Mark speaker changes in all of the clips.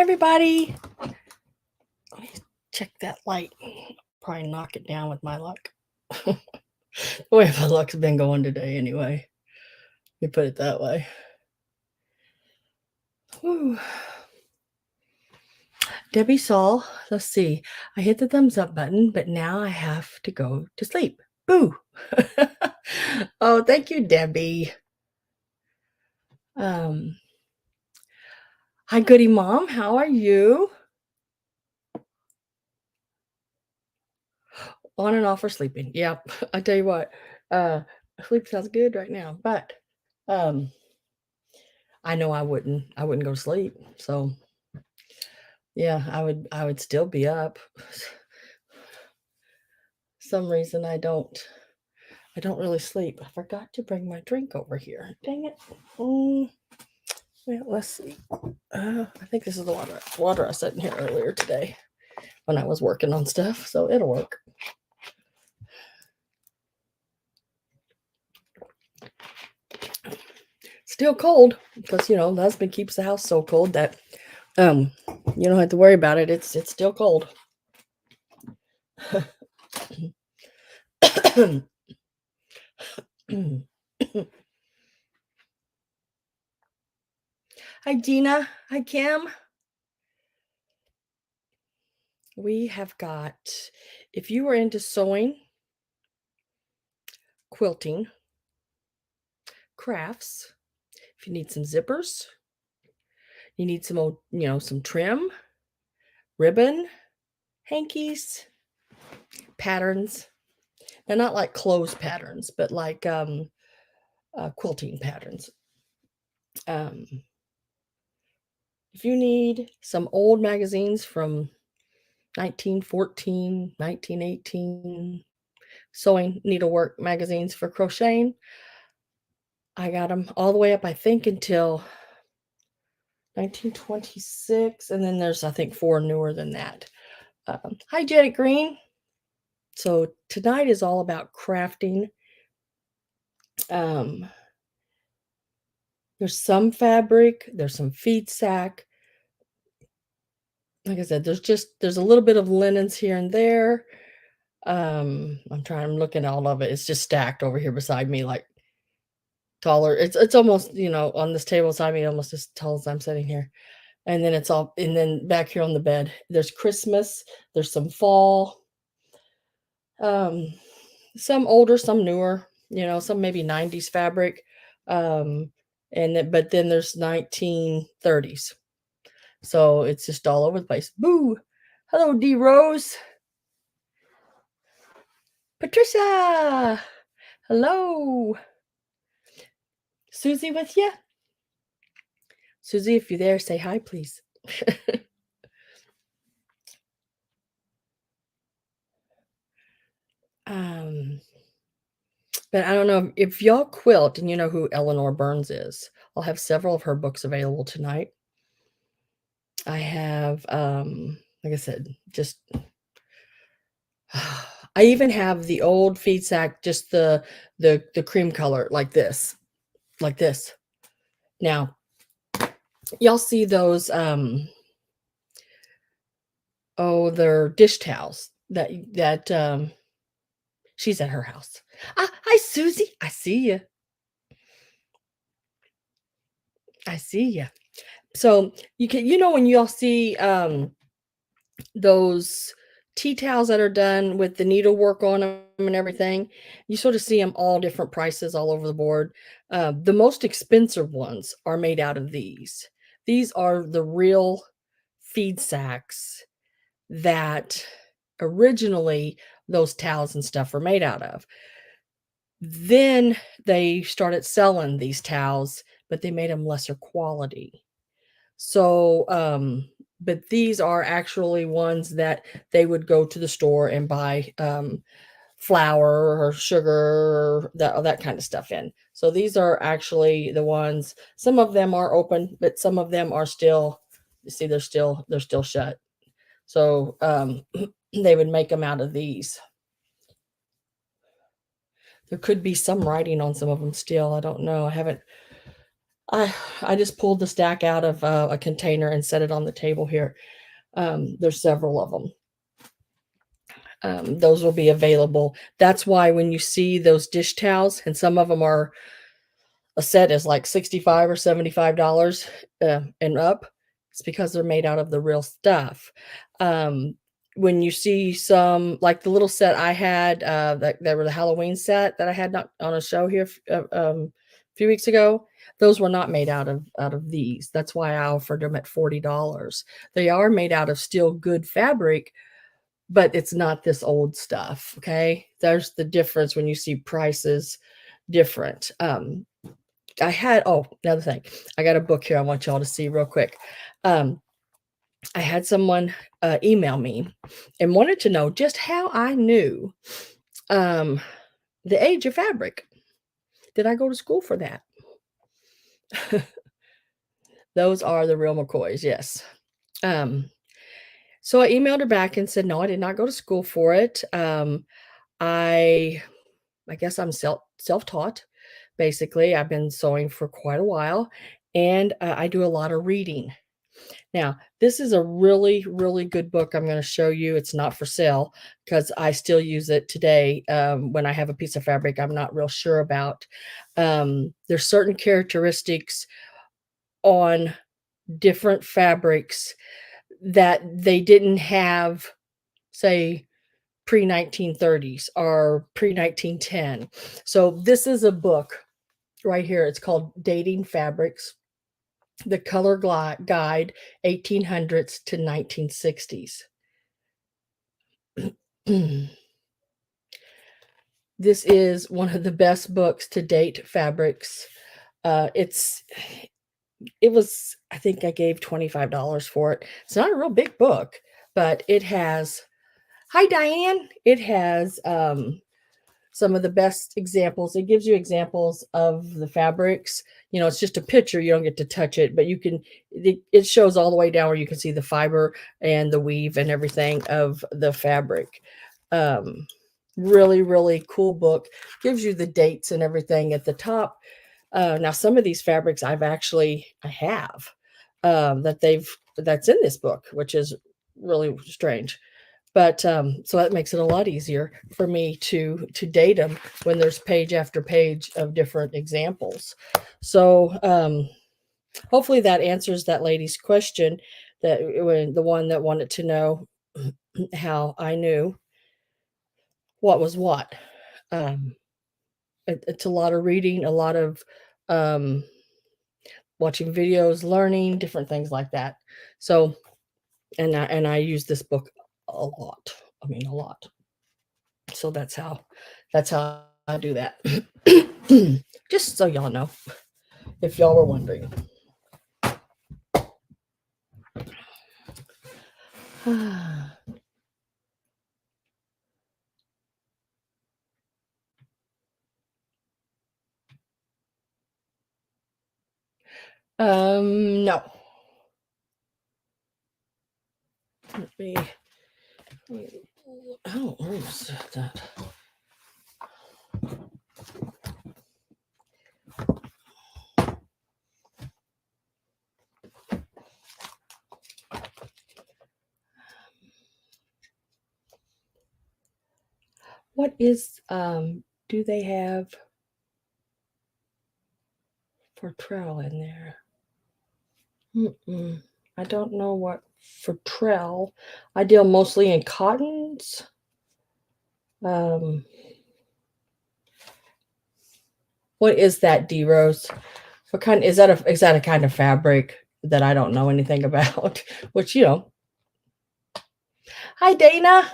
Speaker 1: everybody. Let me check that light. Probably knock it down with my luck. The way my luck's been going today anyway. Let me put it that way. Whew. Debbie Saul, let's see. I hit the thumbs up button, but now I have to go to sleep. Boo. Oh, thank you, Debbie. Hi, Goody Mom. How are you? On and off for sleeping. Yep. I tell you what, sleep sounds good right now, but I know I wouldn't go to sleep. So yeah, I would still be up. Some reason I don't really sleep. I forgot to bring my drink over here. Dang it. Well, let's see. I think this is the water I set in here earlier today when I was working on stuff, so it'll work. Still cold because the husband keeps the house so cold that you don't have to worry about it. It's still cold. Hi, Gina. Hi, Kim. We have got, if you are into sewing, quilting, crafts, if you need some zippers, you need some old, some trim, ribbon, hankies, patterns. They're not like clothes patterns, but like quilting patterns. If you need some old magazines from 1914, 1918, sewing needlework magazines for crocheting, I got them all the way up, I think, until 1926, and then there's, I think, 4 newer than that. Hi, Janet Green. So tonight is all about crafting. There's some fabric, there's some feed sack. Like I said, there's a little bit of linens here and there. I'm looking at all of it. It's just stacked over here beside me, like taller. It's almost, on this table beside me, almost as tall as I'm sitting here. And then back here on the bed, there's Christmas, there's some fall, some older, some newer, some maybe 90s fabric. But then there's 1930s. So it's just all over the place. Boo! Hello, D Rose. Patricia! Hello. Susie with you? Susie, if you're there, say hi, please. But I don't know if y'all quilt and you know who Eleanor Burns is. I'll have several of her books available tonight. I have, like I said, just I even have the old feed sack, just the cream color, like this. Now, y'all see those they're dish towels that she's at her house. Hi, Susie. I see you. So you can, when you all see those tea towels that are done with the needlework on them and everything, you sort of see them all different prices all over the board. The most expensive ones are made out of these. These are the real feed sacks that originally those towels and stuff were made out of. Then they started selling these towels, but they made them lesser quality. So, but these are actually ones that they would go to the store and buy flour or sugar or that kind of stuff in. So these are actually the ones. Some of them are open, but some of them are still, you see, they're still shut. So they would make them out of these. There could be some writing on some of them still. I don't know. I just pulled the stack out of a container and set it on the table here. There's several of them. Those will be available. That's why when you see those dish towels, and some of them are a set is like 65 or $75 and up, it's because they're made out of the real stuff. Um, when you see some, like the little set I had, that were the Halloween set that I had not on a show here a few weeks ago, those were not made out of these. That's why I offered them at $40. They are made out of still good fabric, but it's not this old stuff. Okay, there's the difference when you see prices different. I had another thing. I got a book here I want y'all to see real quick. Um, I had someone email me and wanted to know just how I knew um, the age of fabric. Did I go to school for that? Those are the real McCoys, yes. Um, so I emailed her back and said, no, I did not go to school for it. I I guess I'm self-taught. Basically, I've been sewing for quite a while, and I do a lot of reading. Now, this is a really, really good book I'm gonna show you. It's not for sale because I still use it today, when I have a piece of fabric I'm not real sure about. There's certain characteristics on different fabrics that they didn't have, say, pre-1930s or pre-1910. So this is a book right here. It's called Dating Fabrics, The Color Guide 1800s to 1960s. This is one of the best books to date fabrics. It's it was, I think I gave $25 for it. It's not a real big book, but it has, hi Diane, it has some of the best examples. It gives you examples of the fabrics. You know, it's just a picture. You don't get to touch it, but you can, it shows all the way down where you can see the fiber and the weave and everything of the fabric. Um, really, really cool book. Gives you the dates and everything at the top. Now, some of these fabrics I have that's in this book, which is really strange. But so that makes it a lot easier for me to date them when there's page after page of different examples. So hopefully that answers that lady's question, that when the one that wanted to know how I knew what was what. Um, it's a lot of reading, a lot of um, watching videos, learning different things like that. So and I use this book a lot. I mean, a lot. So that's how I do that. Just so y'all know, if y'all were wondering. No. Let me, oh, where is that? What is, do they have for trowel in there? I don't know what for trowel. I deal mostly in cottons. What is that, D Rose? What kind is that a kind of fabric that I don't know anything about? Which, you know. Hi Dana.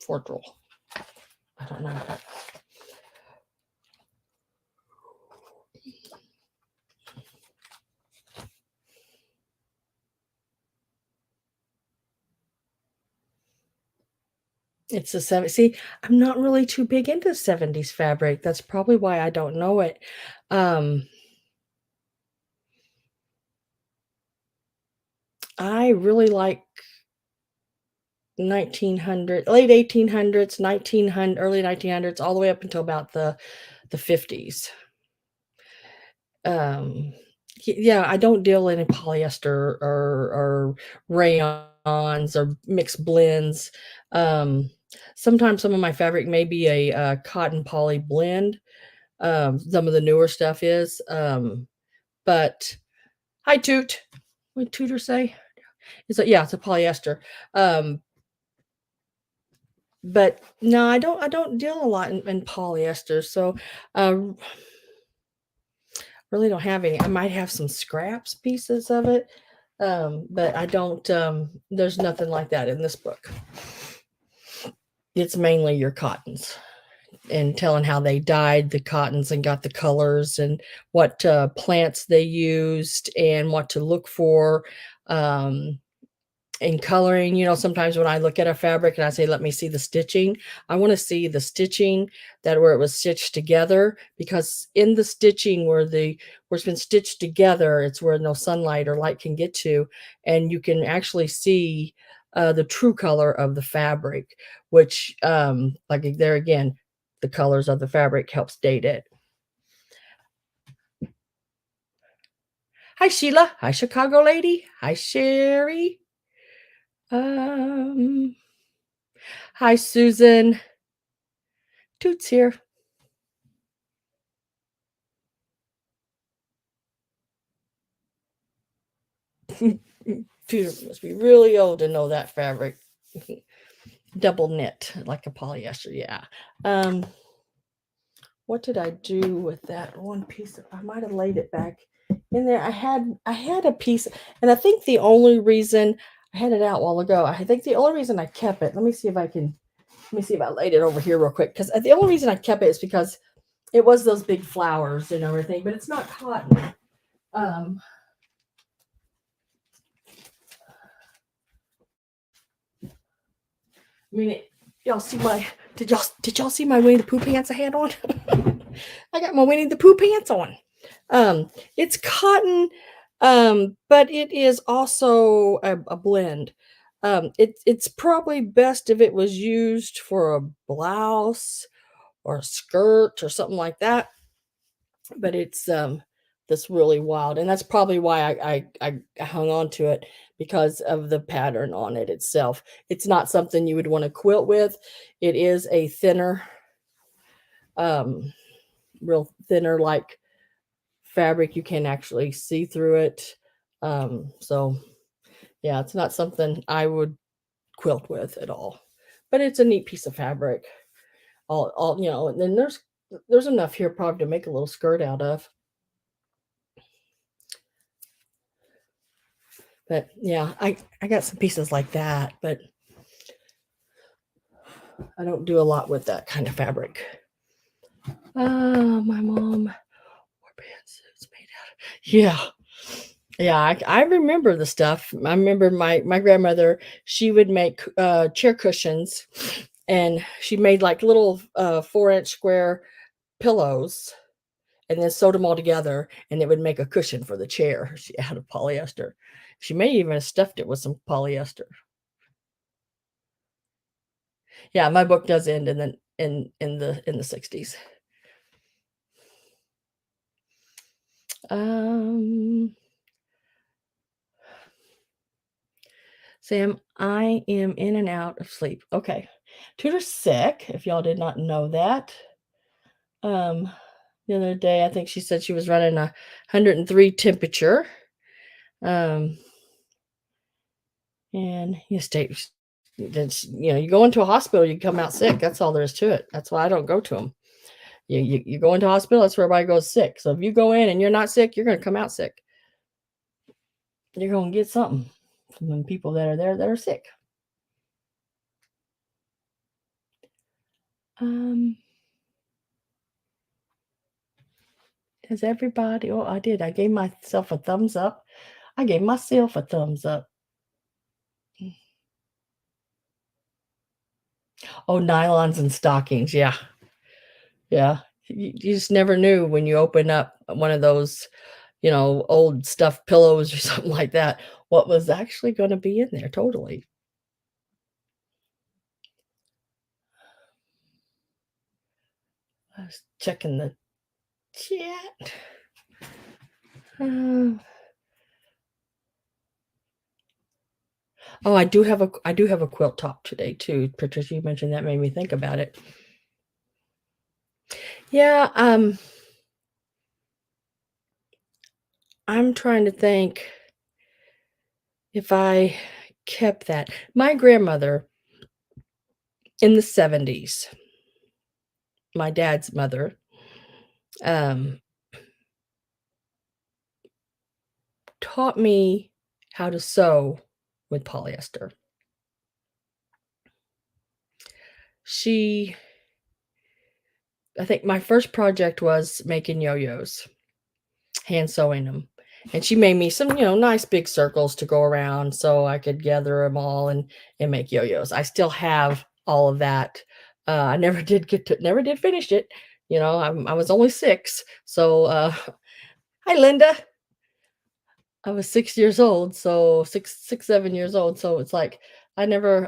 Speaker 1: Fortrel. I don't know. It's a 70. See, I'm not really too big into 70s fabric. That's probably why I don't know it. I really like 1900, late 1800s, 1900, early 1900s, all the way up until about the 50s. Um, yeah, I don't deal in polyester or rayons or mixed blends. Um, sometimes some of my fabric may be a, cotton poly blend. Some of the newer stuff is. But hi, Toot. What did Tooter say? Yeah, it's a polyester. Um, but no, I don't deal a lot in polyester. So, uh, really don't have any. I might have some scraps pieces of it, but I don't. There's nothing like that in this book. It's mainly your cottons and telling how they dyed the cottons and got the colors and what plants they used and what to look for. Um, in coloring, sometimes when I look at a fabric and I say, let me see the stitching, I want to see the stitching that where it was stitched together, because in the stitching where it's been stitched together, it's where no sunlight or light can get to, and you can actually see the true color of the fabric, which like there again, the colors of the fabric helps date it. Hi Sheila, hi Chicago lady, hi Sherry. Um, Hi, Susan. Toots here. Peter must be really old to know that fabric. Double knit like a polyester, yeah. What did I do with that one piece? I might have laid it back in there. I had a piece, and I think the only reason I had it out a while ago. I think the only reason I kept it. Let me see if I laid it over here real quick, because the only reason I kept it is because it was those big flowers and everything, but it's not cotton. Um, I mean, y'all see my did y'all see my Winnie the Pooh pants I had on? I got my Winnie the Pooh pants on. It's cotton, but it is also a blend. It's probably best if it was used for a blouse or a skirt or something like that. But it's this really wild, and that's probably why I hung on to it, because of the pattern on it itself. It's not something you would want to quilt with. It is a thinner, um, real thinner like fabric. You can actually see through it. So yeah, it's not something I would quilt with at all. But it's a neat piece of fabric. All and then there's enough here probably to make a little skirt out of. But yeah, I got some pieces like that, but I don't do a lot with that kind of fabric. My mom wore pantsuits made out. Yeah. Yeah, I remember the stuff. I remember my grandmother, she would make chair cushions, and she made like little 4-inch square pillows and then sewed them all together, and it would make a cushion for the chair. She out of polyester. She may even have stuffed it with some polyester. Yeah, my book does end in the 60s. Um, Sam, I am in and out of sleep. Okay. Tutor's sick, if y'all did not know that. Um, the other day, I think she said she was running 103 temperature. Um, and you stay, you go into a hospital, you come out sick. That's all there is to it. That's why I don't go to them. You go into a hospital, that's where everybody goes sick. So if you go in and you're not sick, you're going to come out sick. You're going to get something from the people that are there that are sick. Does everybody? Oh, I did. I gave myself a thumbs up. I gave myself a thumbs up. Oh, nylons and stockings. Yeah. Yeah. You just never knew when you open up one of those, old stuffed pillows or something like that, what was actually going to be in there. Totally. I was checking the chat. Uh, oh, I do have a quilt top today too. Patricia, you mentioned that, made me think about it. Yeah, I'm trying to think if I kept that. My grandmother in the 70s, my dad's mother, um, taught me how to sew with polyester. I think my first project was making yo-yos, hand sewing them. And she made me some, nice big circles to go around so I could gather them all and make yo-yos. I still have all of that. I never did finish it. I was only 6. So, hi, Linda. I was 6 years old, so 7 years old. So it's like I never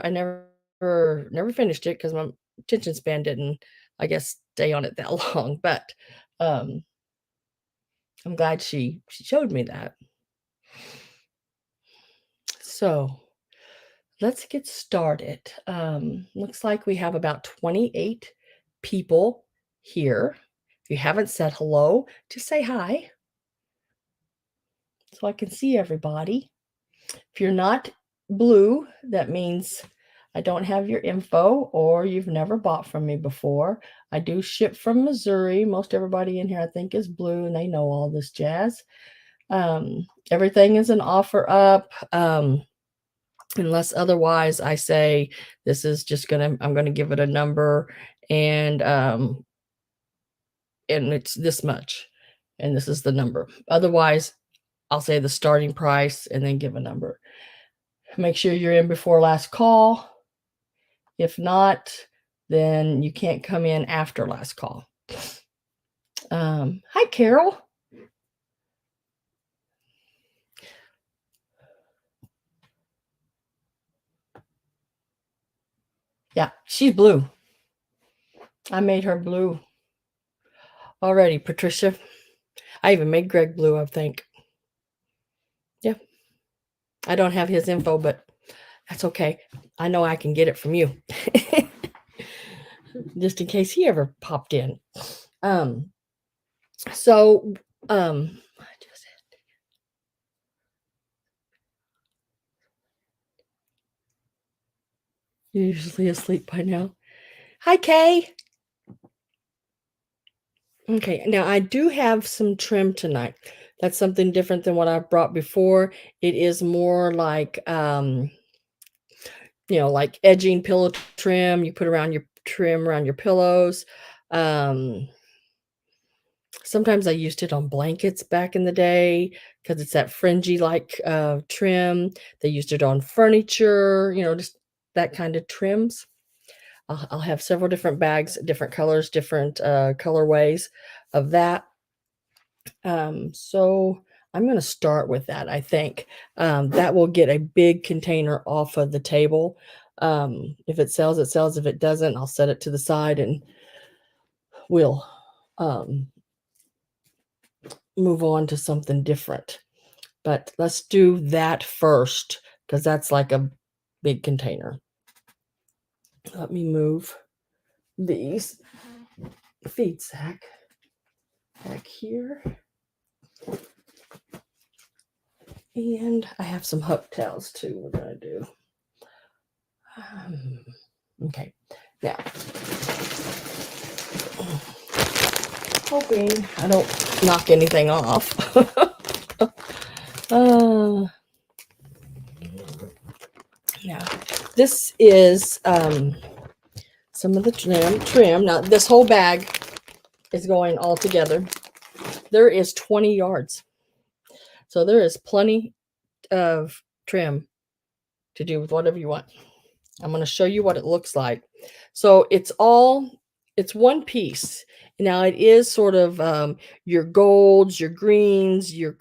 Speaker 1: finished it because my attention span didn't, I guess, stay on it that long. But um, I'm glad she showed me that. So let's get started. Looks like we have about 28 people here. If you haven't said hello, just say hi so I can see everybody. If you're not blue, that means I don't have your info or you've never bought from me before. I do ship from Missouri. Most everybody in here, I think, is blue and they know all this jazz. Everything is an offer up. Unless otherwise I say this is just I'm gonna give it a number and it's this much and this is the number. Otherwise, I'll say the starting price and then give a number. Make sure you're in before last call. If not, then you can't come in after last call. Hi, Carol. Yeah, she's blue. I made her blue already, Patricia. I even made Greg blue, I think. Yeah. I don't have his info, but that's okay. I know I can get it from you. Just in case he ever popped in. So you're usually asleep by now. Hi, Kay. Okay, now I do have some trim tonight. That's something different than what I've brought before. It is more like like edging pillow trim. You put around your trim around your pillows. Sometimes I used it on blankets back in the day because it's that fringy like trim. They used it on furniture, just that kind of trims. I'll have several different bags, different colors, different colorways of that. So I'm going to start with that. I think that will get a big container off of the table. If it sells, it sells. If it doesn't, I'll set it to the side and we'll move on to something different. But let's do that first because that's like a big container. Let me move these feed sack back here. And I have some huck towels too we're going to do. Okay, now hoping I don't knock anything off. Now this is some of the trim. Now this whole bag is going all together. There is 20 yards. So there is plenty of trim to do with whatever you want. I'm going to show you what it looks like. So it's one piece. Now it is sort of your golds, your greens, your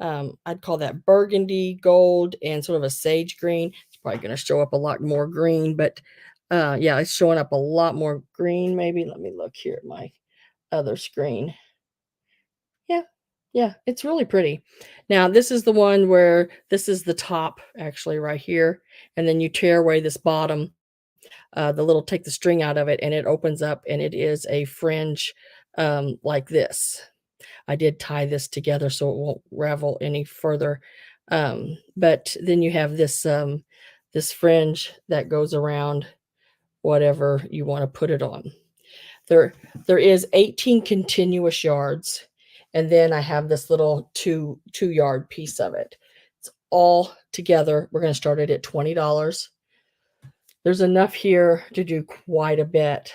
Speaker 1: I'd call that burgundy gold and sort of a sage green. It's probably going to show up a lot more green, but Yeah, it's showing up a lot more green maybe. Let me look here at my other screen. Yeah, yeah, it's really pretty. Now, this is the one where this is the top actually right here, and then you tear away this bottom, the little take the string out of it, and it opens up, and it is a fringe, like this. I did tie this together so it won't ravel any further. But then you have this fringe that goes around whatever you want to put it on. There, there is 18 continuous yards, and then I have this little two yard piece of it. It's all together. We're going to start it at $20. There's enough here to do quite a bit.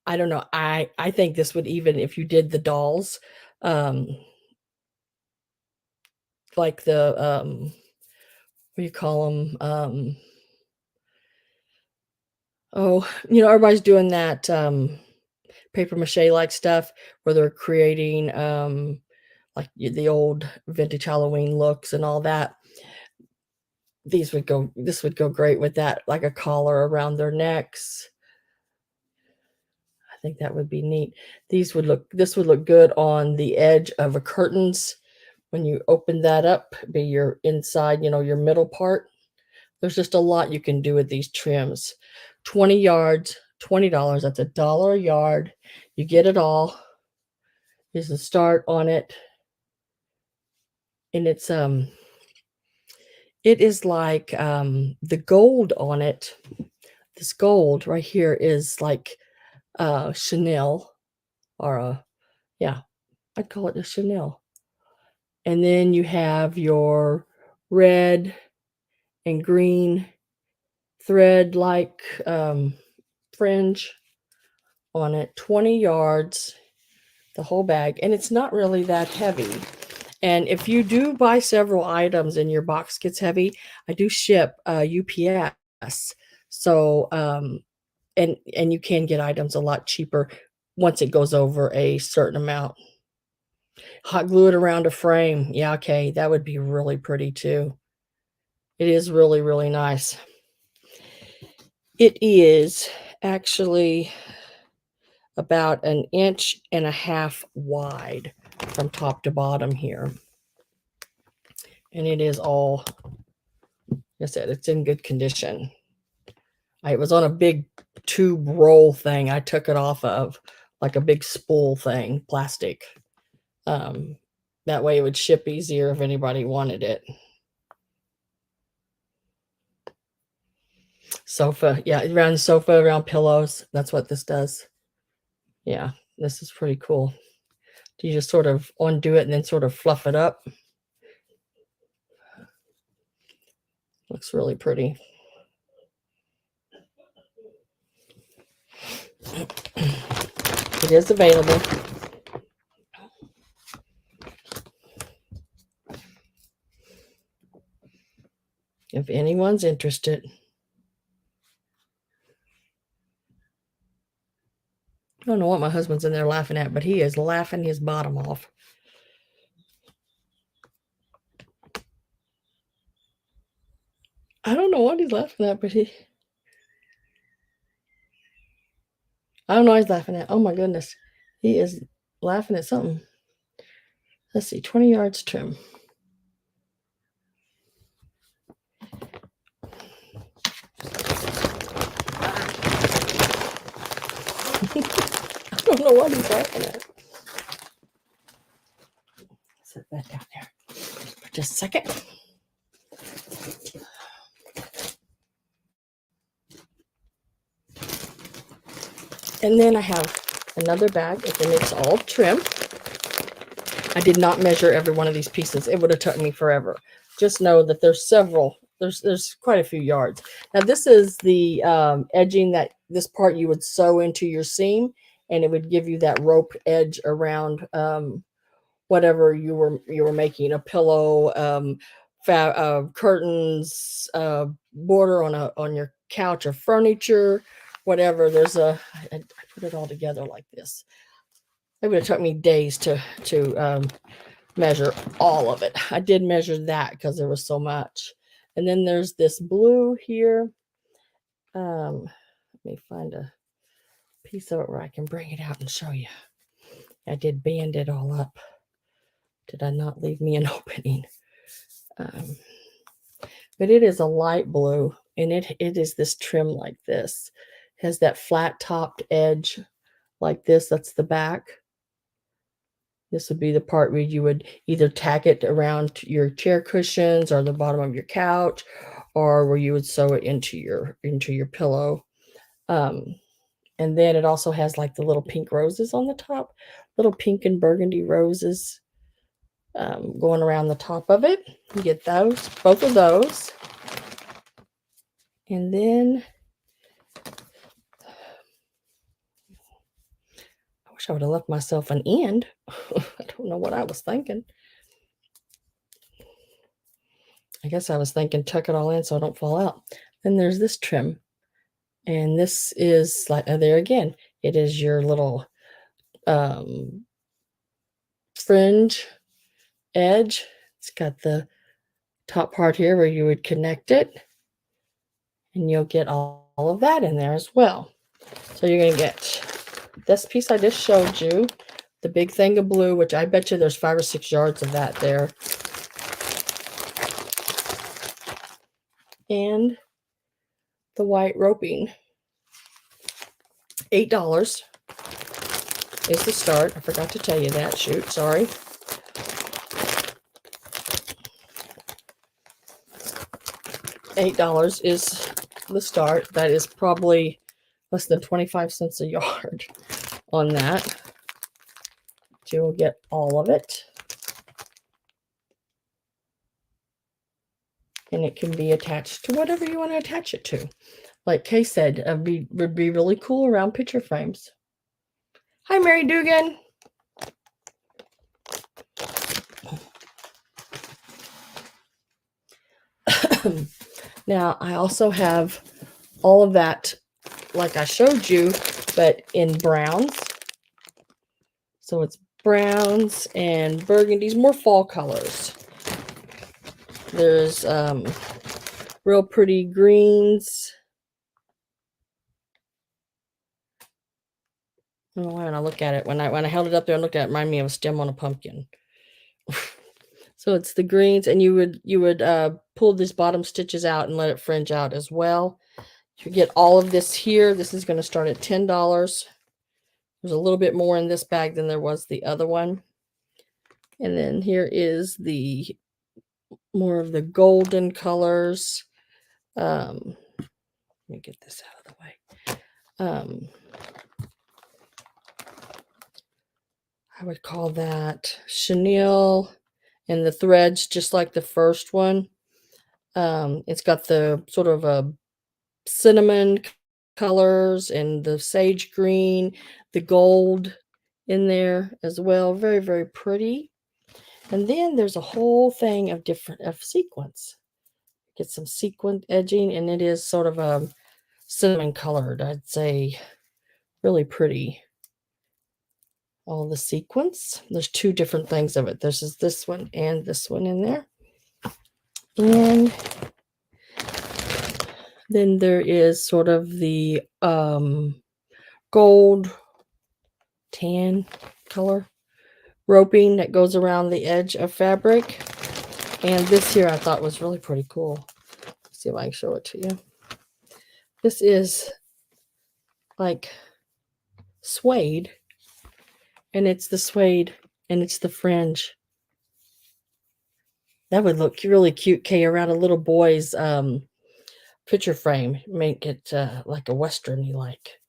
Speaker 1: I don't know. I think this would, even if you did the dolls, um, like the what do you call them? Oh, everybody's doing that paper mache like stuff where they're creating like the old vintage Halloween looks and all that. This would go great with that, like a collar around their necks. I think that would be neat. This would look good on the edge of a curtains. When you open that up, be your inside, your middle part. There's just a lot you can do with these trims. 20 yards, $20. That's $1 a yard. You get it all. Here's the start on it. And it is like the gold on it. This gold right here is like Chanel, or yeah, I'd call it a Chanel. And then you have your red and green thread like fringe on it. 20 yards, the whole bag, and it's not really that heavy. And if you do buy several items and your box gets heavy, I do ship UPS. So and you can get items a lot cheaper once it goes over a certain amount. Hot glue it around a frame. Yeah, okay, that would be really pretty too. It is really, really nice. It is actually about 1.5 inches wide from top to bottom here. And it is all, like I said, it's in good condition. It was on a big tube roll thing. I took it off of, like a big spool thing, plastic. That way it would ship easier if anybody wanted it. Sofa, yeah, around the sofa, around pillows. That's what this does. Yeah, this is pretty cool. You just sort of undo it and then sort of fluff it up. Looks really pretty. It is available. If anyone's interested. I don't know what my husband's in there laughing at, but he is laughing his bottom off. I don't know what he's laughing at, but I don't know what he's laughing at. Oh my goodness. He is laughing at something. Let's see, 20 yards trim. I don't know what he's laughing at. Set that down there for just a second. And then I have another bag, and it's all trim. I did not measure every one of these pieces. It would have taken me forever. Just know that there's several. There's quite a few yards. Now this is the edging, that this part you would sew into your seam, and it would give you that rope edge around whatever you were making, a pillow, curtains, border on your couch or furniture, whatever. I put it all together like this. It would have took me days to measure all of it. I did measure that because there was so much. And then there's this blue here. Let me find a piece of it where I can bring it out and show you. I did band it all up. Did I not leave me an opening? But it is a light blue, and it is this trim like this. It has that flat topped edge like this. That's the back. This would be the part where you would either tack it around your chair cushions or the bottom of your couch, or where you would sew it into your pillow. And then it also has like the little pink roses on the top, little pink and burgundy roses going around the top of it. You get those, both of those. And then I wish I would have left myself an end. I don't know what I was thinking. I guess I was thinking tuck it all in so I don't fall out. Then there's this trim. And this is like, there again, it is your little fringe edge. It's got the top part here where you would connect it. And you'll get all of that in there as well. So you're going to get this piece I just showed you, the big thing of blue, which I bet you there's 5 or 6 yards of that there. And the white roping. $8 is the start. I forgot to tell you that. Shoot, sorry. $8 is the start. That is probably less than 25 cents a yard on that. You will get all of it. And it can be attached to whatever you want to attach it to. Like Kay said, would be really cool around picture frames. Hi, Mary Dugan. Now, I also have all of that, like I showed you, but in browns. So it's browns and burgundies, more fall colors. There's real pretty greens. Oh, when I look at it, when I held it up there and looked at it, it reminded me of a stem on a pumpkin. So it's the greens, and you would pull these bottom stitches out and let it fringe out as well. You get all of this here. This is going to start at $10. There's a little bit more in this bag than there was the other one. And then here is the more of the golden colors. Let me get this out of the way. I would call that chenille, and the threads just like the first one. It's got the sort of a cinnamon colors and the sage green, the gold in there as well. Very, very pretty. And then there's a whole thing of sequins. Get some sequin edging, and it is sort of a cinnamon colored, I'd say. Really pretty. All the sequins. There's 2 different things of it. There's this one and this one in there. And then there is sort of the gold tan color roping that goes around the edge of fabric. And this here I thought was really pretty cool. Let's see if I can show it to you. This is like suede. And it's the suede, and it's the fringe. That would look really cute, Kay, around a little boy's picture frame. Make it like a western-y like.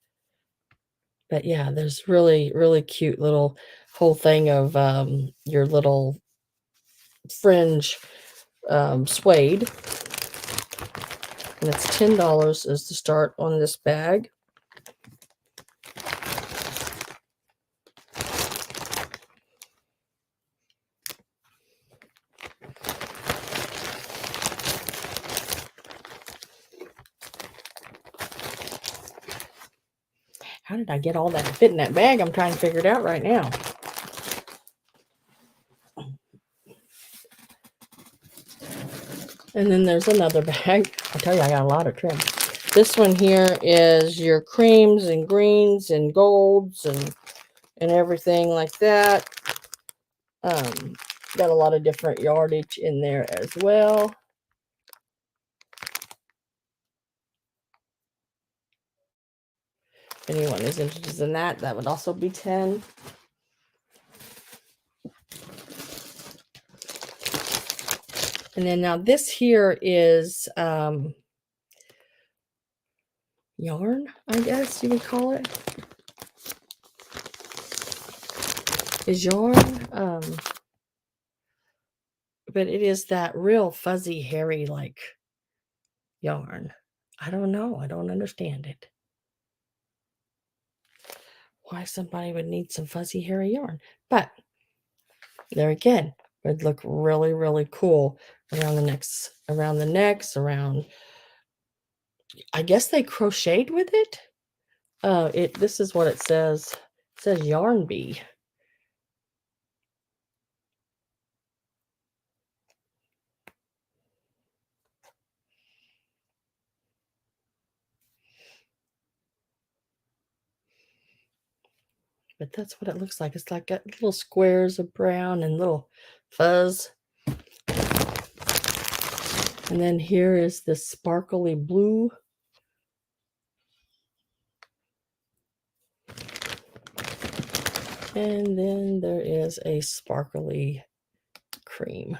Speaker 1: But yeah, there's really, really cute little whole thing of your little fringe suede. And it's $10 is the start on this bag. How did I get all that to fit in that bag? I'm trying to figure it out right now. And then there's another bag. I tell you, I got a lot of trim. This one here is your creams and greens and golds and everything like that. Got a lot of different yardage in there as well. If anyone is interested in that, that would also be 10. And then now this here is yarn, I guess you would call it. Is yarn. But it is that real fuzzy, hairy, like yarn. I don't know. I don't understand it. Why somebody would need some fuzzy, hairy yarn. But there again, would look really, really cool around the necks, around. I guess they crocheted with it. This is what it says. It says yarn bee. But that's what it looks like. It's like got little squares of brown and little fuzz. And then here is this sparkly blue. And then there is a sparkly cream.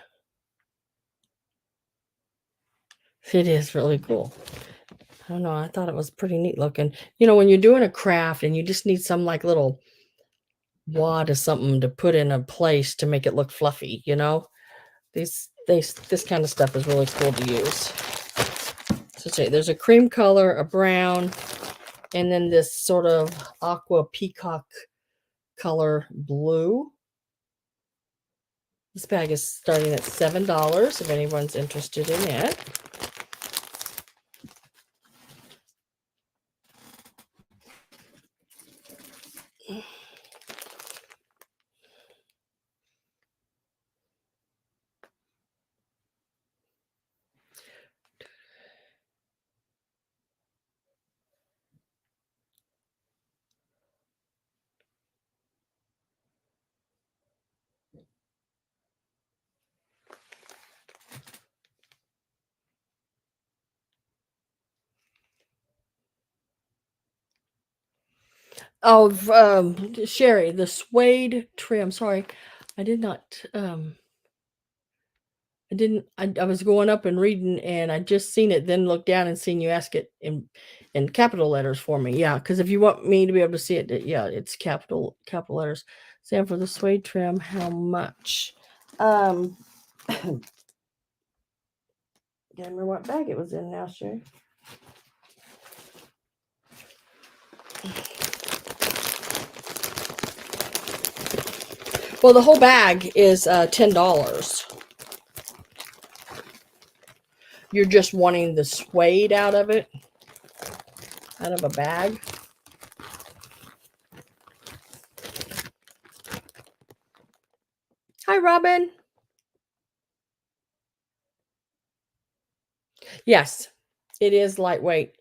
Speaker 1: It is really cool. I don't know. I thought it was pretty neat looking. You know, when you're doing a craft and you just need some like little wad of something to put in a place to make it look fluffy, you know, this kind of stuff is really cool to use. So say there's a cream color, a brown, and then this sort of aqua peacock color blue. This bag is starting at $7 if anyone's interested in it. Oh, Sherry, the suede trim. Sorry, I did not. I didn't. I was going up and reading, and I just seen it. Then looked down and seen you ask it in capital letters for me. Yeah, because if you want me to be able to see it, yeah, it's capital letters. Sam, for the suede trim, how much? Can't remember what bag it was in now, Sherry. Well, the whole bag is $10. You're just wanting the suede out of it, out of a bag. Hi, Robin. Yes, it is lightweight.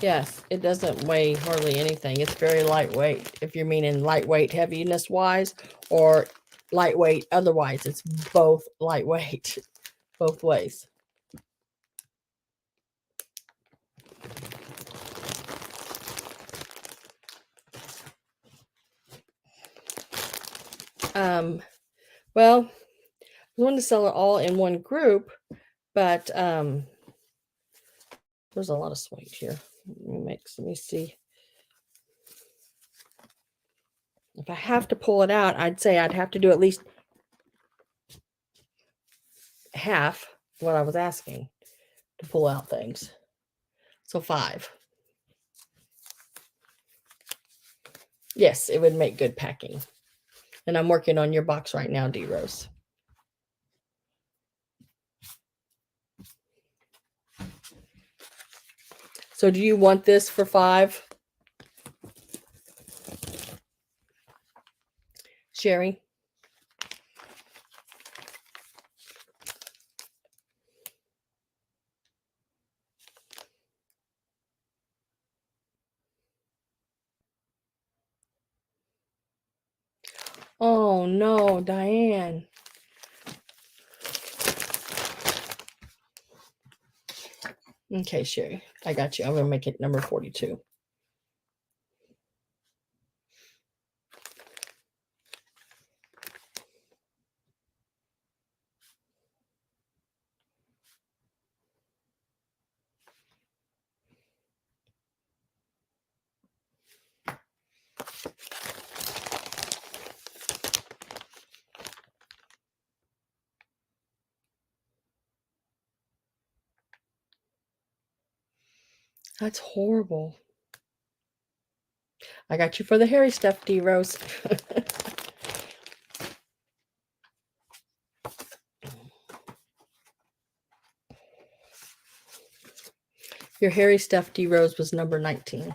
Speaker 1: Yes, it doesn't weigh hardly anything. It's very lightweight. If you're meaning lightweight heaviness wise or lightweight otherwise, it's both lightweight, both ways. Well, I wanted to sell it all in one group, but there's a lot of suede here. Let me see. If I have to pull it out, I'd say I'd have to do at least half what I was asking to pull out things. So 5. Yes, it would make good packing. And I'm working on your box right now, D Rose. So do you want this for 5? Sherry? Oh, Diane. Okay, Sherry, I got you. I'm going to make it number 42. That's horrible. I got you for the hairy stuff, D Rose. Your hairy stuff, D Rose, was number 19.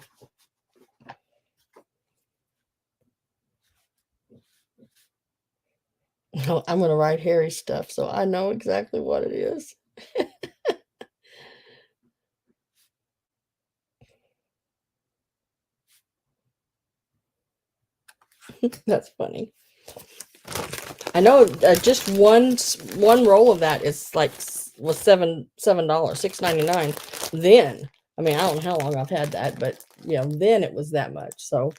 Speaker 1: No, I'm going to write hairy stuff, so I know exactly what it is. That's funny. I know just one roll of that is like was $7, $6.99. Then, I mean, I don't know how long I've had that, but you know, then it was that much. So,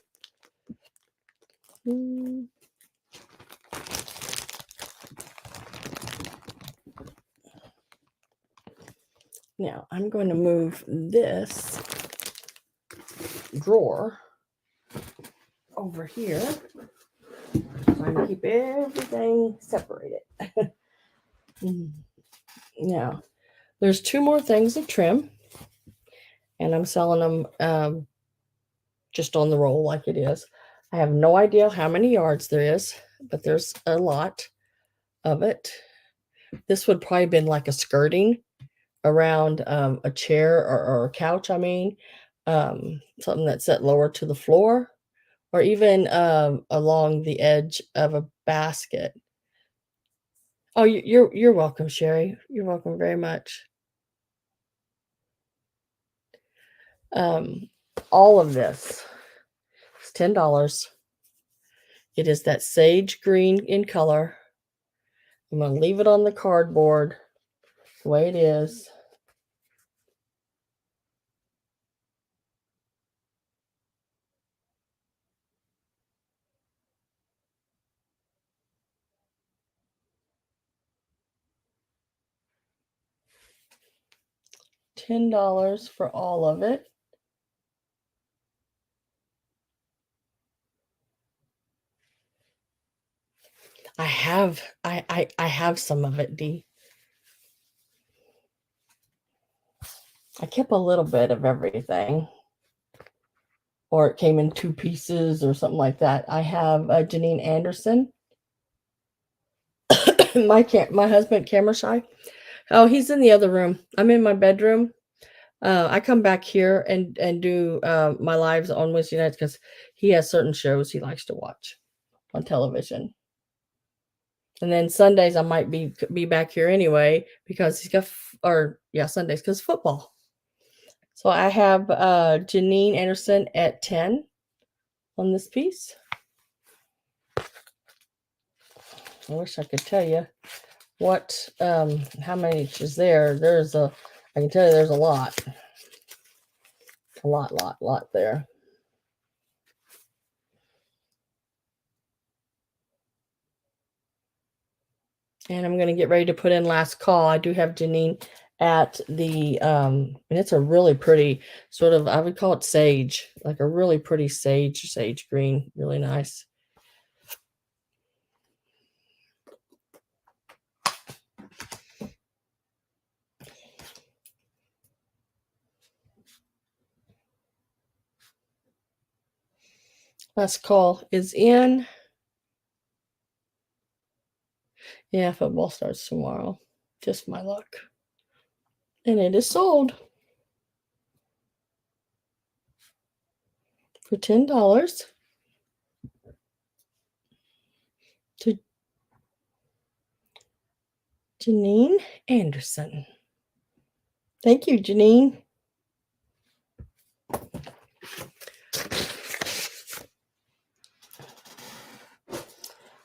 Speaker 1: now I'm going to move this drawer over here. Trying to keep everything separated. Now, there's 2 more things of trim, and I'm selling them just on the roll like it is. I have no idea how many yards there is, but there's a lot of it. This would probably been like a skirting around a chair or a couch. I mean, something that's set lower to the floor, or even along the edge of a basket. Oh, you're welcome, Sherry. You're welcome very much. All of this is $10. It is that sage green in color. I'm going to leave it on the cardboard the way it is. $10 for all of it. I have some of it, Dee. I kept a little bit of everything, or it came in 2 pieces or something like that. I have Janine Anderson. my husband, camera shy. Oh, he's in the other room. I'm in my bedroom. I come back here and do my lives on Wednesday nights because he has certain shows he likes to watch on television. And then Sundays I might be back here anyway because he's got Sundays because football. So I have Janine Anderson at 10 on this piece. I wish I could tell you what how many is there. I can tell you there's a lot. A lot there. And I'm going to get ready to put in last call. I do have Janine at the and it's a really pretty sort of, I would call it sage, like a really pretty sage green, really nice. Last call is in. Yeah, football starts tomorrow. Just my luck. And it is sold for $10 to Janine Anderson. Thank you, Janine.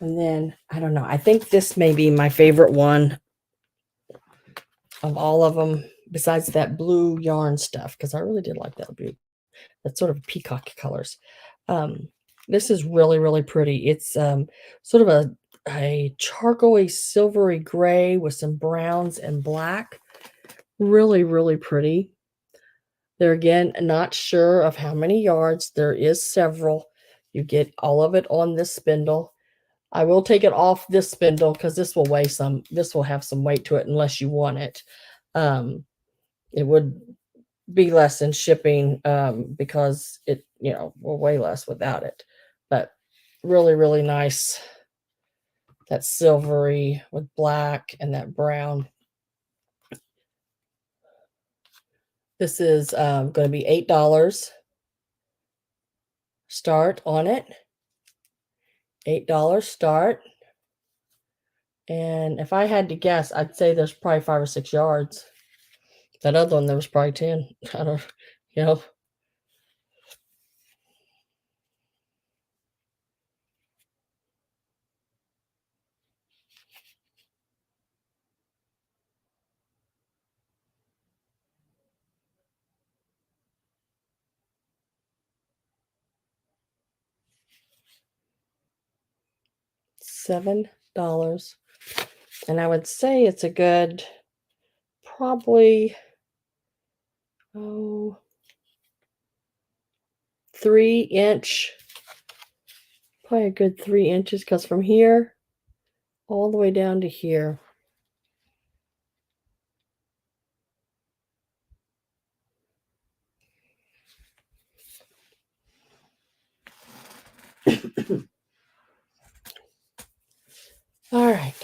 Speaker 1: And then, I don't know, I think this may be my favorite one of all of them, besides that blue yarn stuff, because I really did like that blue. That's sort of peacock colors. This is really, really pretty. It's sort of a charcoaly silvery gray with some browns and black. Really, really pretty. There again, not sure of how many yards. There is several. You get all of it on this spindle. I will take it off this spindle because this will weigh some. This will have some weight to it unless you want it. It would be less in shipping because it, will weigh less without it. But really, really nice. That silvery with black and that brown. This is going to be $8 start on it. $8 start. And if I had to guess, I'd say there's probably 5 or 6 yards. That other one, there was probably 10. I don't, you know. $7. And I would say it's a good, probably, 3-inch, probably a good 3 inches, because from here all the way down to here. All right,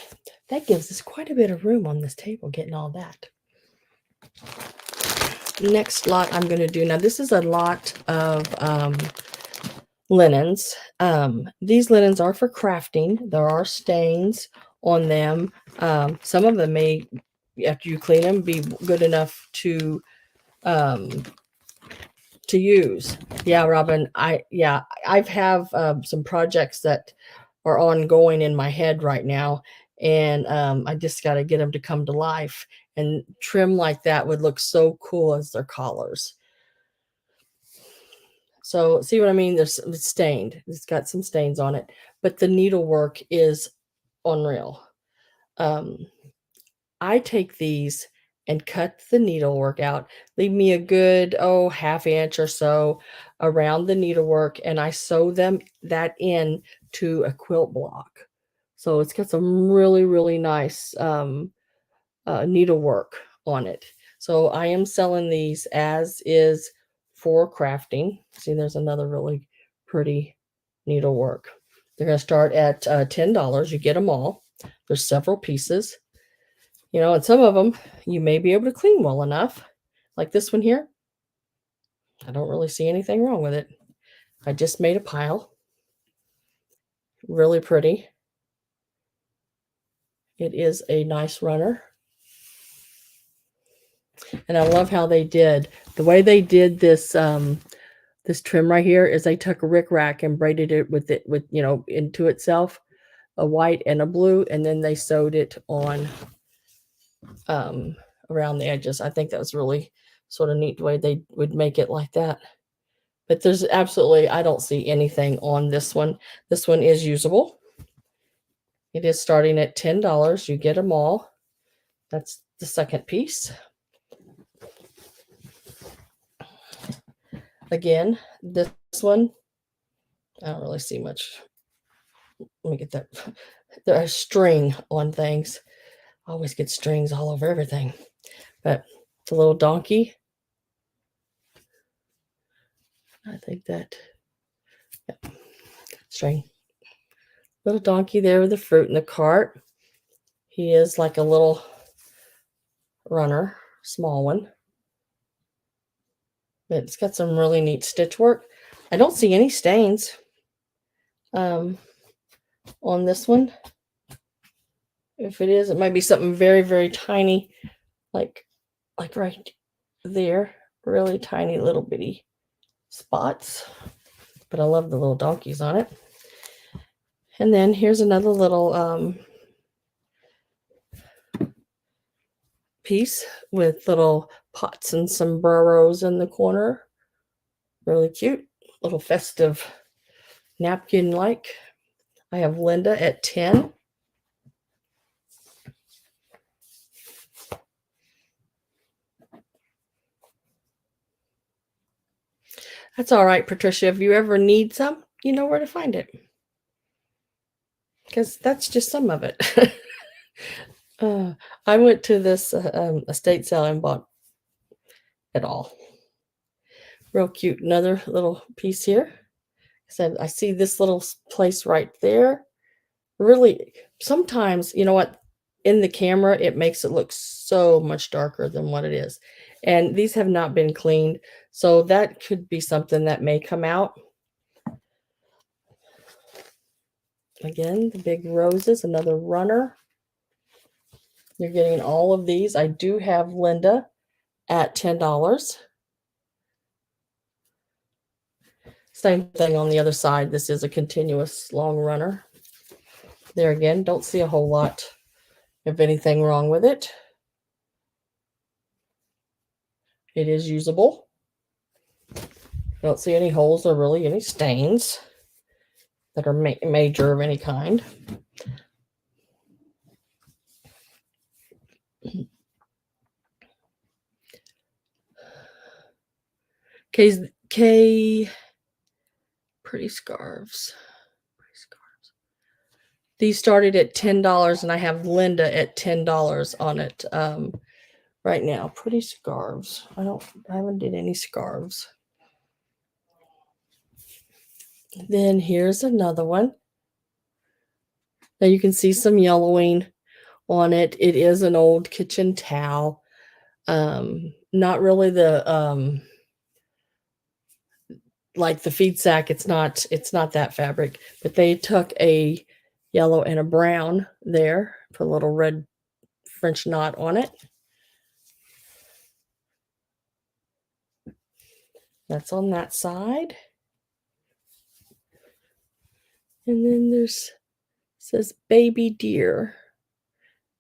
Speaker 1: that gives us quite a bit of room on this table getting all that. Next lot I'm going to do, now this is a lot of linens. These linens are for crafting. There are stains on them. Some of them may, after you clean them, be good enough to use. Yeah, Robin, I've have some projects that are ongoing in my head right now, and I just got to get them to come to life. And trim like that would look so cool as their collars. So see what I mean? It's stained. It's got some stains on it, but the needlework is unreal. I take these and cut the needlework out. Leave me a good, half inch or so around the needlework, and I sew that in to a quilt block. So it's got some really, really nice needlework on it. So I am selling these as is for crafting. See, there's another really pretty needlework. They're going to start at $10. You get them all. There's several pieces. And some of them you may be able to clean well enough. Like this one here. I don't really see anything wrong with it. I just made a pile. Really pretty. It is a nice runner. And I love how they did. The way they did this this trim right here is they took a rickrack and braided it with into itself, a white and a blue, and then they sewed it on around the edges. I think that was really sort of neat the way they would make it like that. But there's absolutely, I don't see anything on this one. This one is usable. It is starting at $10. You get them all. That's the second piece. Again, this one, I don't really see much. Let me get that. There's string on things. I always get strings all over everything. But it's a little donkey. I think that, yeah, string. Little donkey there with the fruit in the cart. He is like a little runner, small one. But it's got some really neat stitch work. I don't see any stains on this one. If it is, it might be something very, very tiny, like right there. Really tiny little bitty spots. But I love the little donkeys on it. And then here's another little piece with little pots and sombreros in the corner. Really cute. Little festive napkin like. I have Linda at 10. That's all right, Patricia. If you ever need some, you know where to find it. Because that's just some of it. I went to this estate sale and bought it all. Real cute. Another little piece here. Said I see this little place right there. Really, sometimes, you know what? In the camera, it makes it look so much darker than what it is. And these have not been cleaned. So that could be something that may come out. Again, the big roses, another runner. You're getting all of these. I do have Linda at $10. Same thing on the other side. This is a continuous long runner. There again, don't see a whole lot of anything wrong with it. It is usable. Don't see any holes or really any stains that are major of any kind. K pretty scarves. These started at $10 and I have Linda at $10 on it right now. Pretty scarves. I haven't did any scarves. Then here's another one. Now you can see some yellowing on it. It is an old kitchen towel. Not really the like the feed sack. It's not that fabric, but they took a yellow and a brown there, put a little red French knot on it. That's on that side. And then there's, says baby deer.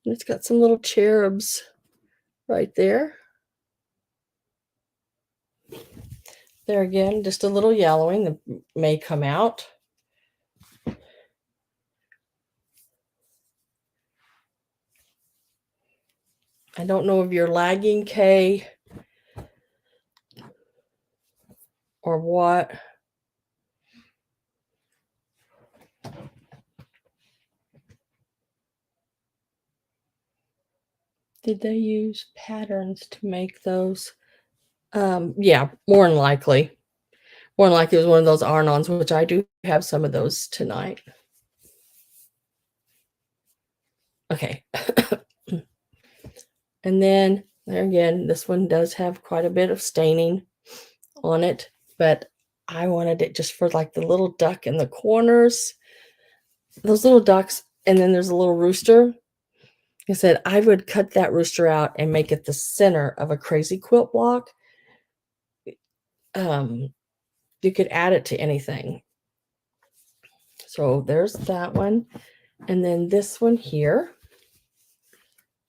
Speaker 1: And it's got some little cherubs right there. There again, just a little yellowing that may come out. I don't know if you're lagging, Kay, or what. Did they use patterns to make those? Yeah, more than likely. More than likely it was one of those Arnons, which I do have some of those tonight. Okay. And then there again, this one does have quite a bit of staining on it, but I wanted it just for like the little duck in the corners, those little ducks, and then there's a little rooster. I said I would cut that rooster out and make it the center of a crazy quilt block. You could add it to anything. So there's that one. And then this one here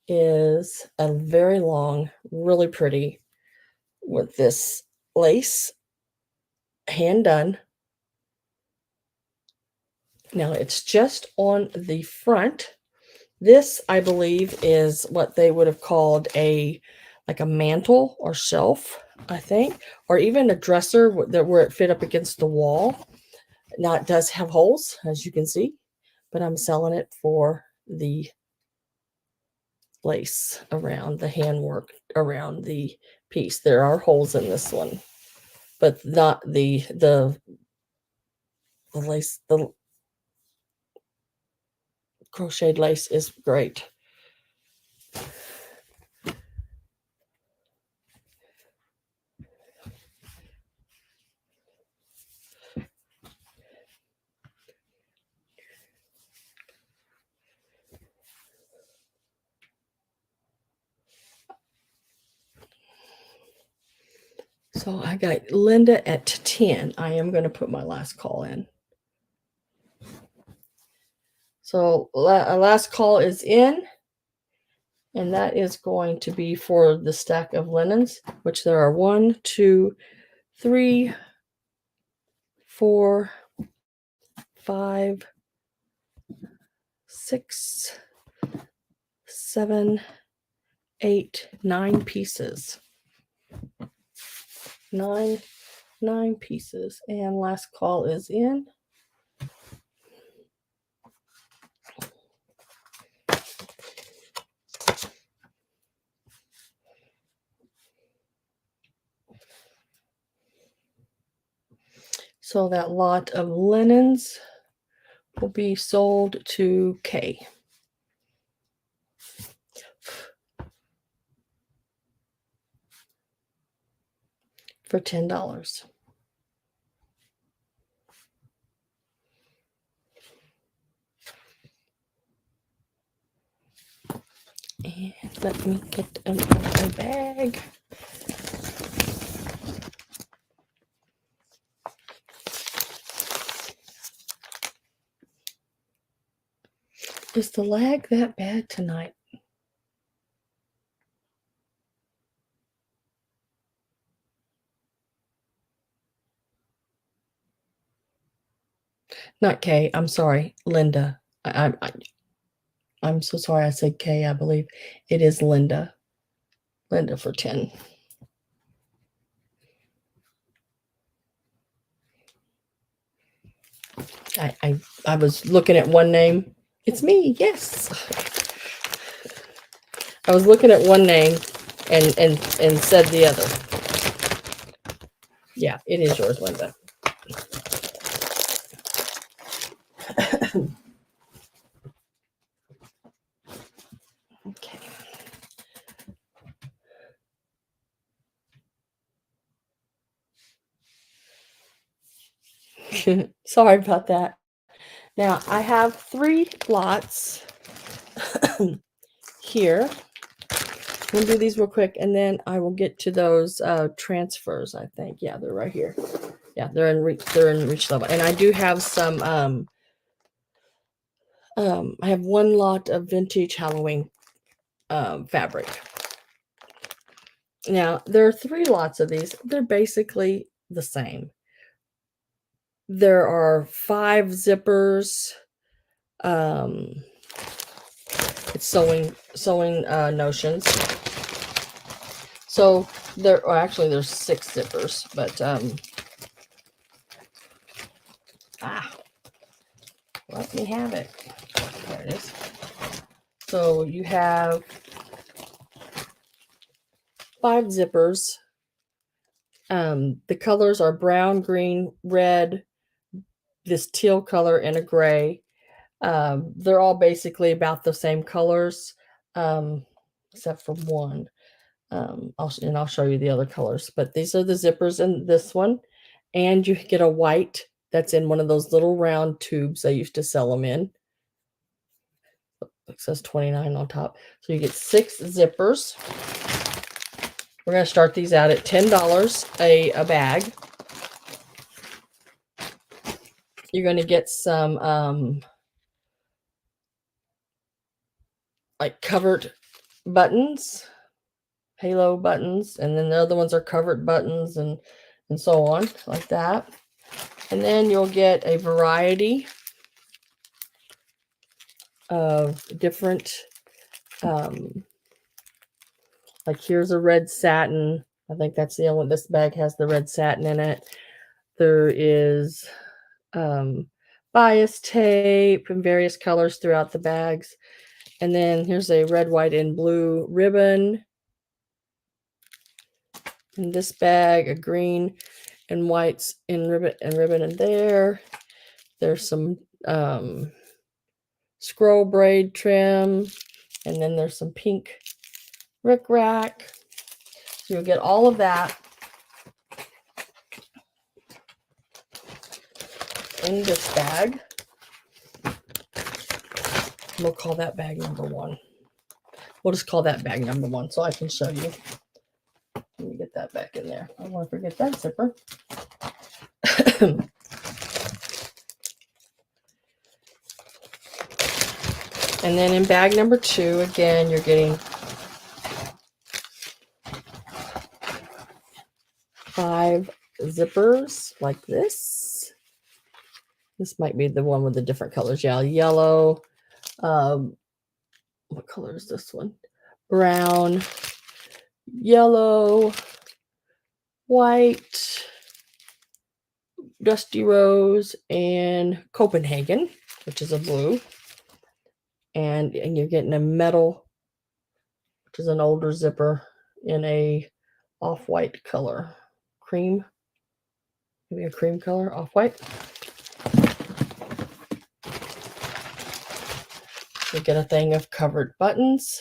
Speaker 1: is a very long, really pretty with this lace, hand done. Now it's just on the front. This, I believe, is what they would have called like a mantle or shelf, I think, or even a dresser where it fit up against the wall. Now it does have holes, as you can see, but I'm selling it for the lace around the handwork around the piece. There are holes in this one, but not the lace. The crocheted lace is great. So I got Linda at 10. I am going to put my last call in. So last call is in, and that is going to be for the stack of linens, which there are 1, 2, 3, 4, 5, 6, 7, 8, 9 pieces. 9 pieces, and last call is in. So that lot of linens will be sold to Kay for $10. And let me get them out of my bag. Is the lag that bad tonight? Not Kay. I'm sorry, Linda. I'm so sorry. I said Kay. I believe it is Linda. Linda for 10. I was looking at one name. It's me. Yes. I was looking at one name and said the other. Yeah, it is yours, Linda. Okay. Sorry about that. Now I have 3 lots here. We'll do these real quick, and then I will get to those transfers. I think, yeah, they're right here. Yeah, they're in reach level, and I do have some. I have 1 lot of vintage Halloween fabric. Now there are 3 lots of these. They're basically the same. There are 5 zippers. It's sewing notions. So actually there's 6 zippers, but let me have it. There it is. So you have 5 zippers. The colors are brown, green, red, this teal color, and a gray. They're all basically about the same colors, except for one. I'll show you the other colors, but these are the zippers in this one, and you get a white that's in one of those little round tubes I used to sell them in. It says 29 on top. So you get 6 zippers. We're going to start these out at $10 a bag. You're going to get some like covered buttons, halo buttons, and then the other ones are covered buttons and so on, like that. And then you'll get a variety of different, like here's a red satin. I think that's the only one. This bag has the red satin in it. There is bias tape in various colors throughout the bags. And then here's a red, white, and blue ribbon. In this bag, a green and whites in ribbon in there. There's some scroll braid trim, and then there's some pink rickrack. So you'll get all of that in this bag. We'll call that bag number 1. We'll just call that bag number 1 so I can show you. Let me get that back in there. I don't want to forget that zipper. And then in bag number 2, again, you're getting 5 zippers like this. This might be the one with the different colors. Yeah, yellow. What color is this one? Brown, yellow, white, dusty rose, and Copenhagen, which is a blue. And you're getting a metal, which is an older zipper, in a off-white color. Cream. Maybe a cream color, off-white. You get a thing of covered buttons.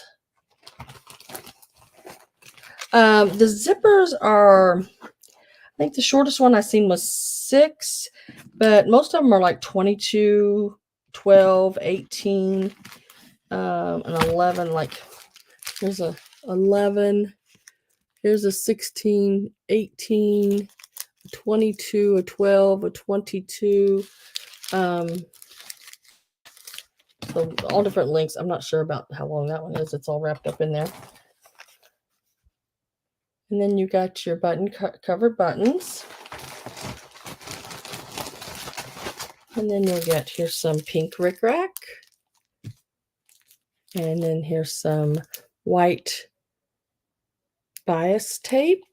Speaker 1: The zippers are, I think the shortest one I seen was 6, but most of them are like 22, 12, 18, and 11. Like here's a 11, here's a 16, 18, a 22, a 12, a 22. So all different lengths. I'm not sure about how long that one is. It's all wrapped up in there. And then you got your button covered buttons. And then you'll get, here's some pink rickrack. And then here's some white bias tape.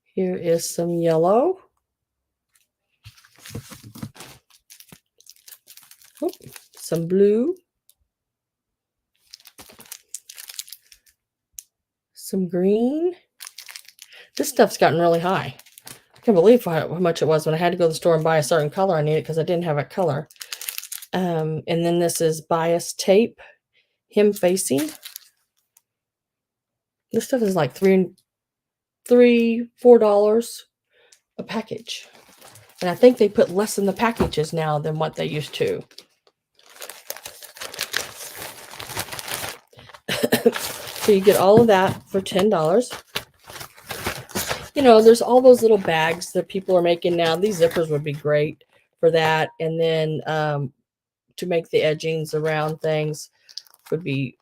Speaker 1: Here is some yellow. Oh, some blue. Some green. This stuff's gotten really high. I can't believe how much it was when I had to go to the store and buy a certain color I needed because I didn't have a color. And then this is bias tape, hem facing. This stuff is like $4 a package. And I think they put less in the packages now than what they used to. So you get all of that for $10. You know, there's all those little bags that people are making now. These zippers would be great for that. And then to make the edgings around things would be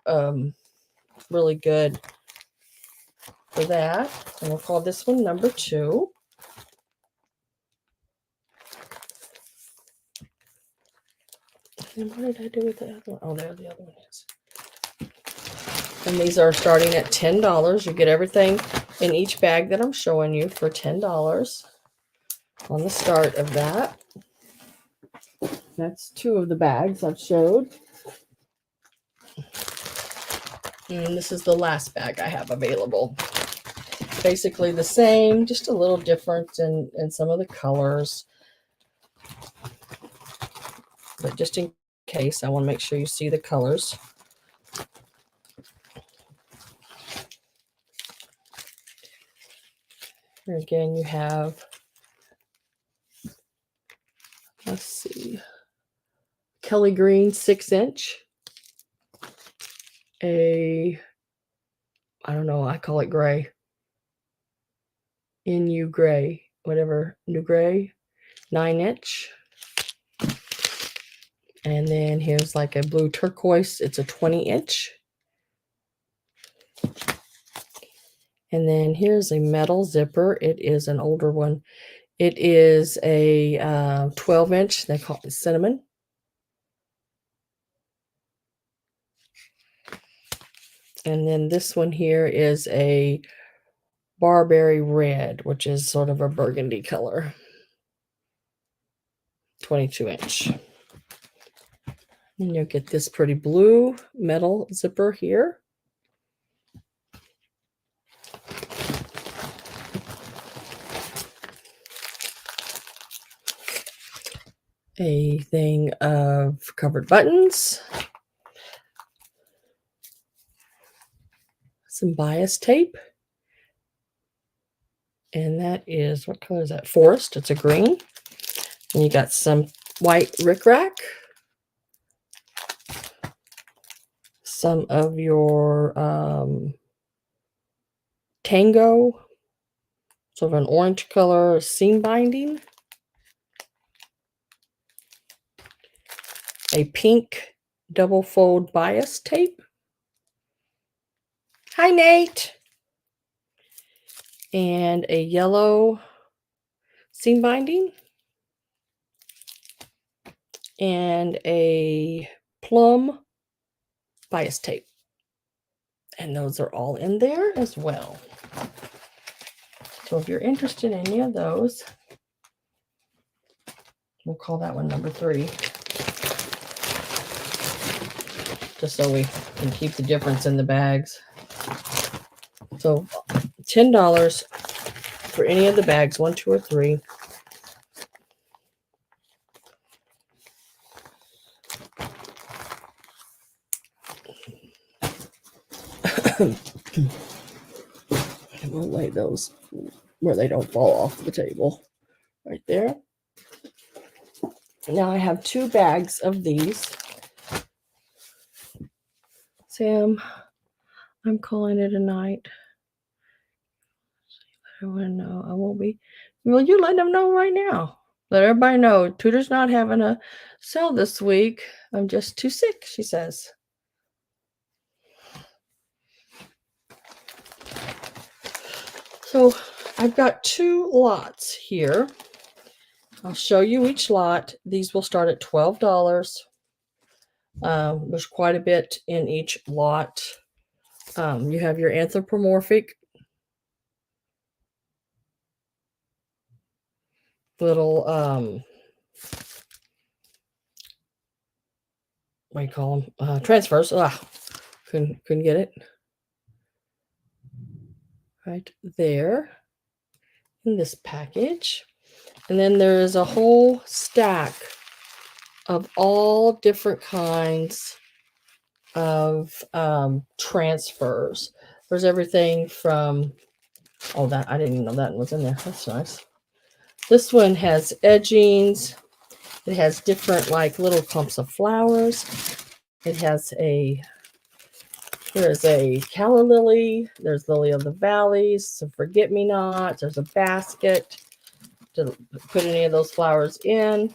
Speaker 1: really good for that. And we'll call this one number 2. And what did I do with the other one? Oh, there the other one is. And these are starting at $10. You get everything in each bag that I'm showing you for $10 on the start of that. That's 2 of the bags I've showed. And this is the last bag I have available. Basically the same, just a little different in some of the colors. But just in case, I want to make sure you see the colors. Here again, you have, let's see, Kelly Green 6-inch. I don't know, I call it gray. NU gray, whatever, new gray, 9-inch. And then here's like a blue turquoise. It's a 20-inch. And then here's a metal zipper. It is an older one. It is a 12-inch. They call it cinnamon. And then this one here is a barberry red, which is sort of a burgundy color. 22-inch. And you'll get this pretty blue metal zipper here. A thing of covered buttons. Some bias tape. And that is, what color is that? Forest. It's a green. And you got some white rickrack. Some of your tango. Sort of an orange color seam binding. A pink double fold bias tape. Hi, Nate. And a yellow seam binding. And a plum bias tape. And those are all in there as well. So if you're interested in any of those, we'll call that one number 3. Just so we can keep the difference in the bags. So $10 for any of the bags, 1, 2, or 3. And we'll lay those where they don't fall off the table. Right there. Now I have 2 bags of these. Sam, I'm calling it a night. I want to know. I won't be. Well, you let them know right now. Let everybody know. Tudor's not having a sale this week. I'm just too sick, she says. So I've got 2 lots here. I'll show you each lot. These will start at $12. There's quite a bit in each lot. You have your anthropomorphic little what do you call them? Transfers. Couldn't get it. Right there in this package. And then there is a whole stack of all different kinds of transfers. There's everything from, oh, that I didn't even know that one was in there. That's nice. This one has edgings. It has different like little clumps of flowers. It has there's a calla lily. There's lily of the valleys, some forget-me-nots. There's a basket to put any of those flowers in,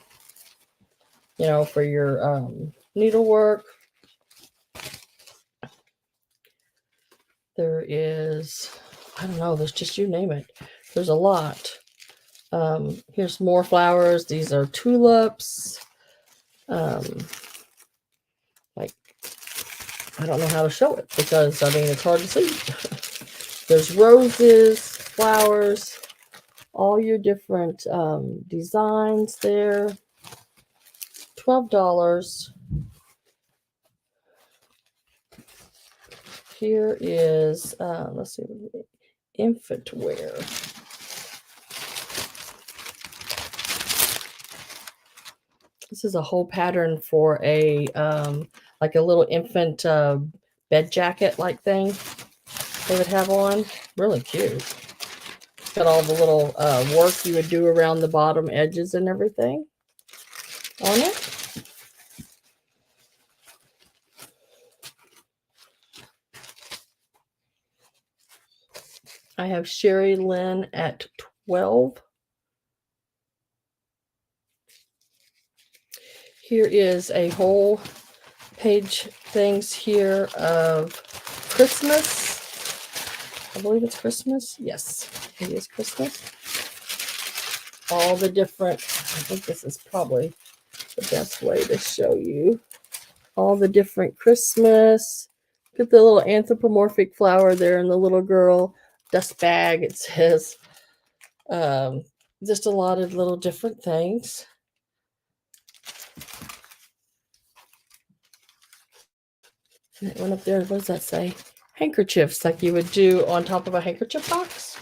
Speaker 1: you know, for your needlework. There is, I don't know, there's just, you name it. There's a lot. Here's more flowers. These are tulips. Like, I don't know how to show it because, I mean, it's hard to see. There's roses, flowers, all your different designs there. $12. Here is, let's see, infant wear. This is a whole pattern for a like a little infant bed jacket like thing they would have on. Really cute. Got all the little work you would do around the bottom edges and everything on it. I have Sherry Lynn at 12. Here is a whole page things here of Christmas. I believe it's Christmas. Yes, it is Christmas. All the different, I think this is probably the best way to show you. All the different Christmas. Put the little anthropomorphic flower there and the little girl dust bag, it says. Just a lot of little different things. That one up there, what does that say? Handkerchiefs, like you would do on top of a handkerchief box.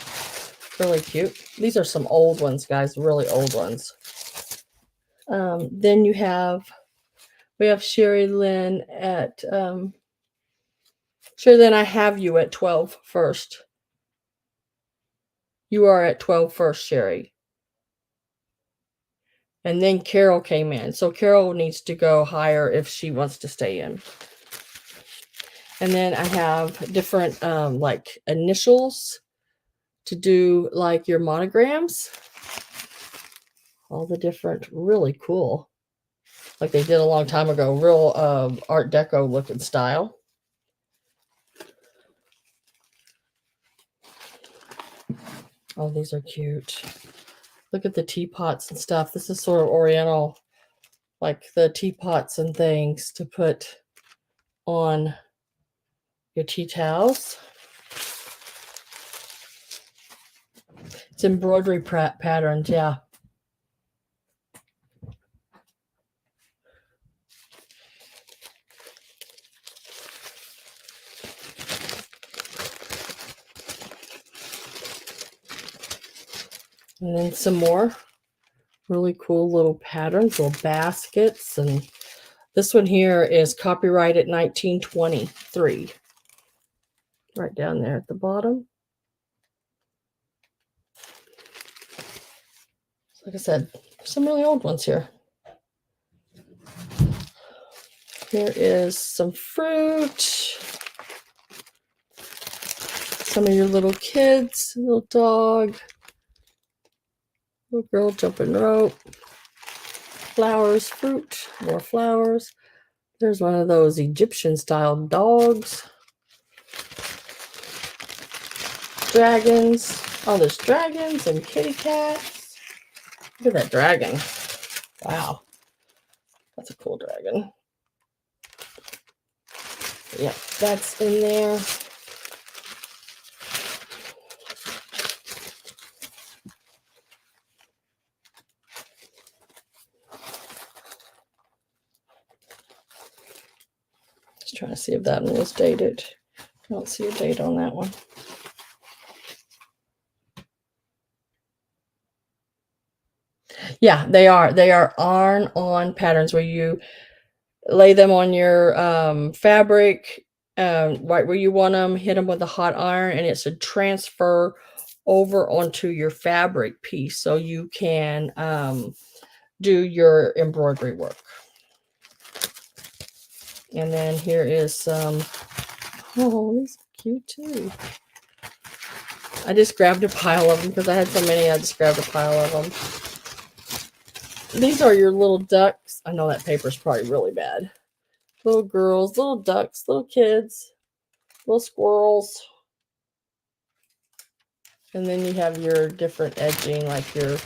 Speaker 1: Really cute. These are some old ones, guys, really old ones. Then we have Sherry Lynn at, Sherry Lynn, I have you at 12 first. You are at 12 first, Sherry. And then Carol came in. So Carol needs to go higher if she wants to stay in. And then I have different like initials to do like your monograms. All the different, really cool. like they did a long time ago, real Art Deco looking style. Oh, these are cute. Look at the teapots and stuff. This is sort of oriental, like the teapots and things to put on your tea towels. It's embroidery patterns, yeah. And then some more really cool little patterns, little baskets. And this one here is copyrighted 1923. Right down there at the bottom. Like I said, some really old ones here. Here is some fruit. Some of your little kids, little dog, little girl jumping rope, flowers, fruit, more flowers. There's one of those Egyptian style dogs. Dragons. Oh, there's dragons and kitty cats. Look at that dragon. Wow. That's a cool dragon. Yeah, that's in there. Just trying to see if that one was dated. I don't see a date on that one. Yeah, they are. They are iron-on patterns where you lay them on your fabric right where you want them, hit them with a hot iron, and it's a transfer over onto your fabric piece so you can do your embroidery work. And then here is some, oh, these are cute too. I just grabbed a pile of them because I had so many. I just grabbed a pile of them. These are your little ducks. I know that paper is probably really bad. Little girls, little ducks, little kids, little squirrels. And then you have your different edging, like your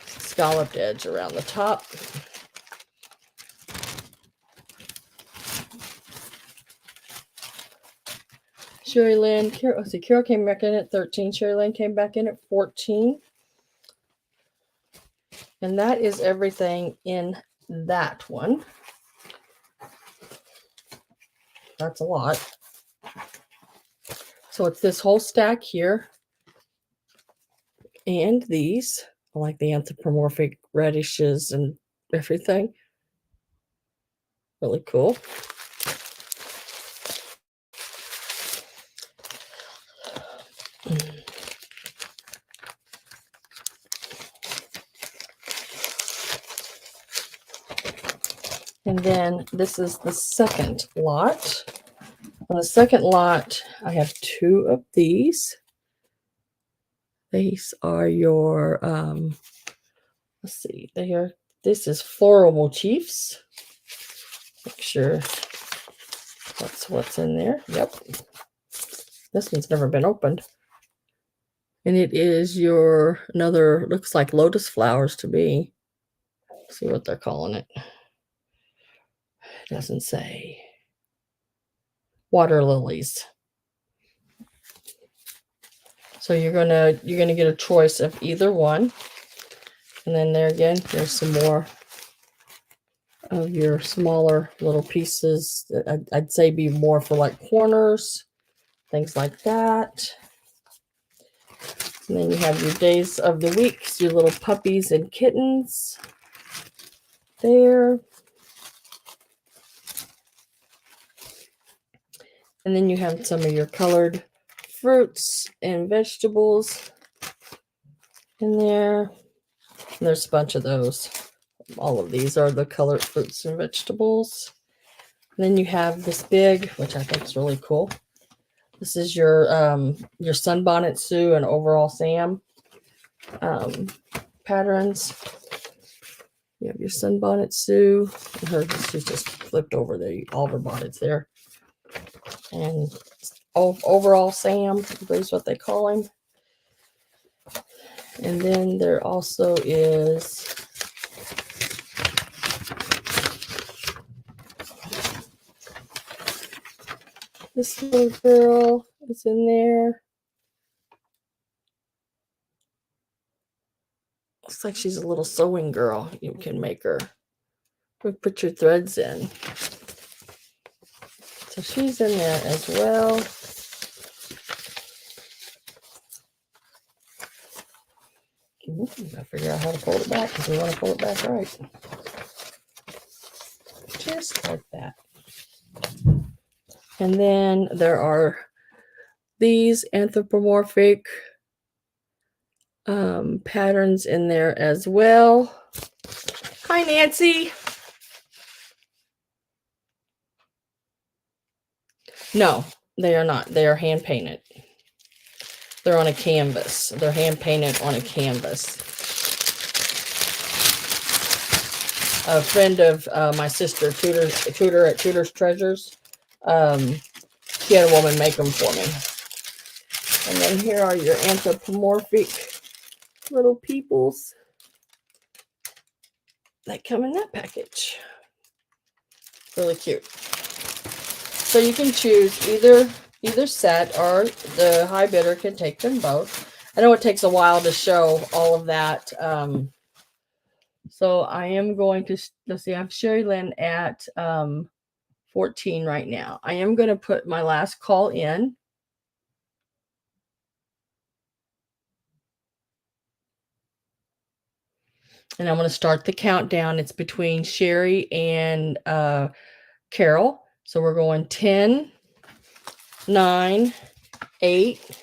Speaker 1: scalloped edge around the top. Sherry Lynn, Carol, let's see, Carol came back in at 13. Sherry Lynn came back in at 14. And that is everything in that one. That's a lot. So it's this whole stack here. And these. I like the anthropomorphic radishes and everything. Really cool. And then this is the second lot. On the second lot, I have two of these. These are your, let's see, this is floral motifs. Make sure that's what's in there. Yep. This one's never been opened. And it is your, another, looks like lotus flowers to me. Let's see what they're calling it. It doesn't say. Water lilies. So you're gonna get a choice of either one. And then there again, there's some more of your smaller little pieces. I'd say be more for like corners, things like that. And then you have your days of the weeks, your little puppies and kittens there. And then you have some of your colored fruits and vegetables in there. And there's a bunch of those. All of these are the colored fruits and vegetables. And then you have this big, which I think is really cool. This is your Sunbonnet Sue and Overall Sam patterns. You have your Sunbonnet Sue. She's just flipped over there. All of her bonnets there. And overall Sam, I believe is what they call him. And then there also is this little girl is in there. Looks like she's a little sewing girl. You can make her. Put your threads in. So she's in there as well. Ooh, gotta figure out how to fold it back because we want to fold it back right. Just like that. And then there are these anthropomorphic patterns in there as well. Hi, Nancy. No, they are not. They are hand painted. They're on a canvas. They're hand painted on a canvas. A friend of my sister, tutor at Tutor's Treasures, she had a woman make them for me. And then here are your anthropomorphic little peoples that come in that package. Really cute. So you can choose either set, or the high bidder can take them both. I know it takes a while to show all of that. So I am going to, let's see, I have Sherry Lynn at 14 right now. I am going to put my last call in. And I'm going to start the countdown. It's between Sherry and Carol. So we're going 10, 9, 8,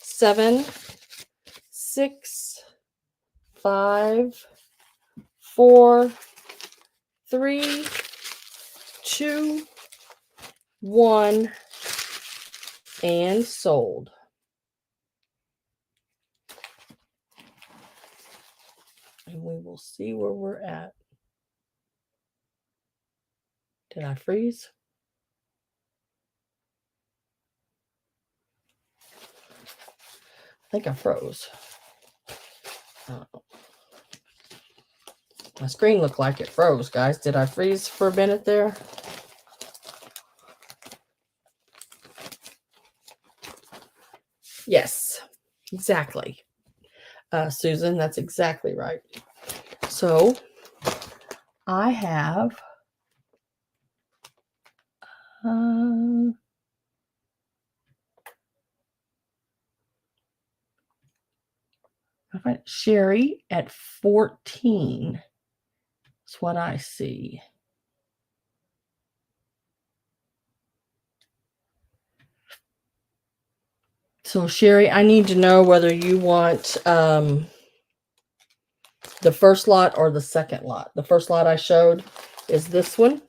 Speaker 1: 7, 6, 5, 4, 3, 2, 1, and sold. And we will see where we're at. Did I freeze? I think I froze. My screen looked like it froze, guys. Did I freeze for a minute there? Yes, exactly. Susan, that's exactly right. So I have Sherry at 14 is what I see. So Sherry, I need to know whether you want the first lot or the second lot. The first lot I showed is this one.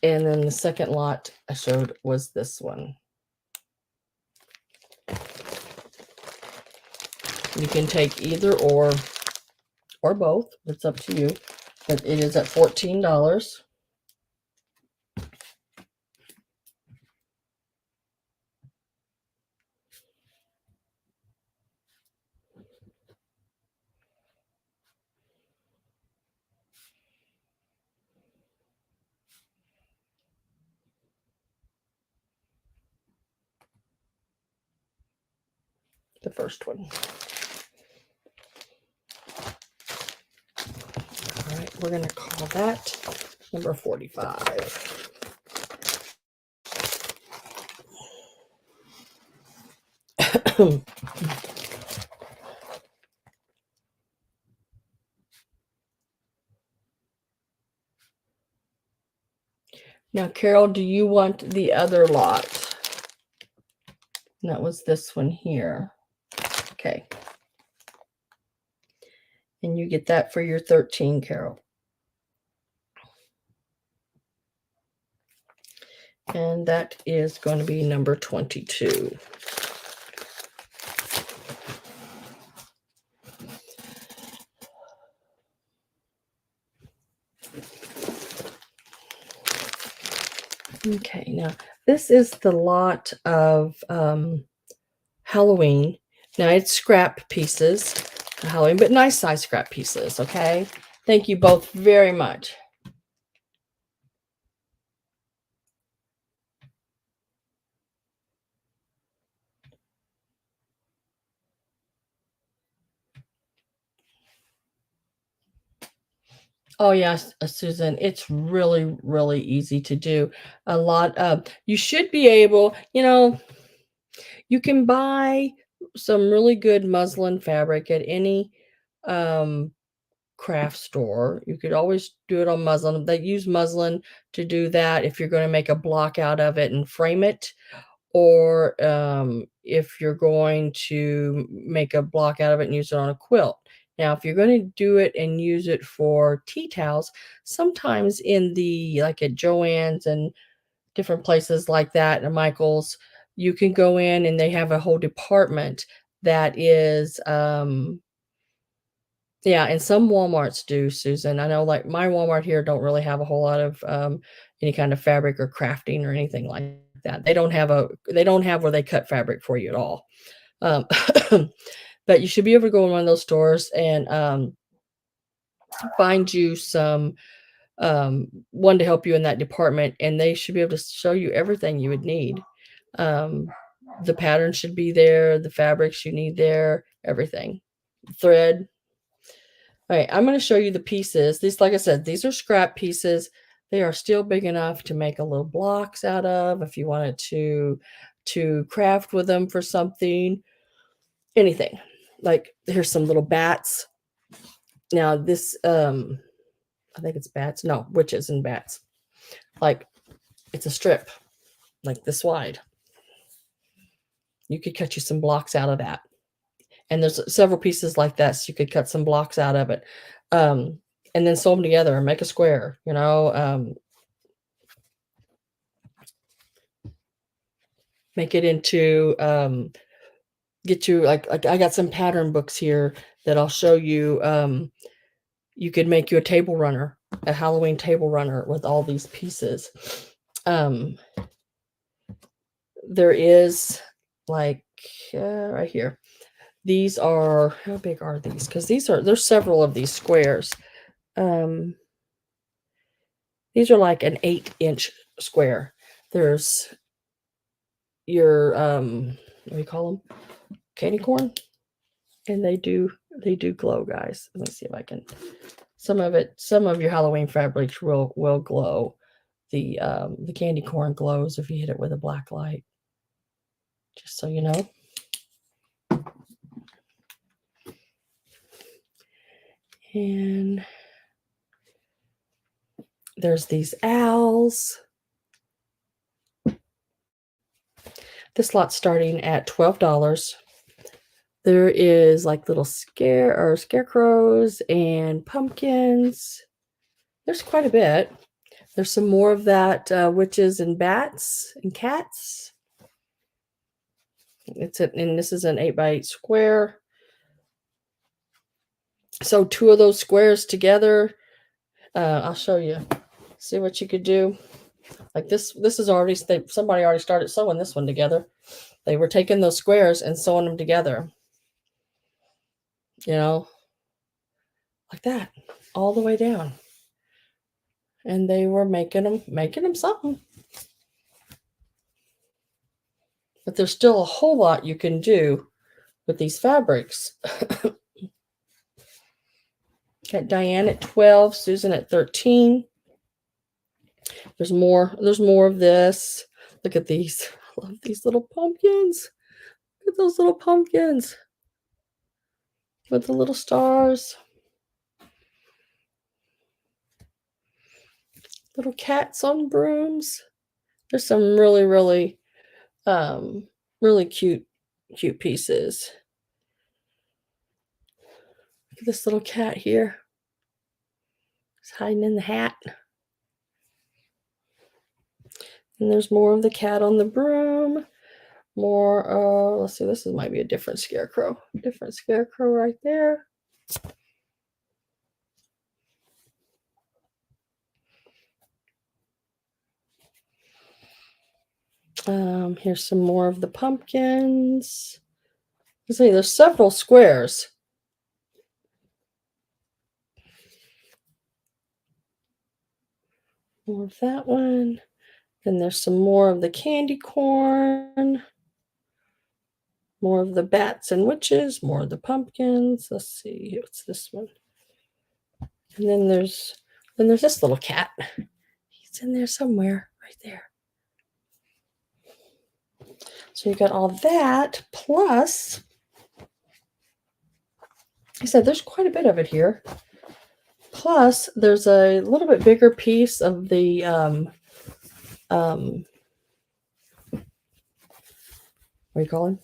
Speaker 1: And then the second lot I showed was this one. You can take either or both. It's up to you. But it is at $14. The first one. All right, we're going to call that number 45. Now, Carol, do you want the other lot? And that was this one here. Okay. And you get that for your 13, Carol. And that is going to be number 22. Okay, now this is the lot of Halloween. Now it's scrap pieces, Halloween, but nice size scrap pieces, okay? Thank you both very much. Oh yes, Susan, it's really, really easy to do. A lot of you should be able, you can buy some really good muslin fabric at any um craft store. You could always do it on muslin. They use muslin to do that if you're going to make a block out of it and frame it, or if you're going to make a block out of it and use it on a quilt. Now, if you're going to do it and use it for tea towels, sometimes in the like at Joann's and different places like that, and Michael's, you can go in and they have a whole department that is yeah, and some Walmarts do, Susan. I know, like, my Walmart here don't really have a whole lot of, any kind of fabric or crafting or anything like that. They don't have where they cut fabric for you at all. Um, but you should be able to go in one of those stores and, find you some, one to help you in that department, and they should be able to show you everything you would need. Um, the pattern should be there, the fabrics you need there, everything. Thread. All right, I'm going to show you the pieces. These, like I said, these are scrap pieces. They are still big enough to make a little blocks out of if you wanted to craft with them for something, anything. Like here's some little bats. Now this, I think it's bats. No, witches and bats. Like it's a strip, like this wide. You could cut you some blocks out of that. And there's several pieces like that, so you could cut some blocks out of it. And then sew them together and make a square, make it into get you like I got some pattern books here that I'll show you. You could make you a table runner, a Halloween table runner with all these pieces. um there is like right here, these are, how big are these, because there's several of these squares. um these are like an 8-inch square. There's your what do you call them, candy corn, and they do glow, guys. Let me see if I can, some of your Halloween fabrics will glow. The candy corn glows if you hit it with a black light, just so you know. And there's these owls. This lot's starting at $12. There is like little scarecrows and pumpkins. There's quite a bit. There's some more of that witches and bats and cats. And this is an 8x8 square. So 2 of those squares together, I'll show you. See what you could do. Like this is already, somebody already started sewing this one together. They were taking those squares and sewing them together, like that, all the way down. And they were making them something. But there's still a whole lot you can do with these fabrics. Got Diane at 12, Susan at 13. There's more of this. Look at these. I love these little pumpkins. Look at those little pumpkins with the little stars. Little cats on brooms. There's some really, really, really cute pieces. Look at this little cat here. It's hiding in the hat. And there's more of the cat on the broom. More, let's see, this might be a different scarecrow. Different scarecrow right there. Here's some more of the pumpkins. Let's see, there's several squares. More of that one. Then there's some more of the candy corn. More of the bats and witches. More of the pumpkins. Let's see, what's this one? And then there's this little cat. He's in there somewhere, right there. So you got all that, plus, I said there's quite a bit of it here. Plus, there's a little bit bigger piece of the what do you call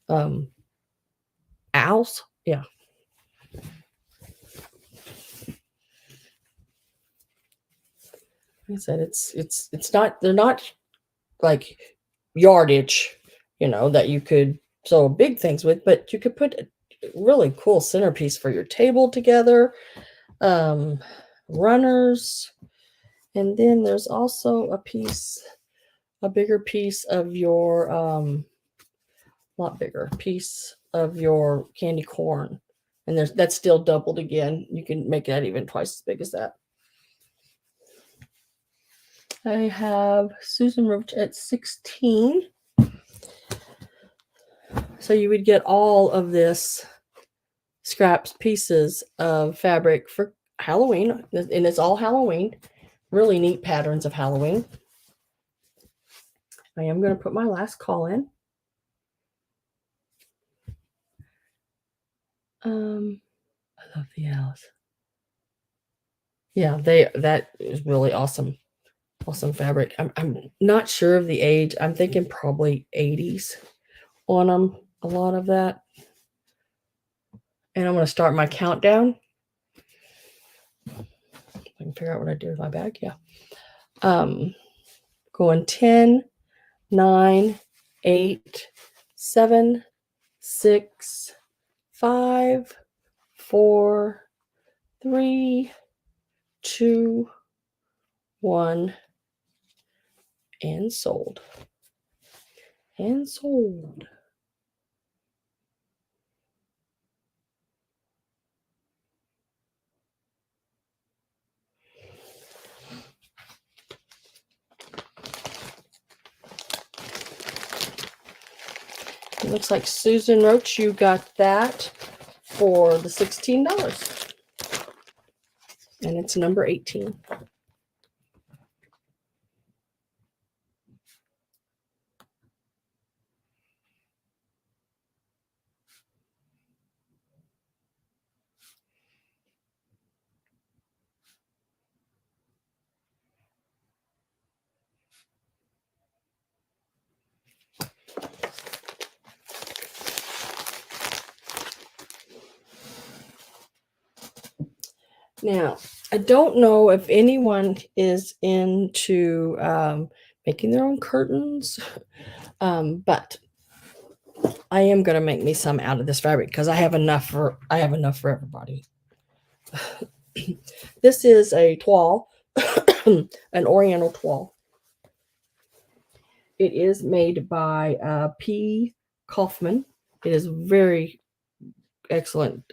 Speaker 1: them? Owls. Yeah. Like I said, it's not, they're not like yardage, that you could sew big things with, but you could put a really cool centerpiece for your table together. Runners. And then there's also a bigger piece of your lot bigger piece of your candy corn. And that's still doubled again. You can make that even twice as big as that. I have Susan Roach at 16. So you would get all of this scraps pieces of fabric for Halloween, and it's all Halloween. Really neat patterns of Halloween. I am going to put my last call in. I love the owls. Yeah, that is really awesome. Awesome fabric. I'm not sure of the age. I'm thinking probably 80s on them. A lot of that. And I'm going to start my countdown. I can figure out what I do with my bag. Yeah. Going 10, 9, 8, 7, 6, 5, 4, 3, 2, 1, and sold. And sold. It looks like Susan Roach, you got that for the $16. And it's number 18. Now, I don't know if anyone is into making their own curtains, but I am going to make me some out of this fabric because I have enough for everybody. This is a toile, an Oriental toile. It is made by P. Kaufman. It is very excellent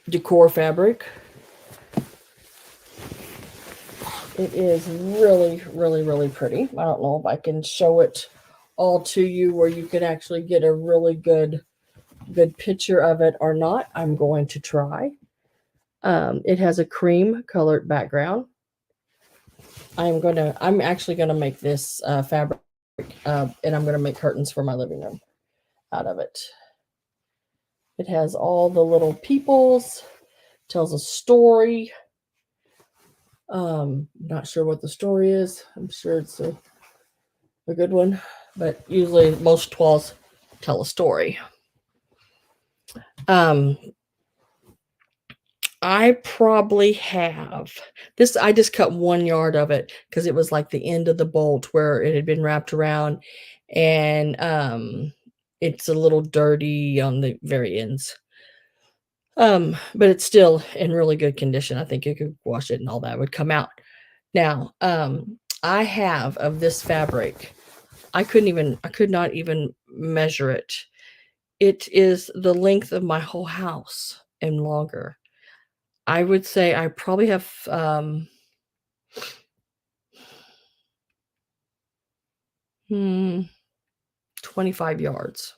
Speaker 1: decor fabric. It is really, really, really pretty. I don't know if I can show it all to you where you can actually get a really good picture of it or not. I'm going to try. It has a cream colored background. I'm actually gonna make this fabric, and I'm gonna make curtains for my living room out of it. It has all the little peoples, tells a story. Not sure what the story is. I'm sure it's a good one, but usually most toiles tell a story. I probably have this. I just cut 1 yard of it because it was like the end of the bolt where it had been wrapped around, and it's a little dirty on the very ends. But it's still in really good condition. I think you could wash it and all that would come out. Now, I have of this fabric. I could not even measure it. It is the length of my whole house and longer. I would say I probably have 25 yards,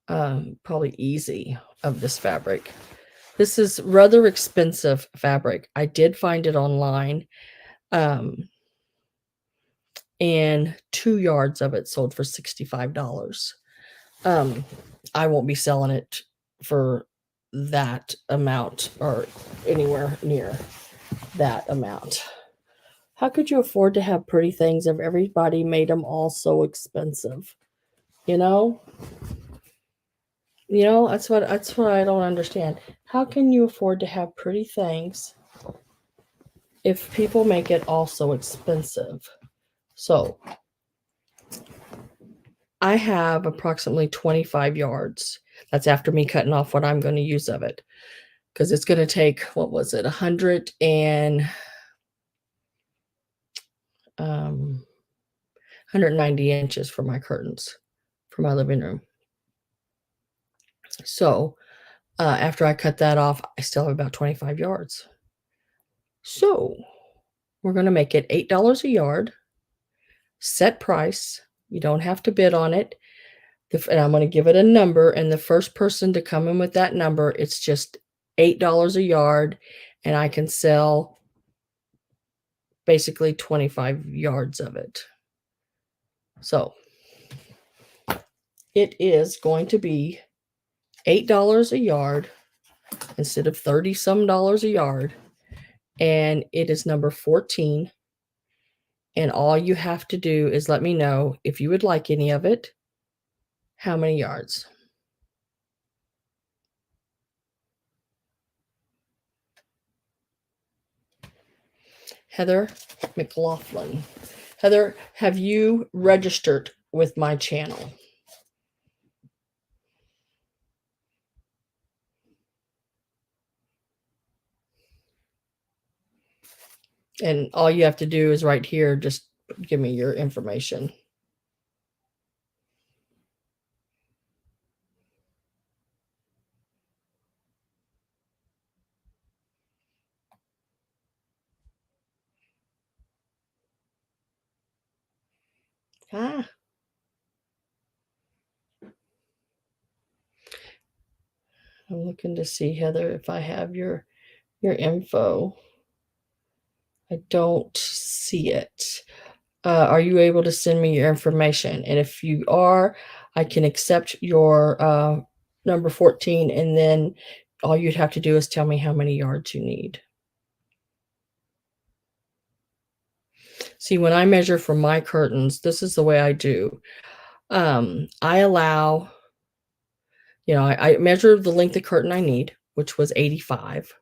Speaker 1: probably easy, of this fabric. This is rather expensive fabric. I did find it online, um, and 2 yards of it sold for $65. Um, I won't be selling it for that amount or anywhere near that amount. How could you afford to have pretty things if everybody made them all so expensive? You know? That's what I don't understand. How can you afford to have pretty things if people make it all so expensive? So, I have approximately 25 yards. That's after me cutting off what I'm going to use of it. Because it's going to take, what was it, 190 inches for my curtains for my living room. So after I cut that off, I still have about 25 yards. So we're going to make it $8 a yard, set price. You don't have to bid on it. And I'm going to give it a number, and the first person to come in with that number, it's just $8 a yard, and I can sell basically 25 yards of it. So it is going to be $8 a yard instead of 30 some dollars a yard, and it is number 14. And all you have to do is let me know if you would like any of it, how many yards. Heather McLaughlin. Heather, have you registered with my channel? And all you have to do is right here, just give me your information. Ah. I'm looking to see, Heather, if I have your info. I don't see it. Are you able to send me your information? And if you are, I can accept your number 14, and then all you'd have to do is tell me how many yards you need. See, when I measure for my curtains, this is the way I do. I allow, I measure the length of curtain I need, which was 85.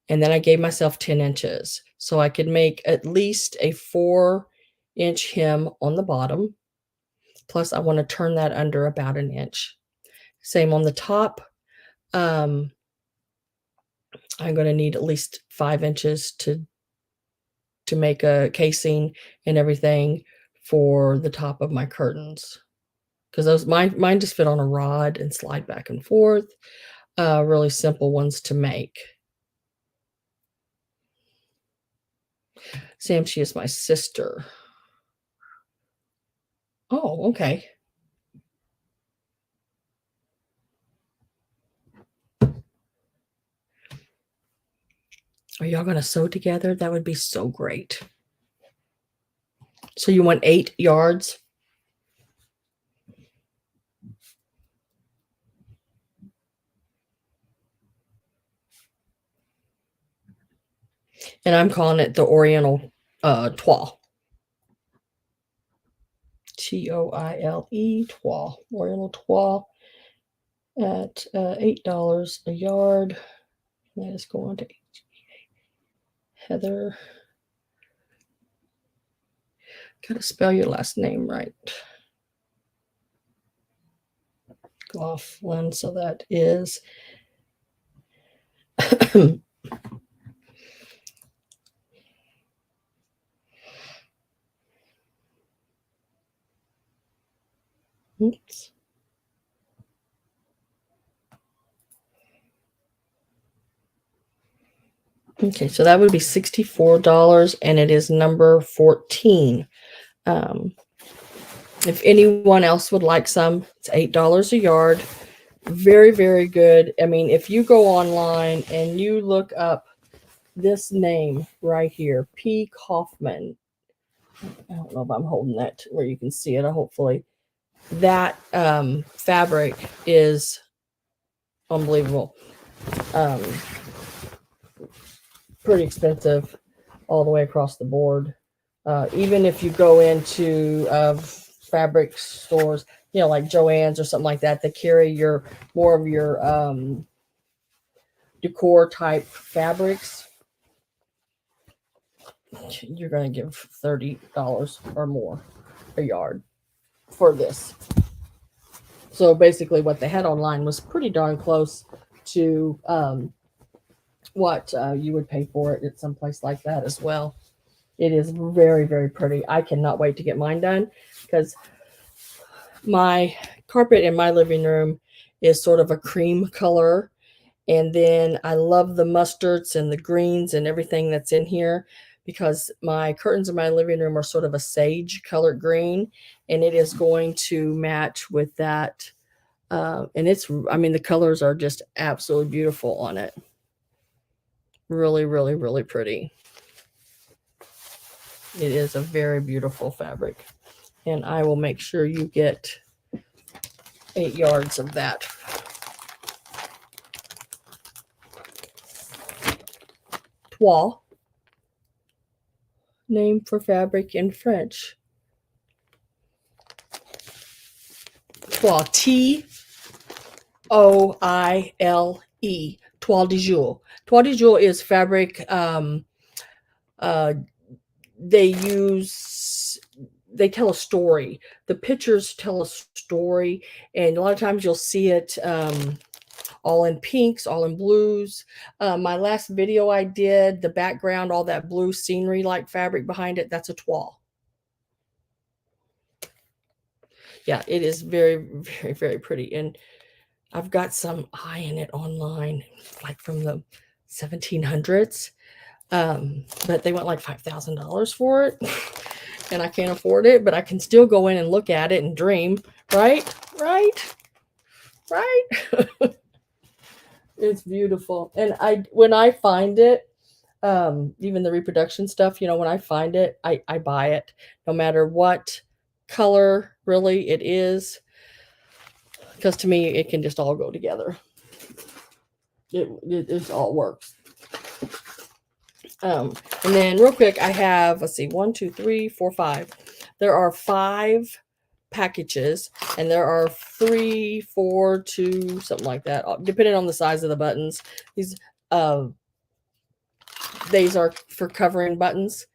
Speaker 1: And then I gave myself 10 inches. So I could make at least a 4-inch hem on the bottom. Plus, I want to turn that under about an inch. Same on the top. I'm going to need at least 5 inches to make a casing and everything for the top of my curtains. Because those mine just fit on a rod and slide back and forth. Really simple ones to make. Sam, she is my sister. Oh, okay. Are y'all going to sew together? That would be so great. So you want 8 yards? And I'm calling it the Oriental Toile. Toile, Toile. Oriental Toile at $8 a yard. That is going to Heather. Gotta spell your last name right. Laughlin, so that is Oops. Okay, so that would be $64, and it is number 14. If anyone else would like some, it's $8 a yard. Very, very good. I mean, if you go online and you look up this name right here, P. Kaufman. I don't know if I'm holding that where you can see it. Hopefully, that fabric is unbelievable. Pretty expensive all the way across the board. Even if you go into fabric stores, you know, like Joann's or something like that, they carry your more of your decor type fabrics. You're going to give $30 or more a yard for this. So basically, what they had online was pretty darn close to what you would pay for it at some place like that as well. It is very, very pretty. I cannot wait to get mine done because my carpet in my living room is sort of a cream color. And then I love the mustards and the greens and everything that's in here because my curtains in my living room are sort of a sage colored green. And it is going to match with that. And it's, I mean, the colors are just absolutely beautiful on it. Really, really, really pretty. It is a very beautiful fabric. And I will make sure you get 8 yards of that. Toile. Name for fabric in French. Toile. T-O-I-L-E. Toile de jour. Toile de jour is fabric they tell a story. The pictures tell a story, and a lot of times you'll see it all in pinks, all in blues. My last video I did, the background, all that blue scenery like fabric behind it, that's a toile. Yeah, it is very, very, very pretty. And I've got some eyeing it online, like from the 1700s. But they went like $5,000 for it. And I can't afford it, but I can still go in and look at it and dream. Right? It's beautiful. And when I find it, even the reproduction stuff, you know, when I find it, I buy it no matter what color really it is. Because to me, it can just all go together. It all works. And then real quick, I have, let's see, 1, 2, 3, 4, 5. There are 5 packages, and there are 3, 4, 2, something like that, depending on the size of the buttons. These are for covering buttons.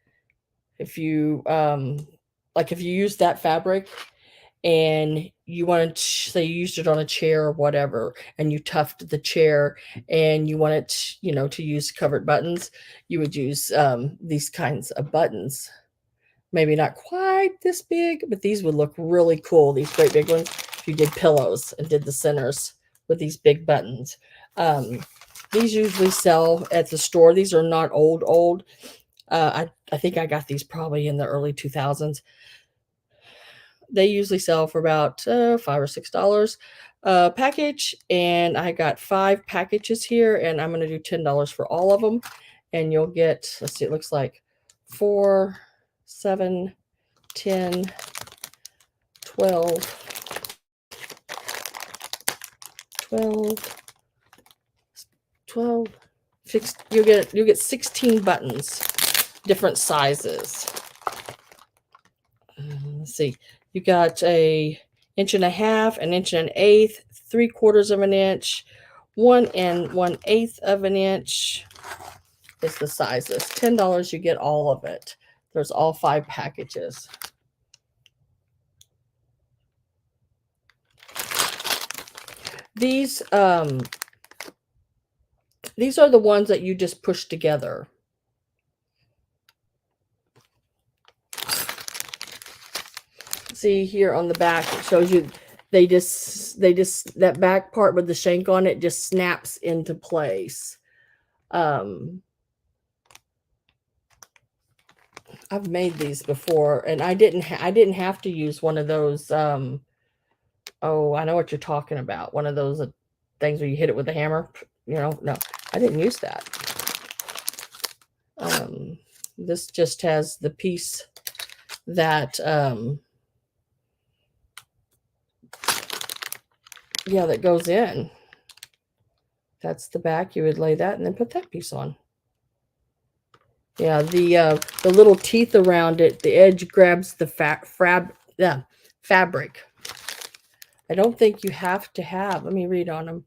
Speaker 1: If you like, if you use that fabric and you want to say you used it on a chair or whatever, and you tufted the chair and you want it, you know, to use covered buttons, you would use these kinds of buttons. Maybe not quite this big, but these would look really cool. These great big ones. If you did pillows and did the centers with these big buttons. These usually sell at the store. These are not old. I think I got these probably in the early 2000s. They usually sell for about $5 or $6 a package, and I got 5 packages here, and I'm going to do $10 for all of them, and you'll get, let's see, it looks like 4, 7, 10, 12, 12. You'll get 16 buttons, different sizes. Let's see. You got a 1.5 inches, 1 1/8 inches, 3/4 of an inch, 1 1/8 of an inch is the sizes. $10, you get all of it. There's all 5 packages. These are the ones that you just push together. See here on the back, it shows you that back part with the shank on it just snaps into place. I've made these before, and I didn't have to use one of those. Oh, I know what you're talking about. One of those things where you hit it with a hammer. No, I didn't use that. This just has the piece that, yeah, that goes in. That's the back. You would lay that and then put that piece on. Yeah, the little teeth around it, the edge grabs the fabric. I don't think you have to have. Let me read on them.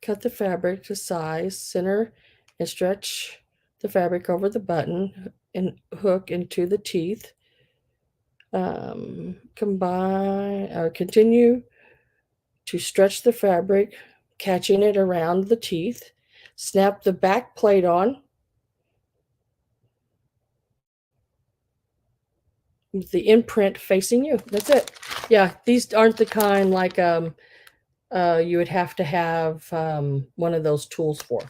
Speaker 1: Cut the fabric to size, center, and stretch the fabric over the button and hook into the teeth. Combine or continue to stretch the fabric, catching it around the teeth. Snap the back plate on with the imprint facing you. That's it. Yeah, these aren't the kind like you would have to have one of those tools for.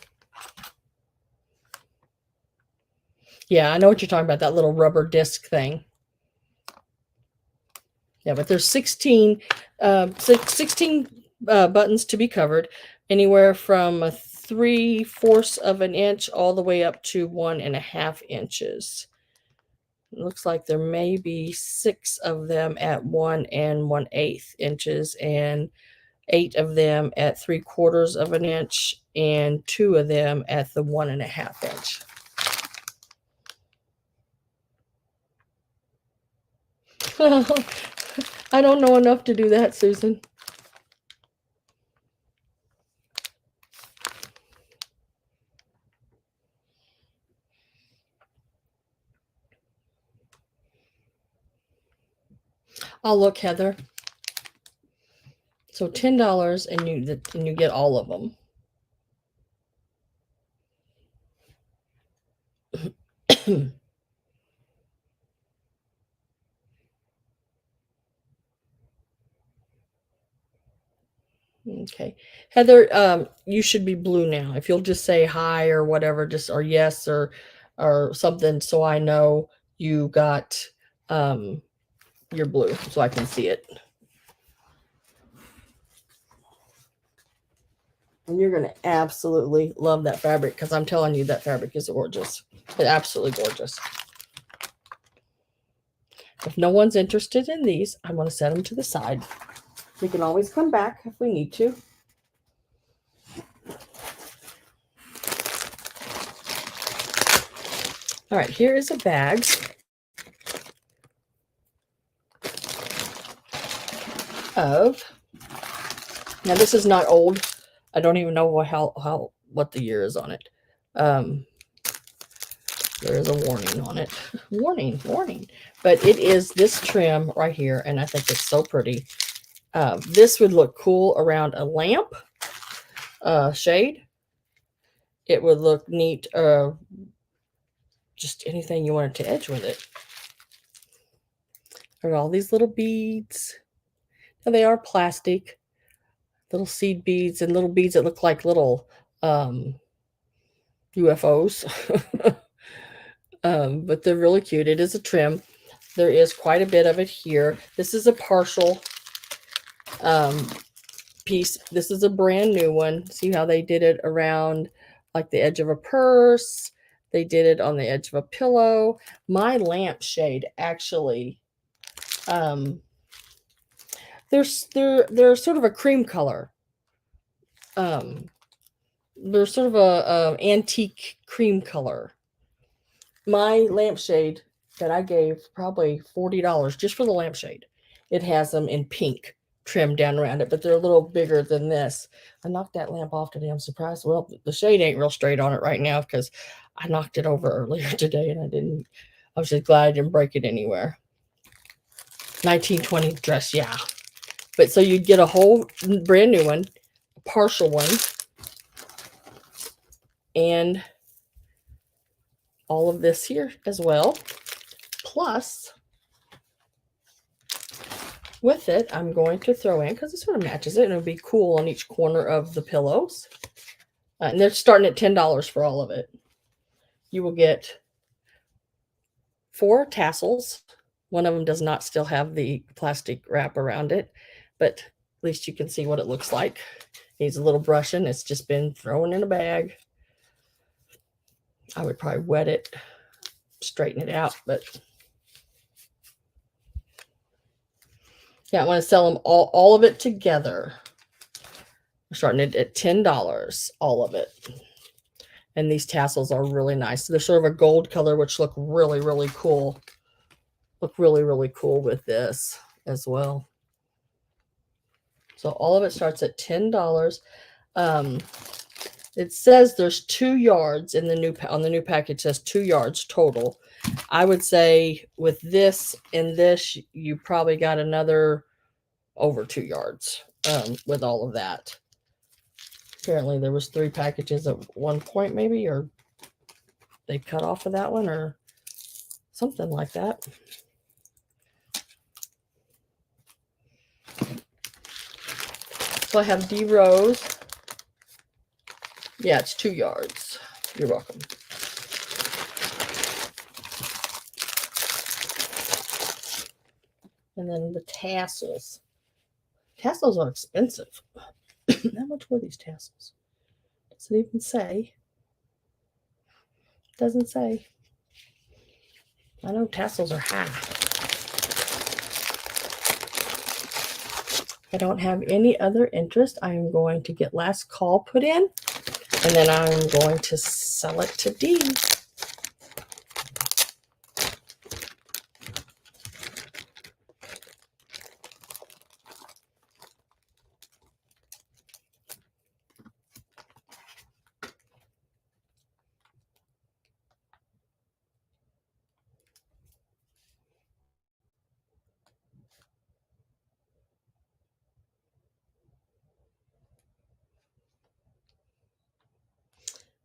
Speaker 1: Yeah, I know what you're talking about, that little rubber disc thing. Yeah, but there's 16 buttons to be covered, anywhere from 3/4 of an inch all the way up to 1.5 inches. It looks like there may be 6 of them at 1 1/8 inches, and 8 of them at 3/4 of an inch, and 2 of them at the 1.5 inch. I don't know enough to do that, Susan. I'll look, Heather. So $10 and you get all of them. Okay, Heather, you should be blue now. If you'll just say hi or whatever, just or yes or something, so I know you got your blue, so I can see it. And you're gonna absolutely love that fabric, because I'm telling you, that fabric is gorgeous. It's absolutely gorgeous. If no one's interested in these, I'm going to set them to the side. We can always come back if we need to. All right, here is a bag of, now this is not old. I don't even know what the year is on it. There is a warning on it. Warning. But it is this trim right here, and I think it's so pretty. This would look cool around a lamp shade. It would look neat. Just anything you wanted to edge with it. There are all these little beads. Now they are plastic. Little seed beads and little beads that look like little UFOs. But they're really cute. It is a trim. There is quite a bit of it here. This is a partial piece. This is a brand new one. See how they did it around like the edge of a purse. They did it on the edge of a pillow. My lampshade actually, they're sort of a cream color. They're sort of a antique cream color. My lampshade that I gave probably $40 just for the lampshade. It has them in pink trimmed down around it, but they're a little bigger than this. I knocked that lamp off today. I'm surprised. Well, the shade ain't real straight on it right now because I knocked it over earlier today, and I was just glad I didn't break it anywhere. 1920 dress, yeah. But so you'd get a whole brand new one, a partial one, and all of this here as well. Plus, with it, I'm going to throw in, because it sort of matches it, and it'll be cool on each corner of the pillows. And they're starting at $10 for all of it. You will get 4 tassels. One of them does not still have the plastic wrap around it, but at least you can see what it looks like. Needs a little brushing. It's just been thrown in a bag. I would probably wet it, straighten it out, but yeah, I want to sell them all of it together. We're starting it at $10, all of it. And these tassels are really nice. They're sort of a gold color, which look really, really cool. Look really, really cool with this as well. So all of it starts at $10. It says there's 2 yards in the new package. Says 2 yards total. I would say with this and this, you probably got another over 2 yards with all of that. Apparently there was 3 packages at one point, maybe, or they cut off of that one or something like that. So I have D rows. Yeah, it's 2 yards. You're welcome. And then the tassels. Tassels are expensive. How much were these tassels? Does it even say? Doesn't say. I know tassels are high. I don't have any other interest. I am going to get last call put in, and then I'm going to sell it to Dee.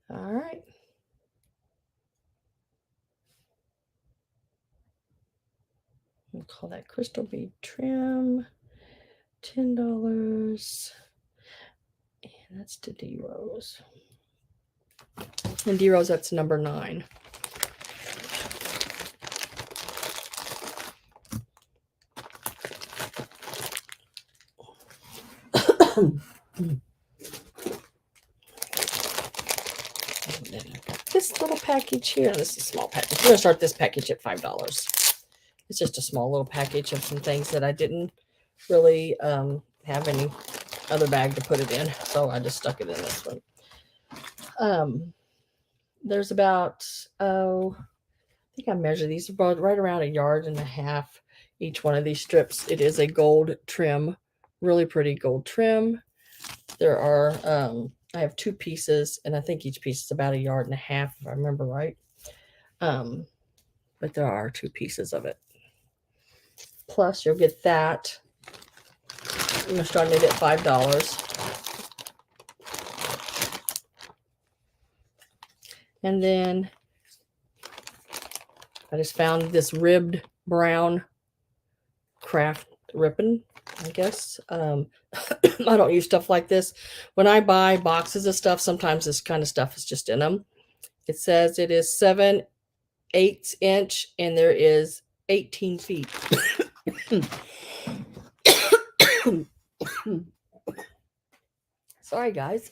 Speaker 1: All right. We'll call that crystal bead trim, $10. And that's to D Rose. And D Rose, that's number 9. This little package here, this is a small package. We're going to start this package at $5. It's just a small little package of some things that I didn't really have any other bag to put it in, so I just stuck it in this one. There's about, I think I measured these about right around 1.5 yards each one of these strips. It is a gold trim, really pretty gold trim. There are I have 2 pieces, and I think each piece is about 1.5 yards, if I remember right. But there are 2 pieces of it. Plus, you'll get that. I'm starting it at $5. And then I just found this ribbed brown craft ribbon, I guess. I don't use stuff like this. When I buy boxes of stuff, sometimes this kind of stuff is just in them. It says it is 7/8 inch and there is 18 feet. Sorry, guys.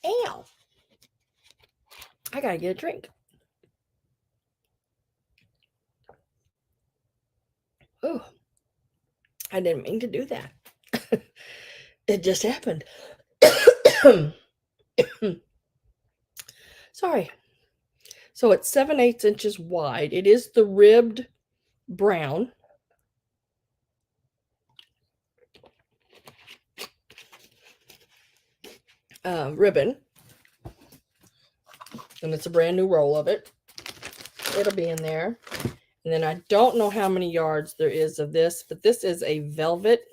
Speaker 1: Ow. I gotta get a drink. Oh, I didn't mean to do that. It just happened. Sorry. So it's 7/8 inches wide. It is the ribbed brown. Ribbon. And it's a brand new roll of it. It'll be in there. And then I don't know how many yards there is of this, but this is a velvet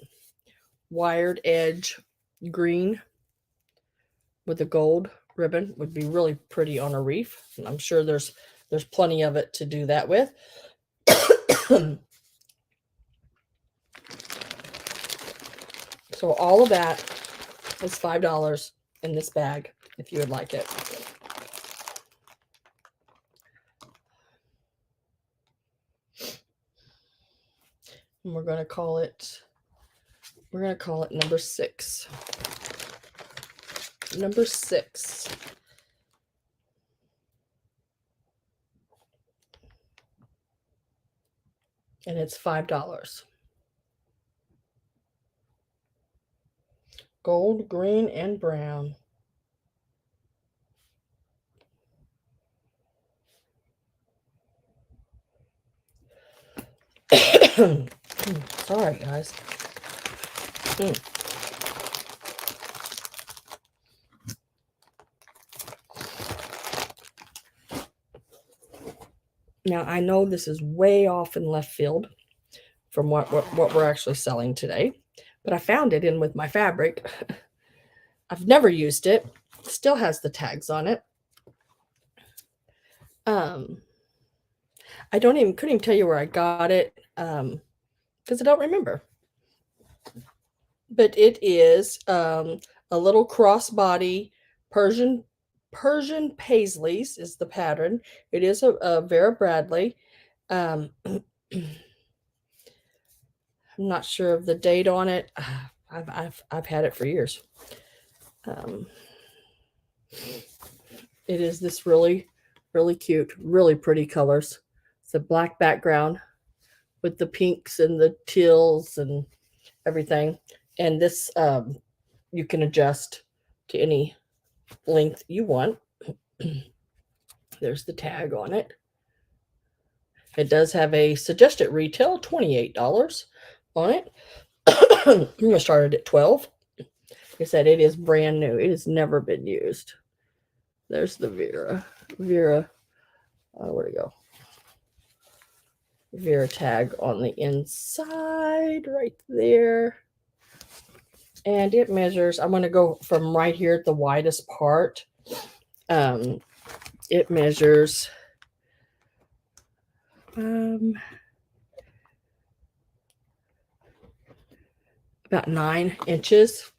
Speaker 1: wired edge green with a gold ribbon would be really pretty on a wreath. And I'm sure there's plenty of it to do that with. So all of that is $5 in this bag if you would like it. And we're going to call it number 6. Number 6. And it's $5. Gold, green, and brown. Sorry, guys. Now, I know this is way off in left field from what we're actually selling today, but I found it in with my fabric. I've never used it. Still has the tags on it. I couldn't even tell you where I got it because I don't remember. But it is a little crossbody Persian paisleys is the pattern. It is a Vera Bradley. I'm not sure of the date on it. I've had it for years. It is this really, really cute, really pretty colors. It's a black background with the pinks and the teals and everything. And this you can adjust to any length you want. There's the tag on it. It does have a suggested retail $28 on it. I'm going to start it at $12. Like I said, it is brand new. It has never been used. There's the Vera. Where'd it go? Vera tag on the inside right there. And it measures, I'm going to go from right here at the widest part. It measures about 9 inches.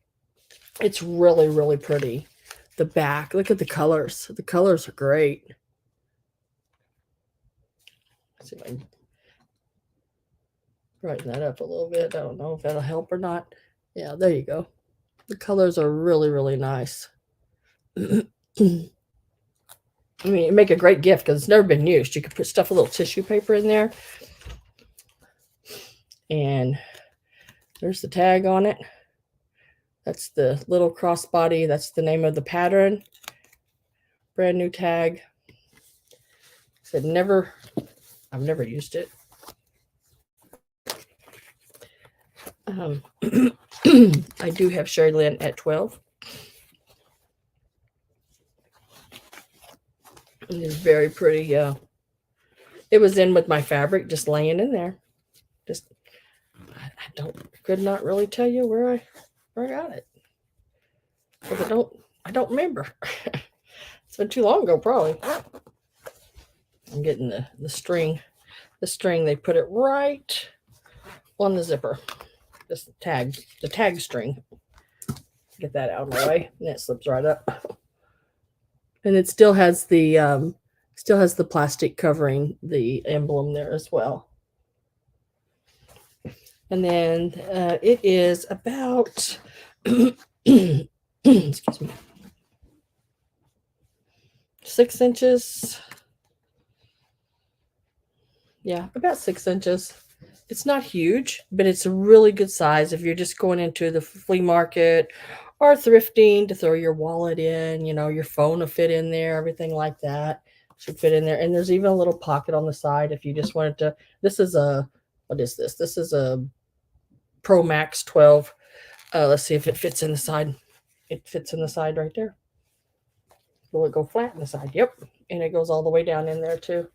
Speaker 1: It's really, really pretty. The back, look at the colors. The colors are great. Let's see if I can brighten that up a little bit. I don't know if that'll help or not. Yeah, there you go. The colors are really, really nice. I mean, it make a great gift because it's never been used. You could put stuff a little tissue paper in there. And there's the tag on it. That's the little crossbody. That's the name of the pattern. Brand new tag. Said I've never used it. I do have Sherry Lynn at 12. It is very pretty, yeah. It was in with my fabric, just laying in there. I could not really tell you where I got it. Because I don't remember. It's been too long ago, probably. I'm getting the string. The string, they put it right on the zipper. The tag string. Get that out of my way, and it slips right up. And it still has the plastic covering the emblem there as well. And then it is about excuse me, 6 inches. Yeah, about 6 inches. It's not huge, but it's a really good size if you're just going into the flea market or thrifting to throw your wallet in, your phone will fit in there, everything like that should fit in there. And there's even a little pocket on the side if you just wanted to. What is this? This is a Pro Max 12. Let's see if it fits in the side. It fits in the side right there. Will it go flat in the side? Yep. And it goes all the way down in there too.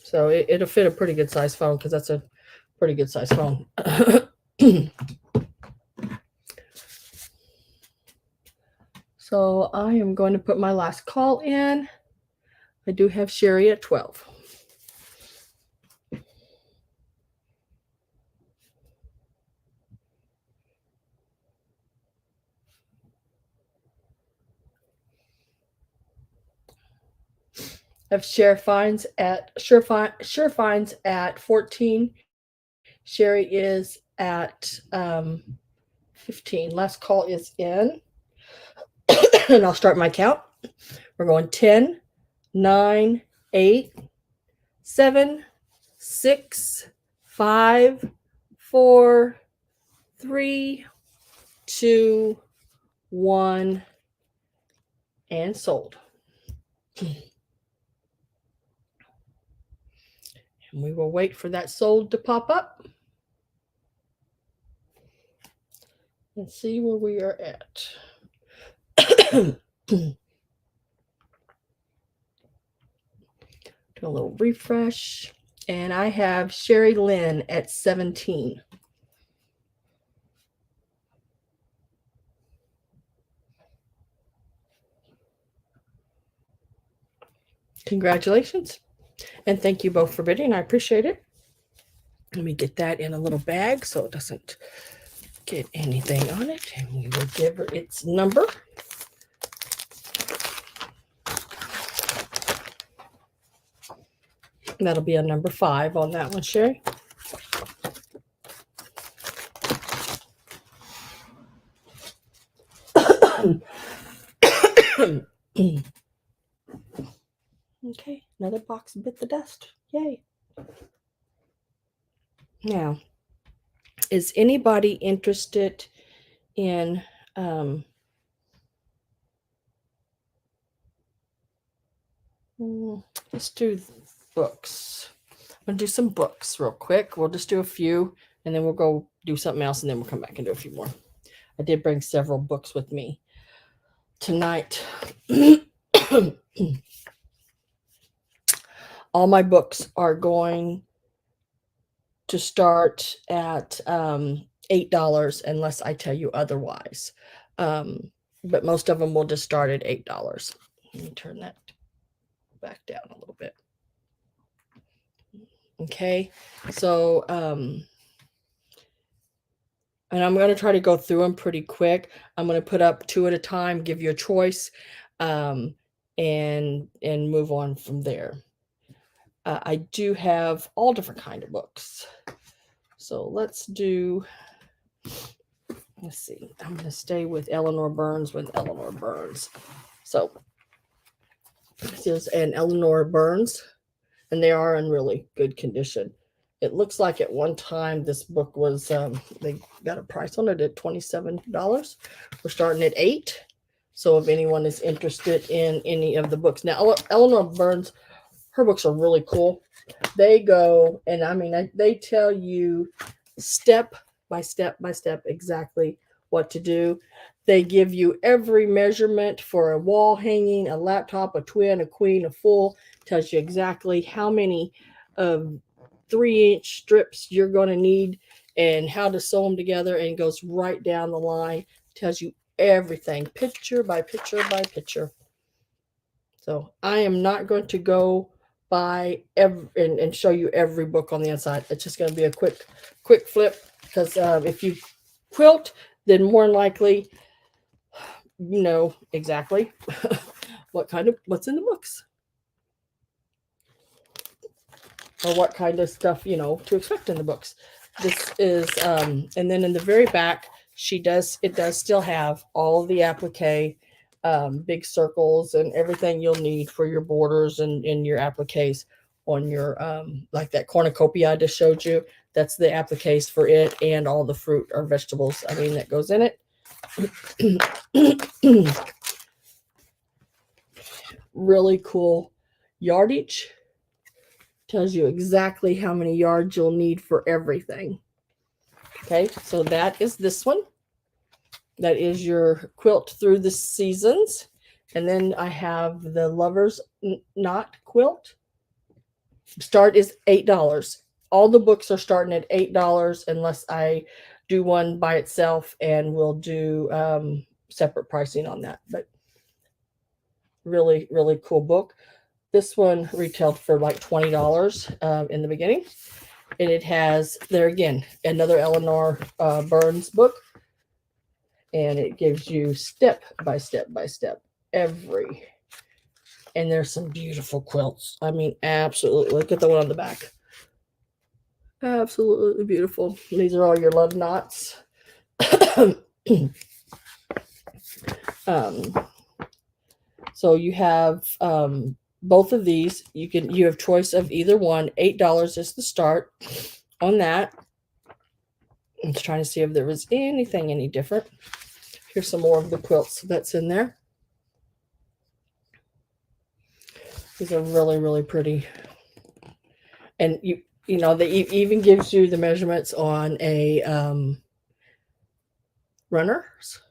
Speaker 1: So it'll fit a pretty good size phone because that's a pretty good size phone. So I am going to put my last call in. I do have Sherry at 12. I have Surefines at 14. Sherry is at 15. Last call is in. And I'll start my count. We're going 10, 9, 8, 7, 6, 5, 4, 3, 2, 1, and sold. And we will wait for that sold to pop up and see where we are at. Do a little refresh. And I have Sherry Lynn at 17. Congratulations. And thank you both for bidding. I appreciate it. Let me get that in a little bag so it doesn't get anything on it. And we will give her its number. And that'll be a number 5 on that one, Sherry. Okay, another box bit the dust. Yay. Now, is anybody interested in let's do books. I'm going to do some books real quick. We'll just do a few, and then we'll go do something else, and then we'll come back and do a few more. I did bring several books with me tonight. All my books are going to start at $8 unless I tell you otherwise. But most of them will just start at $8. Let me turn that back down a little bit. Okay, so and I'm going to try to go through them pretty quick. I'm going to put up 2 at a time, give you a choice, and move on from there. I do have all different kind of books. So let's see. I'm going to stay with Eleanor Burns So this is an Eleanor Burns, and they are in really good condition. It looks like at one time this book was, they got a price on it at $27. We're starting at $8. So if anyone is interested in any of the books. Now, Eleanor Burns, her books are really cool. They go, and I mean, they tell you step by step exactly what to do. They give you every measurement for a wall hanging, a laptop, a twin, a queen, a full. Tells you exactly how many 3-inch strips you're going to need and how to sew them together, and goes right down the line. Tells you everything, picture by picture by picture. So I am not going to go by and show you every book on the inside. It's just going to be a quick flip, because if you quilt, then more than likely you know exactly what's in the books, or what kind of stuff to expect in the books. This is and then in the very back it does still have all of the applique, big circles and everything you'll need for your borders and your appliques on your like that cornucopia I just showed you. That's the appliques for it, and all the fruit or vegetables that goes in it. Really cool yardage. Tells you exactly how many yards you'll need for everything. Okay, so that is this one. That is your quilt through the seasons. And then I have the Lover's Knot quilt. Start is $8. All the books are starting at $8 unless I do one by itself, and we'll do separate pricing on that. But really, really cool book. This one retailed for like $20 in the beginning. And it has, there again, another Eleanor Burns book. And it gives you step by step by step every. And there's some beautiful quilts. I mean, absolutely. Look at the one on the back. Absolutely beautiful. These are all your love knots. So you have both of these. You have choice of either one. $8 is the start on that. I'm just trying to see if there was anything any different. Here's some more of the quilts that's in there. These are really, really pretty. And you know, they even gives you the measurements on a runners.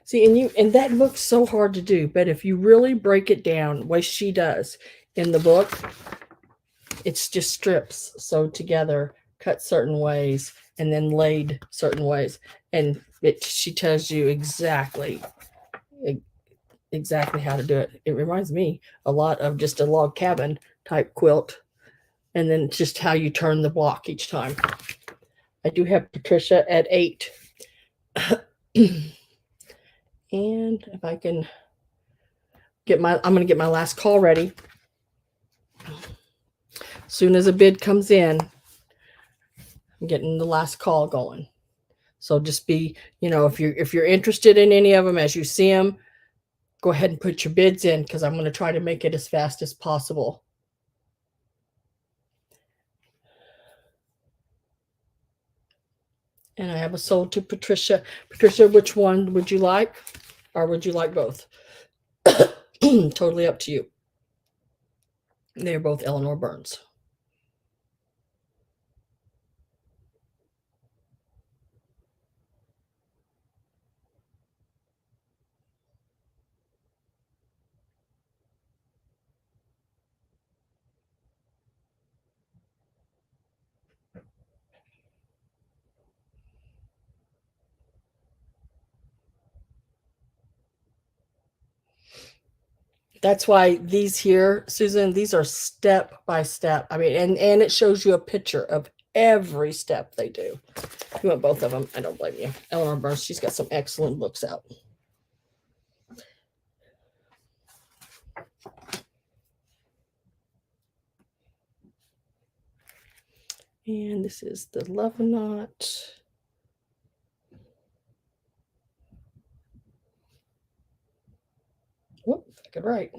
Speaker 1: See, and that looks so hard to do, but if you really break it down the way she does in the book, it's just strips sewed together, cut certain ways, and then laid certain ways. And she tells you exactly how to do it. It reminds me a lot of just a log cabin type quilt. And then just how you turn the block each time. I do have Patricia at 8. And if I can I'm going to get my last call ready. As soon as a bid comes in, I'm getting the last call going. So just be, if you're interested in any of them as you see them, go ahead and put your bids in, because I'm going to try to make it as fast as possible. And I have a sold to Patricia. Patricia, which one would you like? Or would you like both? Totally up to you. They're both Eleanor Burns. That's why these here, Susan, these are step by step. I mean, and it shows you a picture of every step they do. If you want both of them, I don't blame you. Eleanor Burns, she's got some excellent books out. And this is the Love Knot. Whoop, I could write.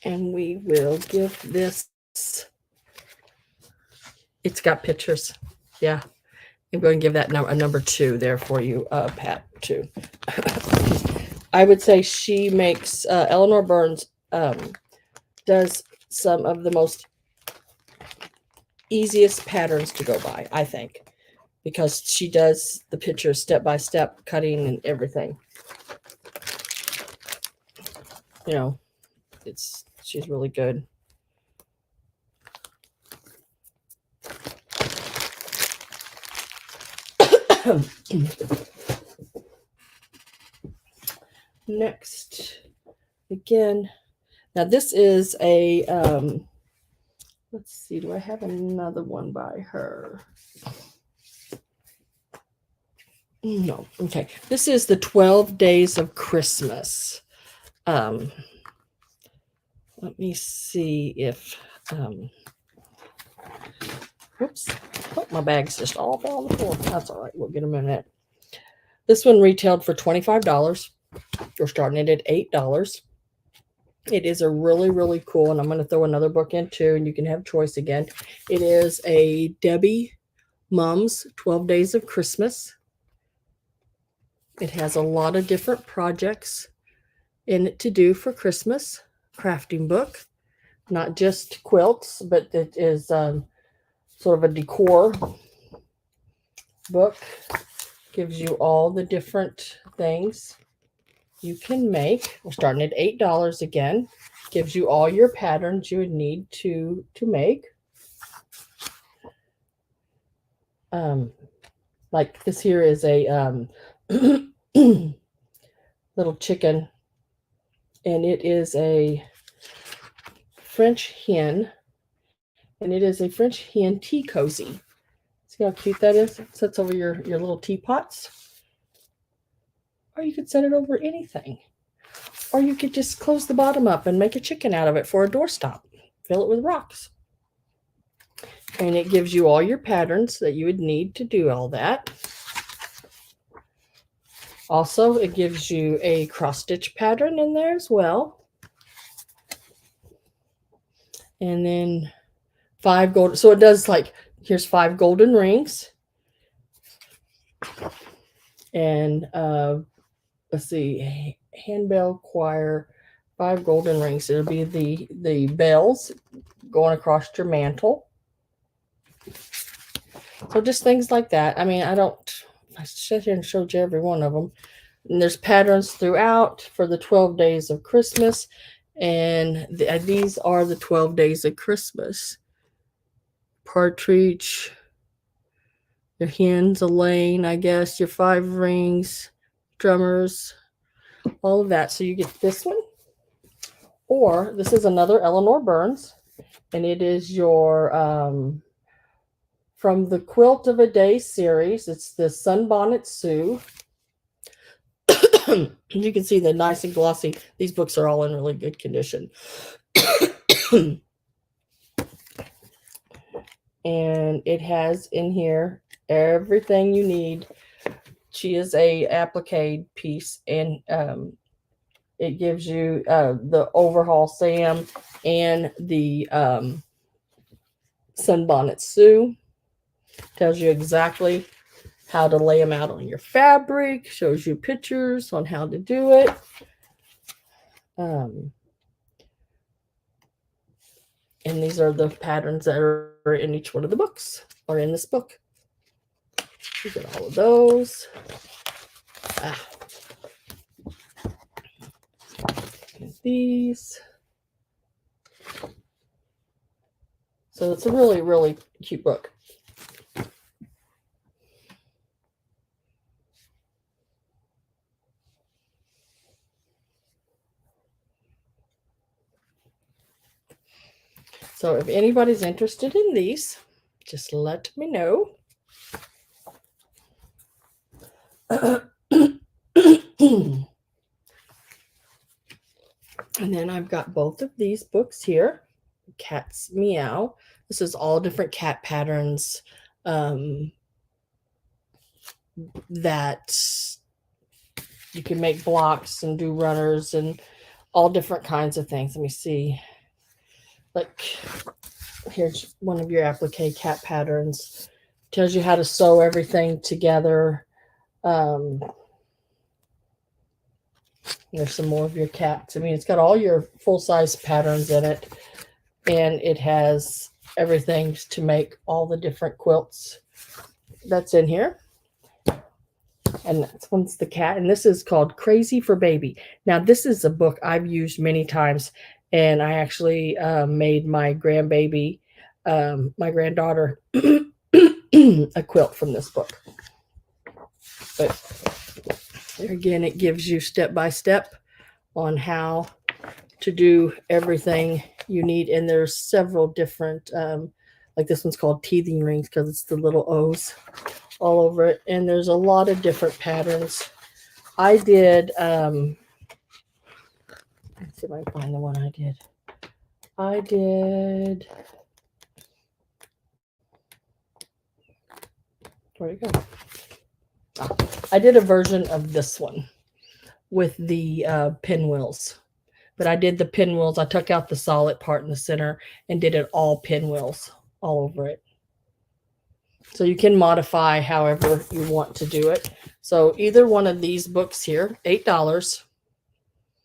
Speaker 1: And we will give this, it's got pictures. Yeah. I'm going to give that a number 2 there for you, Pat, too. I would say she makes, Eleanor Burns does some of the most easiest patterns to go by, I think, because she does the pictures step by step, cutting and everything. She's really good. Next, again, now this is a, let's see, do I have another one by her? No. Okay. This is the 12 Days of Christmas. Let me see if, whoops. Oh, my bag's just all fell on the floor. That's all right. We'll get them in a minute. This one retailed for $25. We're starting it at $8. It is a really, really cool, and I'm going to throw another book in too, and you can have choice again. It is a Debbie Mums 12 Days of Christmas. It has a lot of different projects in it to do for Christmas. Crafting book, not just quilts, but it is sort of a decor book. Gives you all the different things you can make. We're starting at $8 again. Gives you all your patterns you would need to make. Like this here is a little chicken, and it is a French hen, and it is a French hen tea cozy. See how cute that is? It sits over your little teapots. Or you could set it over anything. Or you could just close the bottom up and make a chicken out of it for a doorstop. Fill it with rocks. And it gives you all your patterns that you would need to do all that. Also, it gives you a cross-stitch pattern in there as well. And then 5 gold. So it does like, here's 5 golden rings. And let's see, handbell choir, 5 golden rings. It'll be the bells going across your mantle. So just things like that. I mean, I sat here and showed you every one of them. And there's patterns throughout for the 12 days of Christmas. And these are the 12 days of Christmas. Partridge, your hens, a lane, I guess, your 5 rings, drummers, all of that. So you get this one. Or this is another Eleanor Burns. And it is your from the Quilt of a Day series. It's the Sunbonnet Sue. You can see the nice and glossy. These books are all in really good condition. And it has in here everything you need. She is a applique piece, and it gives you the overhaul Sam and the Sunbonnet Sue. Tells you exactly how to lay them out on your fabric, shows you pictures on how to do it. And these are the patterns that are in each one of the books, or in this book. You get all of those. And these. So it's a really, really cute book. So if anybody's interested in these, just let me know. And then I've got both of these books here. Cat's Meow. This is all different cat patterns that you can make blocks and do runners and all different kinds of things. Let me see. Like, here's one of your applique cat patterns. Tells you how to sew everything together. There's some more of your cats. I mean, it's got all your full-size patterns in it. And it has everything to make all the different quilts that's in here. And this one's the cat. And this is called Crazy for Baby. Now, this is a book I've used many times. And I actually made my grandbaby, my granddaughter, a quilt from this book. But again, it gives you step by step on how to do everything you need. And there's several different, like this one's called teething rings because it's the little O's all over it. And there's a lot of different patterns. I did, let's see if I can find the one I did. Where'd it go? I did a version of this one with the pinwheels. But I did the pinwheels. I took out the solid part in the center and did it all pinwheels all over it. So you can modify however you want to do it. So either one of these books here, $8.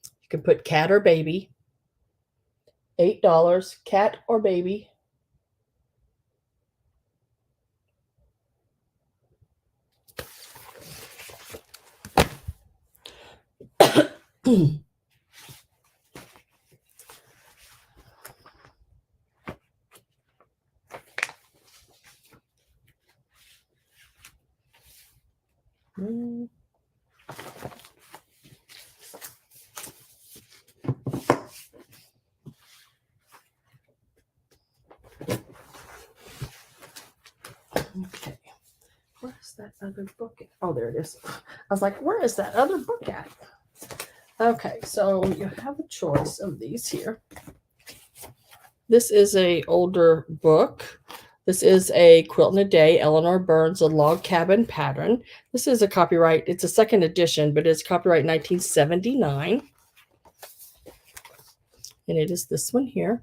Speaker 1: You can put cat or baby. $8, cat or baby. Okay, where's that other book at? Oh, there it is. I was like, where is that other book at? Okay, so you have a choice of these here. This is a older book. This is a Quilt in a Day, Eleanor Burns, a log cabin pattern. This is a copyright. It's a second edition, but it's copyright 1979. And it is this one here.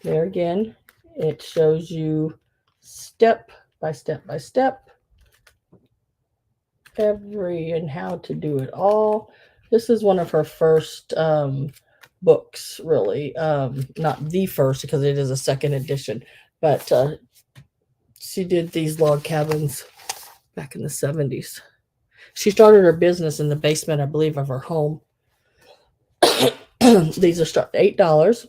Speaker 1: There again, it shows you step by step by step and how to do it all. This is one of her first books, really. Not the first because it is a second edition, but she did these log cabins back in the 70s. She started her business in the basement, I believe, of her home. These are starting $8.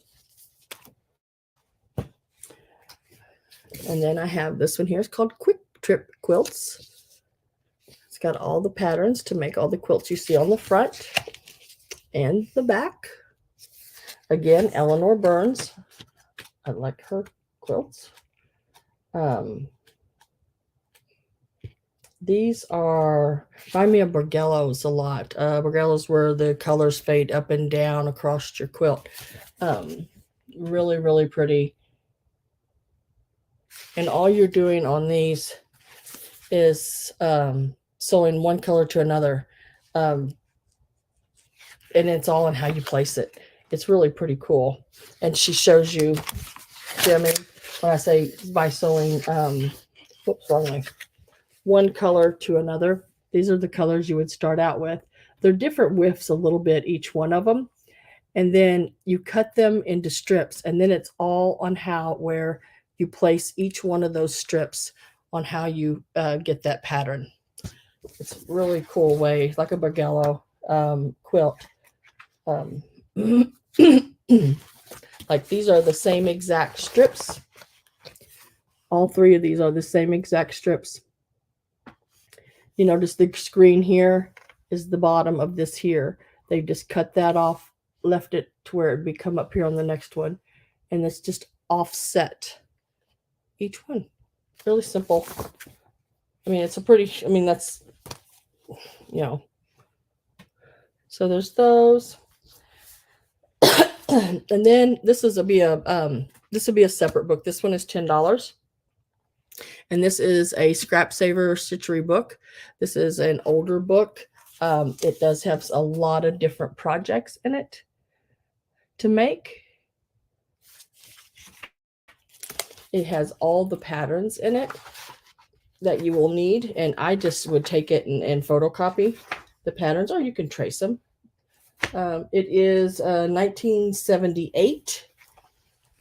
Speaker 1: And then I have this one here. It's called Quick Trip Quilts. It's got all the patterns to make all the quilts you see on the front and the back. Again, Eleanor Burns. I like her quilts. These remind me of Borgellos a lot. Borgellos where the colors fade up and down across your quilt. Really, really pretty. And all you're doing on these is sewing one color to another. And it's all in how you place it. It's really pretty cool. And she shows you, see, I mean, when I say by sewing, whoops, wrong way, one color to another. These are the colors you would start out with. They're different widths a little bit, each one of them. And then you cut them into strips. And then it's all on where you place each one of those strips on how you get that pattern. It's a really cool way, like a Borgello quilt. Like these are the same exact strips. All three of these are the same exact strips. You notice the screen here is the bottom of this here. They just cut that off, left it to where it would come up here on the next one. And it's just offset each one. Really simple. I mean, it's a pretty, I mean, that's, you know. So there's those. And then this will be a separate book. This one is $10. And this is a Scrap Saver Stitchery book. This is an older book. It does have a lot of different projects in it to make. It has all the patterns in it that you will need. And I just would take it and photocopy the patterns, or you can trace them. It is 1978,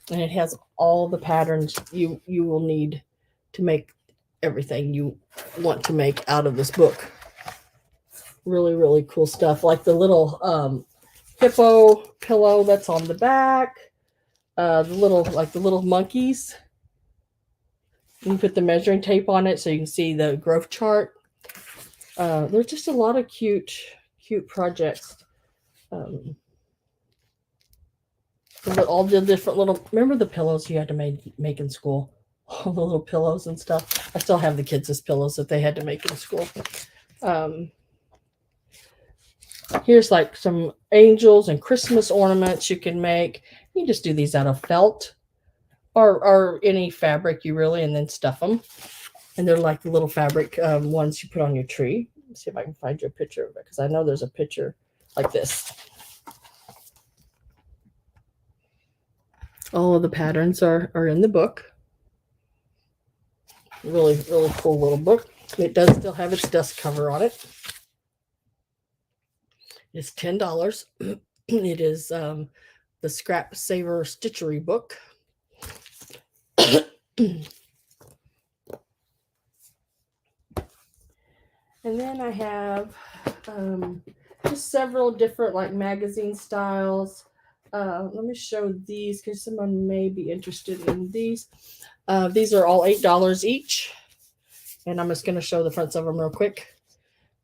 Speaker 1: and it has all the patterns you will need to make everything you want to make out of this book. Really, really cool stuff, like the little hippo pillow that's on the back, the little monkeys. You put the measuring tape on it so you can see the growth chart. There's just a lot of cute projects. All the different little, remember the pillows you had to make in school? All the little pillows and stuff. I still have the kids' pillows that they had to make in school. Here's like some angels and Christmas ornaments you can make. You just do these out of felt or any fabric you really, and then stuff them. And they're like the little fabric ones you put on your tree. Let's see if I can find you a picture of it, because I know there's a picture like this. All of the patterns are in the book. Really, really cool little book. It does still have its dust cover on it. It's $10. It is the Scrap Saver Stitchery book. And then I have just several different like magazine styles. Let me show these because someone may be interested in these. These are all $8 each. And I'm just going to show the fronts of them real quick.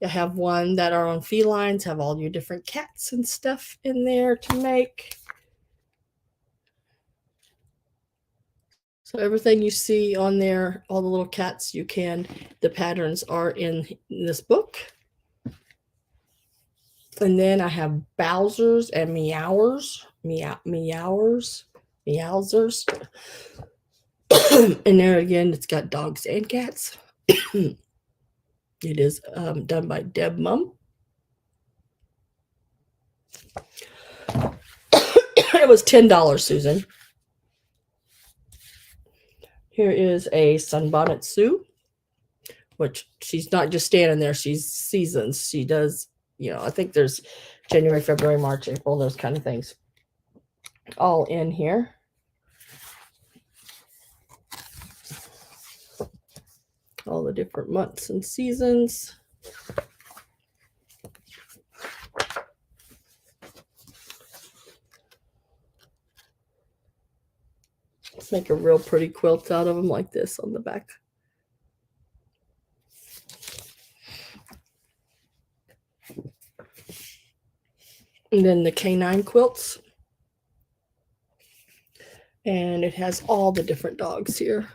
Speaker 1: You have one that are on felines, have all your different cats and stuff in there to make. So everything you see on there, all the little cats the patterns are in this book. And then I have Bowsers and Meowers. Meowsers. And there again, it's got dogs and cats. It is done by Deb Mum. It was $10, Susan. Here is a Sunbonnet Sue, which she's not just standing there, she's seasons. She does, I think there's January, February, March, April, those kind of things all in here. All the different months and seasons. Let's make a real pretty quilt out of them like this on the back. And then the canine quilts. And it has all the different dogs here.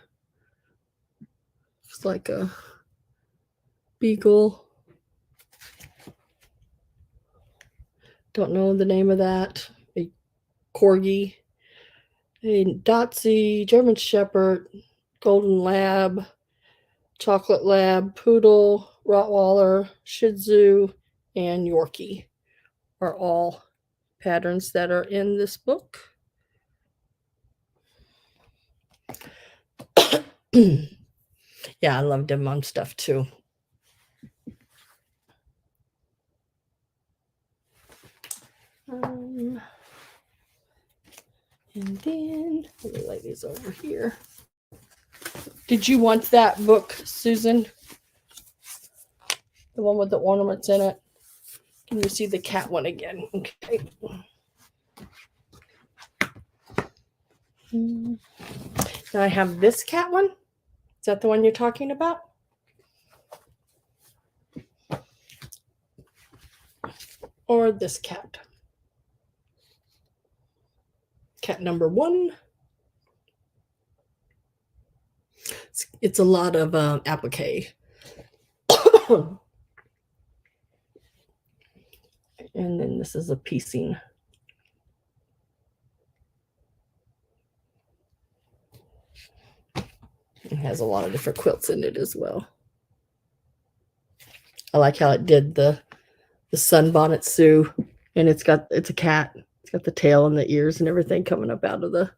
Speaker 1: It's like a beagle. Don't know the name of that. A corgi. A Dotsie, German Shepherd, Golden Lab, Chocolate Lab, Poodle, Rottweiler, Shih Tzu, and Yorkie are all patterns that are in this book. Yeah, I love Deb Mum stuff too. And then let me lay these over here. Did you want that book, Susan? The one with the ornaments in it? Can you see the cat one again? Okay. Now I have this cat one. Is that the one you're talking about? Or this cat? Cat number 1. It's a lot of applique. And then this is a piecing. It has a lot of different quilts in it as well. I like how it did the Sunbonnet Sue, and it's a cat. It's got the tail and the ears and everything coming up out of the.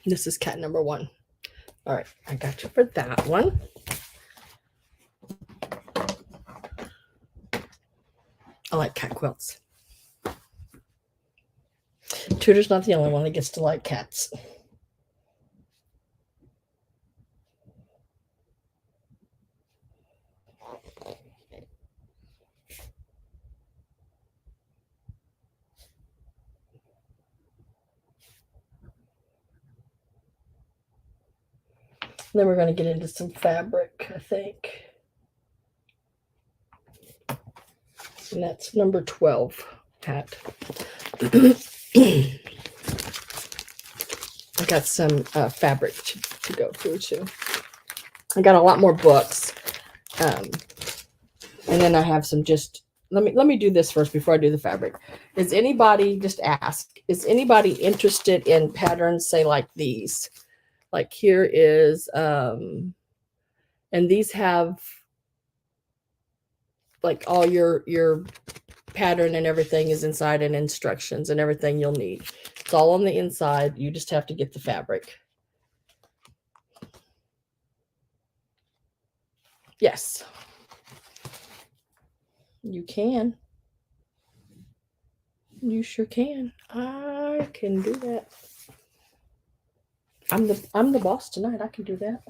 Speaker 1: This is cat number 1. All right, I got you for that one. I like cat quilts. Tudor's not the only one that gets to like cats. Then we're going to get into some fabric, I think. And that's number 12 hat. I got some fabric to go through too. I got a lot more books. And then I have some let me do this first before I do the fabric. Is anybody interested in patterns, say like these? Like here is, and these have like all your pattern and everything is inside, and instructions and everything you'll need. It's all on the inside. You just have to get the fabric. Yes, you can. You sure can. I can do that. I'm the boss tonight. I can do that.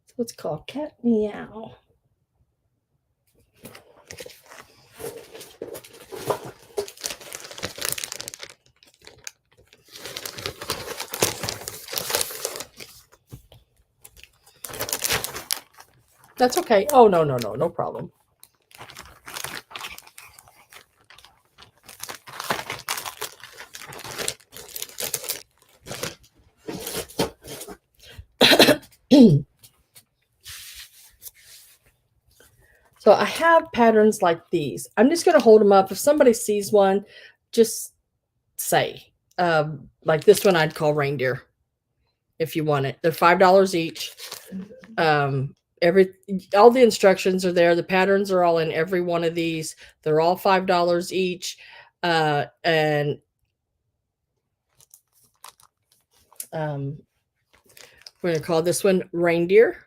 Speaker 1: So it's called Cat Meow. That's okay. Oh, no problem. So I have patterns like these. I'm just going to hold them up. If somebody sees one, just say, like this one I'd call reindeer if you want it. They're $5 each. All the instructions are there. The patterns are all in every one of these. They're all $5 each. And we're going to call this one reindeer.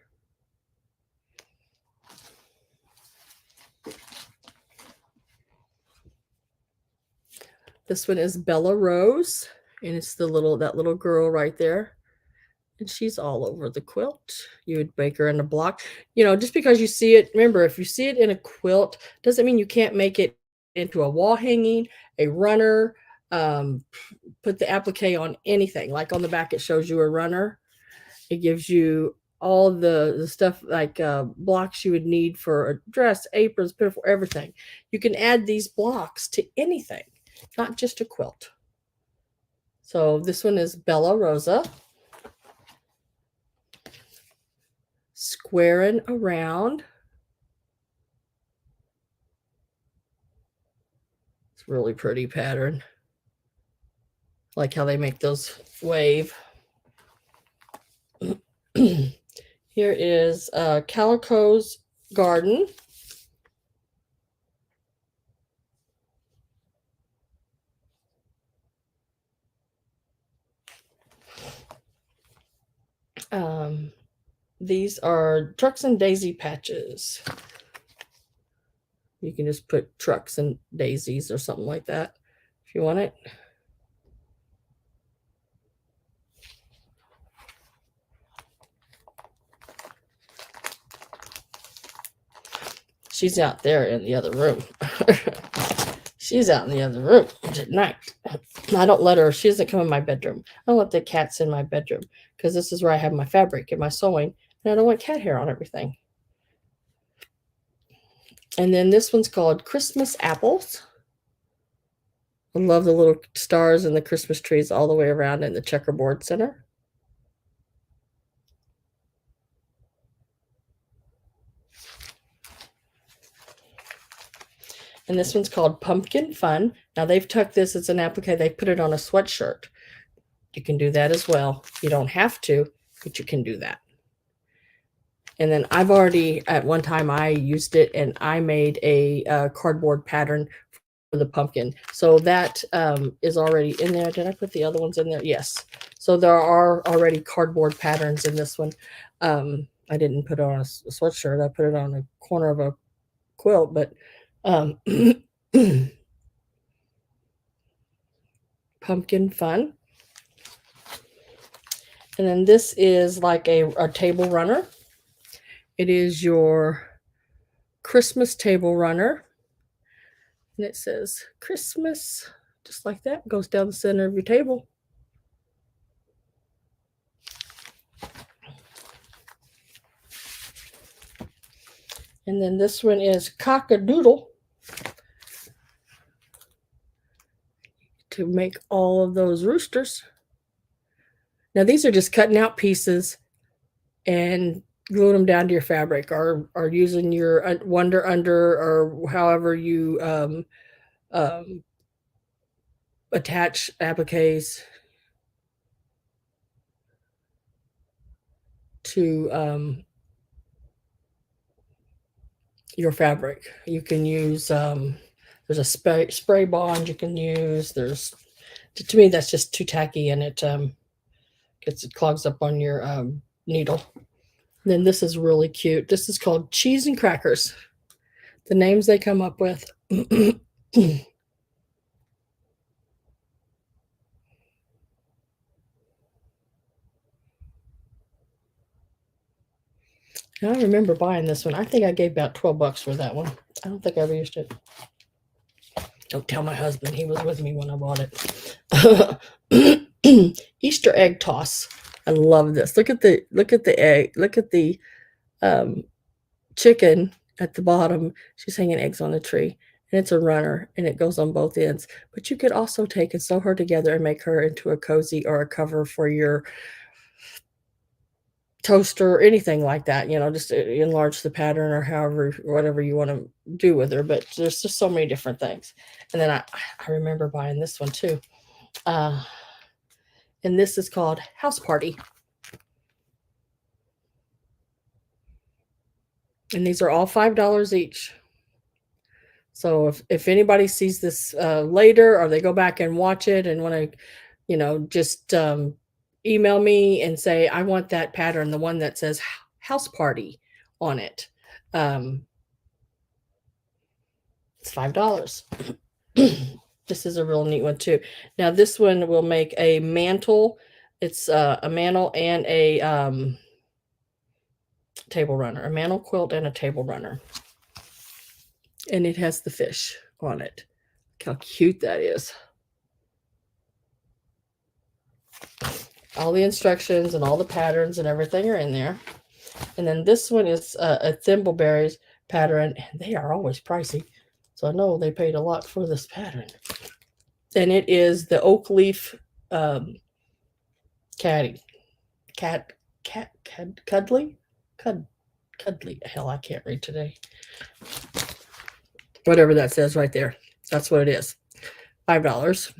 Speaker 1: This one is Bella Rose, and it's that little girl right there. And she's all over the quilt. You would make her in a block. You know, just because you see it, remember, if you see it in a quilt, doesn't mean you can't make it into a wall hanging, a runner, put the applique on anything. Like on the back, it shows you a runner. It gives you all the stuff like blocks you would need for a dress, aprons, pinafore, everything. You can add these blocks to anything, not just a quilt. So this one is Bella Rosa. Squaring around. It's a really pretty pattern. I like how they make those wave. Here is Calico's Garden. These are trucks and daisy patches. You can just put trucks and daisies or something like that if you want it. She's out there in the other room. She's out in the other room at night. I don't let her, she doesn't come in my bedroom. I don't let the cats in my bedroom because this is where I have my fabric and my sewing, and I don't want cat hair on everything. And then this one's called Christmas Apples. I love the little stars and the Christmas trees all the way around in the checkerboard center. And this one's called Pumpkin Fun. Now they've tucked this, it's an applique, they put it on a sweatshirt. You can do that as well. You don't have to, but you can do that. And then I've already, at one time I used it and I made a cardboard pattern for the pumpkin. So that is already in there. Did I put the other ones in there? Yes. So there are already cardboard patterns in this one. I didn't put it on a sweatshirt. I put it on a corner of a quilt, but Pumpkin Fun. And then this is like a table runner. It is your Christmas table runner. And it says Christmas, just like that, goes down the center of your table. And then this one is Cock-a-Doodle, to make all of those roosters. Now these are just cutting out pieces and gluing them down to your fabric, or using your Wonder Under, or however you attach appliques to your fabric. You can use there's a spray bond you can use. There's, to me, that's just too tacky, and it clogs up on your needle. And then this is really cute. This is called Cheese and Crackers. The names they come up with. I remember buying this one. I think I gave about $12 for that one. I don't think I ever used it. Don't tell my husband. He was with me when I bought it. Easter egg toss. I love this. Look at the egg. Look at the chicken at the bottom. She's hanging eggs on a tree. And it's a runner, and it goes on both ends. But you could also take and sew her together and make her into a cozy or a cover for your toaster or anything like that. Just enlarge the pattern or however, whatever you want to do with her. But there's just so many different things. And then I remember buying this one too. And this is called House Party. And these are all $5 each. So if anybody sees this later, or they go back and watch it and want to, just email me and say, I want that pattern, the one that says House Party on it. It's $5. This is a real neat one too. Now this one will make a mantle. It's a mantle and a table runner, a mantle quilt and a table runner. And it has the fish on it. Look how cute that is. All the instructions and all the patterns and everything are in there. And then this one is a thimbleberries pattern. And they are always pricey. So I know they paid a lot for this pattern. And it is the oak leaf cuddly. Hell, I can't read today. Whatever that says right there. That's what it is. $5.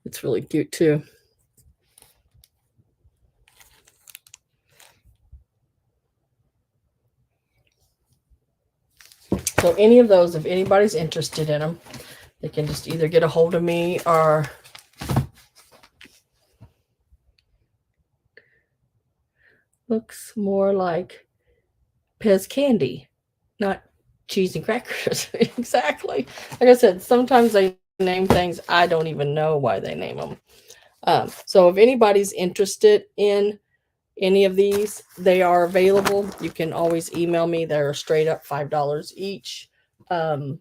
Speaker 1: It's really cute too. So any of those, if anybody's interested in them, they can just either get a hold of me or looks more like Pez candy, not cheese and crackers. Exactly. Like I said, sometimes they name things I don't even know why they name them. So if anybody's interested in any of these, they are available. You can always email me. They're straight up $5 each. After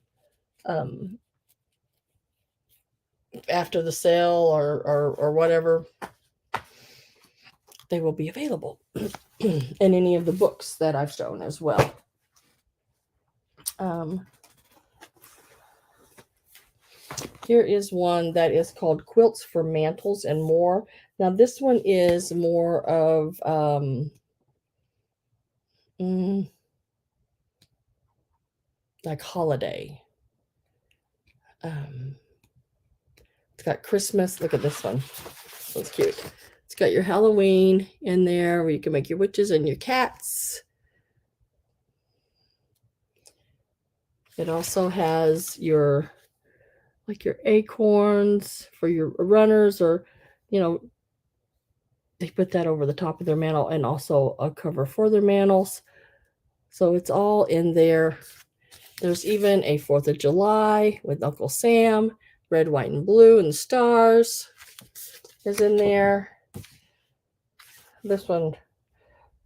Speaker 1: the sale or whatever, they will be available in any of the books that I've shown as well. Here is one that is called Quilts for Mantles and More. Now this one is more of like holiday. It's got Christmas. Look at this one. That's cute. It's got your Halloween in there where you can make your witches and your cats. It also has your acorns for your runners, or they put that over the top of their mantle, and also a cover for their mantles. So it's all in there. There's even a 4th of July with Uncle Sam, red, white, and blue, and the stars is in there. This one,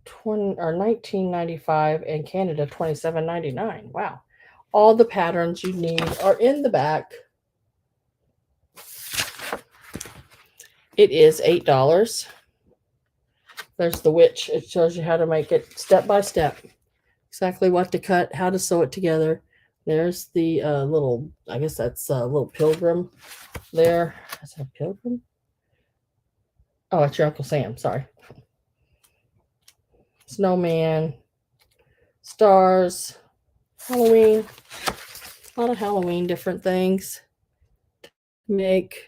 Speaker 1: $19.95, and Canada $27.99. Wow. All the patterns you need are in the back. It is $8. There's the witch. It shows you how to make it step by step. Exactly what to cut, how to sew it together. There's the little, I guess that's a little pilgrim there. Is that a pilgrim? Oh, it's your Uncle Sam. Sorry. Snowman, stars, Halloween. A lot of Halloween different things to make.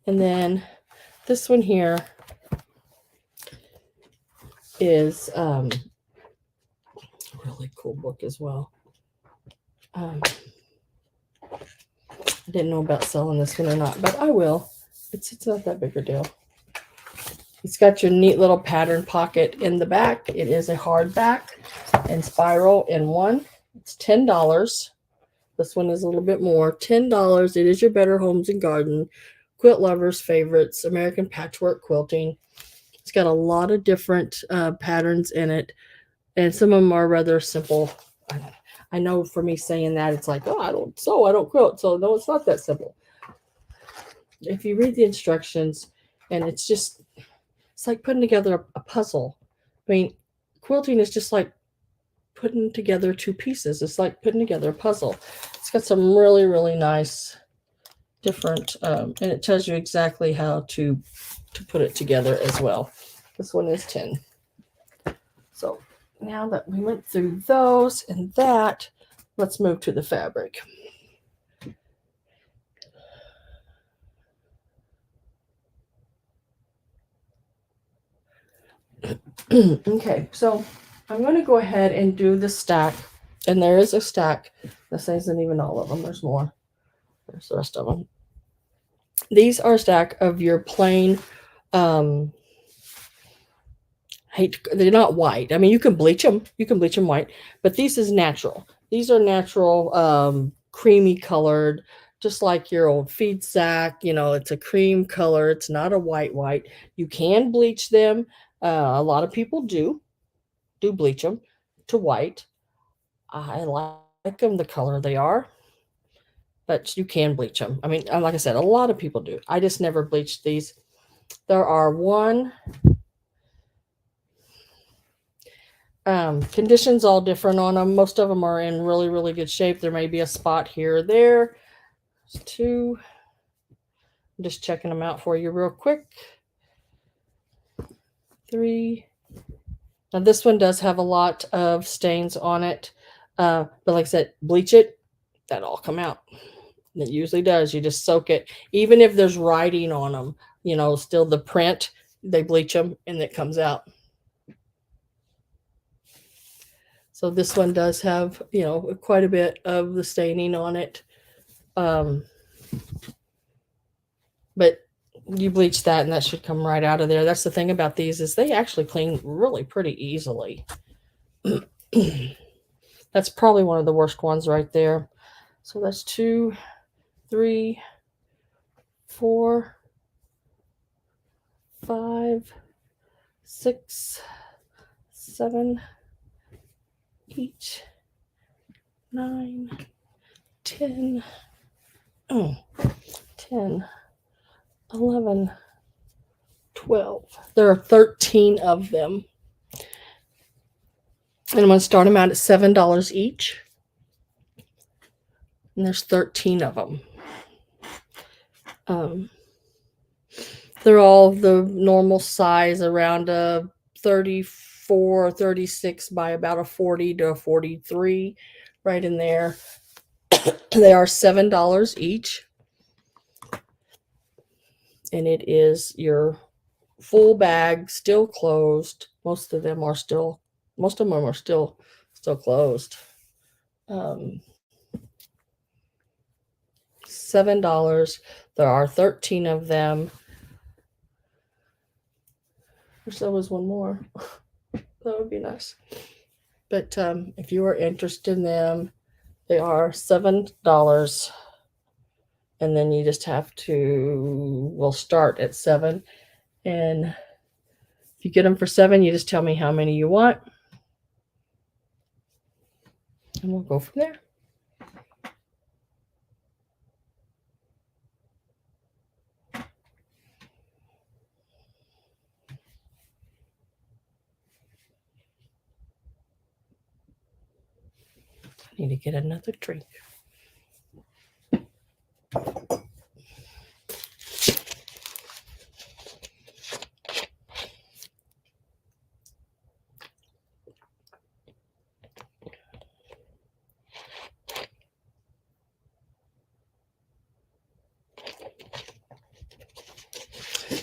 Speaker 1: And then this one here is a really cool book as well. I didn't know about selling this one or not, but I will. It's not that big a deal. It's got your neat little pattern pocket in the back. It is a hardback and spiral in one. It's $10. This one is a little bit more. $10. It is your Better Homes and Garden quilt lovers' favorites, American Patchwork Quilting. It's got a lot of different patterns in it, and some of them are rather simple. I know for me saying that, it's like, oh, I don't sew, I don't quilt. So no, it's not that simple. If you read the instructions, and it's like putting together a puzzle. I mean, quilting is just like putting together two pieces. It's like putting together a puzzle. It's got some really, really nice different, and it tells you exactly how to put it together as well. This one is 10. So now that we went through those and that, let's move to the fabric. Okay, so I'm going to go ahead and do the stack, and there is a stack. This isn't even all of them. There's more. There's the rest of them. These are a stack of your plain, they're not white. I mean, you can bleach them. You can bleach them white, but these is natural. These are natural, creamy colored, just like your old feed sack. You know, it's a cream color. It's not a white. You can bleach them. A lot of people do bleach them to white. I like them the color they are, but you can bleach them. I mean, like I said, a lot of people do. I just never bleached these. There are conditions all different on them. Most of them are in really, really good shape. There may be a spot here or there. There's 2. I'm just checking them out for you real quick. 3. Now this one does have a lot of stains on it. But like I said, bleach it, that'll all come out. It usually does. You just soak it. Even if there's writing on them, still the print, they bleach them and it comes out. So this one does have, quite a bit of the staining on it. But you bleach that and that should come right out of there. That's the thing about these, is they actually clean really pretty easily. That's probably one of the worst ones right there. So that's 2, 3, 4, 5, 6, 7, 8, 9, 10, 10, 11, 12. There are 13 of them. And I'm going to start them out at $7 each. And there's 13 of them. They're all the normal size, around a 34, 36 by about a 40 to a 43, right in there. They are $7 each. And it is your full bag, still closed. Most of them are still closed. $7. There are 13 of them. Wish there was one more. That would be nice. But if you are interested in them, they are $7. And then you just have to, we'll start at 7. And if you get them for 7, you just tell me how many you want. And we'll go from there. I need to get another drink.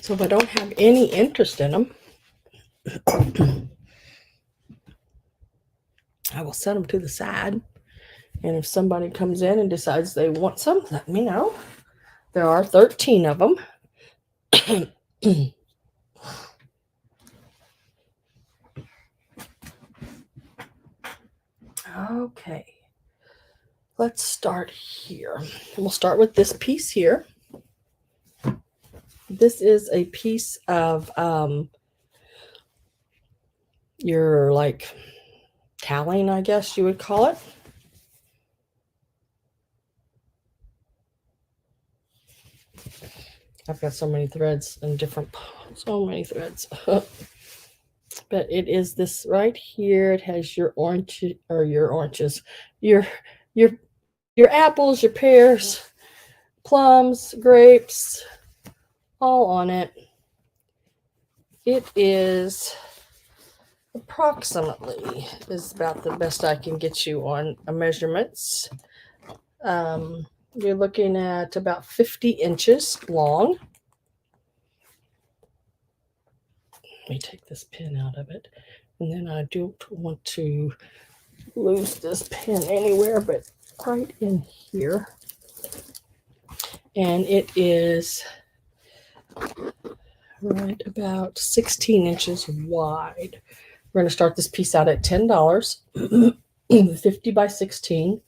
Speaker 1: So if I don't have any interest in them, I will set them to the side. And if somebody comes in and decides they want some, let me know. There are 13 of them. Okay. Let's start here. We'll start with this piece here. This is a piece of your like toweling, I guess you would call it. I've got so many threads and so many threads. But it is this right here. It has your oranges, your your your apples, your pears, plums, grapes, all on it. It is approximately, is about the best I can get you on measurements. You're looking at about 50 inches long. Let me take this pin out of it. And then I don't want to lose this pin anywhere but right in here. And it is right about 16 inches wide. We're going to start this piece out at $10. 50 by 16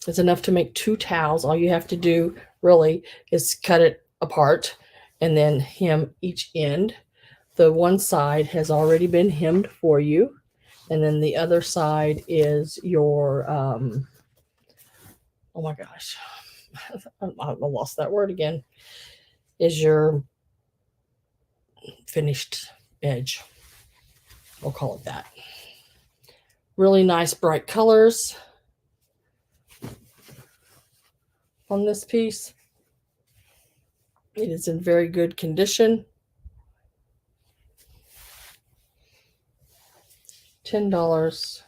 Speaker 1: is enough to make 2 towels. All you have to do really is cut it apart and then hem each end. The one side has already been hemmed for you, and then the other side is your oh my gosh, I lost that word again, is your finished edge. We'll call it that. Really nice bright colors on this piece. It is in very good condition. $10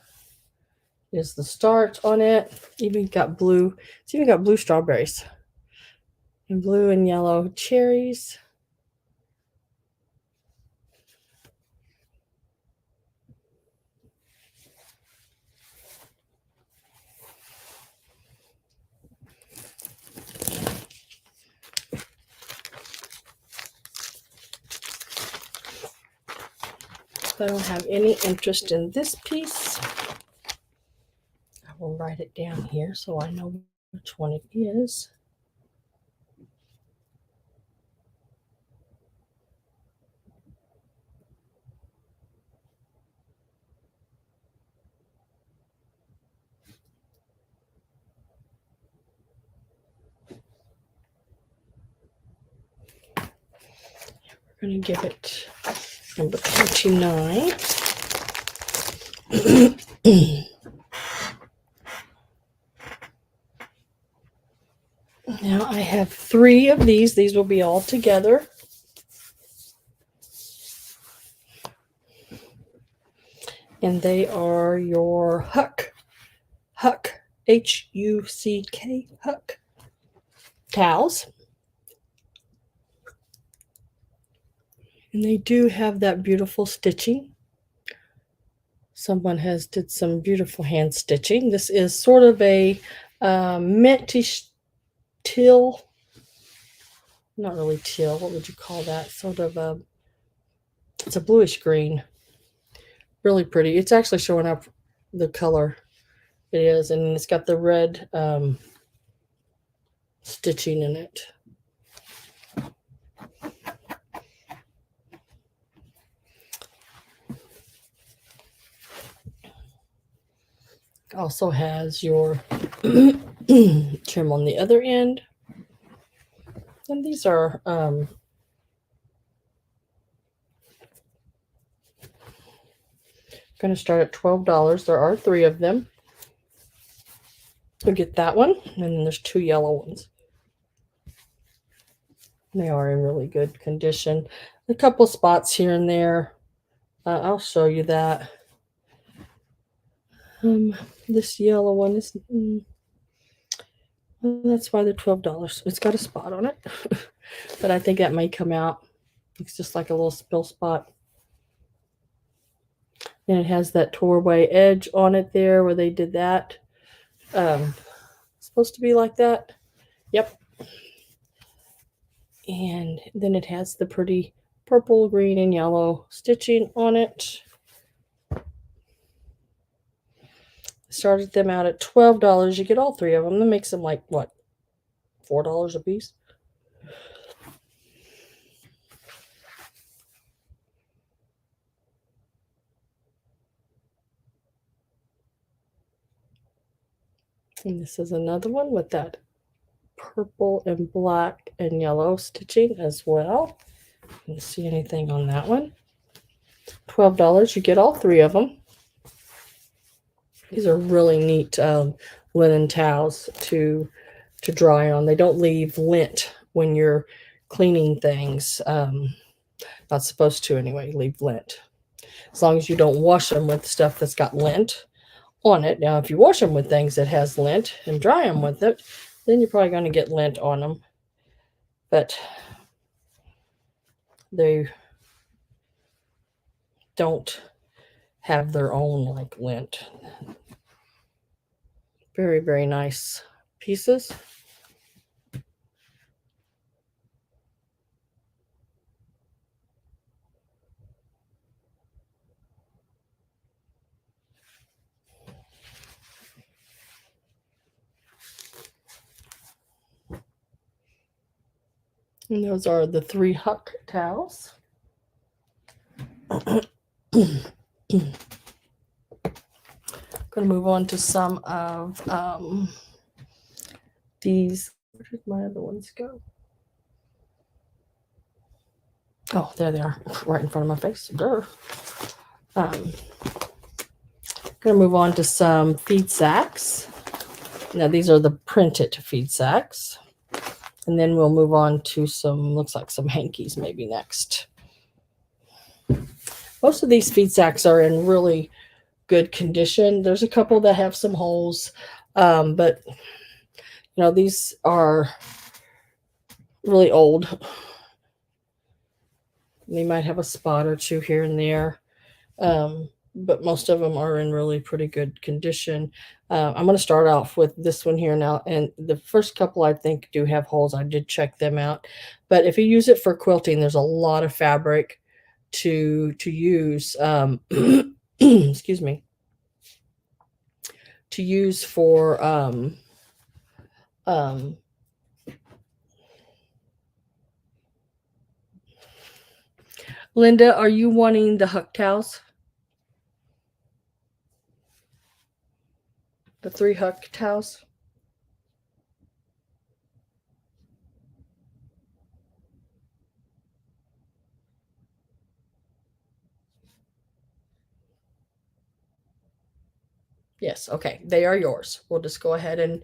Speaker 1: is the start on it. Even got blue. It's even got blue strawberries and blue and yellow cherries. If I don't have any interest in this piece, I will write it down here so I know which one it is. We're going to give it number 29. Now I have 3 of these. These will be all together. And they are your huck, H-U-C-K, huck towels. And they do have that beautiful stitching. Someone has did some beautiful hand stitching. This is sort of a minty teal, not really teal, what would you call that? Sort of a, it's a bluish green. Really pretty. It's actually showing up the color it is, and it's got the red stitching in it. Also has your trim on the other end. And these are going to start at $12. There are 3 of them. You'll get that one, and then there's 2 yellow ones. They are in really good condition. A couple spots here and there. I'll show you that. This yellow one is, that's why they're $12. It's got a spot on it, but I think that may come out. It's just like a little spill spot. And it has that tore-away edge on it there where they did that. Supposed to be like that. Yep. And then it has the pretty purple, green, and yellow stitching on it. Started them out at $12. You get all 3 of them. That makes them like, what, $4 a piece? And this is another one with that purple and black and yellow stitching as well. You see anything on that one? $12. You get all three of them. These are really neat linen towels to dry on. They don't leave lint when you're cleaning things. Not supposed to anyway, leave lint. As long as you don't wash them with stuff that's got lint on it. Now, if you wash them with things that has lint and dry them with it, then you're probably going to get lint on them. But they don't have their own like lint. Very, very nice pieces. And those are the 3 huck towels. Going to move on to some of these. Where did my other ones go? Oh, there they are, right in front of my face. Going to move on to some feed sacks. Now, these are the printed feed sacks. And then we'll move on to some, looks like some hankies maybe next. Most of these feed sacks are in really good condition. There's a couple that have some holes, but you know, these are really old. They might have a spot or two here and there, but most of them are in really pretty good condition. I'm going to start off with this one here now, and the first couple I think do have holes. I did check them out, but if you use it for quilting, there's a lot of fabric to use. Excuse me. To use for Linda, are you wanting the huck towels? The 3 huck towels? Yes, okay. They are yours. We'll just go ahead and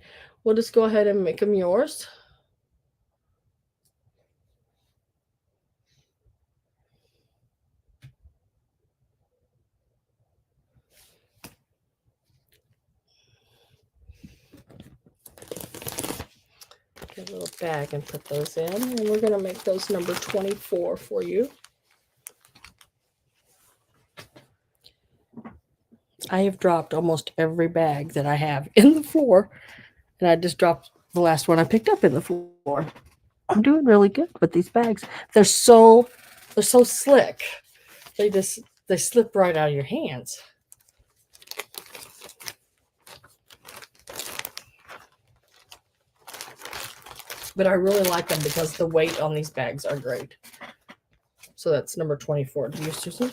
Speaker 1: make them yours. Get a little bag and put those in, and we're going to make those number 24 for you. I have dropped almost every bag that I have in the floor, and I just dropped the last one I picked up in the floor. I'm doing really good with these bags. They're so slick. They slip right out of your hands. But I really like them because the weight on these bags are great. So that's number 24. Do you, Susan?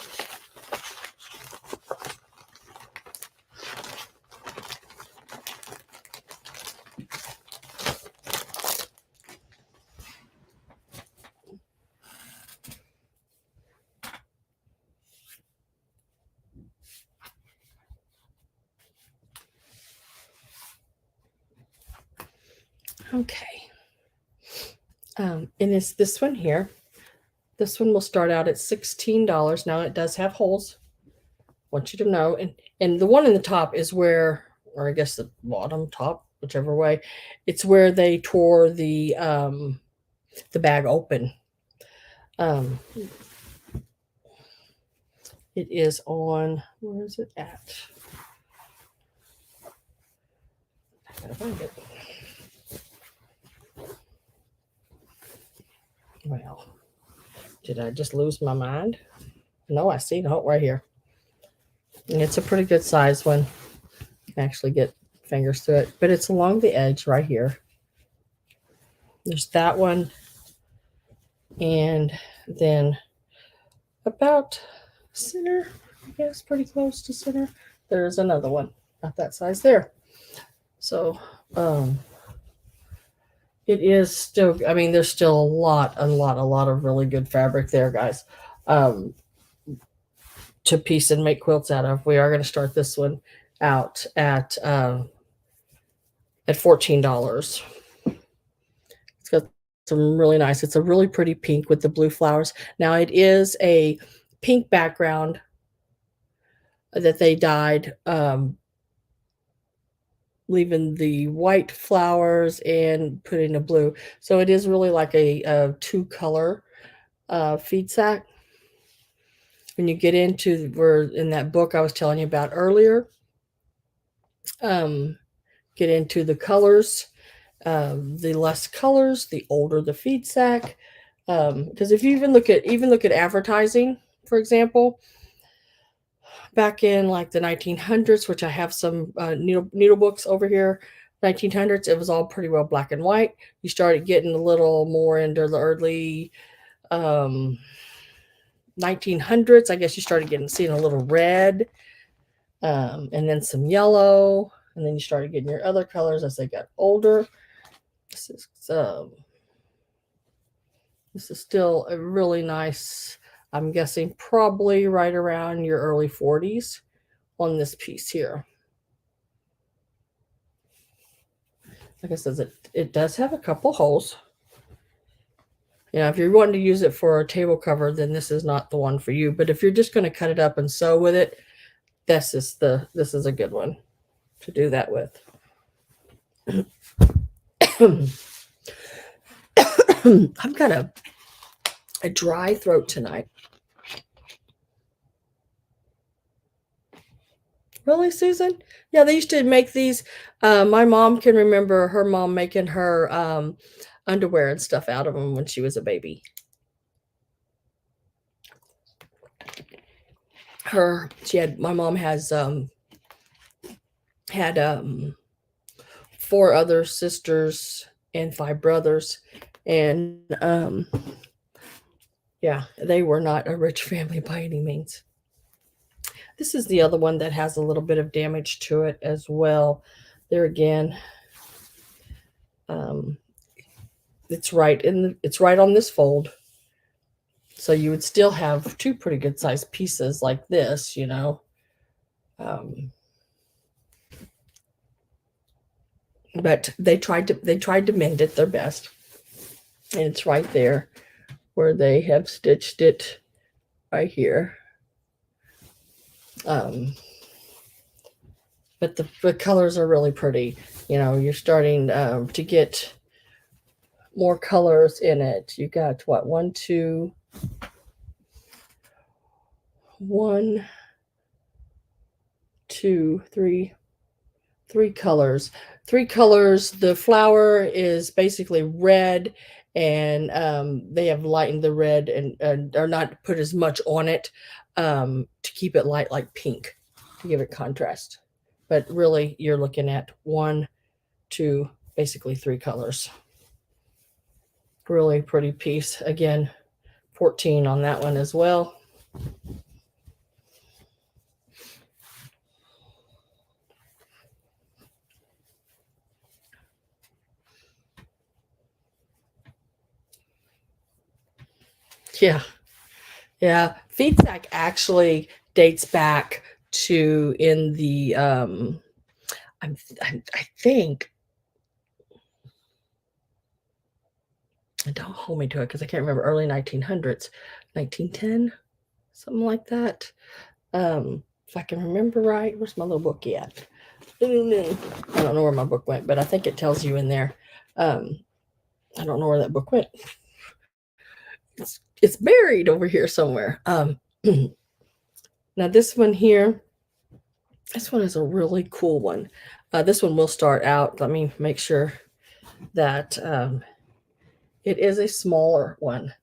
Speaker 1: Okay. And it's this one here. This one will start out at $16. Now it does have holes. I want you to know. And the one in the top is where, or I guess the bottom, top, whichever way, it's where they tore the bag open. It is on, where is it at? I gotta find it. Well, did I just lose my mind? No, I see it right here. And it's a pretty good size one. You can actually get fingers through it, but it's along the edge right here. There's that one. And then about center, I guess, pretty close to center, there's another one, about that size there. So, it is still, I mean, there's still a lot of really good fabric there, guys, to piece and make quilts out of. We are going to start this one out at $14. It's got some really nice, it's a really pretty pink with the blue flowers. Now it is a pink background that they dyed, leaving the white flowers and putting a blue. So it is really like a two color feed sack. When you get into where in that book I was telling you about earlier, get into the colors. The less colors, the older the feed sack. Because if you even look at advertising, for example, back in like the 1900s, which I have some needle books over here, 1900s, it was all pretty well black and white. You started getting a little more into the early 1900s. I guess you started seeing a little red, and then some yellow, and then you started getting your other colors as they got older. This is still a really nice, I'm guessing probably right around your early 40s on this piece here. Like I said, it does have a couple holes. You know, if you're wanting to use it for a table cover, then this is not the one for you. But if you're just going to cut it up and sew with it, this is a good one to do that with. I've got a dry throat tonight. Really, Susan? Yeah, they used to make these. My mom can remember her mom making her underwear and stuff out of them when she was a baby. My mom has had 4 other sisters and 5 brothers, and yeah, they were not a rich family by any means. This is the other one that has a little bit of damage to it as well. There again, it's right on this fold. So you would still have 2 pretty good sized pieces like this, you know. But they tried to mend it their best. And it's right there where they have stitched it right here. But the colors are really pretty. You know, you're starting to get more colors in it. You got what, 1, 2, 1, 2, 3 colors. 3 colors. The flower is basically red, and they have lightened the red and are not put as much on it to keep it light, like pink, to give it contrast. But really, you're looking at 1, 2, basically 3 colors. Really pretty piece. Again, 14 on that one as well. Yeah. Yeah. Feed sack actually dates back to in the I think, don't hold me to it because I can't remember, early 1900s, 1910, something like that. If I can remember right, where's my little bookie at? I don't know where my book went, but I think it tells you in there. I don't know where that book went. It's buried over here somewhere. Now this one here, this one is a really cool one. This one will start out. Let me make sure that it is a smaller one.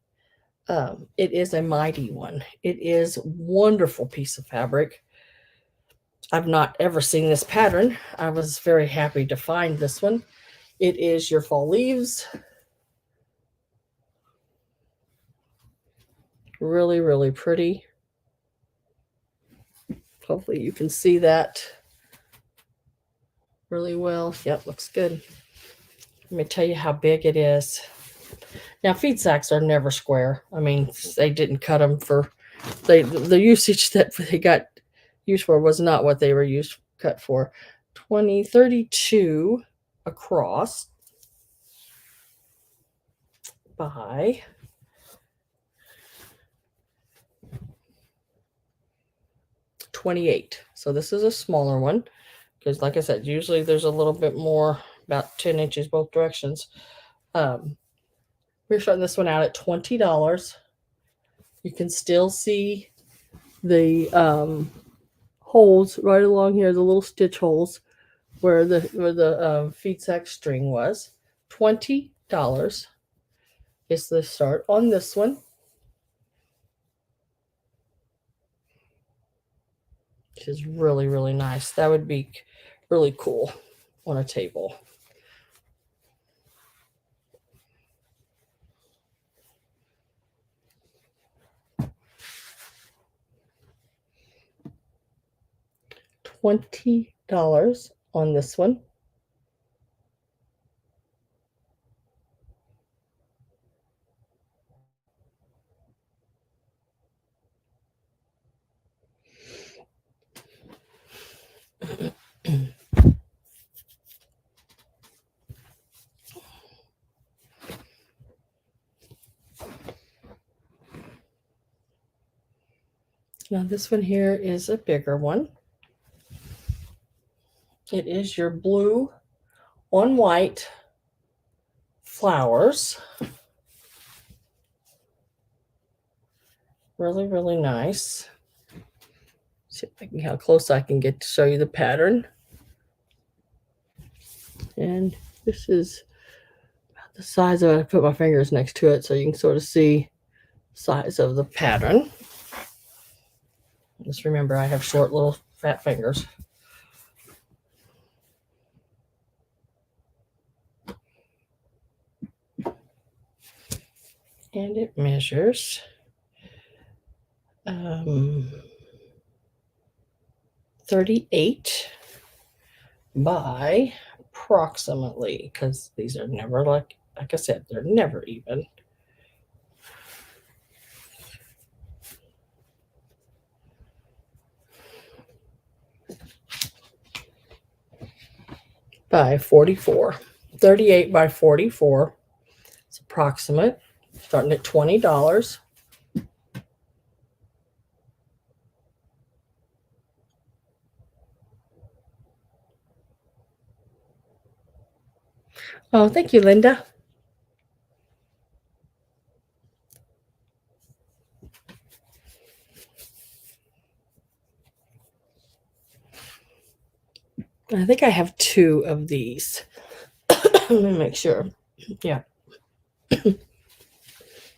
Speaker 1: It is a mighty one. It is a wonderful piece of fabric. I've not ever seen this pattern. I was very happy to find this one. It is your fall leaves. Really, really pretty. Hopefully you can see that really well. Yep, looks good. Let me tell you how big it is. Now, feed sacks are never square. I mean, they didn't cut them for the usage that they got used for was not what they were cut for. 32 across by 28. So this is a smaller one because, like I said, usually there's a little bit more, about 10 inches both directions. We're starting this one out at $20. You can still see the holes right along here, the little stitch holes where the feed sack string was. $20 is the start on this one. Which is really, really nice. That would be really cool on a table. $20 on this one. Now this one here is a bigger one. It is your blue on white flowers. Really, really nice. See if I can, how close I can get to show you the pattern. And this is about the size of it. I put my fingers next to it so you can sort of see the size of the pattern. Just remember, I have short little fat fingers. And it measures 38 by approximately, because these are never like I said, they're never even. By 44. 38 by 44. It's approximate. Starting at $20. Oh, thank you, Linda. I think I have 2 of these. Let me make sure. Yeah.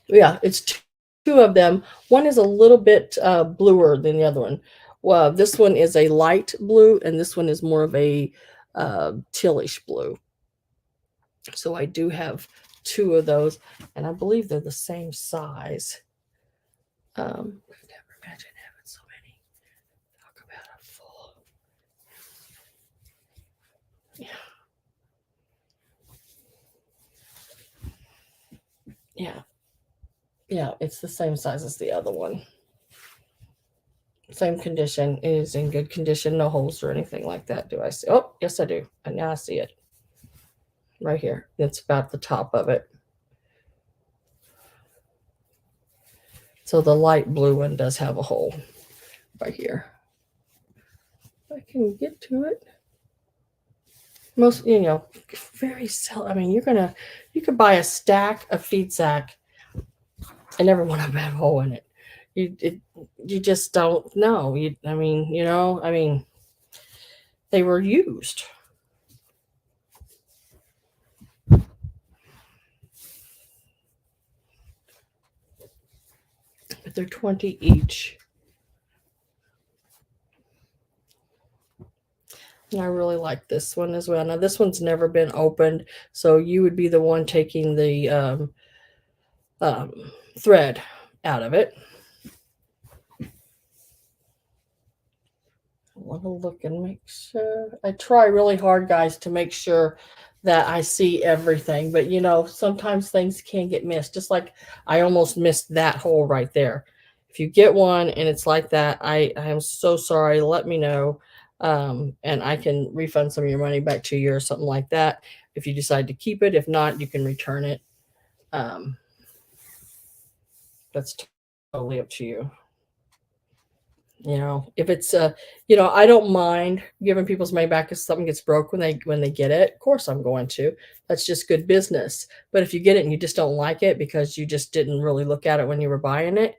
Speaker 1: Yeah, it's 2 of them. One is a little bit bluer than the other one. Well, this one is a light blue, and this one is more of a tealish blue. So I do have 2 of those, and I believe they're the same size. I never imagine having so many. Talk about a full. Yeah. Yeah. Yeah, it's the same size as the other one. Same condition. It is in good condition. No holes or anything like that. Do I see? Oh, yes, I do. And now I see it. Right here. It's about the top of it. So the light blue one does have a hole right here. If I can get to it. Most, very seldom. I mean, you could buy a stack of feed sack and every one of them have a hole in it. You just don't know. They were used. But they're 20 each. And I really like this one as well. Now this one's never been opened, so you would be the one taking the thread out of it. want to look and make sure. I try really hard, guys, to make sure that I see everything. But you know, sometimes things can get missed. Just like I almost missed that hole right there. If you get one and it's like that, I am so sorry. Let me know. And I can refund some of your money back to you or something like that if you decide to keep it. If not, you can return it. Um, that's totally up to you. You know, if it's you know, I don't mind giving people's money back if something gets broke when they get it. Of course I'm going to. That's just good business. But if you get it and you just don't like it because you just didn't really look at it when you were buying it,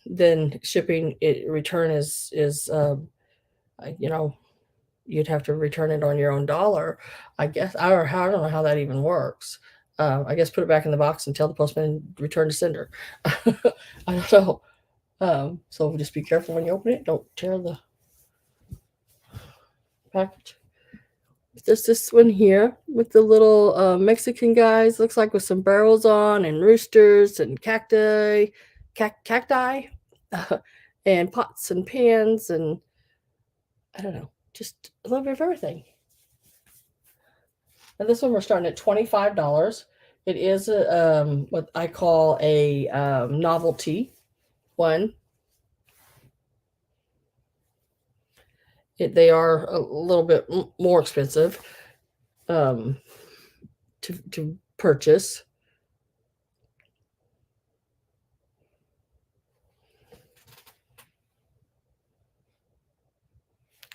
Speaker 1: then shipping it return is you know, you'd have to return it on your own dollar. I guess I don't know how that even works. I guess put it back in the box and tell the postman return to sender. I don't know. So just be careful when you open it. Don't tear the package. There's this one here with the little Mexican guys. Looks like with sombreros on and roosters and cacti, and pots and pans and I don't know, just a little bit of everything. And this one we're starting at $25. It is a what I call a novelty one. They are a little bit more expensive um, to purchase.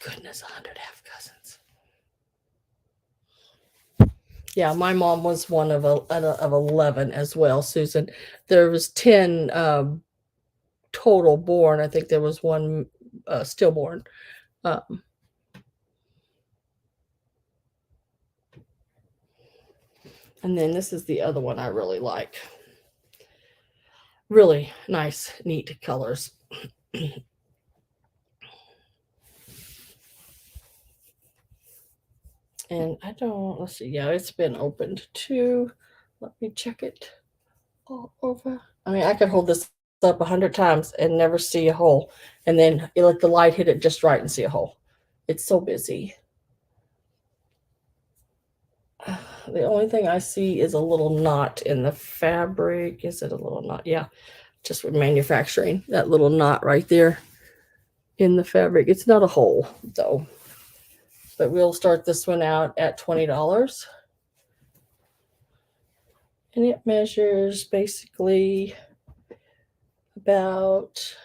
Speaker 1: Goodness, 100 half cousins. Yeah, my mom was one of 11 as well, Susan. There was 10 total born. I think there was one stillborn. Um, and then this is the other one I really like. Really nice, neat colors. And I don't, let's see, yeah, it's been opened too. Let me check it all over. I mean, I could hold this up 100 times and never see a hole. And then you let the light hit it just right and see a hole. It's so busy. The only thing I see is a little knot in the fabric. Is it a little knot? Yeah, just with manufacturing. That little knot right there in the fabric. It's not a hole, though. But we'll start this one out at $20. And it measures basically about,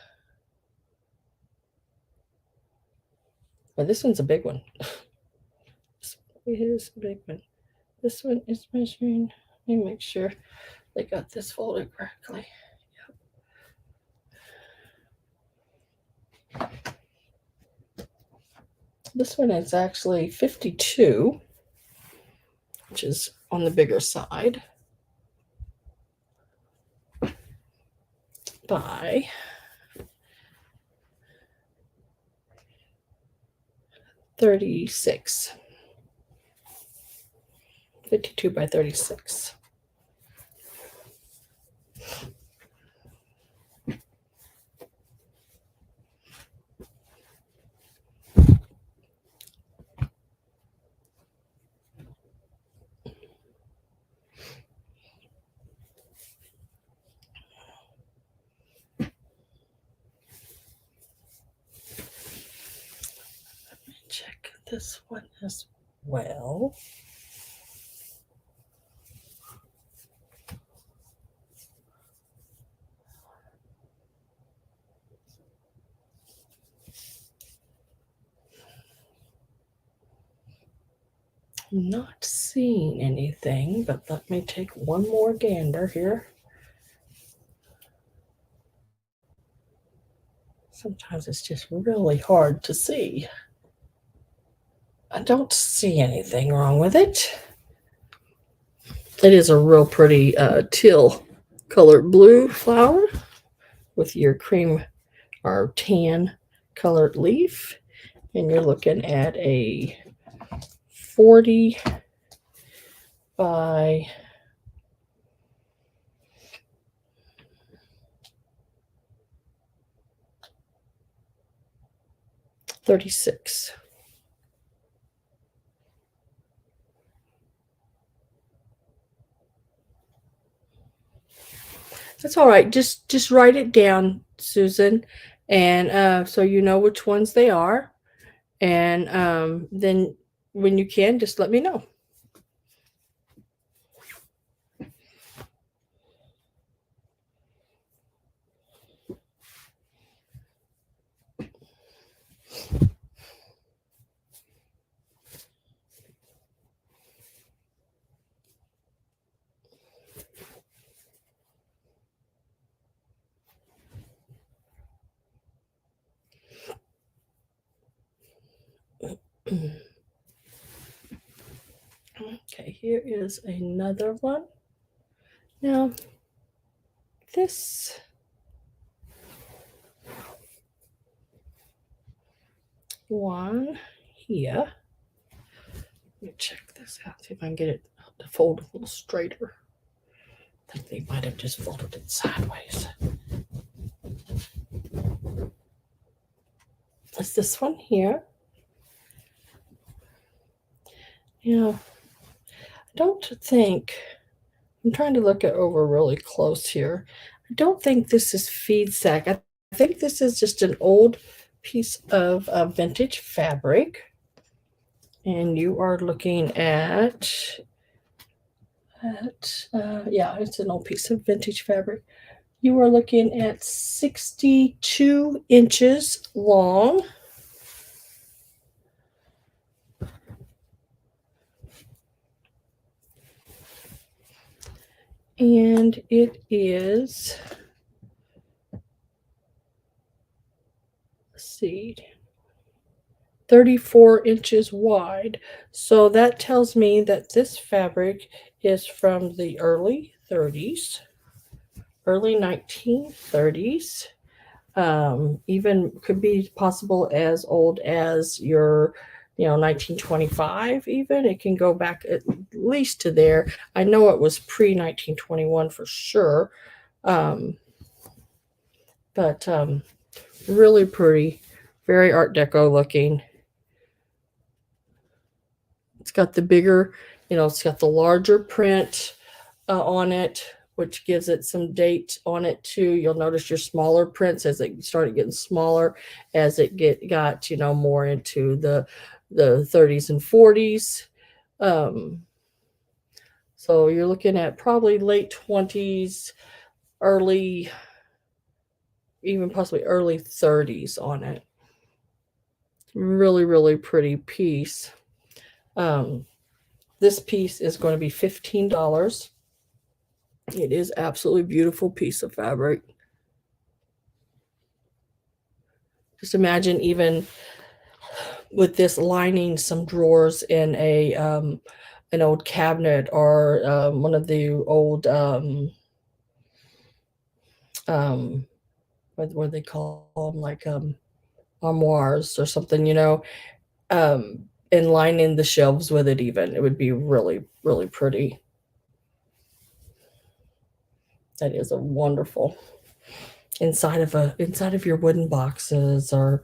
Speaker 1: well, this one's a big one. It is a big one. This one is measuring, let me make sure they got this folded correctly. Yep. This one is actually 52, which is on the bigger side, by 36. 52 by 36. Check this one as well. I'm not seeing anything, but let me take one more gander here. Sometimes it's just really hard to see. I don't see anything wrong with it. It is a real pretty teal colored blue flower with your cream or tan colored leaf. And you're looking at a 40 by 36. That's all right. Just write it down, Susan, and so you know which ones they are. And then when you can, just let me know. Okay, here is another one. Now, this one here, let me check this out, see if I can get it to fold a little straighter. I think they might have just folded it sideways. It's this one here. Yeah, I don't think, I'm trying to look it over really close here. I don't think this is feed sack. I think this is just an old piece of vintage fabric. And you are looking at yeah, it's an old piece of vintage fabric. You are looking at 62 inches long. And it is, let's see, 34 inches wide. So that tells me that this fabric is from the early 30s, early 1930s. Even could be possible as old as your 1925. Even it can go back at least to there. I know it was pre 1921 for sure. But really pretty, very art deco looking. It's got the bigger, it's got the larger print on it, which gives it some date on it too. You'll notice your smaller prints as it started getting smaller, as it got more into the 30s and 40s. So you're looking at probably late 20s, early, even possibly early 30s on it. Really, really pretty piece. This piece is going to be $15. It is absolutely beautiful piece of fabric. Just imagine even with this lining some drawers in an old cabinet, or one of the old what they call them, like armoires or something, and lining the shelves with it. Even it would be really, really pretty. That is a wonderful inside of your wooden boxes, or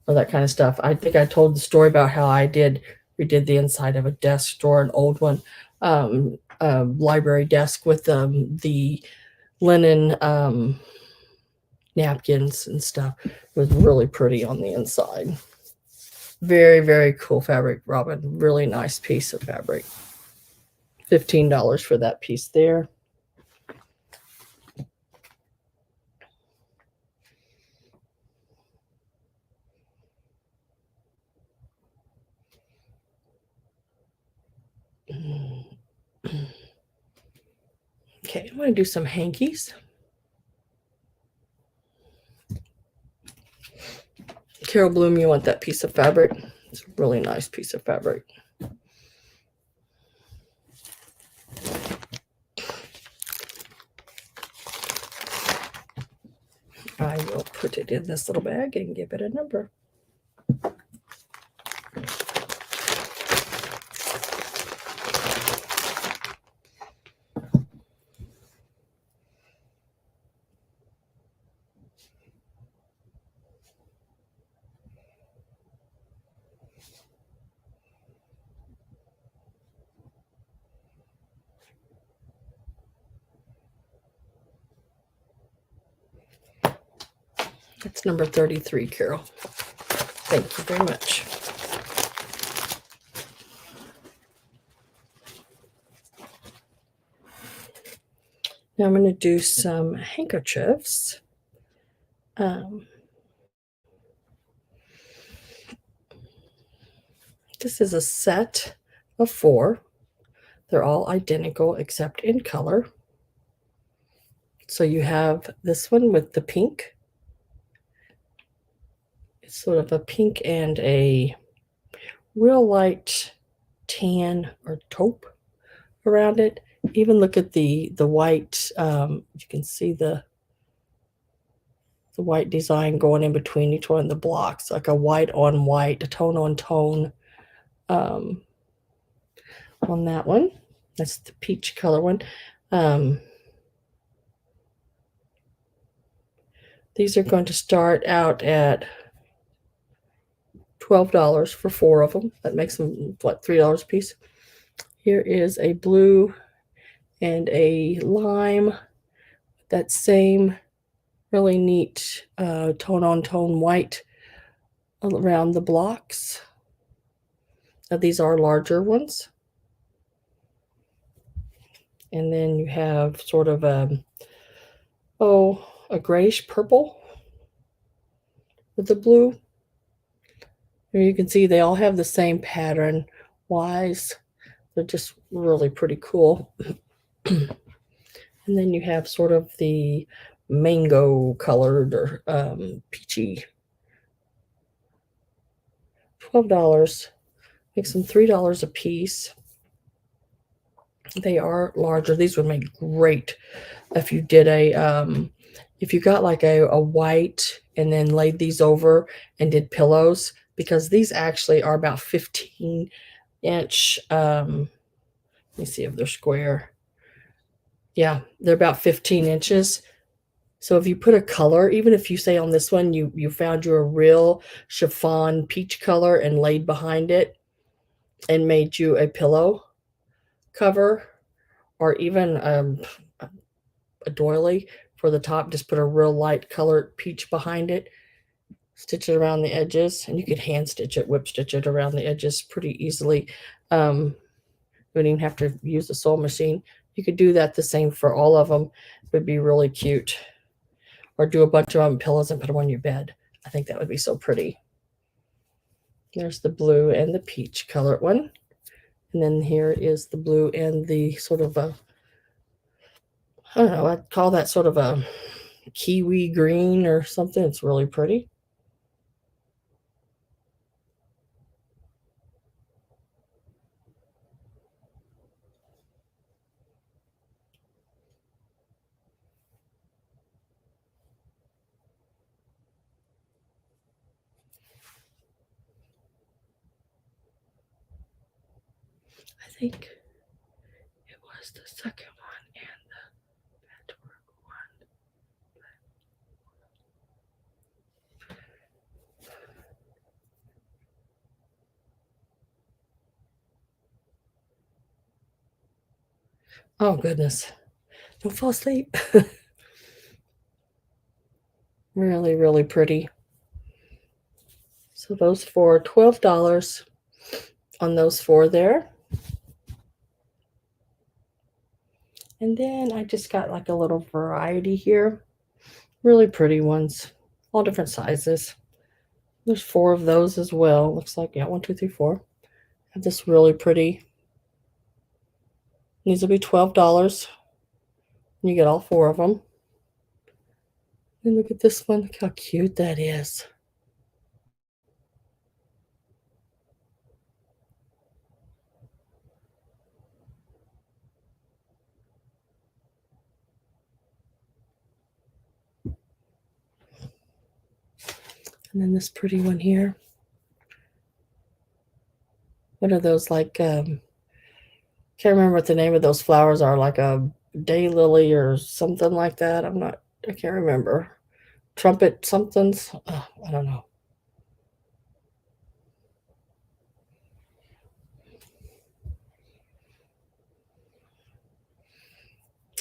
Speaker 1: that kind of stuff. I think I told the story about how we did the inside of a desk drawer, an old one, library desk with the linen napkins and stuff. It was really pretty on the inside. Very, very cool fabric, Robin. Really nice piece of fabric. $15 for that piece there. Okay, I'm going to do some hankies. Carol Bloom, you want that piece of fabric? It's a really nice piece of fabric. I will put it in this little bag and give it a number. That's number 33, Carol. Thank you very much. Now I'm going to do some handkerchiefs. This is a set of 4. They're all identical except in color. So you have this one with the pink. It's sort of a pink and a real light tan or taupe around it. Even look at the white. You can see the white design going in between each one of the blocks, like a white on white, a tone on tone on that one. That's the peach color one. These are going to start out at $12 for 4 of them. That makes them, what, $3 a piece? Here is a blue and a lime. That same really neat tone on tone white around the blocks. Now these are larger ones. And then you have sort of a grayish purple with the blue. Here you can see they all have the same pattern wise. They're just really pretty cool. And then you have sort of the mango colored or peachy. $12 makes them $3 a piece. They are larger. These would make great if you did if you got like a white and then laid these over and did pillows, because these actually are about 15-inch. Let me see if they're square. Yeah, they're about 15 inches. So if you put a color, even if you say on this one you found you a real chiffon peach color and laid behind it and made you a pillow cover, or even a doily for the top, just put a real light colored peach behind it, stitch it around the edges, and you could hand stitch it, whip stitch it around the edges pretty easily. You wouldn't even have to use the sewing machine. You could do that the same for all of them. It would be really cute. Or do a bunch of them pillows and put them on your bed. I think that would be so pretty. There's the blue and the peach colored one. And then here is the blue and the sort of a, I don't know, I'd call that sort of a kiwi green or something. It's really pretty. I think it was the second one and the patchwork one. Oh, goodness. Don't fall asleep. Really, really pretty. So those for $12 on those 4 there. And then I just got like a little variety here. Really pretty ones. All different sizes. There's 4 of those as well. Looks like, yeah, 1, 2, 3, 4. I have this really pretty. These will be $12. You get all 4 of them. And look at this one. Look how cute that is. And then this pretty one here. What are those, like, can't remember what the name of those flowers are, like a daylily or something like that. I can't remember. Trumpet somethings. Oh, I don't know.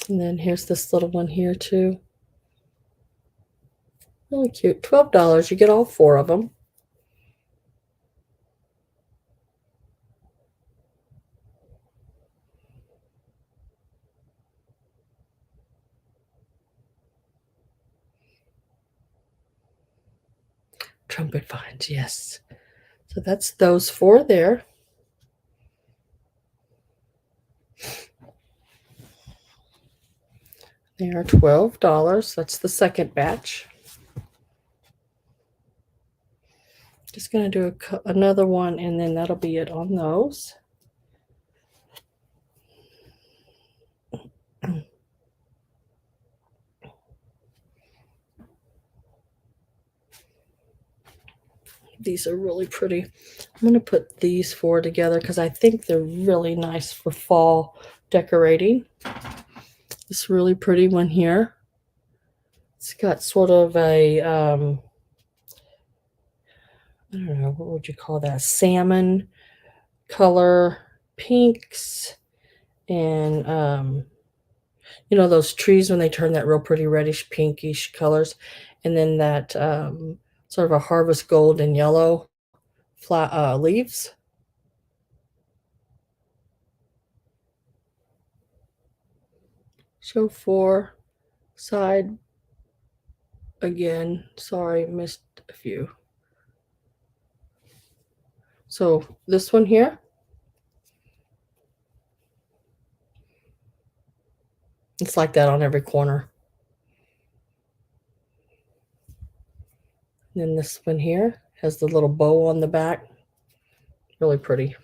Speaker 1: And then here's this little one here too. Really cute. $12. You get all 4 of them. Trumpet vines, yes. So that's those 4 there. They are $12. That's the second batch. Just going to do another one, and then that'll be it on those. These are really pretty. I'm going to put these 4 together because I think they're really nice for fall decorating. This really pretty one here. It's got sort of a, I don't know, what would you call that? Salmon color, pinks, and, you know, those trees when they turn that real pretty reddish, pinkish colors. And then that sort of a harvest gold and yellow leaves. Show 4, side again. Sorry, missed a few. So this one here, it's like that on every corner. And then this one here has the little bow on the back. Really pretty.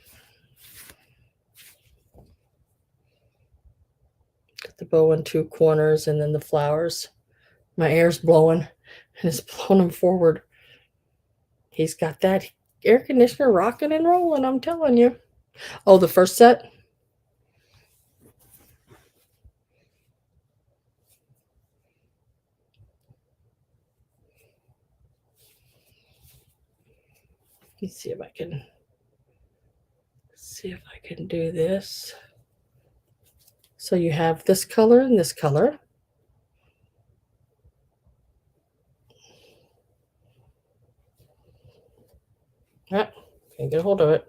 Speaker 1: Got the bow in 2 corners and then the flowers. My air's blowing and it's blowing them forward. He's got that air conditioner rocking and rolling, I'm telling you. Oh, the first set? Let's see if I can do this. So you have this color and this color. Ah, can't get a hold of it.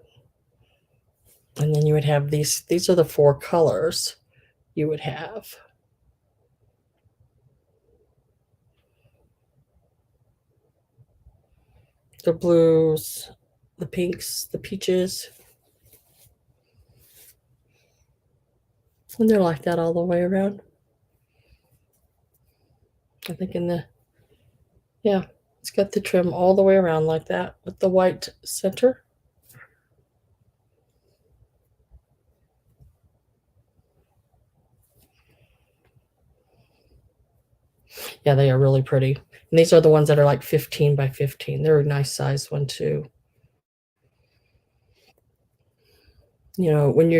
Speaker 1: And then you would have these are the 4 colors you would have. The blues, the pinks, the peaches. And they're like that all the way around. I think yeah, it's got the trim all the way around like that with the white center. Yeah, they are really pretty. And these are the ones that are like 15 by 15. They're a nice size one too. You know, when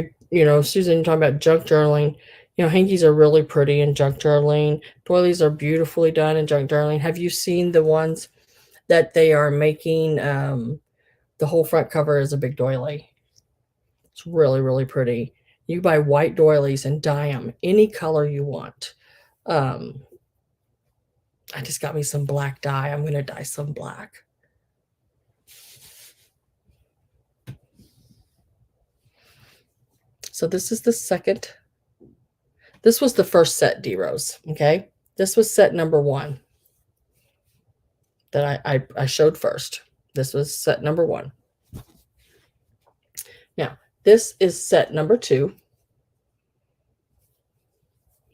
Speaker 1: Susan, you're talking about junk journaling, hankies are really pretty in junk journaling. Doilies are beautifully done in junk journaling. Have you seen the ones that they are making? The whole front cover is a big doily. It's really, really pretty. You buy white doilies and dye them any color you want. I just got me some black dye. I'm going to dye some black. So this is the second. This was the first set, D-Rose, okay? This was set number 1 that I showed first. This was set number 1. Now, this is set number 2.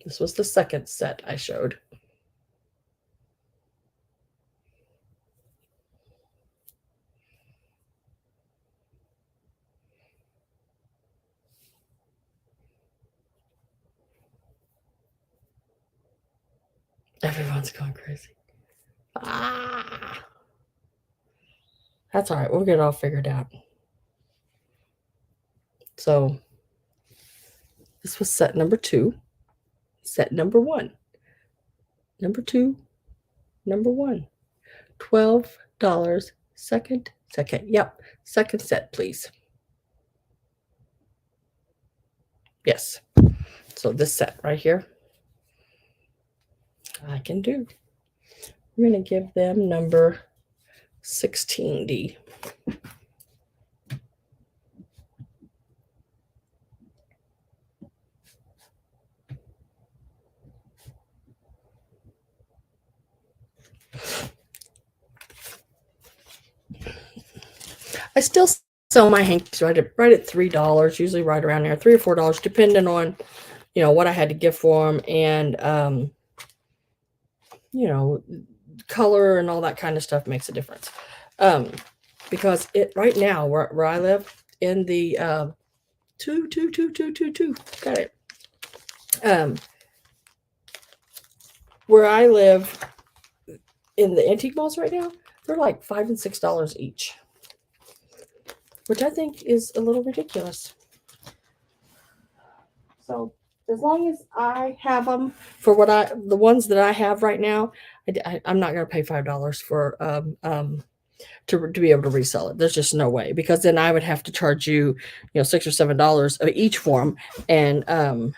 Speaker 1: This was the second set I showed. Everyone's going crazy. That's all right. We'll get it all figured out. So this was set number 2. Set number 1. Number 2. Number 1. $12. Second. Yep. Second set, please. Yes. So this set right here, I can do. We're going to give them number 16D. I still sell my hankies right at $3, usually right around there, $3 or $4, depending on, what I had to give for them, and you know, color and all that kind of stuff makes a difference. Because it right now where I live in the two, got it. Where I live in the antique malls right now, they're like $5 and $6 each, which I think is a little ridiculous. So as long as I have them for the ones that I have right now, I'm not going to pay $5 for to be able to resell it. There's just no way, because then I would have to charge you, $6 or $7 of each for them, and I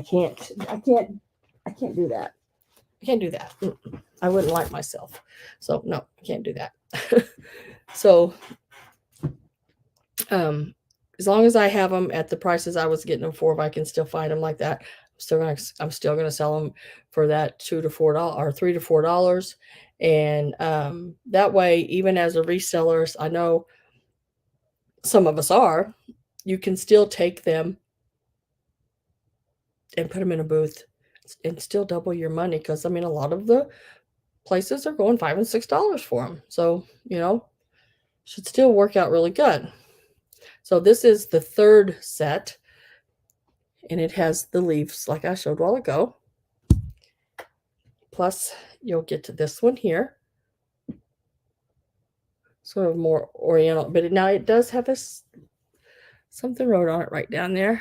Speaker 1: can't do that. I can't do that. I wouldn't like myself. So no, I can't do that. So as long as I have them at the prices I was getting them for, if I can still find them like that, I'm still gonna sell them for that $2 to $4 or $3 to $4. And that way, even as a reseller, I know some of us are, you can still take them and put them in a booth and still double your money, because I mean, a lot of the places are going $5 and $6 for them. So, should still work out really good. So this is the third set, and it has the leaves like I showed a while ago. Plus, you'll get to this one here, sort of more oriental, but now it does have this something wrote on it right down there.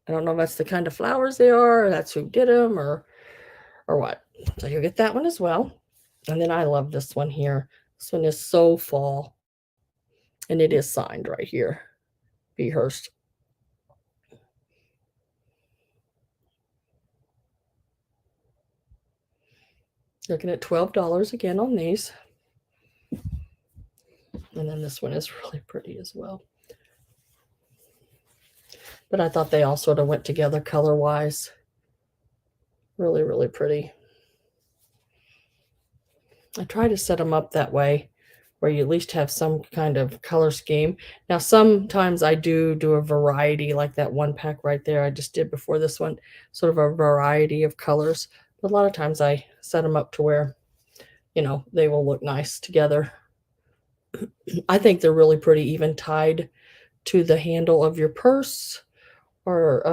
Speaker 1: I don't know if that's the kind of flowers they are, or that's who get them, or what. So you'll get that one as well. And then I love this one here. This one is so fall, and it is signed right here, B. Hurst. Looking at $12 again on these. And then this one is really pretty as well. But I thought they all sort of went together color-wise. Really, really pretty. I try to set them up that way, where you at least have some kind of color scheme. Now, sometimes I do a variety, like that one pack right there I just did before this one, sort of a variety of colors. But a lot of times I set them up to where, they will look nice together. I think they're really pretty, even tied to the handle of your purse, or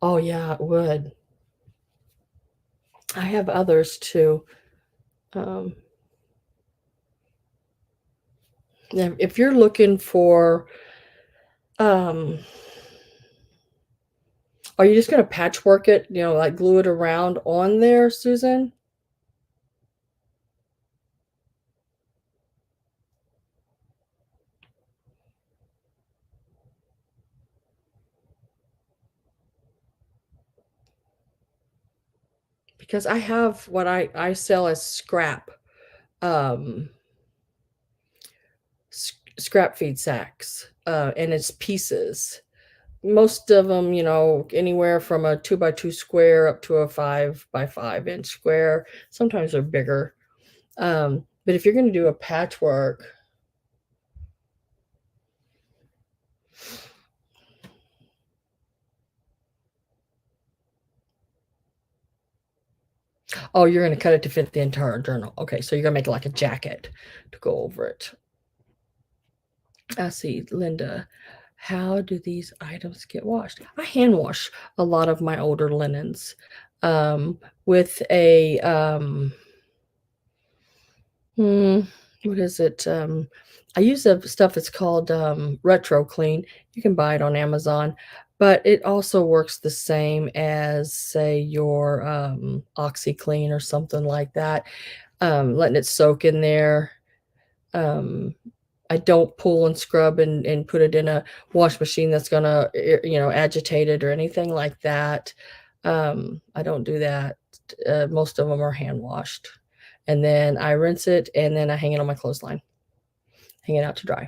Speaker 1: oh yeah, it would. I have others too. If you're looking for, are you just going to patchwork it, like glue it around on there, Susan? Because I have what I sell as scrap, scrap feed sacks, and it's pieces. Most of them, anywhere from a 2x2 square up to a 5x5 inch square. Sometimes they're bigger. But if you're going to do a patchwork, oh, you're going to cut it to fit the entire journal. Okay, so you're going to make it like a jacket to go over it. I see, Linda. How do these items get washed? I hand wash a lot of my older linens with a what is it? I use a stuff that's called Retro Clean. You can buy it on Amazon, but it also works the same as, say, your OxyClean or something like that. Letting it soak in there. I don't pull and scrub and put it in a wash machine that's gonna, agitate it or anything like that. I don't do that. Most of them are hand washed. And then I rinse it and then I hang it on my clothesline, hang it out to dry.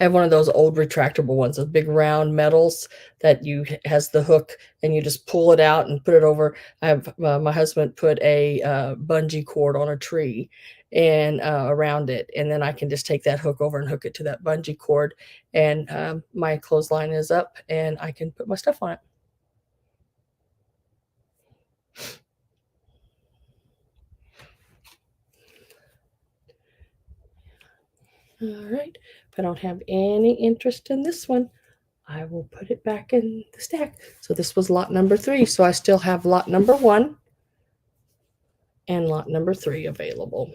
Speaker 1: I have one of those old retractable ones, those big round metals that has the hook and you just pull it out and put it over. I have my husband put a bungee cord on a tree and around it, and then I can just take that hook over and hook it to that bungee cord, and my clothesline is up and I can put my stuff on it. All right, if I don't have any interest in this one, I will put it back in the stack. So this was lot number 3. So I still have lot number 1 and lot number 3 available.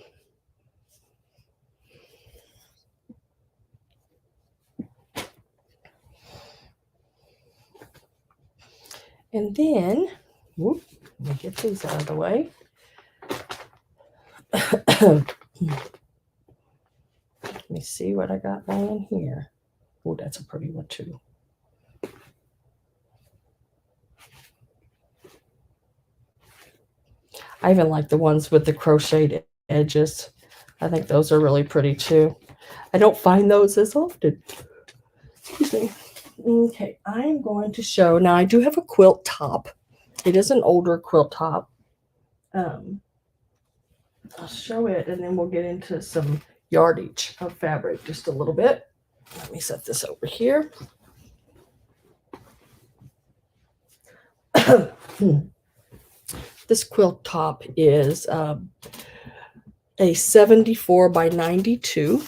Speaker 1: And then, whoop, let me get these out of the way. Let me see what I got laying here. Oh, that's a pretty one too. I even like the ones with the crocheted edges. I think those are really pretty too. I don't find those as often. Excuse me. Okay, I'm going to show, now I do have a quilt top. It is an older quilt top. I'll show it and then we'll get into some yardage of fabric just a little bit. Let me set this over here. This quilt top is a 74 by 92.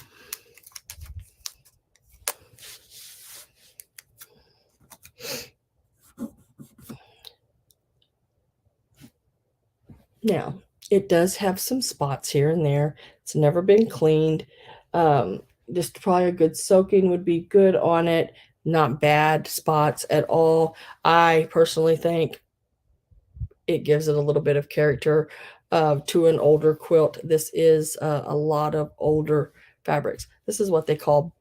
Speaker 1: Now, it does have some spots here and there. It's never been cleaned. Just probably a good soaking would be good on it. Not bad spots at all. I personally think it gives it a little bit of character to an older quilt. This is a lot of older fabrics. This is what they call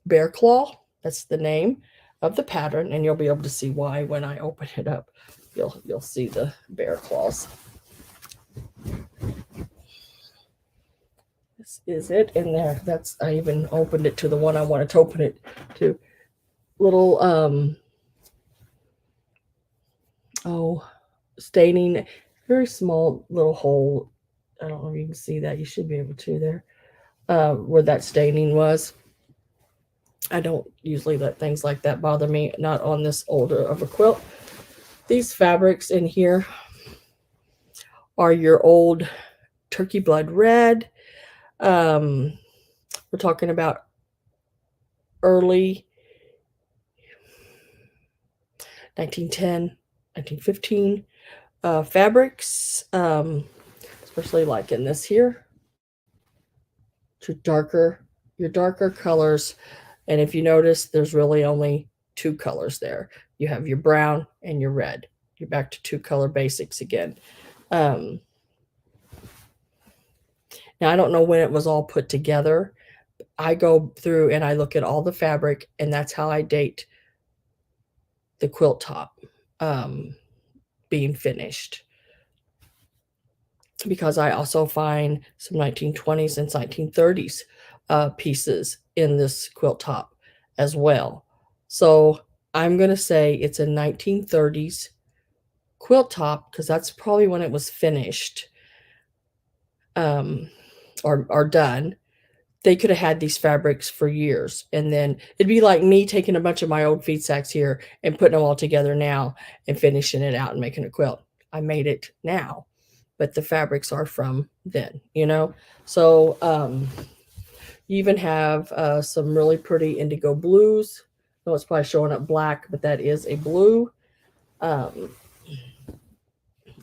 Speaker 1: bear claw. That's the name of the pattern, and you'll be able to see why when I open it up. You'll see the bear claws. This is it in there. I even opened it to the one I wanted to open it to. Little staining, very small little hole. I don't know if you can see that. You should be able to there, where that staining was. I don't usually let things like that bother me, not on this older of a quilt. These fabrics in here are your old turkey blood red. We're talking about early 1910, 1915 fabrics, especially like in this here. Your darker colors. And if you notice, there's really only 2 colors there. You have your brown and your red. You're back to 2 color basics again. Now, I don't know when it was all put together. I go through and I look at all the fabric, and that's how I date the quilt top being finished. Because I also find some 1920s and 1930s pieces in this quilt top as well. So I'm going to say it's a 1930s quilt top because that's probably when it was finished or done. They could have had these fabrics for years, and then it'd be like me taking a bunch of my old feed sacks here and putting them all together now and finishing it out and making a quilt. I made it now, but the fabrics are from then, So you even have some really pretty indigo blues. No, it's probably showing up black, but that is a blue. I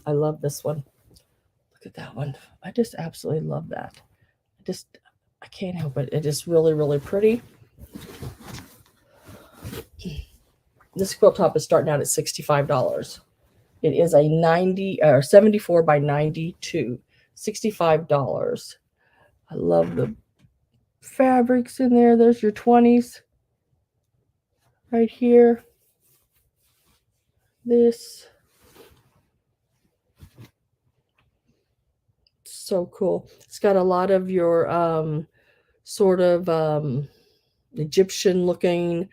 Speaker 1: love this one. Look at that one. I just absolutely love that. I can't help it. It is really, really pretty. This quilt top is starting out at $65. It is a 74 by 92. $65. I love the fabrics in there. There's your 20s right here. This. So cool. It's got a lot of your sort of Egyptian looking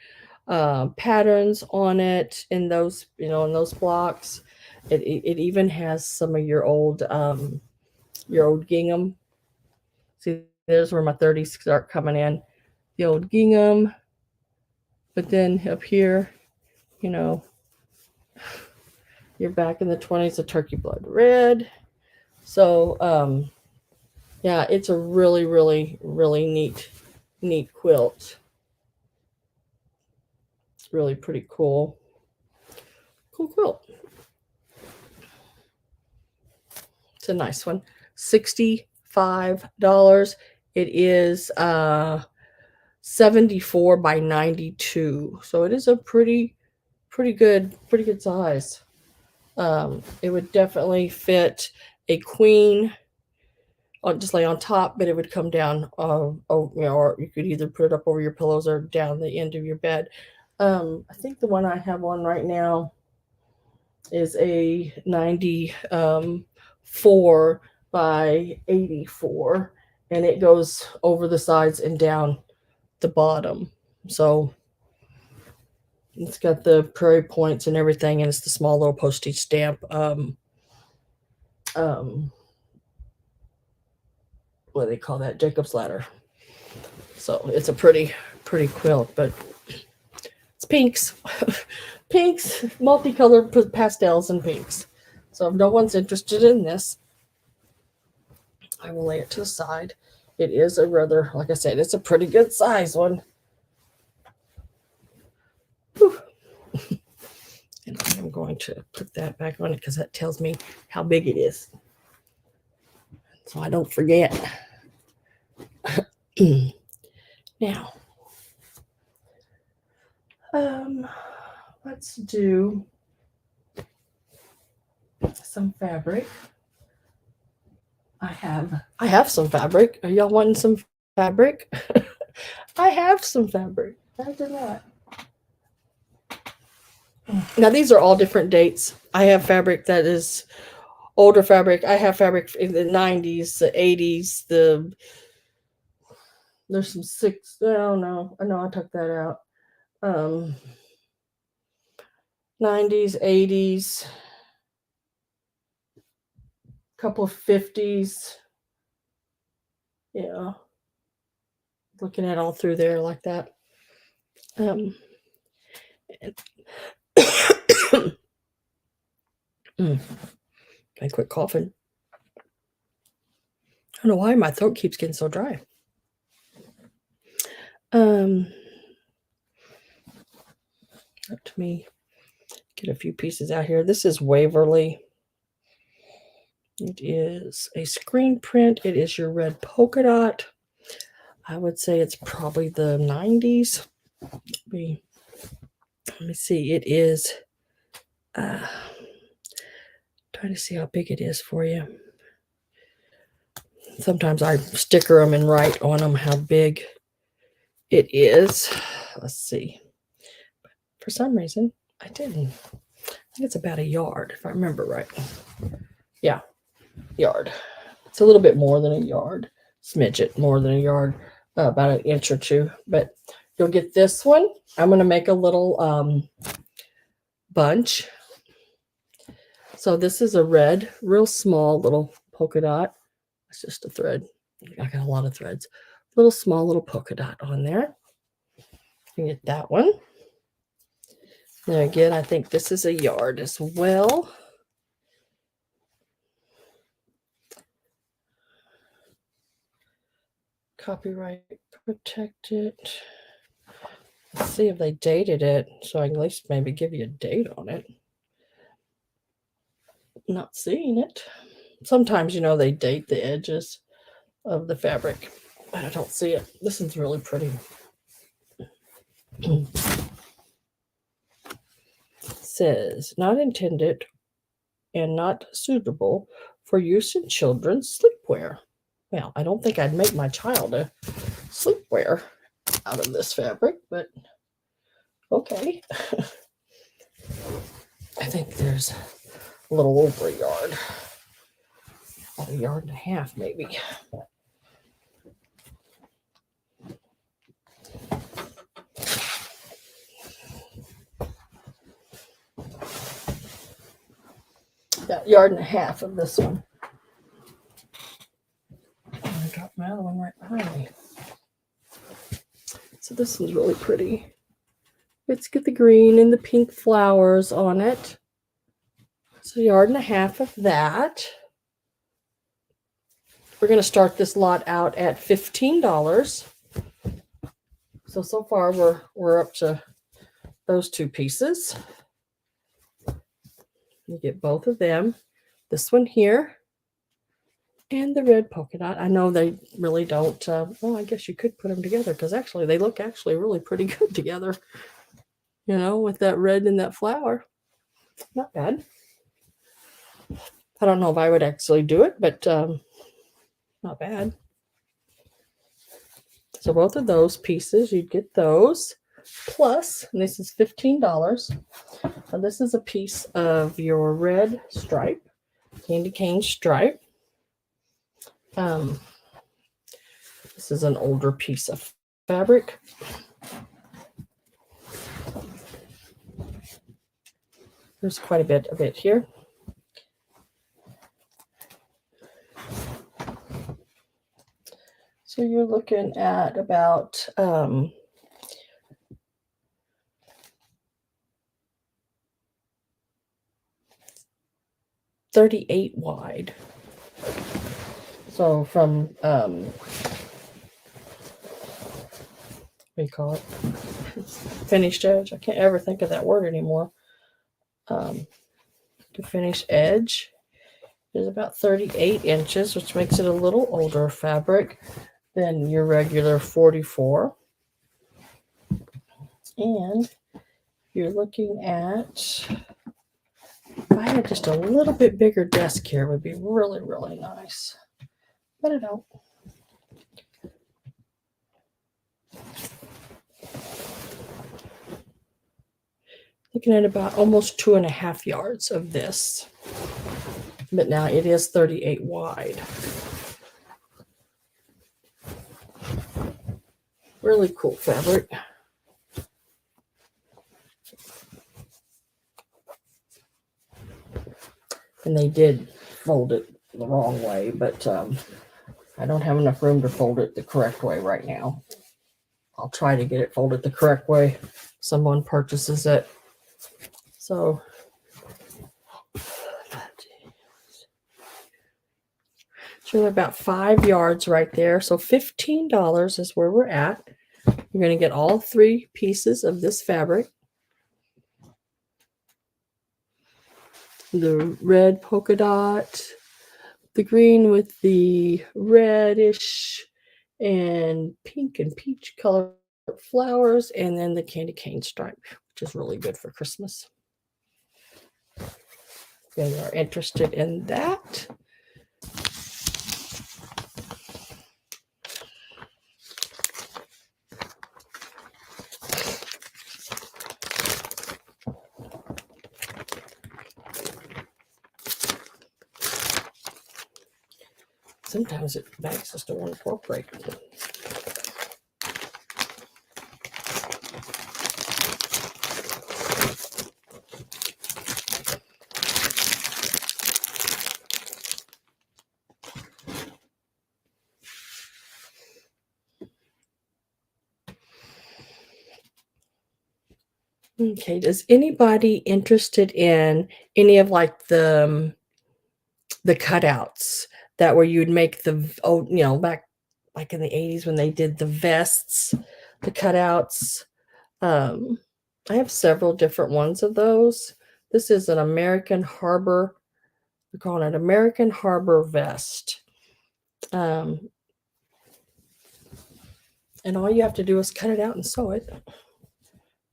Speaker 1: patterns on it in those, in those blocks. It even has some of your old gingham. See, there's where my 30s start coming in. The old gingham. But then up here, you're back in the 20s, the turkey blood red. So yeah, it's a really, really, really neat quilt. It's really pretty cool. Cool quilt. It's a nice one. $65. It is 74 by 92. So it is a pretty good size. It would definitely fit a queen just lay on top, but it would come down, or you could either put it up over your pillows or down the end of your bed. I think the one I have on right now is a 94 by 84, and it goes over the sides and down the bottom. So it's got the prairie points and everything, and it's the small little postage stamp. What do they call that? Jacob's ladder. So it's a pretty quilt, but it's pinks. Pinks, multicolored pastels and pinks. So if no one's interested in this, I will lay it to the side. It is a rather, like I said, it's a pretty good size one. Whew. And I'm going to put that back on it because that tells me how big it is, so I don't forget. Now, let's do some fabric. I have some fabric. Are y'all wanting some fabric? I have some fabric. I do not. Now these are all different dates. I have fabric that is older fabric. I have fabric in the 90s, the 80s, there's some no, I took that out. 90s, 80s, couple of 50s. Yeah. Looking at all through there like that. I quit coughing. I don't know why my throat keeps getting so dry. Let me get a few pieces out here. This is Waverly. It is a screen print. It is your red polka dot. I would say it's probably the 90s. Let me see. It is trying to see how big it is for you. Sometimes I sticker them and write on them how big it is. Let's see. For some reason, I didn't. I think it's about a yard, if I remember right. Yeah, yard. It's a little bit more than a yard. Smidget more than a yard, about an inch or two. But you'll get this one. I'm going to make a little bunch. So this is a red, real small little polka dot. It's just a thread. I got a lot of threads. Little small little polka dot on there. You can get that one. There again, I think this is a yard as well. Copyright protected. Let's see if they dated it, so I can at least maybe give you a date on it. Not seeing it. Sometimes, they date the edges of the fabric, but I don't see it. This one's really pretty. Says, not intended and not suitable for use in children's sleepwear. Well, I don't think I'd make my child a sleepwear out of this fabric, but okay. I think there's a little over a yard. About a yard and a half, maybe. That yard and a half of this one. I dropped my other one right behind me. So this one's really pretty. It's got the green and the pink flowers on it. So a yard and a half of that. We're going to start this lot out at $15. So far we're up to those two pieces. You get both of them. This one here and the red polka dot. I know they really don't. Well, I guess you could put them together because actually they look really pretty good together. You know, with that red and that flower. Not bad. I don't know if I would actually do it, but not bad. So both of those pieces, you'd get those. Plus, and this is $15. Now this is a piece of your red stripe, candy cane stripe. This is an older piece of fabric. There's quite a bit of it here. So you're looking at about 38 wide. So from what do you call it? Finished edge. I can't ever think of that word anymore. The finished edge is about 38 inches, which makes it a little older fabric than your regular 44. And you're looking at, if I had just a little bit bigger desk here, it would be really, really nice. But I don't. Looking at about almost 2.5 yards of this. But now it is 38 wide. Really cool fabric. And they did fold it the wrong way, but I don't have enough room to fold it the correct way right now. I'll try to get it folded the correct way. Someone purchases it. So about 5 yards right there. So $15 is where we're at. You're going to get all 3 pieces of this fabric. The red polka dot, the green with the reddish and pink and peach color flowers, and then the candy cane stripe, which is really good for Christmas. If you are interested in that. Sometimes bags just don't want to incorporate. Okay, does anybody interested in any of like the cutouts that where you'd make the, back like in the 80s when they did the vests, the cutouts? I have several different ones of those. This is an American Harbor, we're calling it American Harbor vest. And all you have to do is cut it out and sew it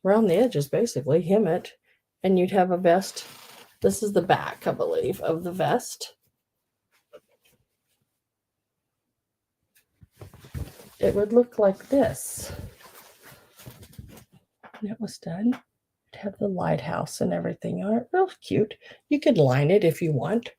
Speaker 1: around the edges, basically, hem it, and you'd have a vest. This is the back, I believe, of the vest. it would look like this. And it was done. It'd have the lighthouse and everything on it. Real cute. You could line it if you want.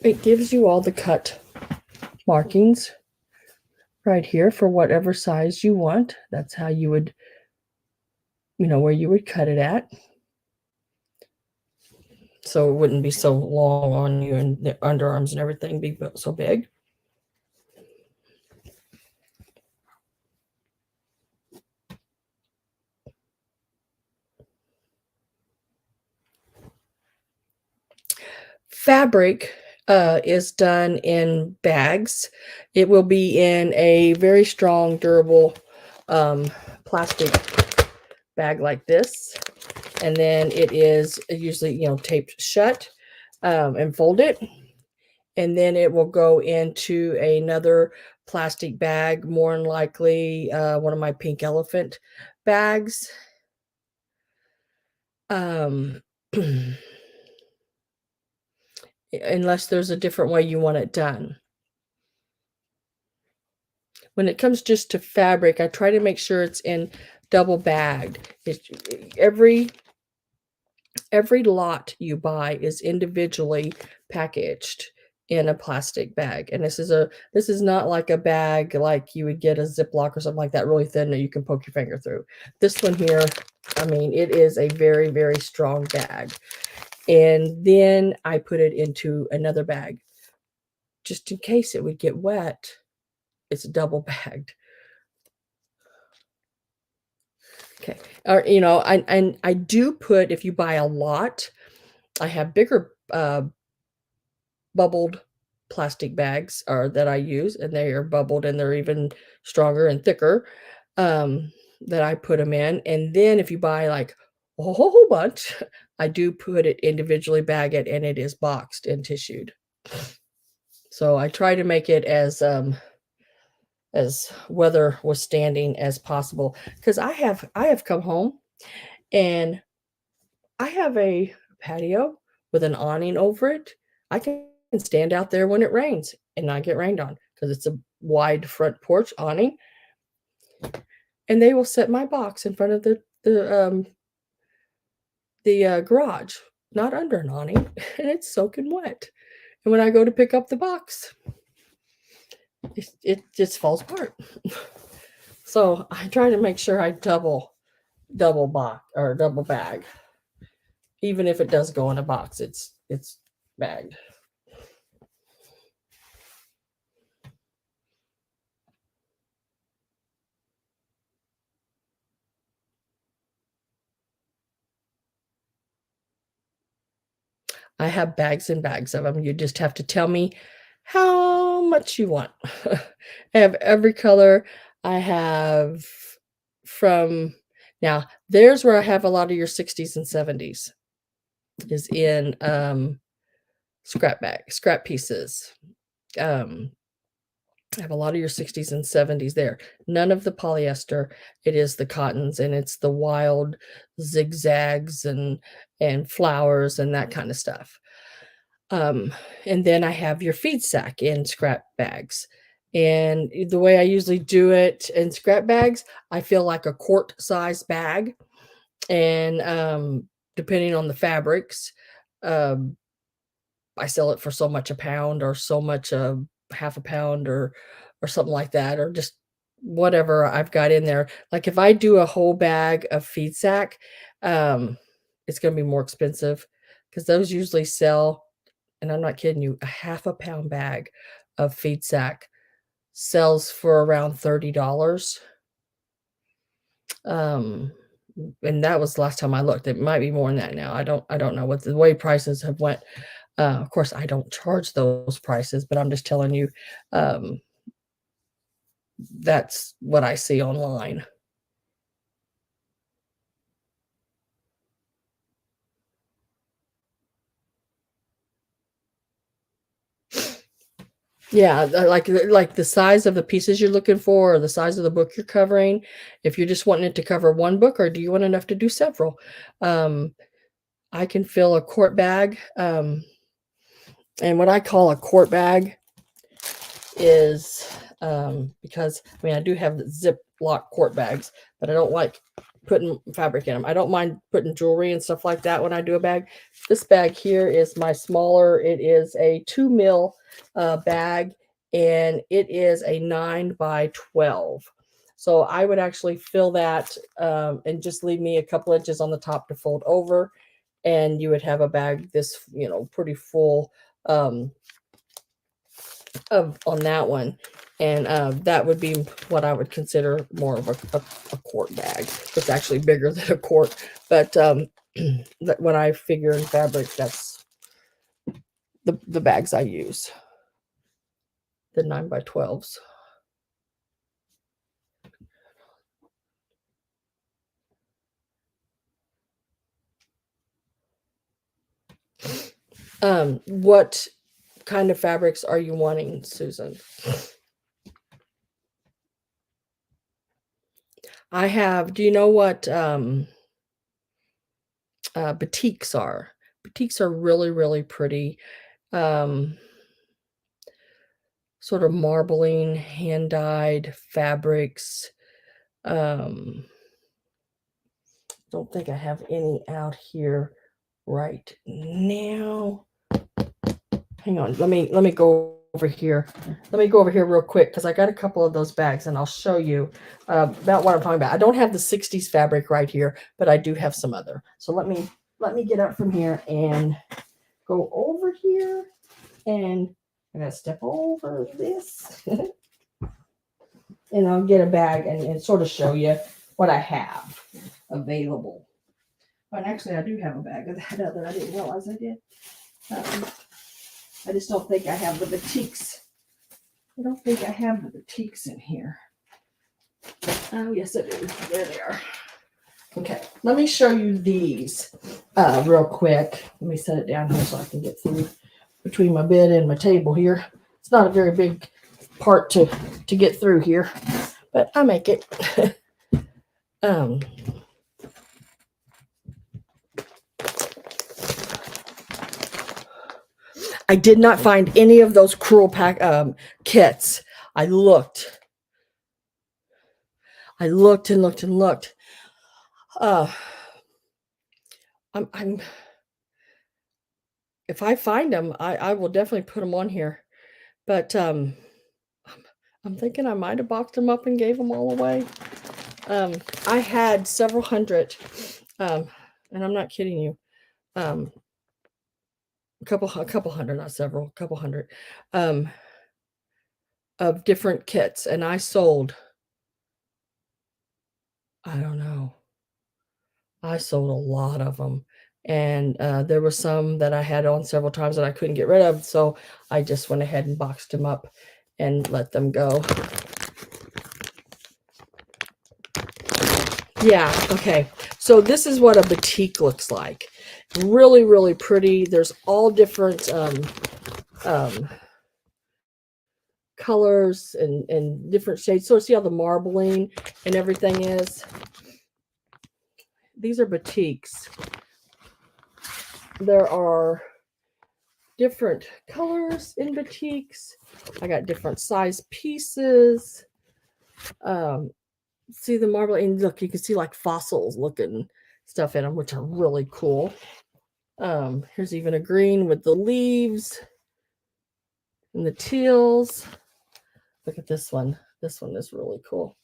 Speaker 1: It gives you all the cut markings right here for whatever size you want. That's how you would, where you would cut it at. So it wouldn't be so long on you and the underarms and everything be so big. Fabric is done in bags. It will be in a very strong, durable plastic bag like this. And then it is usually, taped shut and folded. And then it will go into another plastic bag, more than likely one of my pink elephant bags. Unless there's a different way you want it done. When it comes just to fabric, I try to make sure it's in double bagged. Every lot you buy is individually packaged in a plastic bag. And this is not like a bag like you would get a Ziploc or something like that, really thin that you can poke your finger through. This one here, I mean, it is a very, very strong bag. And then I put it into another bag just in case it would get wet. It's double bagged. Okay. Or, I do put, if you buy a lot, I have bigger bubbled plastic bags that I use, and they are bubbled and they're even stronger and thicker that I put them in. And then if you buy like a whole bunch, I do put it individually, bag it, and it is boxed and tissued. So I try to make it as weather withstanding as possible, because I have come home and I have a patio with an awning over it. I can stand out there when it rains and not get rained on because it's a wide front porch awning. And they will set my box in front of the garage, not under an awning, and it's soaking wet. And when I go to pick up the box, it just falls apart. So I try to make sure I double box or double bag. Even if it does go in a box, it's bagged. I have bags and bags of them. You just have to tell me how much you want. I have every color. I have now, there's where I have a lot of your 60s and 70s is in scrap pieces. I have a lot of your 60s and 70s there. None of the polyester. It is the cottons, and it's the wild zigzags and flowers and that kind of stuff. And then I have your feed sack in scrap bags. And the way I usually do it in scrap bags, I feel like a quart size bag. And depending on the fabrics, I sell it for so much a pound or so much half a pound or something like that, or just whatever I've got in there. Like if I do a whole bag of feed sack, it's going to be more expensive because those usually sell, and I'm not kidding you, a half a pound bag of feed sack sells for around $30. And that was the last time I looked. It might be more than that now. I don't know what the way prices have went. Of course, I don't charge those prices, but I'm just telling you, that's what I see online. Yeah, like the size of the pieces you're looking for, or the size of the book you're covering. If you're just wanting it to cover one book, or do you want enough to do several? I can fill a quart bag. And what I call a quart bag is because I mean I do have Ziploc quart bags, but I don't like putting fabric in them. I don't mind putting jewelry and stuff like that when I do a bag. This bag here is my smaller. It is a 2 mil bag, and it is a 9 by 12. So I would actually fill that and just leave me a couple inches on the top to fold over, and you would have a bag this, you know, pretty full of on that one. And that would be what I would consider more of a quart bag. It's actually bigger than a quart, but when I figure in fabric, that's the bags I use, the 9 by 12s. What kind of fabrics are you wanting, Susan? I have, do you know what batiks are? Batiks are really, really pretty. Sort of marbling, hand-dyed fabrics. Don't think I have any out here right now. Hang on, let me go over here. Let me go over here real quick because I got a couple of those bags and I'll show you about what I'm talking about. I don't have the 60s fabric right here, but I do have some other. So let me get up from here and go over here, and I gotta step over this and I'll get a bag and sort of show you what I have available. But actually, I do have a bag of that other. I didn't realize I did. I just don't think I have the batiks. I don't think I have the batiks in here. Oh, yes, I do. There they are. Okay, let me show you these real quick. Let me set it down here so I can get through between my bed and my table here. It's not a very big part to get through here, but I make it. I did not find any of those crewel pack kits. I looked and looked and looked. I'm if I find them, I will definitely put them on here. But I'm thinking I might have boxed them up and gave them all away. I had several hundred, and I'm not kidding you. A couple hundred, not several, a couple hundred, of different kits, and I sold, I don't know, I sold a lot of them. And there were some that I had on several times that I couldn't get rid of, so I just went ahead and boxed them up and let them go. Yeah, okay. So this is what a batik looks like. Really, really pretty. There's all different colors and different shades. So see how the marbling and everything is? These are batiks. There are different colors in batiks. I got different size pieces. See the marbling? Look, you can see like fossils looking stuff in them, which are really cool. Here's even a green with the leaves and the teals. Look at this one. This one is really cool.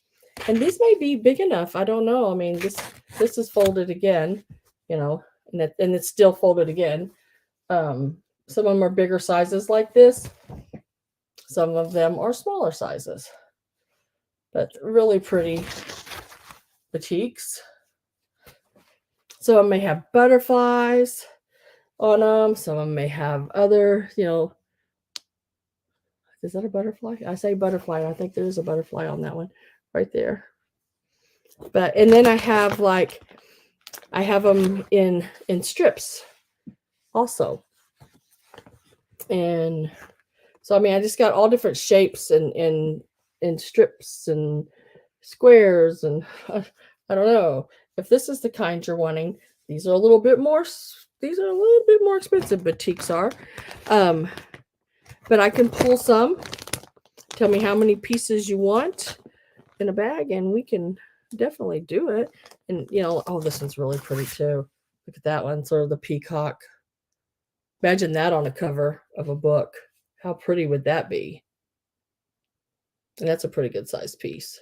Speaker 1: And these may be big enough. I don't know. I mean, this is folded again, you know, and it's still folded again. Some of them are bigger sizes like this. Some of them are smaller sizes. But really pretty batiks. Some of them may have butterflies on them. Some of them may have other, you know. Is that a butterfly? I say butterfly. I think there is a butterfly on that one right there. But, and then I have like, I have them in strips also. And so, I mean, I just got all different shapes and in strips and squares. And I don't know if this is the kind you're wanting. These are a little bit more these are a little bit more expensive, batiks are. But I can pull some. Tell me how many pieces you want in a bag, and we can definitely do it. And oh, this one's really pretty too. Look at that one, sort of the peacock. Imagine that on a cover of a book. How pretty would that be? And that's a pretty good sized piece.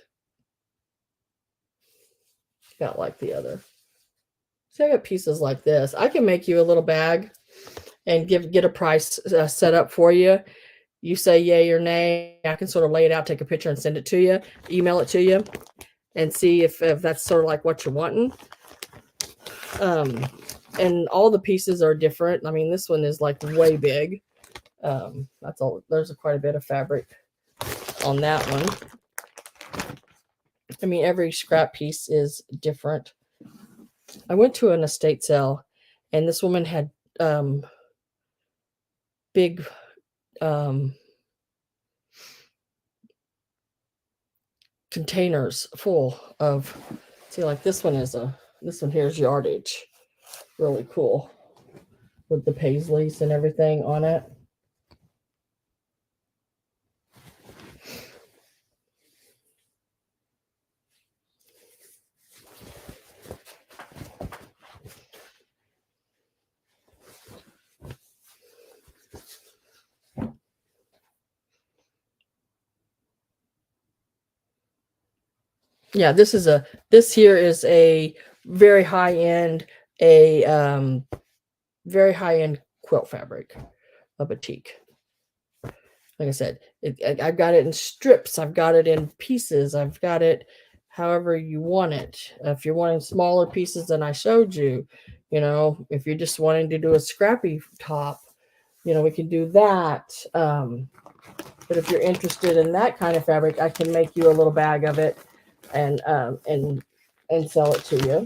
Speaker 1: Not like the other. So I got pieces like this. I can make you a little bag and get a price set up for you. You say yay or nay. I can sort of lay it out, take a picture, and send it to you, email it to you, and see if that's sort of like what you're wanting. And all the pieces are different. I mean, this one is like way big. That's all. There's quite a bit of fabric on that one. I mean, every scrap piece is different. I went to an estate sale, and this woman had big containers full of, see, like this one here's yardage. Really cool with the paisleys and everything on it. Yeah, this here is a very high end, very high end quilt fabric, a batik. Like I said, I've got it in strips, I've got it in pieces, I've got it however you want it. If you're wanting smaller pieces than I showed you, if you're just wanting to do a scrappy top, we can do that. But if you're interested in that kind of fabric, I can make you a little bag of it and sell it to you. Let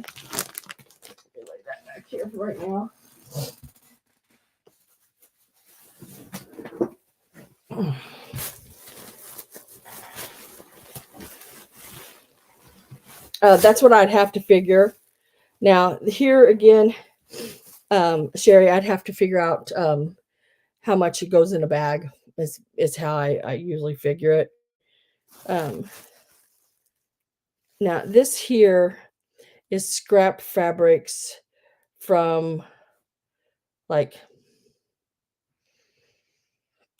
Speaker 1: me lay that back here right now. That's what I'd have to figure. Now here again, Sherry, I'd have to figure out how much it goes in a bag. Is how I usually figure it. Now this here is scrap fabrics from like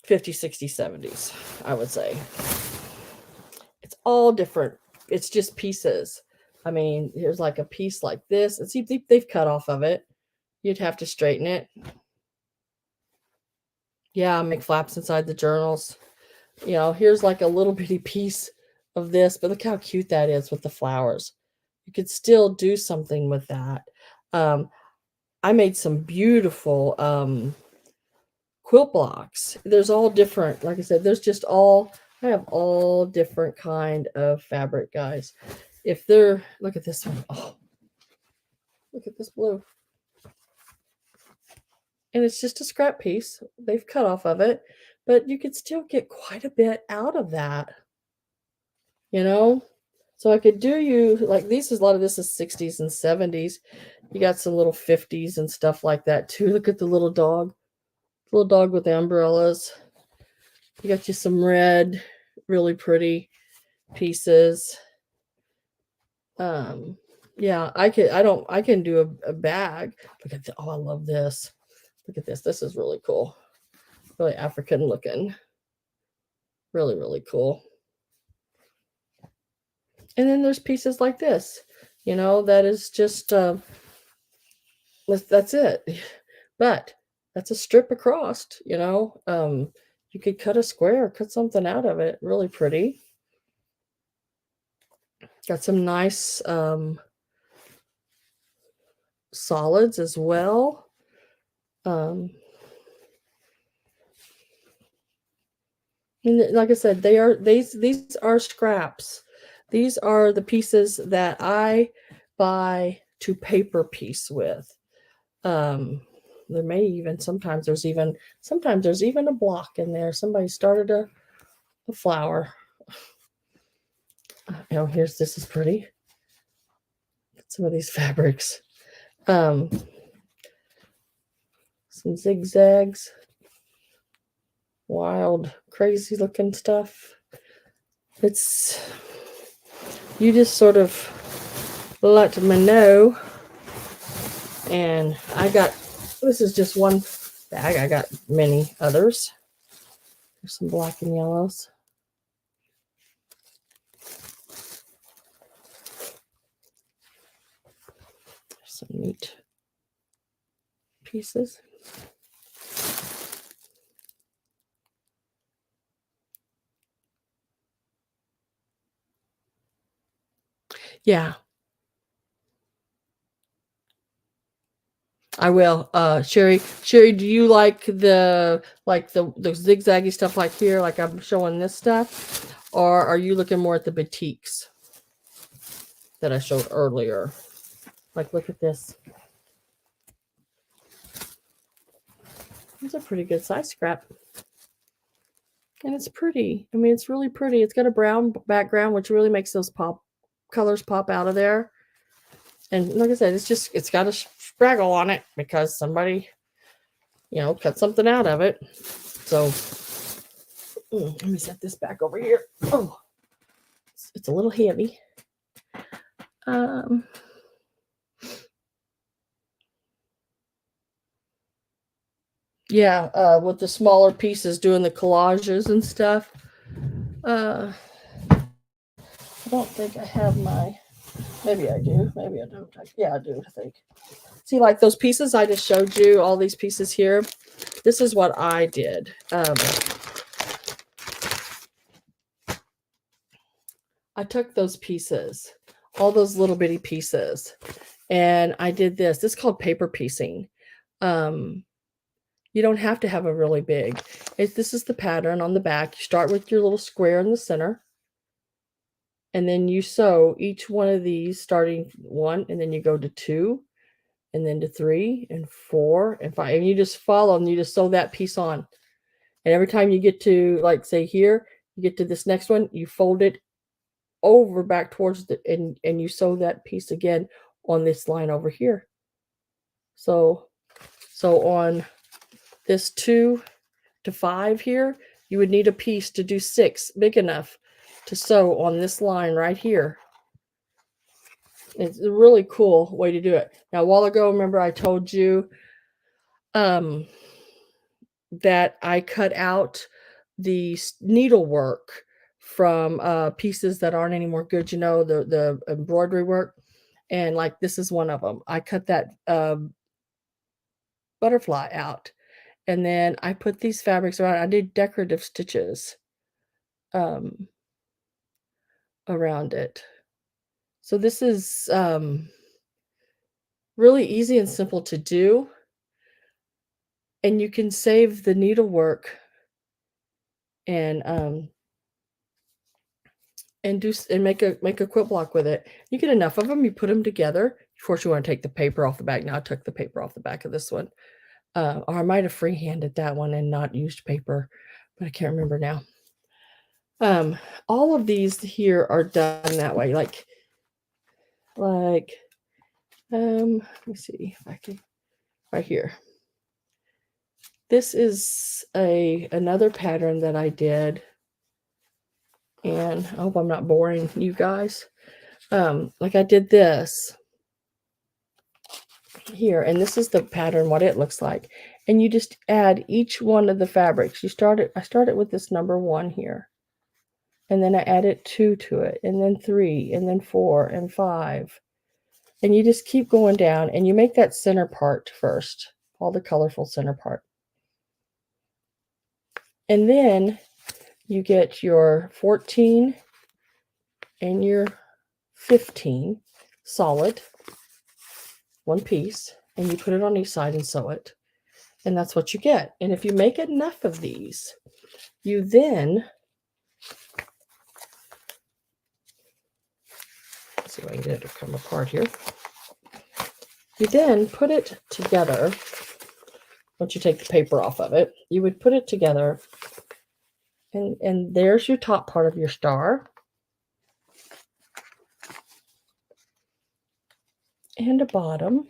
Speaker 1: 50s, 60s, 70s, I would say. It's all different. It's just pieces. I mean, here's like a piece like this. And see, they've cut off of it. You'd have to straighten it. Yeah, make flaps inside the journals. Here's like a little bitty piece of this, but look how cute that is with the flowers. You could still do something with that. I made some beautiful quilt blocks. There's all different, like I said, I have all different kind of fabric, guys. Look at this one. Oh, look at this blue. And it's just a scrap piece. They've cut off of it, but you could still get quite a bit out of that. So I could do you like these. A lot of this is 60s and 70s. You got some little 50s and stuff like that too. Look at the little dog with the umbrellas. You got you some red, really pretty pieces. Yeah, I can do a bag. Look at I love this. Look at this. This is really cool. Really African looking. Really, really cool. And then there's pieces like this, that is just, that's it. But that's a strip across, you could cut a square, cut something out of it. Really pretty. Got some nice solids as well. And like I said, these are scraps. These are the pieces that I buy to paper piece with. There may even sometimes there's even a block in there. Somebody started a flower. This is pretty. Some of these fabrics. Some zigzags. Wild, crazy looking stuff. It's, you just sort of let me know. And this is just one bag. I got many others. There's some black and yellows. There's some neat pieces. Yeah, I will. Sherry, do you like the zigzaggy stuff like here, like I'm showing this stuff? Or are you looking more at the batiks that I showed earlier? Like, look at this. It's a pretty good size scrap. And it's pretty. I mean, it's really pretty. It's got a brown background, which really makes those colors pop out of there. And like I said, it's got a spraggle on it because somebody, cut something out of it. So let me set this back over here. Oh, it's a little heavy. Yeah, with the smaller pieces doing the collages and stuff. I don't think I have maybe I do, maybe I don't. Yeah, I do, I think. See, like those pieces I just showed you, all these pieces here, this is what I did. I took those pieces, all those little bitty pieces, and I did this. This is called paper piecing. You don't have to have a really big. This is the pattern on the back. You start with your little square in the center, and then you sew each one of these, starting 1, and then you go to 2, and then to 3 and 4 and 5, and you just follow, and you just sew that piece on. And every time you get to, like, say here, you get to this next one, you fold it over back towards and you sew that piece again on this line over here. So on this 2 to 5 here, you would need a piece to do 6 big enough to sew on this line right here. It's a really cool way to do it. Now, a while ago, remember I told you that I cut out the needlework from pieces that aren't anymore good, the embroidery work. And like, this is one of them. I cut that butterfly out, and then I put these fabrics around. I did decorative stitches around it. So this is really easy and simple to do, and you can save the needlework and make a quilt block with it. You get enough of them, you put them together. Of course, you want to take the paper off the back. Now I took the paper off the back of this one, or I might have freehanded that one and not used paper, but I can't remember now. All of these here are done that way. Like let me see if I can, right here. This is another pattern that I did, and I hope I'm not boring you guys. Like, I did this here, and this is the pattern, what it looks like. And you just add each one of the fabrics. I started with this number 1 here, and then I added 2 to it, and then 3, and then 4 and 5. And you just keep going down, and you make that center part first, all the colorful center part. And then you get your 14 and your 15 solid, one piece, and you put it on each side and sew it. And that's what you get. And if you make enough of these, you then, let's see if I can get it to come apart here. You then put it together. Once you take the paper off of it, you would put it together, and there's your top part of your star. And a bottom.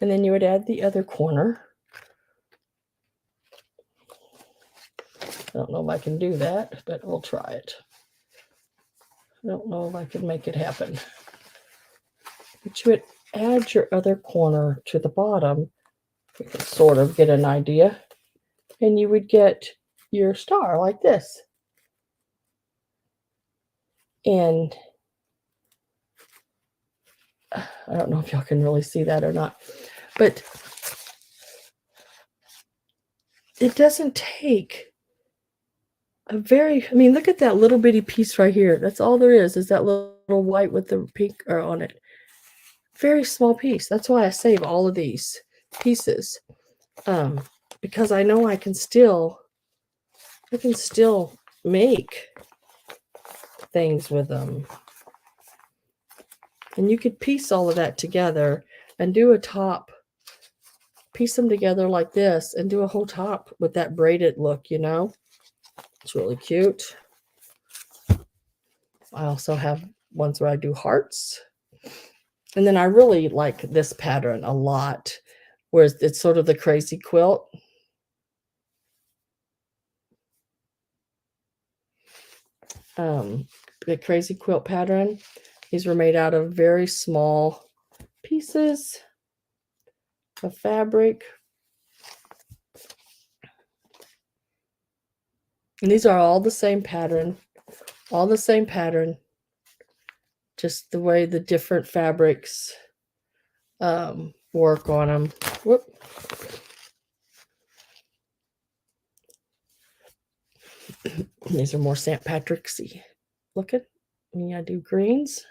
Speaker 1: And then you would add the other corner I don't know if I can do that, but we'll try it. I don't know if I can make it happen. But you would add your other corner to the bottom. You can sort of get an idea. And you would get your star like this. And I don't know if y'all can really see that or not, but it doesn't take a very, I mean, look at that little bitty piece right here. That's all there is that little white with the pink on it. Very small piece. That's why I save all of these pieces. Because I know I can still make things with them. And you could piece all of that together and do a top, piece them together like this and do a whole top with that braided look, you know? It's really cute. I also have ones where I do hearts. And then I really like this pattern a lot, where it's sort of the crazy quilt. The crazy quilt pattern. These were made out of very small pieces of fabric. And these are all the same pattern. All the same pattern. Just the way the different fabrics work on them. Whoop. These are more St. Patrick's-y looking. I do greens.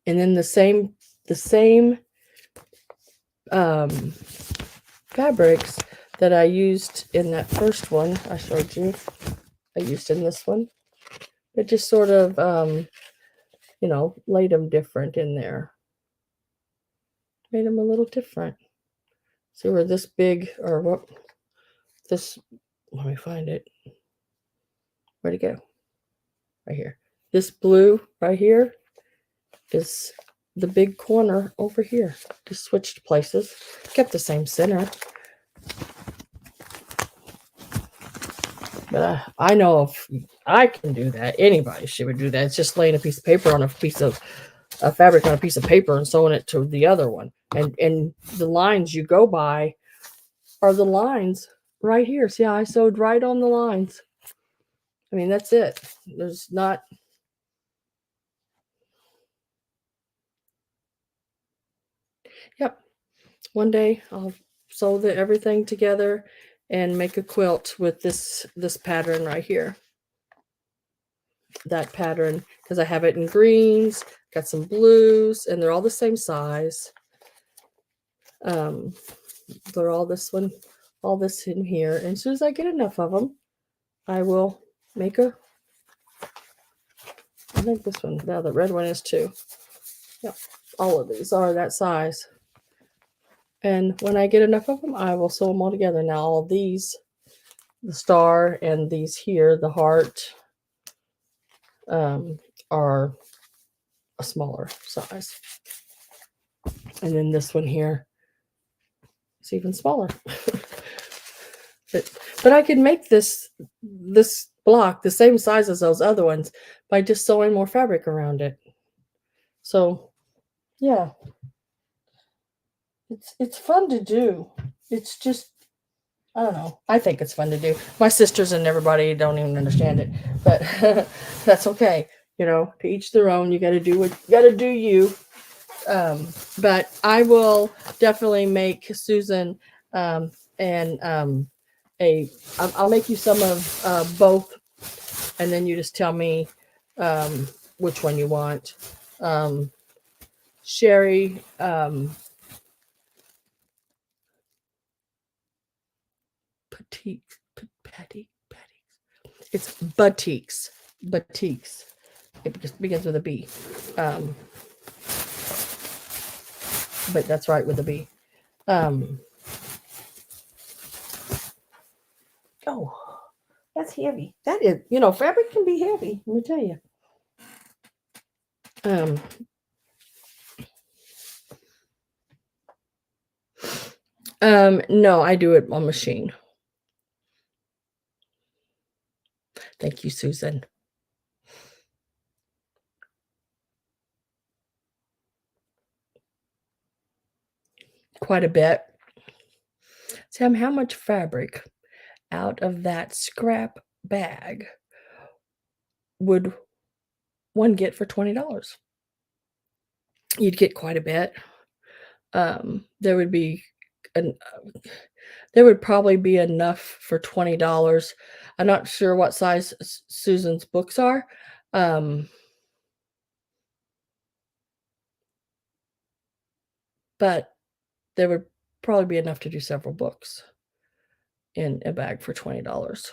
Speaker 1: And then the same fabrics that I used in that first one I showed you, I used in this one. It just sort of, laid them different in there. Made them a little different. See where this big, or what, this, let me find it. Where'd it go? Right here. This blue right here is the big corner over here. Just switched places. Kept the same center. But I know if I can do that, anybody should do that. It's just laying a piece of paper on a piece of fabric on a piece of paper and sewing it to the other one. And the lines you go by are the lines right here. See how I sewed right on the lines? I mean, that's it. There's not... Yep. One day I'll sew everything together and make a quilt with this pattern right here. That pattern, because I have it in greens, got some blues, and they're all the same size. They're all this one, all this in here. And as soon as I get enough of them, I will make I think this one, now the red one is too. Yep, all of these are that size. And when I get enough of them, I will sew them all together. Now all these, the star and these here, the heart, are a smaller size. And then this one here is even smaller. But I could make this block the same size as those other ones by just sewing more fabric around it. So yeah, it's fun to do. It's just, I don't know. I think it's fun to do. My sisters and everybody don't even understand it, but that's okay. To each their own. You got to do what you got to do. But I will definitely make Susan I'll make you some of both, and then you just tell me which one you want. Sherry, it's batiks. It begins with a B. But that's right, with a B. Oh, that's heavy. That is, fabric can be heavy. Let me tell you. No, I do it on machine. Thank you, Susan. Quite a bit. Sam, how much fabric out of that scrap bag would one get for $20? You'd get quite a bit. There would be an there would probably be enough for $20. I'm not sure what size Susan's books are. Um, but there would probably be enough to do several books in a bag for $20.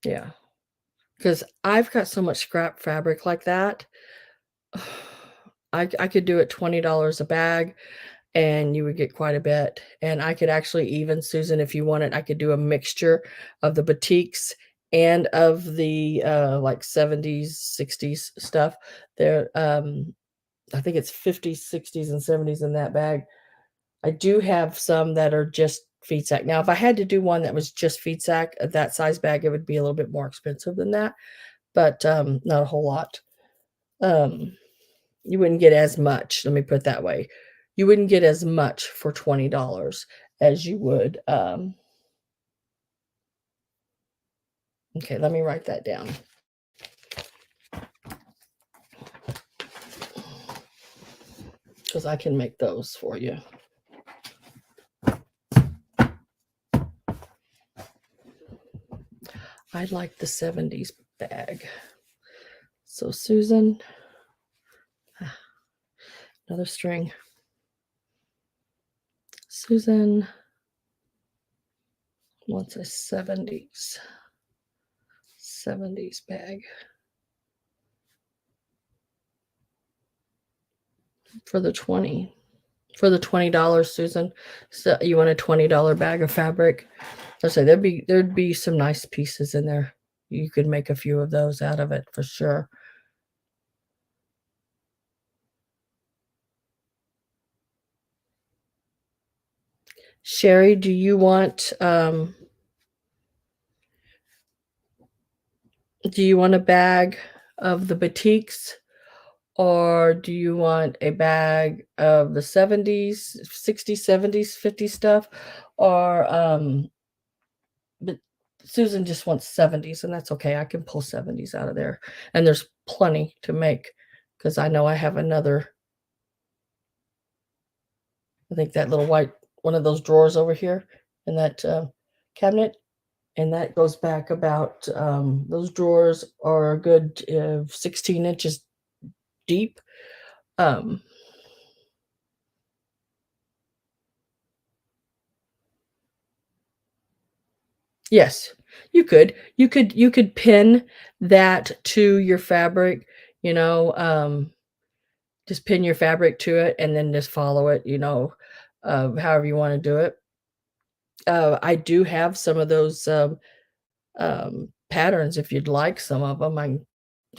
Speaker 1: Yeah, because I've got so much scrap fabric like that. I could do it $20 a bag, and you would get quite a bit. And I could actually even, Susan, if you wanted, I could do a mixture of the batiks and of the like 70s, 60s stuff. There, I think it's 50s, 60s, and 70s in that bag. I do have some that are just feed sack. Now, if I had to do one that was just feed sack, that size bag, it would be a little bit more expensive than that, but not a whole lot. You wouldn't get as much, let me put it that way. You wouldn't get as much for $20 as you would, okay, let me write that down. Because I can make those for you. I like the 70s bag. So Susan, another string. Susan wants a 70s bag for the $20, Susan. So you want a $20 bag of fabric? I say there'd be some nice pieces in there. You could make a few of those out of it for sure. Sherry, do you want a bag of the batiks, or do you want a bag of the 70s, 60s, 70s, 50s stuff? Or but Susan just wants 70s, and that's okay. I can pull 70s out of there. And there's plenty to make because I know I have another, I think that little white one of those drawers over here in that cabinet. And that goes back about, those drawers are a good 16 inches deep. Um, yes, you could. You could pin that to your fabric, you know, just pin your fabric to it and then just follow it, however you want to do it. I do have some of those patterns. If you'd like some of them,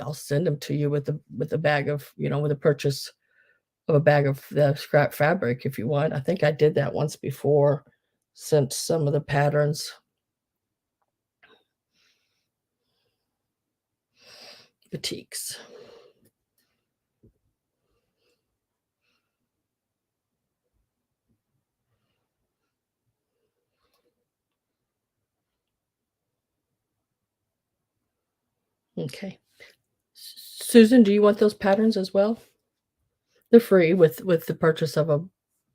Speaker 1: I'll send them to you with a bag of, with a purchase of a bag of the scrap fabric if you want. I think I did that once before, sent some of the patterns, batiks. Okay. Susan, do you want those patterns as well? They're free with the purchase of a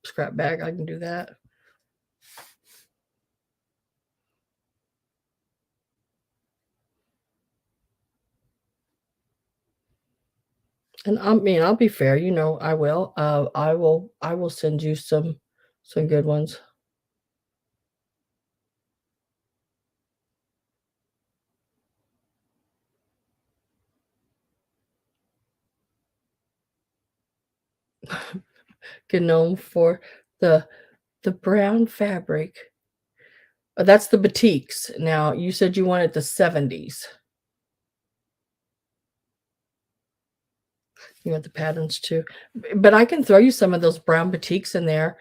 Speaker 1: scrap bag. I can do that. And I mean, I'll be fair, I will. I will send you some good ones. Gnome for the brown fabric. That's the batiks. Now, you said you wanted the 70s. You want the patterns too. But I can throw you some of those brown batiks in there.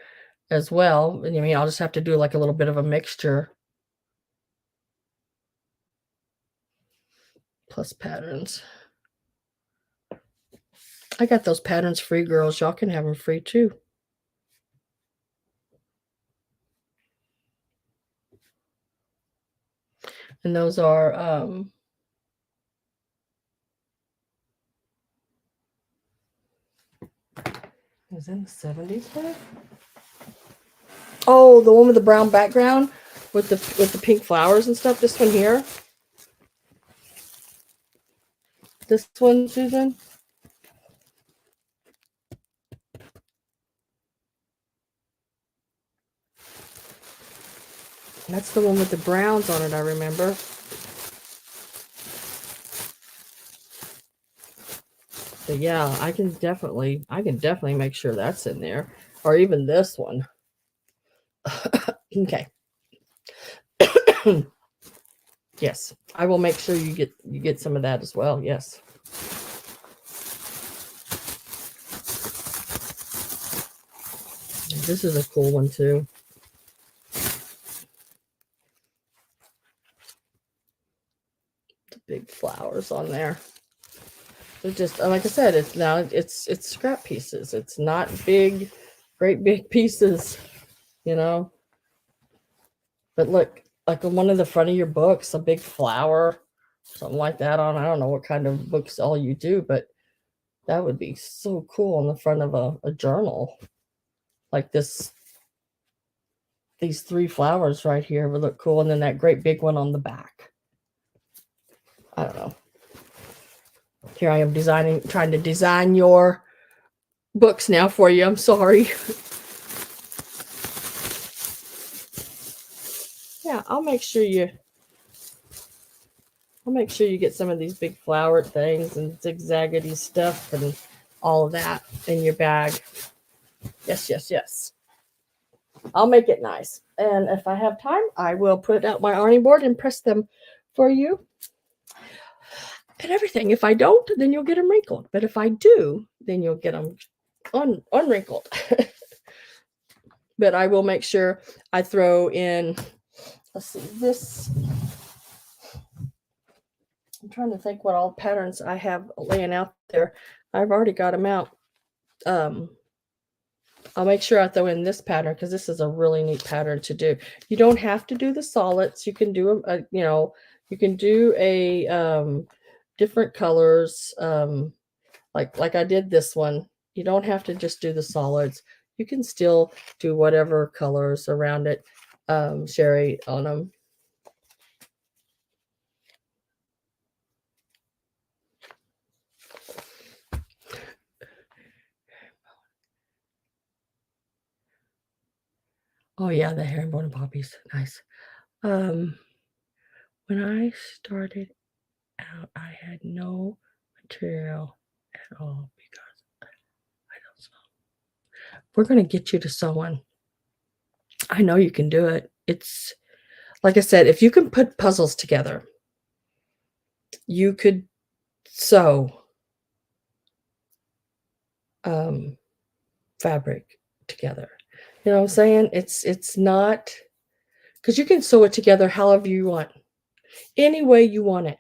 Speaker 1: as well. And I mean, I'll just have to do like a little bit of a mixture. Plus patterns. I got those patterns free, girls. Y'all can have them free too. And those are was in the 70s, right? Oh, the one with the brown background with the pink flowers and stuff. This one here. This one, Susan. That's the one with the browns on it, I remember. But yeah, I can definitely make sure that's in there. Or even this one. Okay. Yes, I will make sure you get some of that as well. Yes. This is a cool one too. The big flowers on there. They're just like I said, it's scrap pieces. It's not big, great big pieces, you know. But look, like on one of the front of your books, a big flower, something like that on. I don't know what kind of books all you do, but that would be so cool on the front of a journal. Like this, these 3 flowers right here would look cool. And then that great big one on the back. I don't know. Here I am trying to design your books now for you. I'm sorry. Yeah, I'll make sure you get some of these big flower things and zigzaggedy stuff and all of that in your bag. Yes, yes, yes. I'll make it nice. And if I have time, I will put out my ironing board and press them for you and everything. If I don't, then you'll get them wrinkled. But if I do, then you'll get them unwrinkled. But I will make sure I throw in, let's see, this. I'm trying to think what all patterns I have laying out there. I've already got them out. I'll make sure I throw in this pattern because this is a really neat pattern to do. You don't have to do the solids. You can do you can do a different colors. Like I did this one. You don't have to just do the solids. You can still do whatever colors around it, Sherry, on them. Oh yeah, the herringbone and poppies. Nice. When I started out, I had no material at all because I don't sew. We're gonna get you to sewing. I know you can do it. It's like I said, if you can put puzzles together, you could sew fabric together. You know what I'm saying? It's not because you can sew it together however you want, any way you want it.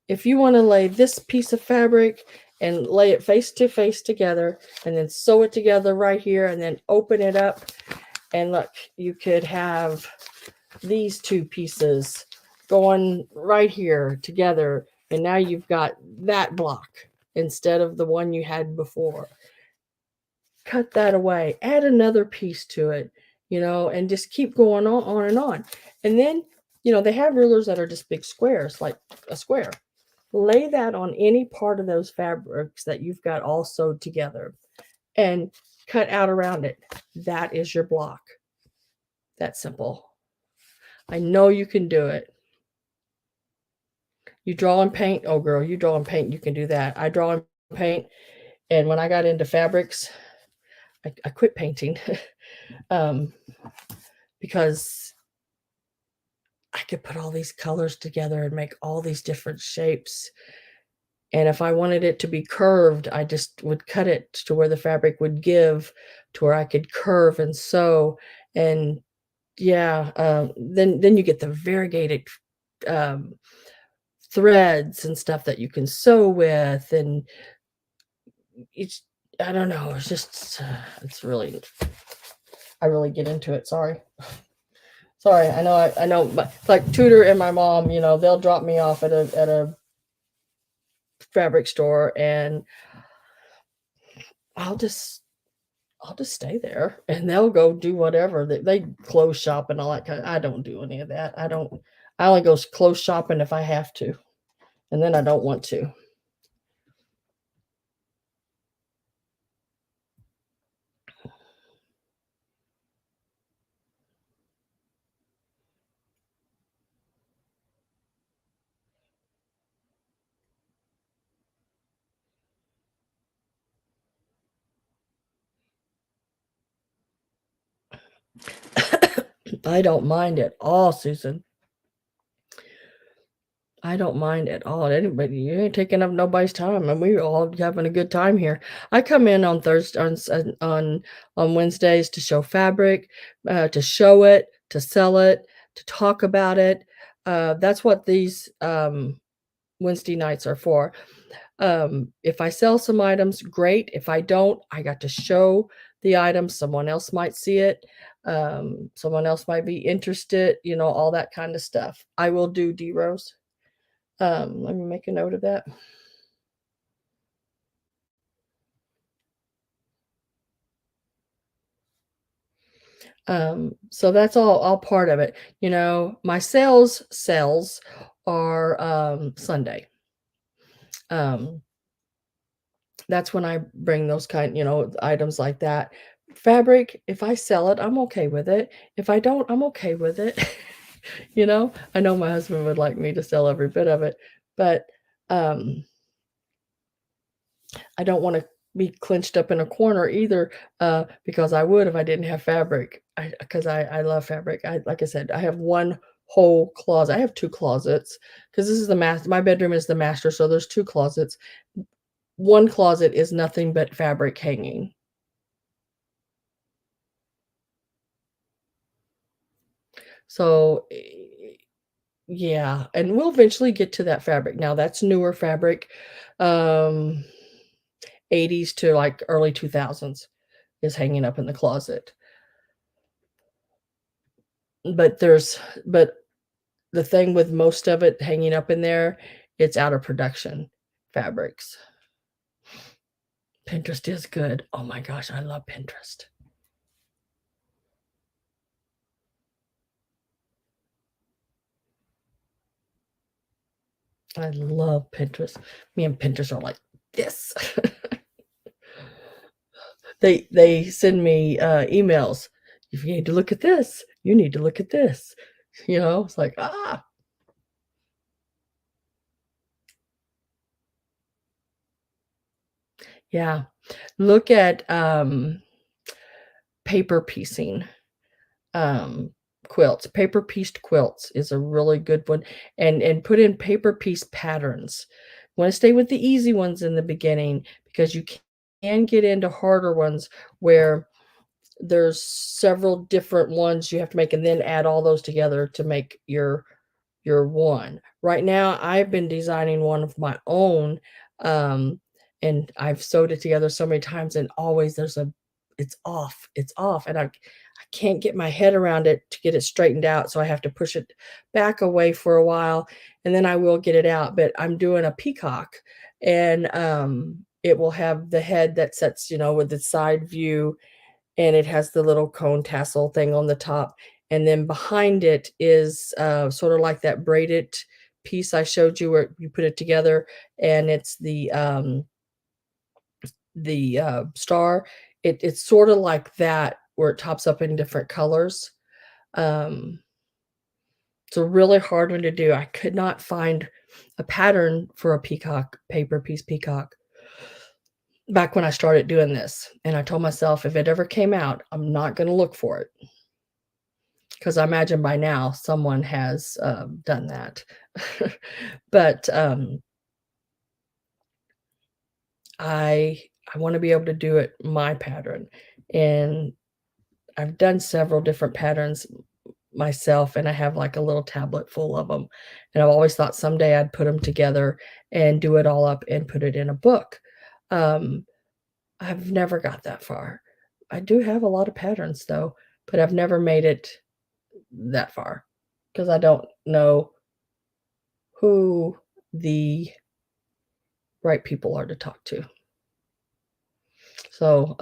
Speaker 1: If you want to lay this piece of fabric and lay it face to face together and then sew it together right here and then open it up and look, you could have these 2 pieces going right here together and now you've got that block instead of the one you had before. Cut that away, add another piece to it, and just keep going on and on. And then, they have rulers that are just big squares, like a square. Lay that on any part of those fabrics that you've got all sewed together and cut out around it. That is your block. That's simple. I know you can do it. You draw and paint. Oh, girl, you draw and paint. You can do that. I draw and paint. And when I got into fabrics, I quit painting because I could put all these colors together and make all these different shapes. And if I wanted it to be curved, I just would cut it to where the fabric would give to where I could curve and sew. And yeah, then you get the variegated um, threads and stuff that you can sew with, and it's I don't know, it's just it's really I really get into it. Sorry. Sorry, I know, but like Tudor and my mom, they'll drop me off at a fabric store, and I'll just I'll just stay there, and they'll go do whatever. They clothes shop and all that I don't do any of that. I only go clothes shopping if I have to, and then I don't want to. I don't mind at all, Susan. I don't mind at all. Anybody, you ain't taking up nobody's time, and we're all having a good time here. I come in on Thursday on Wednesdays to show fabric, to show it, to sell it, to talk about it. That's what these Wednesday nights are for. If I sell some items, great. If I don't, I got to show the item. Someone else might see it. Someone else might be interested. All that kind of stuff. I will do D Rose. Let me make a note of that. So that's all part of it. My sales are Sunday. Um, that's when I bring those items like that. Fabric, if I sell it, I'm okay with it. If I don't, I'm okay with it. I know my husband would like me to sell every bit of it, but um I don't wanna be clinched up in a corner either, because I would if I didn't have fabric. Because I love fabric. Like I said, I have one whole closet. I have 2 closets because this is my bedroom is the master, so there's 2 closets. One closet is nothing but fabric hanging. So, yeah, and we'll eventually get to that fabric. Now that's newer fabric, um, 80s to, like, early 2000s is hanging up in the closet. But the thing with most of it hanging up in there, it's out of production fabrics. Pinterest is good. Oh my gosh, I love Pinterest. I love Pinterest. Me and Pinterest are like this. They send me, emails. "You need to look at this. You need to look at this." It's like, "Ah." Yeah. Look at, paper piecing. um, Quilts. Paper pieced quilts is a really good one, and put in paper piece patterns. Wanna stay with the easy ones in the beginning because you can get into harder ones where there's several different ones you have to make and then add all those together to make your one. Right now, I've been designing one of my own, um, and I've sewed it together so many times, and always it's off, and I can't get my head around it to get it straightened out, so I have to push it back away for a while, and then I will get it out. But I'm doing a peacock, and it will have the head that sets, with the side view, and it has the little cone tassel thing on the top, and then behind it is, sort of like that braided piece I showed you where you put it together, and it's the star. It's sorta like that where it tops up in different colors. Um, it's a really hard one to do. I could not find a pattern for a peacock, paper piece peacock back when I started doing this, and I told myself if it ever came out, I'm not gonna look for it. 'Cause I imagine by now someone has, done that. But, I want to be able to do it my pattern. And I've done several different patterns myself, and I have like a little tablet full of them. And I've always thought someday I'd put them together and do it all up and put it in a book. Um, I've never got that far. I do have a lot of patterns though, but I've never made it that far because I don't know who the right people are to talk to. So,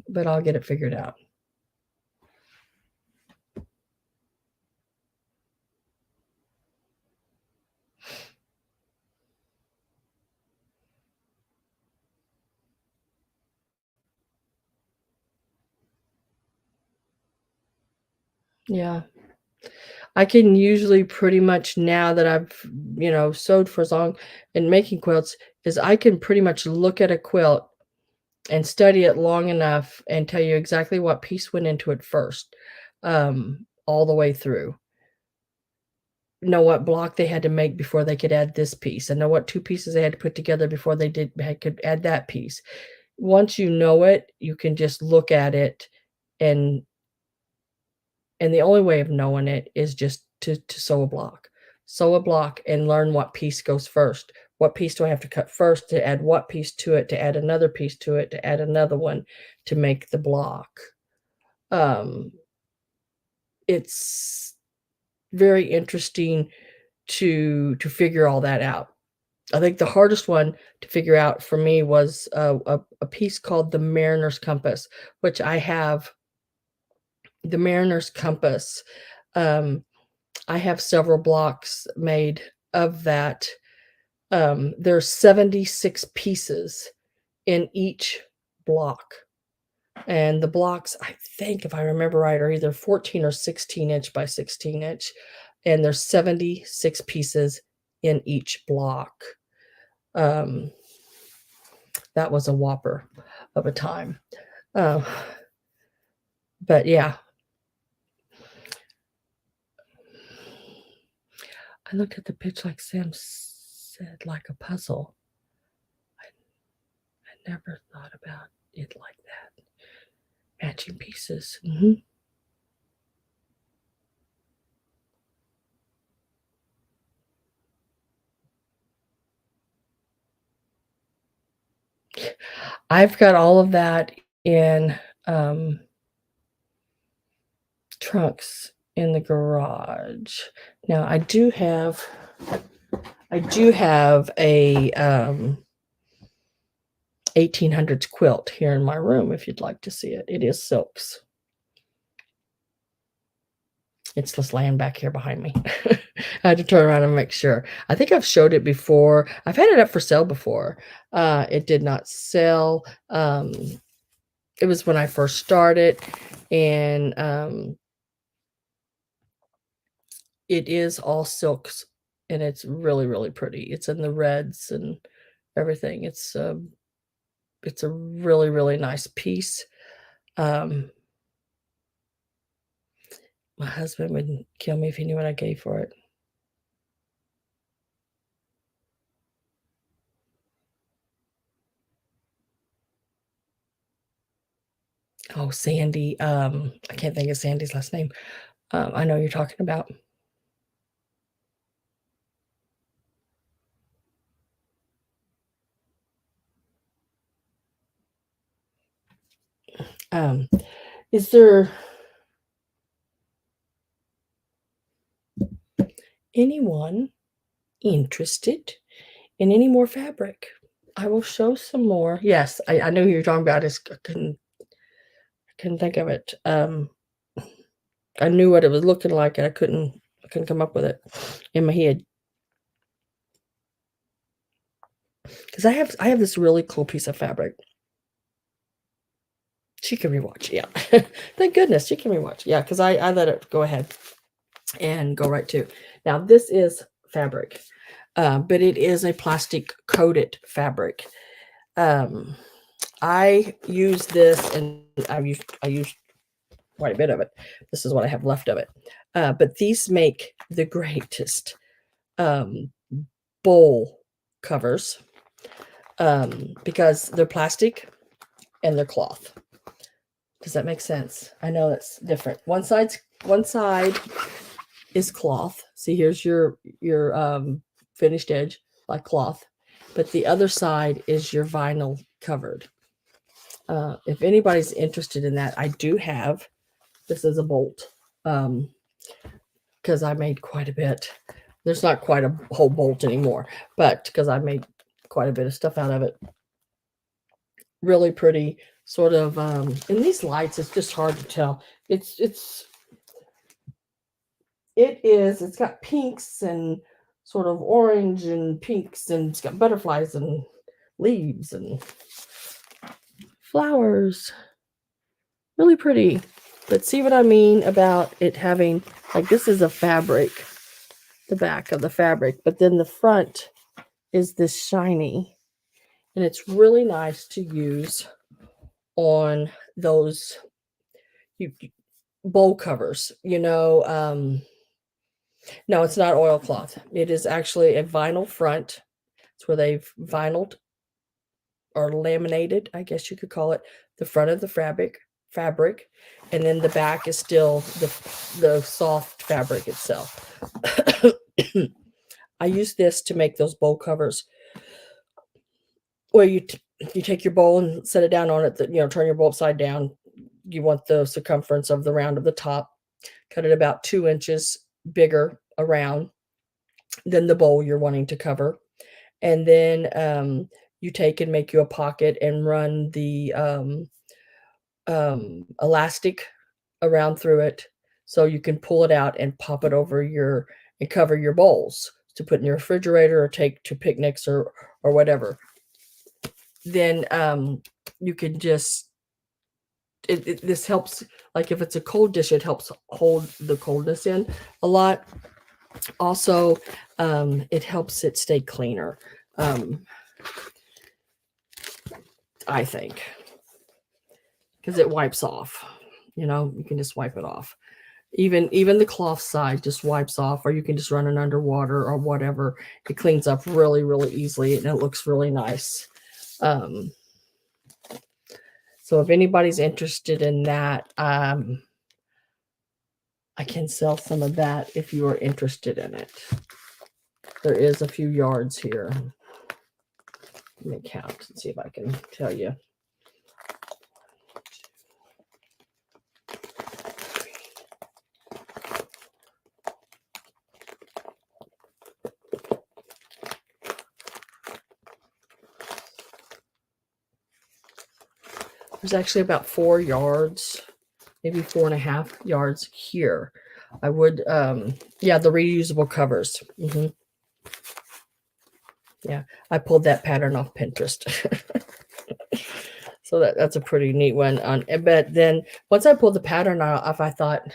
Speaker 1: but I'll get it figured out. Yeah. I can usually pretty much now that I've, sewed for as long and making quilts is I can pretty much look at a quilt and study it long enough and tell you exactly what piece went into it first, all the way through. Know what block they had to make before they could add this piece, and know what 2 pieces they had to put together before they could add that piece. Once you know it, you can just look at it, and the only way of knowing it is just to sew a block. Sew a block and learn what piece goes first. What piece do I have to cut first to add what piece to it, to add another piece to it, to add another one to make the block. Um, it's very interesting to figure all that out. I think the hardest one to figure out for me was a piece called the Mariner's Compass, which I have the Mariner's Compass. I have several blocks made of that. There's 76 pieces in each block. And the blocks, I think, if I remember right, are either 14 or 16 inch by 16 inch. And there's 76 pieces in each block. That was a whopper of a time. Uh, but yeah, I looked at the pitch like Sam said, like a puzzle. I never thought about it like that. Matching pieces. I've got all of that in trunks in the garage. Now I do have a 1800s quilt here in my room if you'd like to see it. It is silks. It's just laying back here behind me. I had to turn around and make sure. I think I've showed it before. I've had it up for sale before. It did not sell. It was when I first started, and it is all silks, and it's really, really pretty. It's in the reds and everything. It's a really, really nice piece. My husband would kill me if he knew what I gave for it. Oh, Sandy. I can't think of Sandy's last name. I know you're talking about. Is there anyone interested in any more fabric? I will show some more. Yes, I know who you're talking about. I couldn't think of it. I knew what it was looking like, and I couldn't come up with it in my head. Because I have this really cool piece of fabric. She can rewatch, yeah. Thank goodness she can rewatch. Yeah, because I let it go ahead and go right to. Now this is fabric, but it is a plastic coated fabric. I use this, and I used quite a bit of it. This is what I have left of it. But these make the greatest bowl covers. because they're plastic and they're cloth. Does that make sense? I know it's different. One side is cloth. See, here's your finished edge, like cloth, but the other side is your vinyl covered. If anybody's interested in that, I do have this as a bolt, because I made quite a bit. There's not quite a whole bolt anymore, but because I made quite a bit of stuff out of it. Really pretty, sort of. In these lights, it's just hard to tell. It's got pinks and sort of orange and pinks, and it's got butterflies and leaves and flowers. Really pretty. But see what I mean about it having, like, this is a fabric, the back of the fabric, but then the front is this shiny, and it's really nice to use on those bowl covers, no, it's not oilcloth. It is actually a vinyl front. It's where they've vinyled or laminated, I guess you could call it, the front of the fabric, and then the back is still the soft fabric itself. I use this to make those bowl covers where you take your bowl and set it down on it, turn your bowl upside down. You want the circumference of the round of the top, cut it about 2 inches bigger around than the bowl you're wanting to cover. And then you take and make you a pocket and run the elastic around through it, so you can pull it out and pop it over and cover your bowls to put in your refrigerator or take to picnics or whatever. Then you can just this helps, like if it's a cold dish, it helps hold the coldness in a lot. Also, it helps it stay cleaner, I think, because it wipes off. You can just wipe it off. Even the cloth side just wipes off, or you can just run it underwater or whatever. It cleans up really, really easily, and it looks really nice. So if anybody's interested in that, I can sell some of that if you are interested in it. There is a few yards here. Let me count and see if I can tell you. There's actually about 4 yards, maybe 4.5 yards here. I would, yeah, the reusable covers. Yeah, I pulled that pattern off Pinterest. So that's a pretty neat one. But then once I pulled the pattern off, I thought,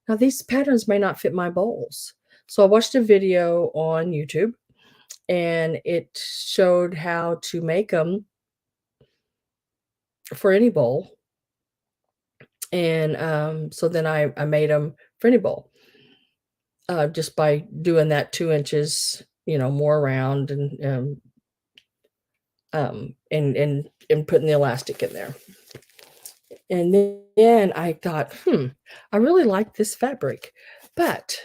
Speaker 1: now these patterns may not fit my bowls. So I watched a video on YouTube, and it showed how to make them for any bowl. And so then I made them for any bowl, just by doing that 2 inches, more around, and putting the elastic in there. And then I thought, I really like this fabric, but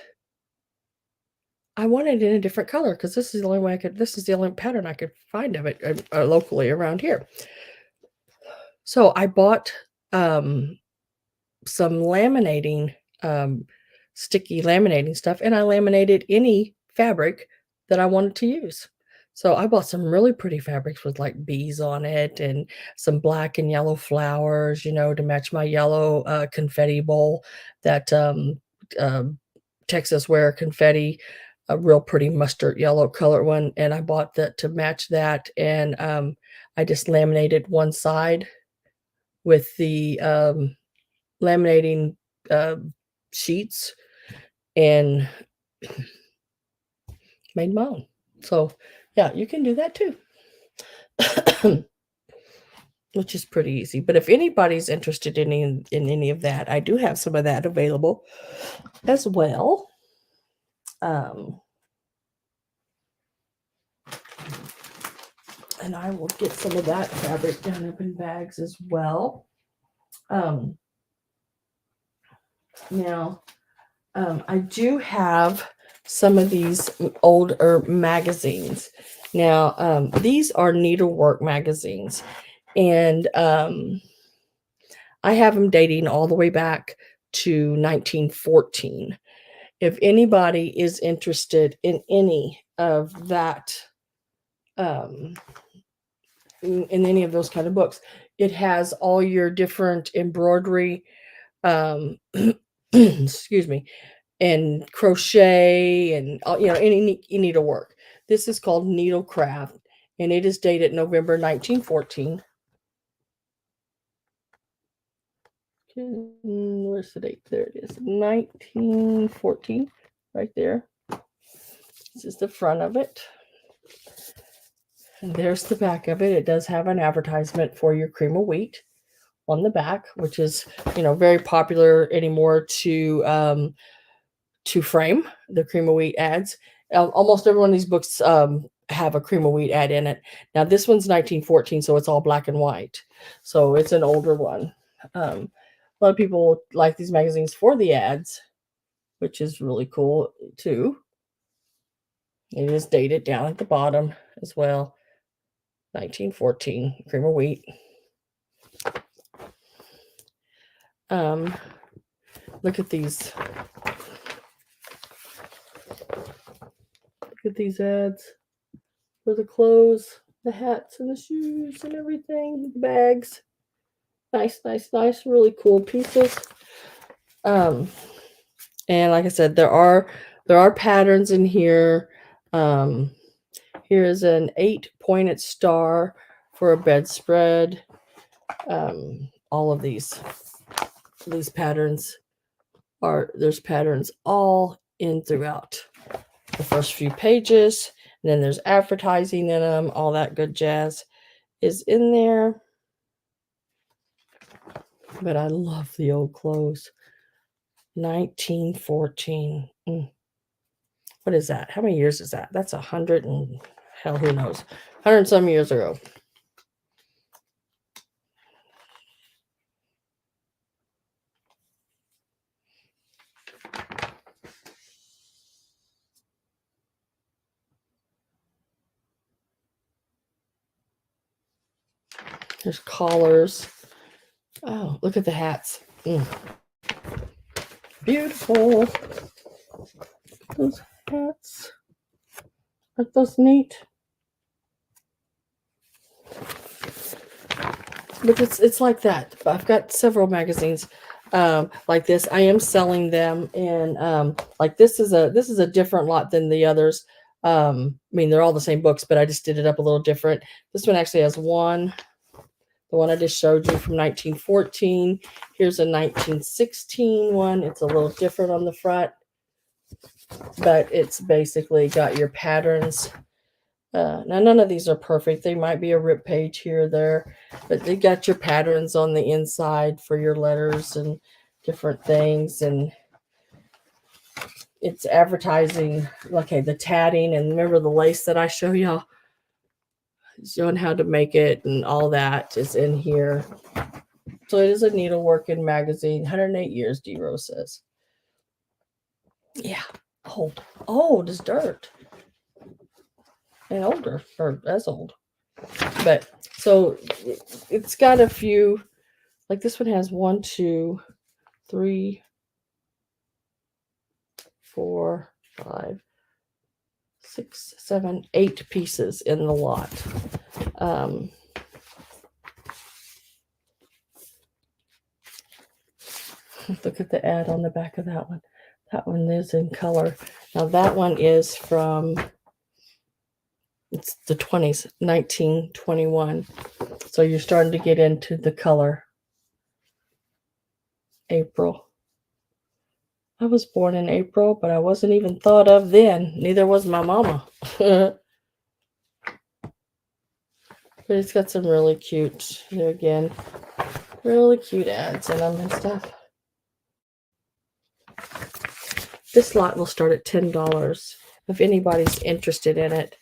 Speaker 1: I wanted it in a different color, because this is the only pattern I could find of it locally around here. So I bought some laminating, sticky laminating stuff, and I laminated any fabric that I wanted to use. So I bought some really pretty fabrics with like bees on it, and some black and yellow flowers, to match my yellow confetti bowl, that Texas wear confetti, a real pretty mustard yellow color one. And I bought that to match that. And I just laminated one side with the laminating sheets, and made my own. So yeah, you can do that too. Which is pretty easy. But if anybody's interested in any of that, I do have some of that available as well. And I will get some of that fabric done up in bags as well. Now, I do have some of these older magazines. Now, these are Needlework magazines, and I have them dating all the way back to 1914. If anybody is interested in any of that, in any of those kind of books, it has all your different embroidery, excuse me, and crochet and any needlework. This is called Needlecraft, and it is dated November 1914. Where's the date? There it is, 1914, right there. This is the front of it. And there's the back of it. It does have an advertisement for your cream of wheat on the back, which is, very popular anymore to frame the cream of wheat ads. Almost every one of these books have a cream of wheat ad in it. Now this one's 1914, so it's all black and white. So it's an older one. A lot of people like these magazines for the ads, which is really cool too. It is dated down at the bottom as well. 1914, cream of wheat. Look at these. Look at these ads for the clothes, the hats, and the shoes, and everything. The bags. Nice, nice, nice. Really cool pieces. And like I said, there are patterns in here. Here is an 8-pointed star for a bedspread. All of these patterns there's patterns all in throughout the first few pages. And then there's advertising in them. All that good jazz is in there. But I love the old clothes. 1914. What is that? How many years is that? That's 100 and hell, who knows? 100 some years ago. There's collars. Oh, look at the hats. Beautiful. Those hats. Aren't those neat? But it's like that. I've got several magazines like this. I am selling them, and like this is a different lot than the others. I mean, they're all the same books, but I just did it up a little different. This one actually has one. The one I just showed you from 1914. Here's a 1916 one. It's a little different on the front, but it's basically got your patterns. Now, none of these are perfect. They might be a rip page here or there, but they got your patterns on the inside for your letters and different things. And it's advertising, okay, the tatting, and remember the lace that I show y'all, showing how to make it, and all that is in here. So it is a needleworking magazine. 108 years, D Rose says. Yeah, old as dirt. And older, or as old. But so it's got a few, like this one has 1, 2, 3, 4, 5, 6, 7, 8 pieces in the lot. Look at the ad on the back of that one. That one is in color. Now that one is from, it's the 20s, 1921. So you're starting to get into the color. April. I was born in April, but I wasn't even thought of then. Neither was my mama. But it's got some really cute, there again, really cute ads in them and stuff. This lot will start at $10 if anybody's interested in it.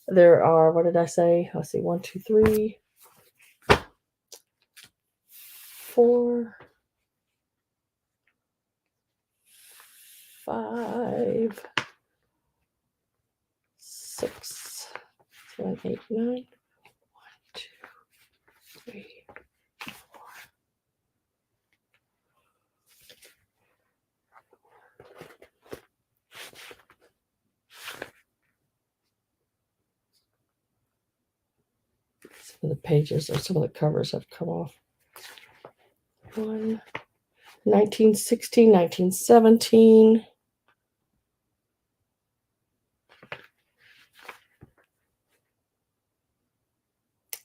Speaker 1: There are, what did I say? Let's see, 1, 2, 3, 4, 5, 6, 7, 8, 9. 1, 2, 3. Some of the pages or some of the covers have come off. 1916, 1917.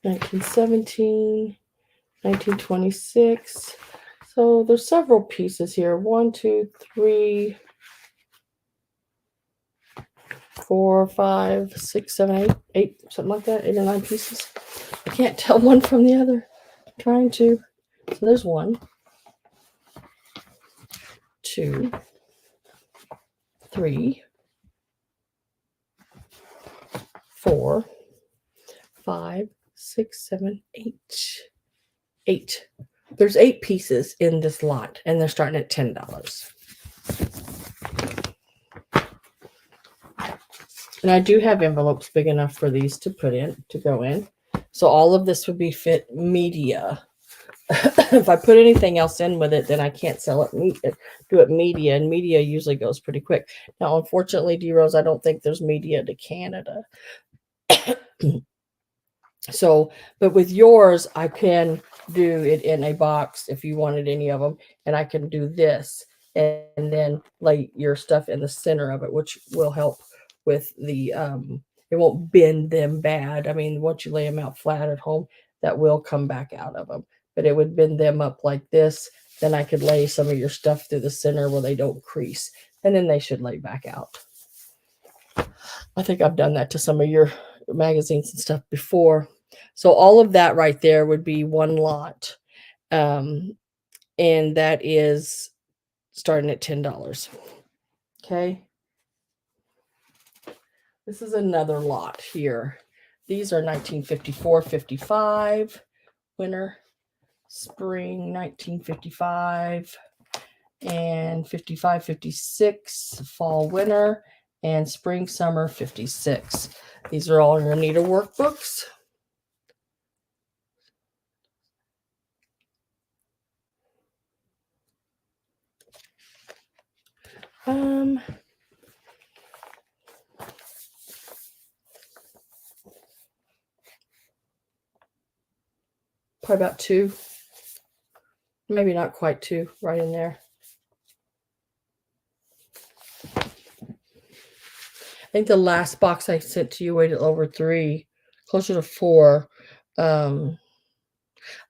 Speaker 1: 1917, 1926. So there's several pieces here. 1, 2, 3, 4, 5, 6, 7, 8, something like that. 8 or 9 pieces. I can't tell one from the other. I'm trying to. So there's 1, 2, 3, 4, 5, 6, 7, 8. 8. There's 8 pieces in this lot, and they're starting at $10. And I do have envelopes big enough for these to go in. So all of this would be fit media. If I put anything else in with it, then I can't sell it, do it media, and media usually goes pretty quick. Now, unfortunately, D Rose, I don't think there's media to Canada. So, but with yours, I can do it in a box if you wanted any of them, and I can do this and then lay your stuff in the center of it, which will help with the it won't bend them bad. I mean, once you lay them out flat at home, that will come back out of them, but it would bend them up like this. Then I could lay some of your stuff through the center where they don't crease, and then they should lay back out. I think I've done that to some of your magazines and stuff before. So all of that right there would be one lot. And that is starting at $10. Okay. This is another lot here. These are 1954, 55, winter, spring, 1955, and 55, 56, fall, winter, and spring, summer, 56. These are all your needlework books. Probably about 2, maybe not quite 2, right in there. I think the last box I sent to you weighed over 3, closer to 4. I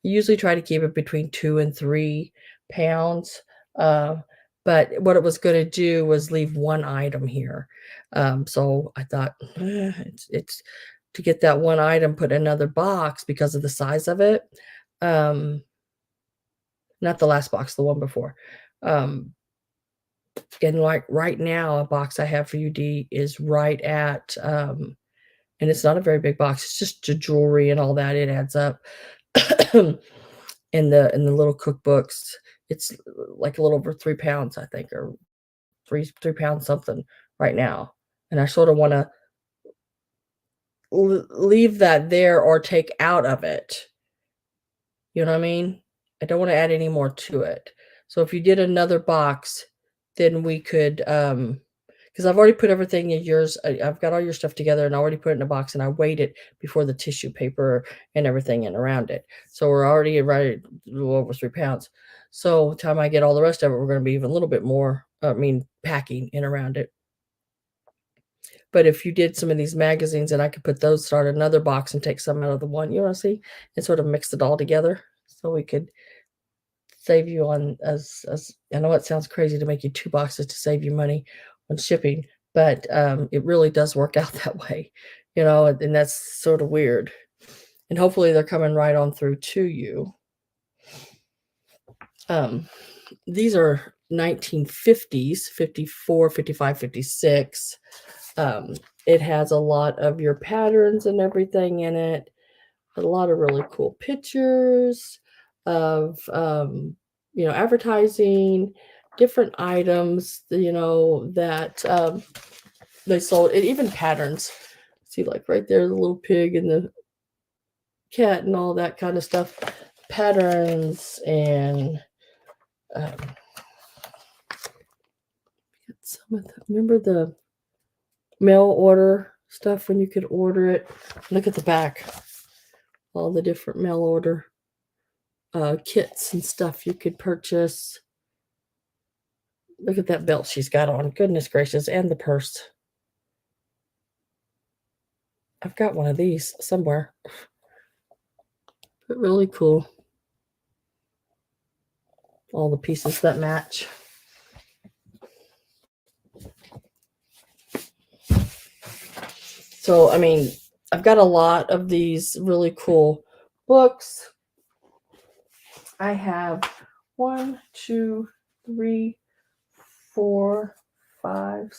Speaker 1: usually try to keep it between 2 and 3 pounds. But what it was going to do was leave one item here. So I thought it's to get that one item, put another box because of the size of it. Not the last box, the one before. And like right now, a box I have for you, D, is right at, and it's not a very big box. It's just the jewelry and all that. It adds up. in the little cookbooks, it's like a little over 3 pounds, I think, or 3 pounds something right now. And I sort of want to leave that there or take out of it. You know what I mean? I don't want to add any more to it. So if you did another box, then we could, because I've already put everything in yours. I've got all your stuff together and I already put it in a box, and I weighed it before the tissue paper and everything in around it. So we're already right a little over 3 pounds. So time I get all the rest of it, we're going to be even a little bit more, packing in around it. But if you did some of these magazines, and I could put those, start another box and take some out of the one, you want to see, and sort of mix it all together. So we could save you on, as I know it sounds crazy to make you 2 boxes to save you money on shipping, but it really does work out that way, and that's sort of weird. And hopefully they're coming right on through to you. These are 1950s, 54, 55, 56. it has a lot of your patterns and everything in it. A lot of really cool pictures of, advertising, different items, that they sold, and even patterns. See, like right there, the little pig and the cat and all that kind of stuff. Patterns and some of the, remember the mail order stuff when you could order it? Look at the back. All the different mail order kits and stuff you could purchase. Look at that belt she's got on. Goodness gracious. And the purse. I've got one of these somewhere. But really cool. All the pieces that match. So, I mean, I've got a lot of these really cool books. I have 1, 2, 3, 4, 5,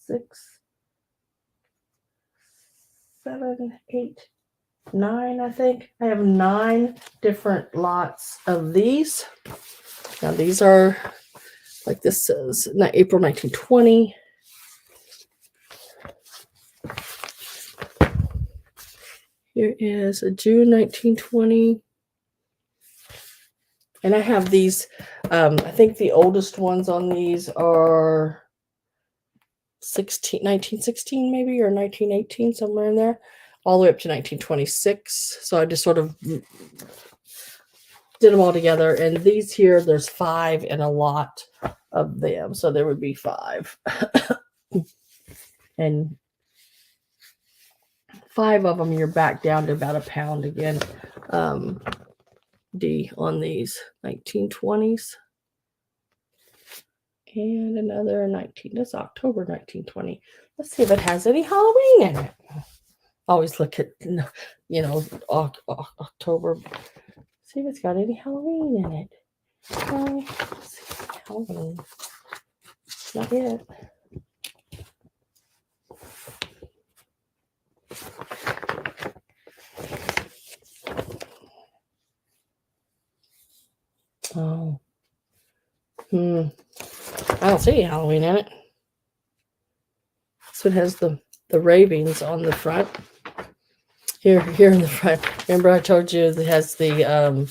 Speaker 1: 6, 7, 8, 9, I think. I have 9 different lots of these. Now, these are, like this says, April 1920. Here is a June 1920. And I have these, I think the oldest ones on these are 1916 maybe, or 1918, somewhere in there, all the way up to 1926. So I just sort of did them all together. And these here, there's 5 and a lot of them. So there would be 5. And 5 of them, you're back down to about £1 again. D on these 1920s. And another 19. That's October 1920. Let's see if it has any Halloween in it. Always look at, October. See if it's got any Halloween in it. Let's see, Halloween. Not yet. Oh. I don't see Halloween in it. So it has the ravings on the front. Here in the front. Remember I told you it has the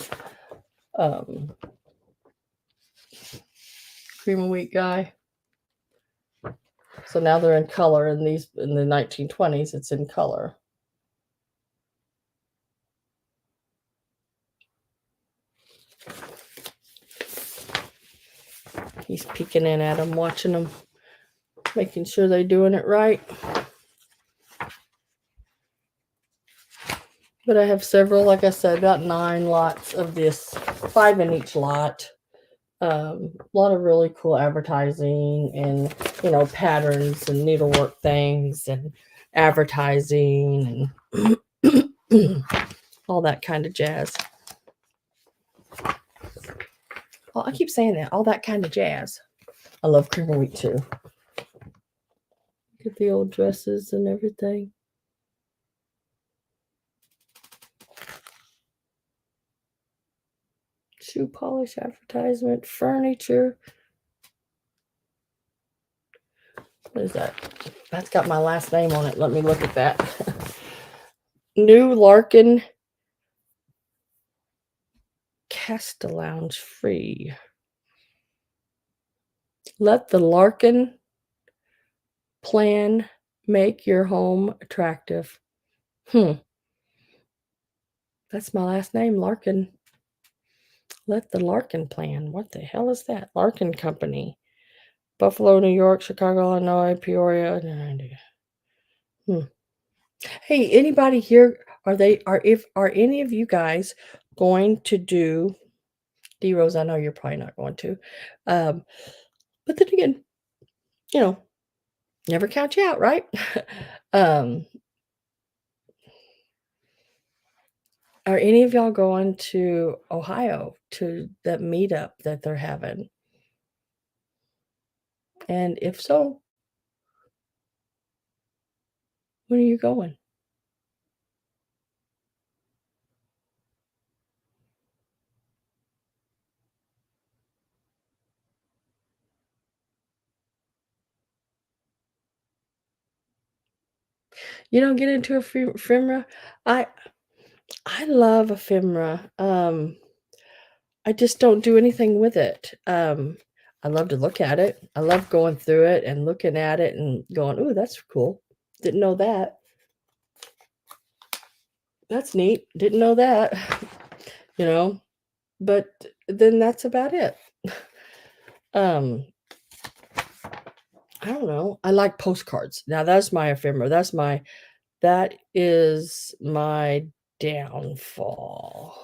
Speaker 1: cream of wheat guy. So now they're in color. In the 1920s, it's in color. He's peeking in at them, watching them, making sure they're doing it right. But I have several, like I said, about 9 lots of this, 5 in each lot. A lot of really cool advertising and, patterns and needlework things and advertising and all that kind of jazz. Well, I keep saying that, all that kind of jazz. I love cream of wheat too. Look at the old dresses and everything. Shoe polish advertisement, furniture. What is that? That's got my last name on it. Let me look at that. New Larkin Castellounge free. Let the Larkin plan make your home attractive. That's my last name, Larkin. Let the Larkin plan. What the hell is that? Larkin Company. Buffalo, New York, Chicago, Illinois, Peoria. Hey, anybody here? Are any of you guys going to do D Rose? I know you're probably not going to. But then again, never count you out, right? Are any of y'all going to Ohio to that meetup that they're having? And if so, When are you going? You don't get into ephemera? I I love ephemera. I just don't do anything with it. I love to look at it. I love going through it and looking at it and going, "Ooh, that's cool. Didn't know that. That's neat. Didn't know that." You know? But then that's about it. Um, I don't know. I like postcards. Now that's my ephemera. That is my downfall.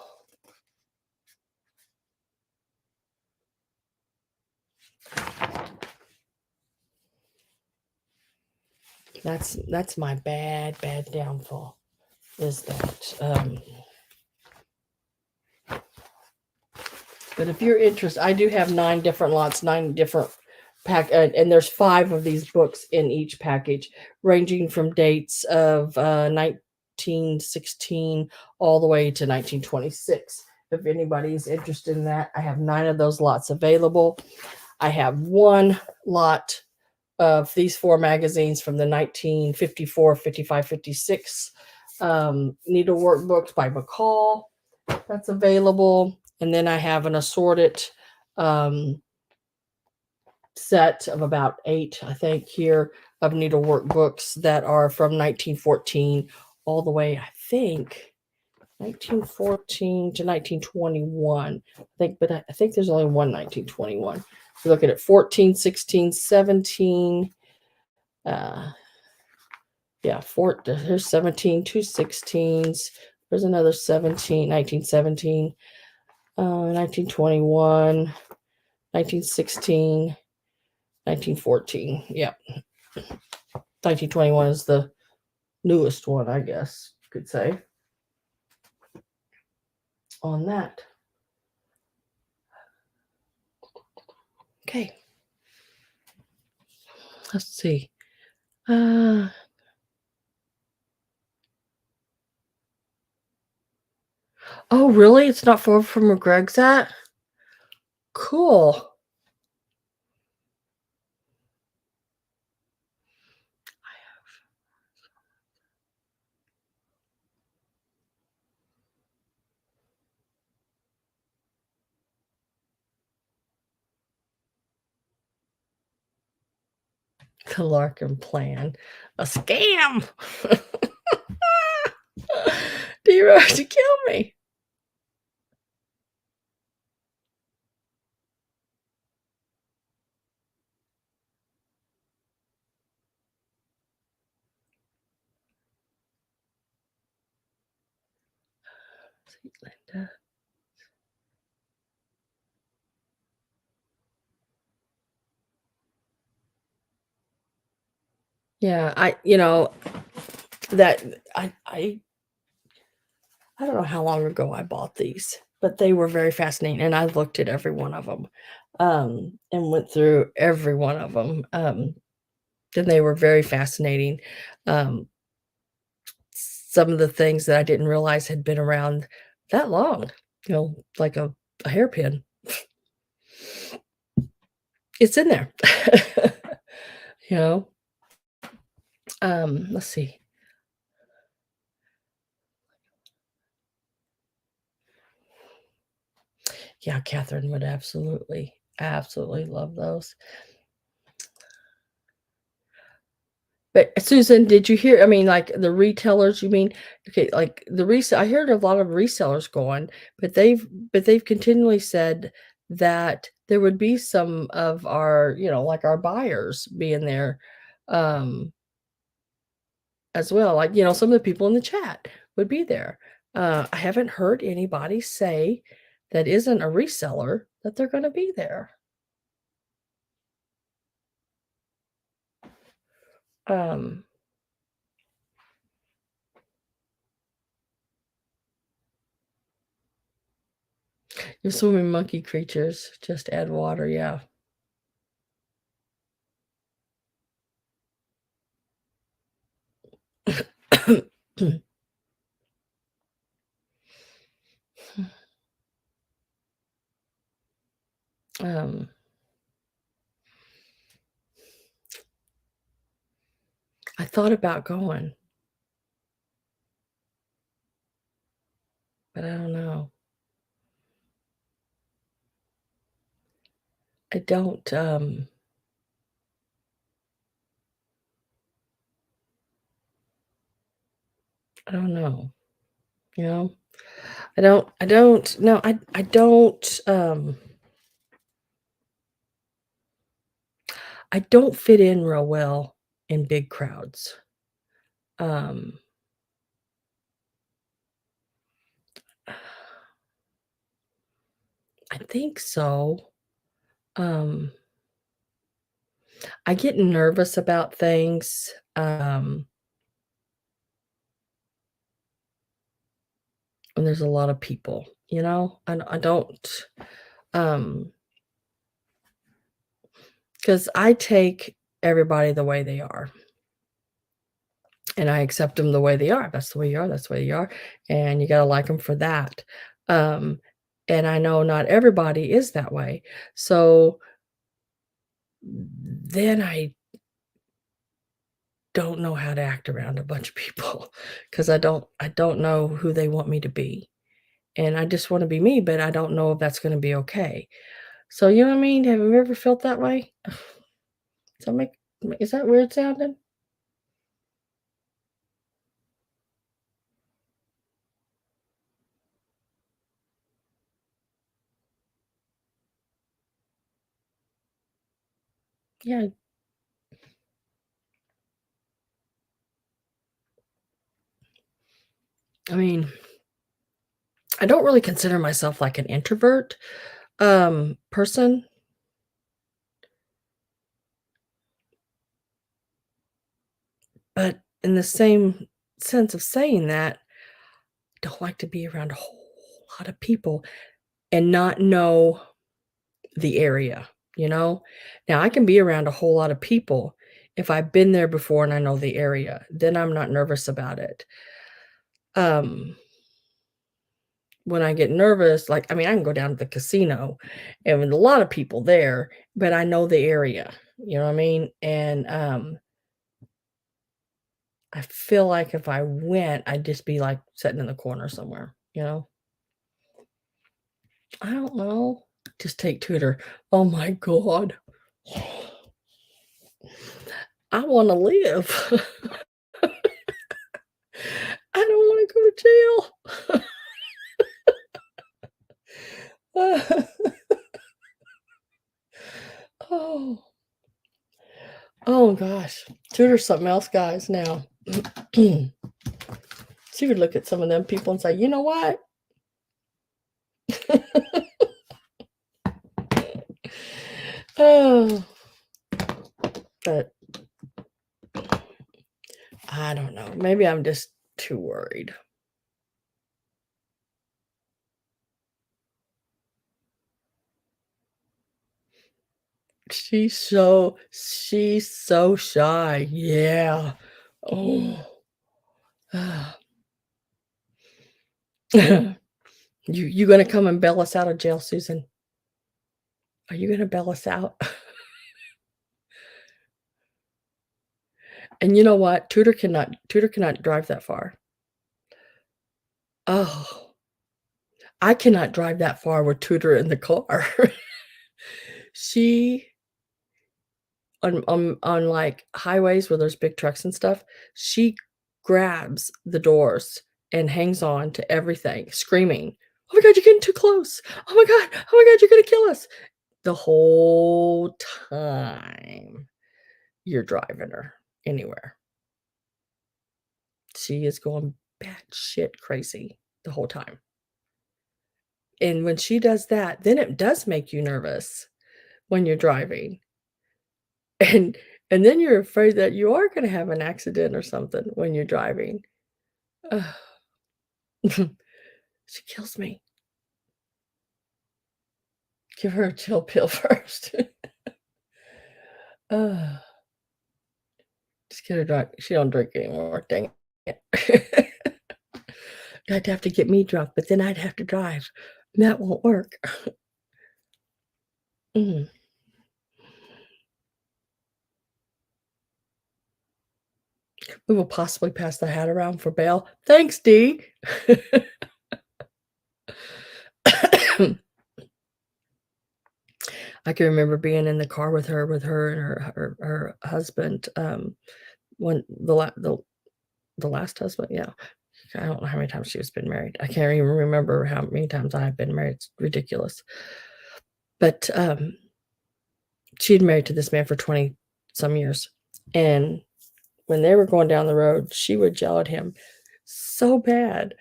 Speaker 1: That's my bad downfall, is that, but if you're interested, I do have 9 different lots, 9 different and there's 5 of these books in each package, ranging from dates of, 1916 all the way to 1926. If anybody's interested in that, I have 9 of those lots available. I have 1 lot of these 4 magazines from the 1954, 55, 56 needlework books by McCall that's available. And then I have an assorted set of about 8, I think, here of needlework books that are from 1914 all the way, I think, 1914 to 1921. I think, but I think there's only one 1921. You're looking at 14, 16, 17. Yeah, there's 17, 2 16s. There's another 17, 1917, 1921, 1916, 1914. Yeah, 1921 is the newest one, I guess you could say, on that. Okay, let's see. Oh, really? It's not far from where Greg's at? Cool. The Larkin plan. A scam. You were to kill me. Sweet Linda. Yeah, that I don't know how long ago I bought these, but they were very fascinating, and I looked at every one of them, and went through every one of them, and they were very fascinating. Um, some of the things that I didn't realize had been around that long, like a hairpin. It's in there. You know? Let's see. Yeah, Catherine would absolutely love those. But Susan, did you hear, I mean, like, the retailers, you mean, okay, like, I heard a lot of resellers going, but they've continually said that there would be some of our, like, our buyers being there, um, as well, like, some of the people in the chat would be there. I haven't heard anybody say that isn't a reseller that they're gonna be there. Um, your swimming monkey creatures, just add water, yeah. Um, I thought about going, but I don't know. I don't, I don't know, you know? I don't no, I don't, I don't fit in real well in big crowds. Um, I think so. Um, I get nervous about things, when there's a lot of people, you know? I don't, um, because I take everybody the way they are, and I accept them the way they are. That's the way you are, that's the way you are, and you gotta like them for that. Um, and I know not everybody is that way. So then I don't know how to act around a bunch of people because I don't know who they want me to be. And I just wanna be me, but I don't know if that's gonna be okay. So, you know what I mean? Have you ever felt that way? Does that make is that weird sounding? Yeah, I mean, I don't really consider myself like an introvert, person, but in the same sense of saying that, don't like to be around a whole lot of people and not know the area, you know? Now I can be around a whole lot of people if I've been there before and I know the area, then I'm not nervous about it. Um, when I get nervous, like, I mean, I can go down to the casino and with a lot of people there, but I know the area, you know what I mean? And, I feel like if I went, I'd just be, like, sitting in the corner somewhere, you know? I don't know. Just take tutor. Oh my god. I wanna live. I don't wanna go to jail. Oh. Oh gosh. Tutor's something else, guys, now. She would look at some of them people and say, "You know what?" Oh, but I don't know. Maybe I'm just too worried. She's so shy. Yeah. Oh. You gonna come and bail us out of jail, Susan? Are you gonna bail us out? And you know what? Tutor cannot drive that far. Oh, I cannot drive that far with Tutor in the car. She on, like, highways where there's big trucks and stuff, she grabs the doors and hangs on to everything, screaming, "Oh my god, you're getting too close. Oh my god, you're gonna kill us." The whole time you're driving her anywhere. She is going batshit crazy the whole time. And when she does that, then it does make you nervous when you're driving. And and then you're afraid that you are gonna have an accident or something when you're driving. Ugh. She kills me. Give her a chill pill first. Ugh. Just get her drunk. She don't drink anymore, dang it. I'd have to get me drunk, but then I'd have to drive. And that won't work. Mhm. We will possibly pass the hat around for bail. Thanks, Dee. I can remember being in the car with her and her husband, when the last husband, yeah. I don't know how many times she was been married. I can't even remember how many times I've been married. It's ridiculous. But, she'd married to this man for 20 some years, and when they were going down the road, she would yell at him so bad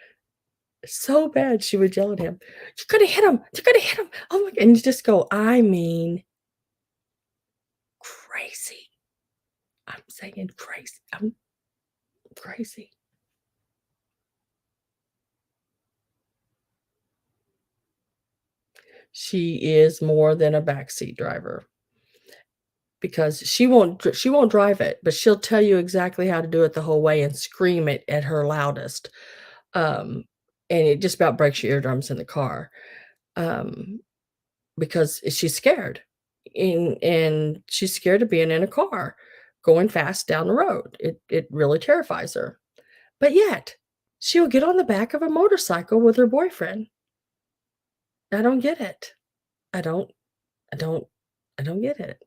Speaker 1: she would yell at him, "You're gonna hit him! You're gonna hit him! Oh my," and you just go, I mean, crazy. I'm saying crazy. I'm crazy. She is more than a backseat driver because she won't drive it, but she'll tell you exactly how to do it the whole way and scream it at her loudest, um, and it just about breaks your eardrums in the car, um, because she's scared, and she's scared of being in a car going fast down the road. It really terrifies her, but yet, she'll get on the back of a motorcycle with her boyfriend. I don't get it. I don't I don't I don't get it.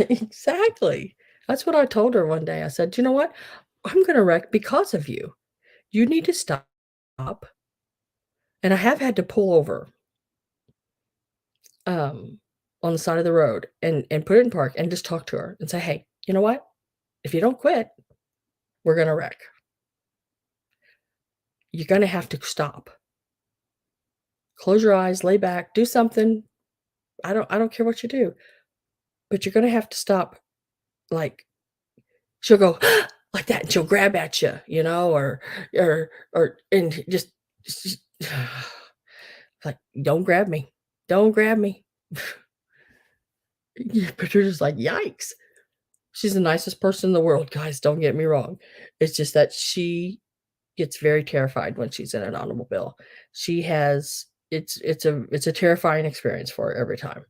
Speaker 1: Exactly. That's what I told her one day. I said, "You know what? I'm gonna wreck because of you. You need to stop." And I have had to pull over, um, on the side of the road and put it in park and just talk to her and say, "Hey, you know what? If you don't quit, we're gonna wreck. You're gonna have to stop. Close your eyes, lay back, do something. I don't care what you do, but you're gonna have to stop." Like, she'll go like that, and she'll grab at you know, or and just like, "Don't grab me. Don't grab me." Yeah, but you're just like, "Yikes." She's the nicest person in the world, guys, don't get me wrong. It's just that she gets very terrified when she's in an automobile. She has it's a terrifying experience for her every time.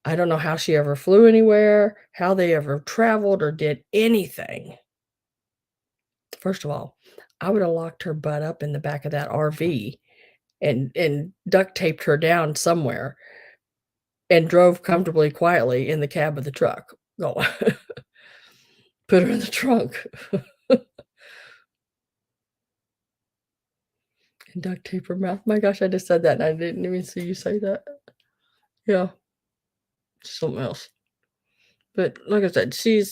Speaker 1: I don't know how she ever flew anywhere, how they ever traveled or did anything. First of all, I would have locked her butt up in the back of that RV and duct taped her down somewhere and drove comfortably, quietly in the cab of the truck. No, put her in the trunk and duct tape her mouth. My gosh, I just said that and I didn't even see you say that. Yeah, something else. But like I said, she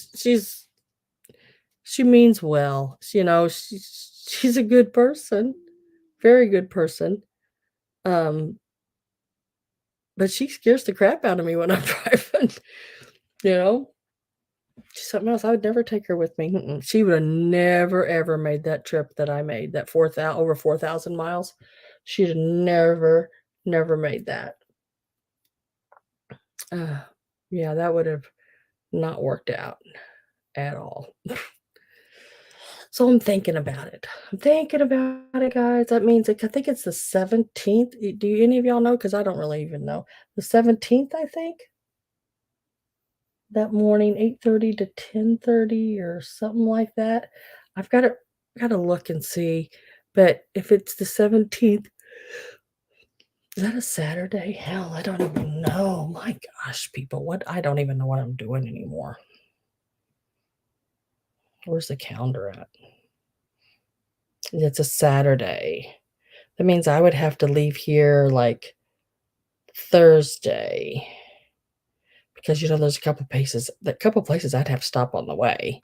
Speaker 1: means well. She's a good person, very good person. Um, but she scares the crap out of me when I'm driving, you know? She's something else. I would never take her with me. Mm-mm. She would have never ever made that trip that I made, that 4,000 over 4,000 miles. She'd have never made that. Uh, yeah, that would have not worked out at all. So I'm thinking about it. I'm thinking about it, guys. That means I think it's the 17th. Do any of y'all know? Because I don't really even know. The 17th, I think, that morning, 8:30 to 10:30 or something like that. I've gotta look and see. But if it's the 17th, is that a Saturday? Hell, I don't even know. My gosh, people, what I don't even know what I'm doing anymore. Where's the calendar at? It's a Saturday. That means I would have to leave here, like, Thursday because, there's a couple places I'd have to stop on the way,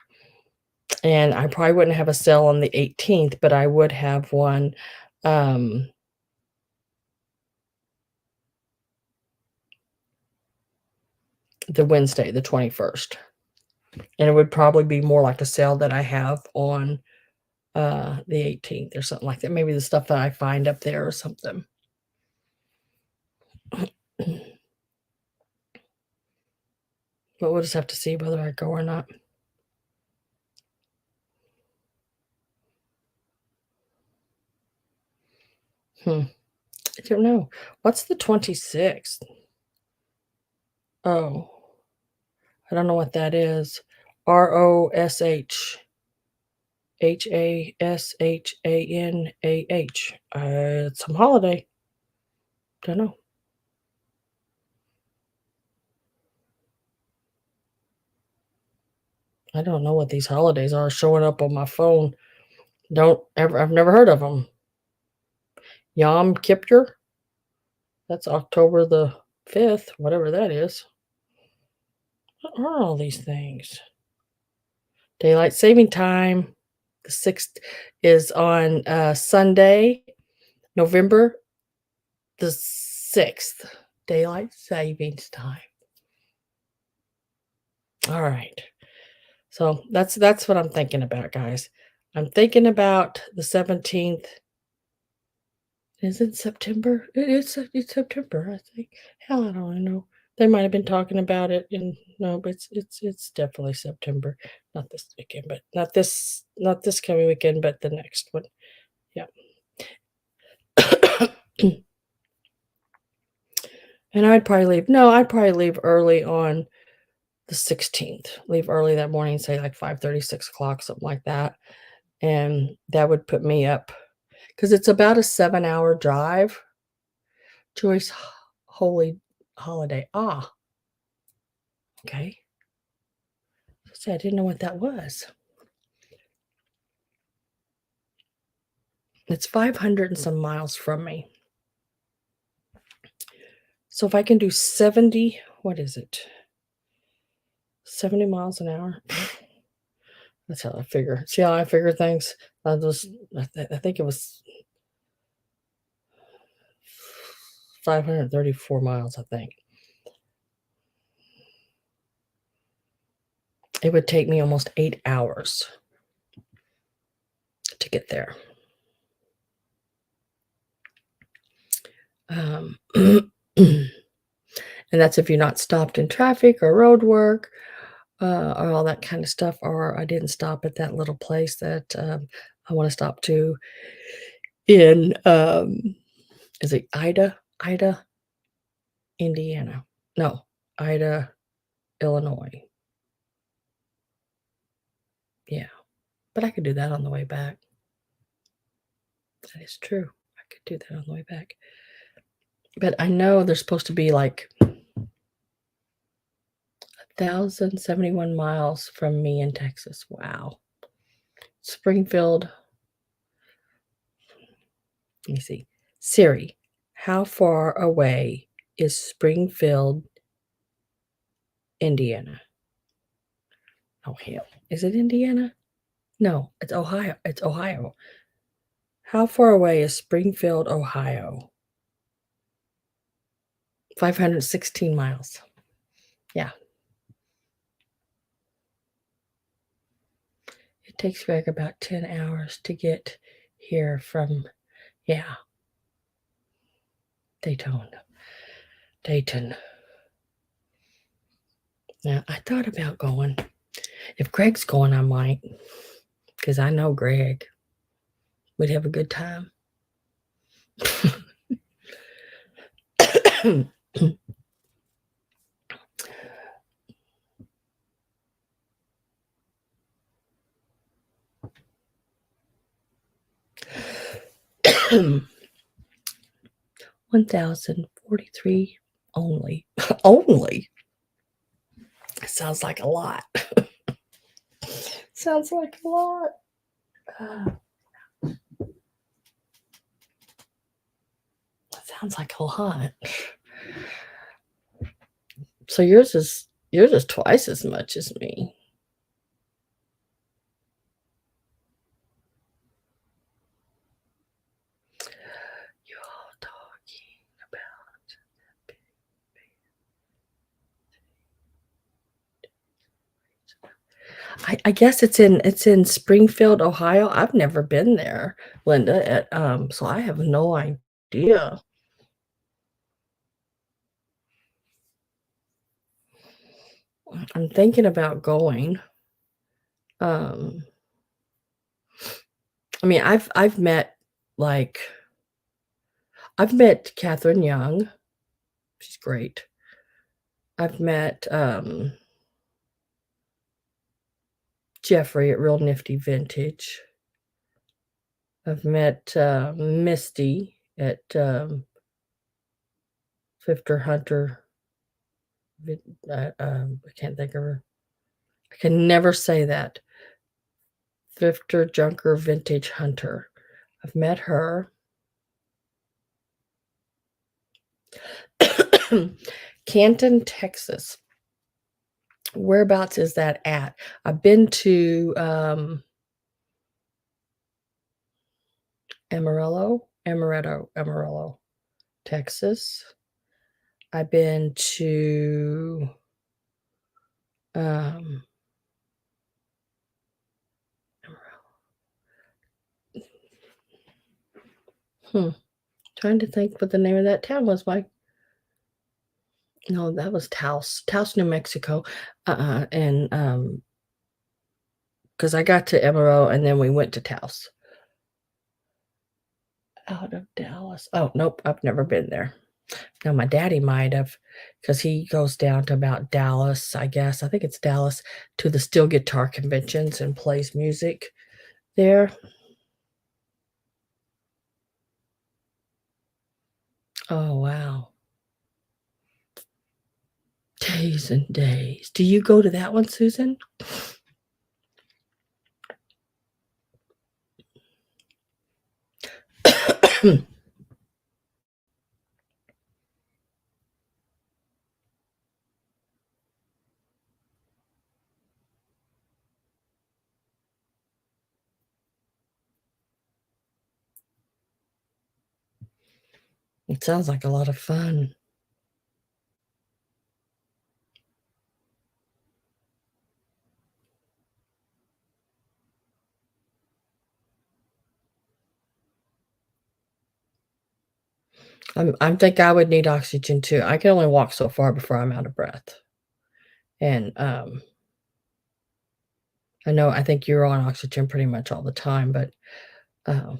Speaker 1: and I probably wouldn't have a sale on the 18th, but I would have one, um, the Wednesday, the 21st, and it would probably be more like a sale that I have on, the 18th or something like that. Maybe the stuff that I find up there or something. But we'll just have to see whether I go or not. I don't know. What's the 26th? Oh, I don't know what that is. ROSH. HASHANAH. It's some holiday. Don't know. I don't know what these holidays are showing up on my phone. I've never heard of them. Yom Kippur? That's October the 5th, whatever that is. What are all these things? Daylight saving time. The 6th is on Sunday, November the 6th. Daylight savings time. All right. So that's what I'm thinking about, guys. I'm thinking about the 17th. Is it September? It's September, I think. Hell, I don't know. They might have been talking about it no, but it's definitely September. Not this weekend, but not this coming weekend, but the next one. Yeah. And I'd probably leave early on the 16th. Leave early that morning, say like 5:30, 6 o'clock, something like that. And that would put me up because it's about a 7-hour drive. Joyce Holy Holiday. Ah, okay. See, I didn't know what that was. It's 500 and some miles from me. So if I can do 70, what is it? 70 miles an hour. That's how I figure. See how I figure things? I think it was 534 miles, I think. It would take me almost 8 hours to get there. And that's if you're not stopped in traffic or road work or all that kind of stuff. Or I didn't stop at that little place that I want to stop to in, is it Ida, Indiana? No, Ida, Illinois. Yeah, but I could do that on the way back. That is true. I could do that on the way back. But I know there's supposed to be like 1,071 miles from me in Texas. Wow. Springfield. Let me see. Siri, how far away is Springfield, Indiana? Oh, hell. Is it Indiana? No, it's Ohio. It's Ohio. How far away is Springfield, Ohio? 516 miles. Yeah. It takes Greg about 10 hours to get here from, yeah, Dayton. Now, I thought about going. If Greg's going, I might, because I know Greg. We'd have a good time. 1,043 only. Only? Sounds like a lot. Sounds like a lot. Sounds like a lot. So yours is twice as much as me. You all talking about I guess it's in Springfield, Ohio. I've never been there, Linda, so I have no idea. I'm thinking about going. Um, I mean, like I've met Catherine Young. She's great. I've met, Jeffrey at Real Nifty Vintage. I've met, Misty at, Fifter Hunter. I can't think of her. I can never say that. Thrifter, Junker, Vintage Hunter. I've met her. Canton, Texas. Whereabouts is that at? I've been to Amarillo, Texas. I've been to um hmm, trying to think what the name of that town was, Mike. No, that was Taos, New Mexico. And because I got to Amarillo and then we went to Taos. Out of Dallas. Oh, nope, I've never been there. Now, my daddy might have, because he goes down to about Dallas, I guess. I think it's Dallas, to the steel guitar conventions and plays music there. Oh, wow. Days and days. Do you go to that one, Susan? It sounds like a lot of fun. I think I would need oxygen too. I can only walk so far before I'm out of breath. And I think you're on oxygen pretty much all the time, but um,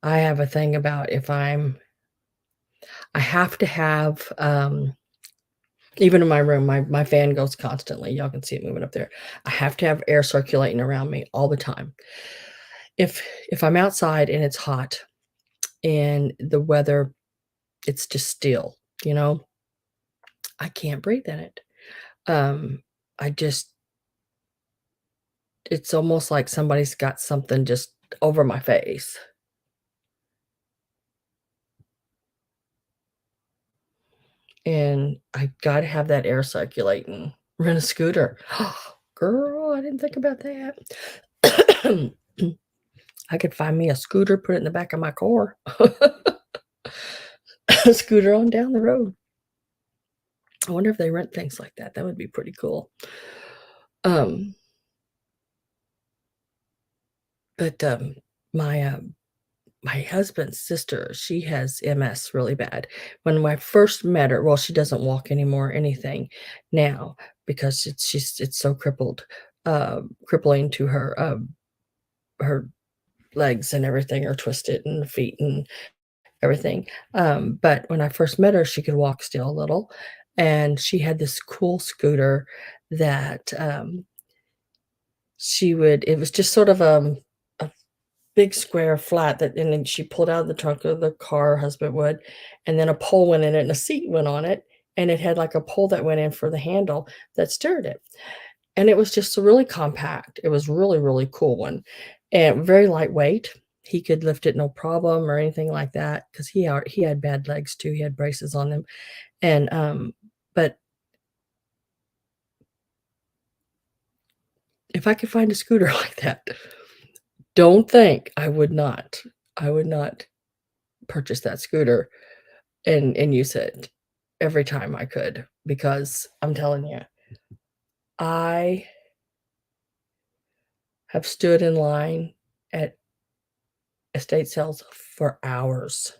Speaker 1: I have a thing about I have to have even in my room, my fan goes constantly. Y'all can see it moving up there. I have to have air circulating around me all the time. If I'm outside and it's hot and the weather, it's just still, you know, I can't breathe in it. Um, I just it's almost like somebody's got something just over my face. And I gotta have that air circulating. Rent a scooter. Girl, I didn't think about that. I could find me a scooter, put it in the back of my car. Scooter on down the road. I wonder if they rent things like that. That would be pretty cool. Um, but my my husband's sister, she has MS really bad. When I first met her, well, she doesn't walk anymore or anything now because it's so crippling to her legs and everything are twisted and feet and everything. But when I first met her, she could walk still a little, and she had this cool scooter that she would. It was just sort of a big square flat that, and then she pulled out of the trunk of the car, her husband would, and then a pole went in it and a seat went on it, and it had like a pole that went in for the handle that steered it. And it was just really compact. It was really, really cool one and very lightweight. He could lift it no problem or anything like that because he had bad legs too. He had braces on them. And but if I could find a scooter like that, don't think I would not purchase that scooter and use it every time I could because I'm telling you, I have stood in line at estate sales for hours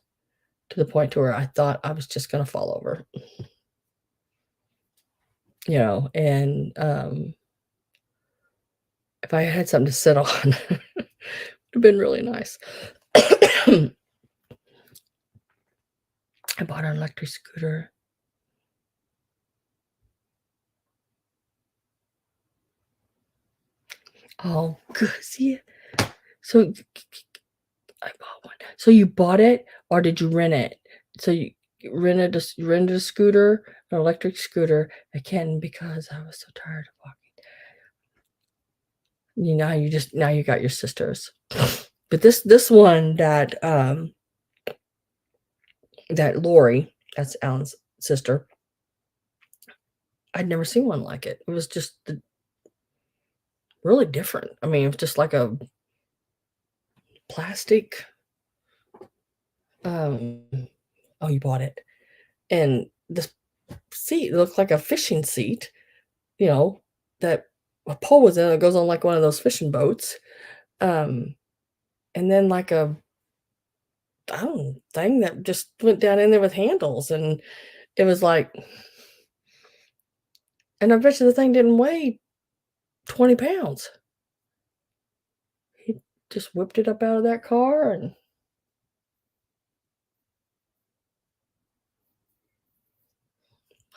Speaker 1: to the point to where I thought I was just gonna fall over, and, if I had something to sit on, it would've been really nice. I bought an electric scooter. Oh, good, see? So I bought one. So you bought it or did you rent it? So you rented a scooter, an electric scooter, again, because I was so tired of walking. Now you got your sisters. But this one that Lori, that's Alan's sister, I'd never seen one like it. It was just really different. I mean, it was just like a plastic, um oh, you bought it. And this seat looked like a fishing seat, you know, that a pole was in, it goes on like one of those fishing boats. Um, and then like a, I don't know, thing that just went down in there with handles, and it was like, and I bet you the thing didn't weigh 20 pounds. He just whipped it up out of that car, and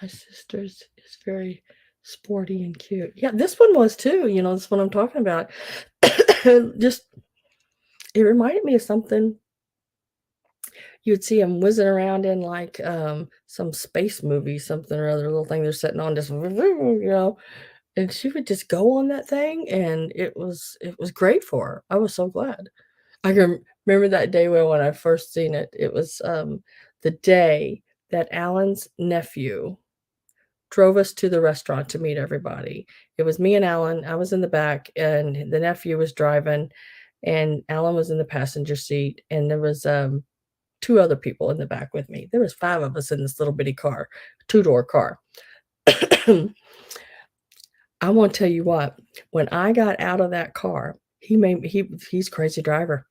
Speaker 1: my sister's is very sporty and cute. Yeah, this one was too, this one I'm talking about. Just, it reminded me of something you would see them whizzing around in like some space movie, something or other, little thing they're sitting on, just and she would just go on that thing, and it was great for her. I was so glad. I remember that day when I first seen it. It was the day that Alan's nephew drove us to the restaurant to meet everybody. It was me and Alan. I was in the back, and the nephew was driving, and Alan was in the passenger seat, and there was 2 other people in the back with me. There was 5 of us in this little bitty car, two-door car. I wanna tell you what, when I got out of that car, he's a crazy driver.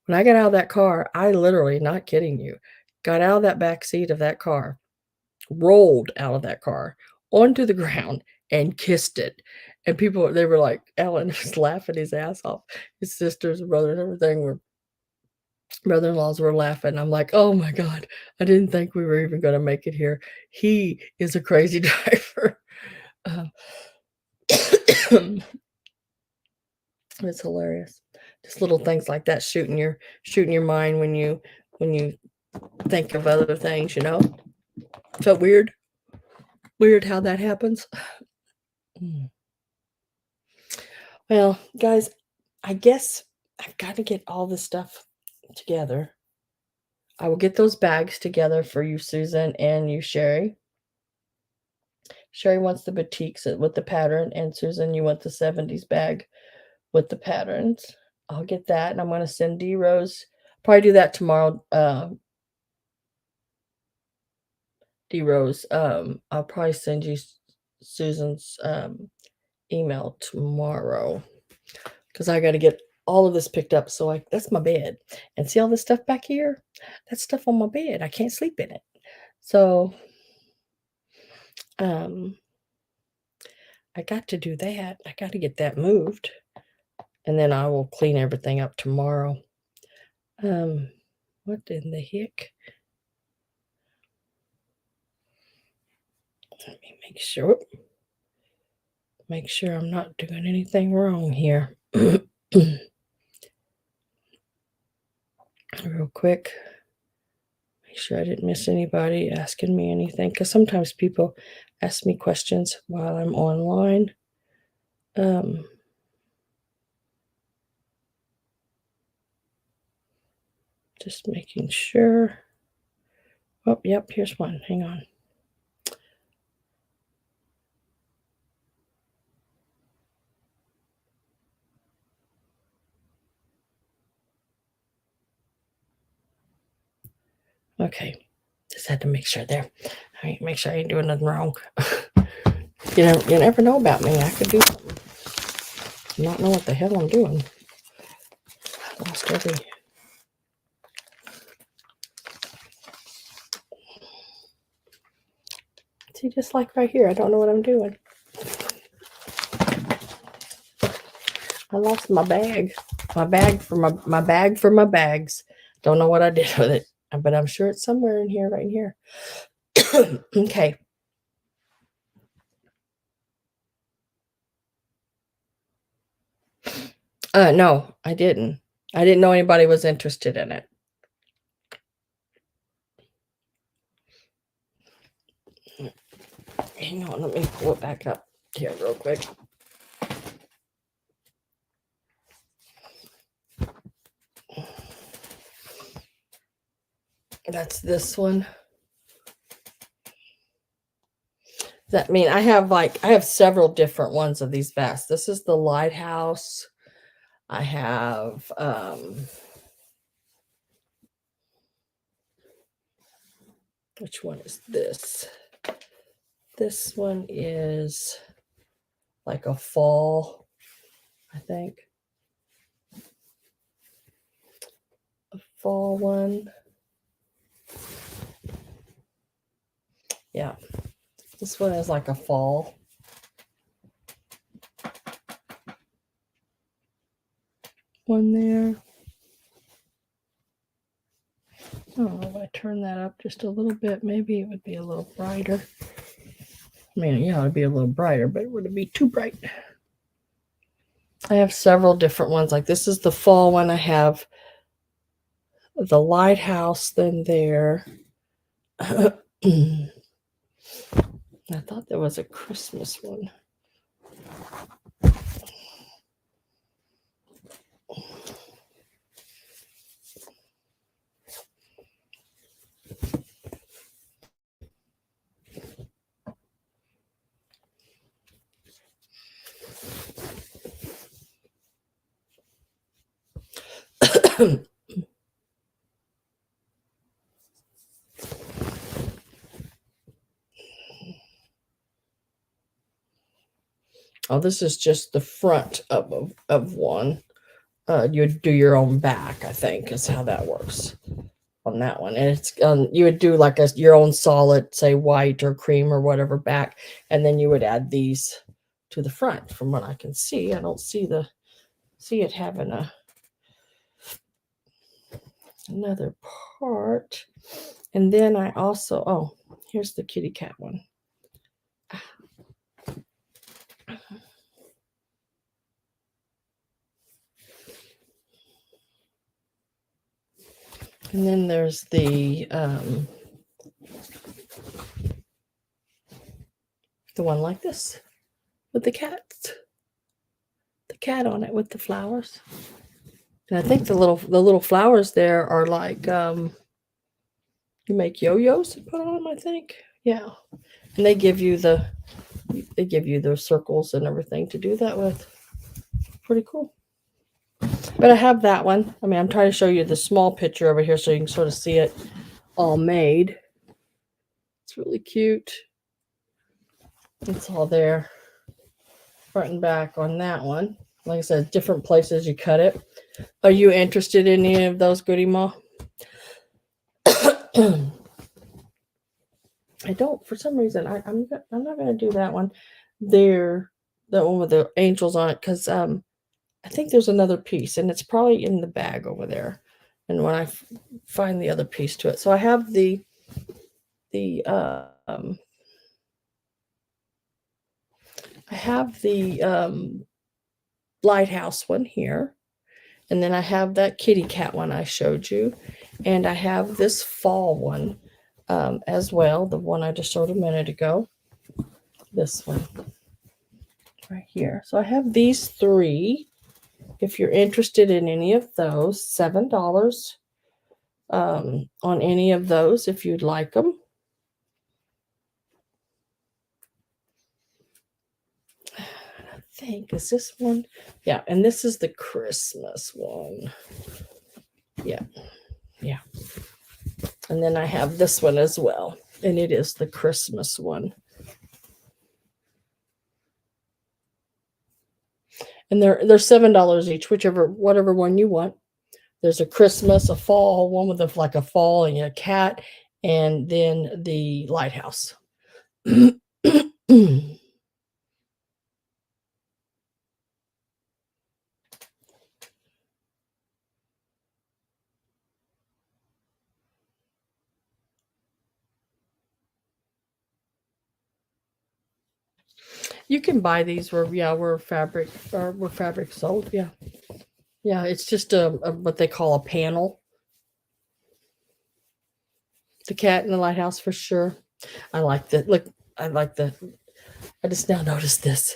Speaker 1: When I got out of that car, I literally, not kidding you, got out of that back seat of that car, rolled out of that car onto the ground and kissed it. And people, they were like, Alan was laughing his ass off. His sisters and brother and everything were brother-in-laws were laughing. I'm like, "Oh my god, I didn't think we were even gonna make it here. He is a crazy driver." Um, it's hilarious. Just little things like that shooting your mind when you think of other things. So weird how that happens. Mm. Well, guys, I guess I've gotta get all this stuff together. I will get those bags together for you, Susan, and you, Sherry. Sherry wants the batiks with the pattern, and Susan, you want the 70s bag with the patterns. I'll get that, and I'm gonna send D Rose. Probably do that tomorrow. D Rose. I'll probably send you Susan's email tomorrow because I got to get all of this picked up. So that's my bed, and see all this stuff back here. That's stuff on my bed. I can't sleep in it. So um, I got to do that. I got to get that moved. And then I will clean everything up tomorrow. What in the heck? Let me make sure I'm not doing anything wrong here. Real quick. Make sure I didn't miss anybody asking me anything, because sometimes people ask me questions while I'm online. Just making sure. Oh, yep, here's one. Hang on. Okay, just had to make sure there. Make sure I ain't doing nothing wrong. You never know about me. I could do something. Not know what the hell I'm doing. I lost every. See, just like right here, I don't know what I'm doing. I lost my bag. My bag for my bag for my bags. Don't know what I did with it, but I'm sure it's somewhere in here, right in here. Okay. No, I didn't. I didn't know anybody was interested in it. Hang on, let me pull it back up here real quick. That's this one. That mean I have several different ones of these vests. This is the lighthouse. I have which one is this? This one is like a fall, I think. A fall one. Yeah. This one is like a fall. One there. Oh, if I turn that up just a little bit, maybe it would be a little brighter. I mean, yeah, it'd be a little brighter, but it wouldn't be too bright. I have several different ones. Like this is the fall one. I have the lighthouse then there. I thought there was a Christmas one. Oh, this is just the front of one. You'd do your own back, I think, is how that works on that one. And it's you would do like your own solid, say white or cream or whatever back, and then you would add these to the front. From what I can see, I don't see it having another part. And then I also here's the kitty cat one. And then there's the one like this with the cat on it with the flowers. And I think the little flowers there are like you make yo-yos to put on them, I think. Yeah. And they give you the circles and everything to do that with. Pretty cool. But I have that one. I mean, I'm trying to show you the small picture over here so you can sort of see it all made. It's really cute. It's all there. Front and back on that one. Like I said, different places you cut it. Are you interested in any of those, Goody Ma? I don't, for some reason, I'm not going to do that one. There, the one with the angels on it, because I think there's another piece, and it's probably in the bag over there. And when I find the other piece to it, so I have the lighthouse one here, and then I have that kitty cat one I showed you, and I have this fall one as well, the one I just showed a minute ago. This one right here. So I have these three. If you're interested in any of those, $7 on any of those if you'd like them. I think, is this one? Yeah, and this is the Christmas one. Yeah. And then I have this one as well, and it is the Christmas one. And they're $7 each, whatever one you want. There's a Christmas, a fall, one with like a fall and a cat, and then the lighthouse. You can buy these where fabric sold. Yeah. Yeah, it's just a what they call a panel. The cat in the lighthouse for sure. I like that. Look, I like the I just now noticed this.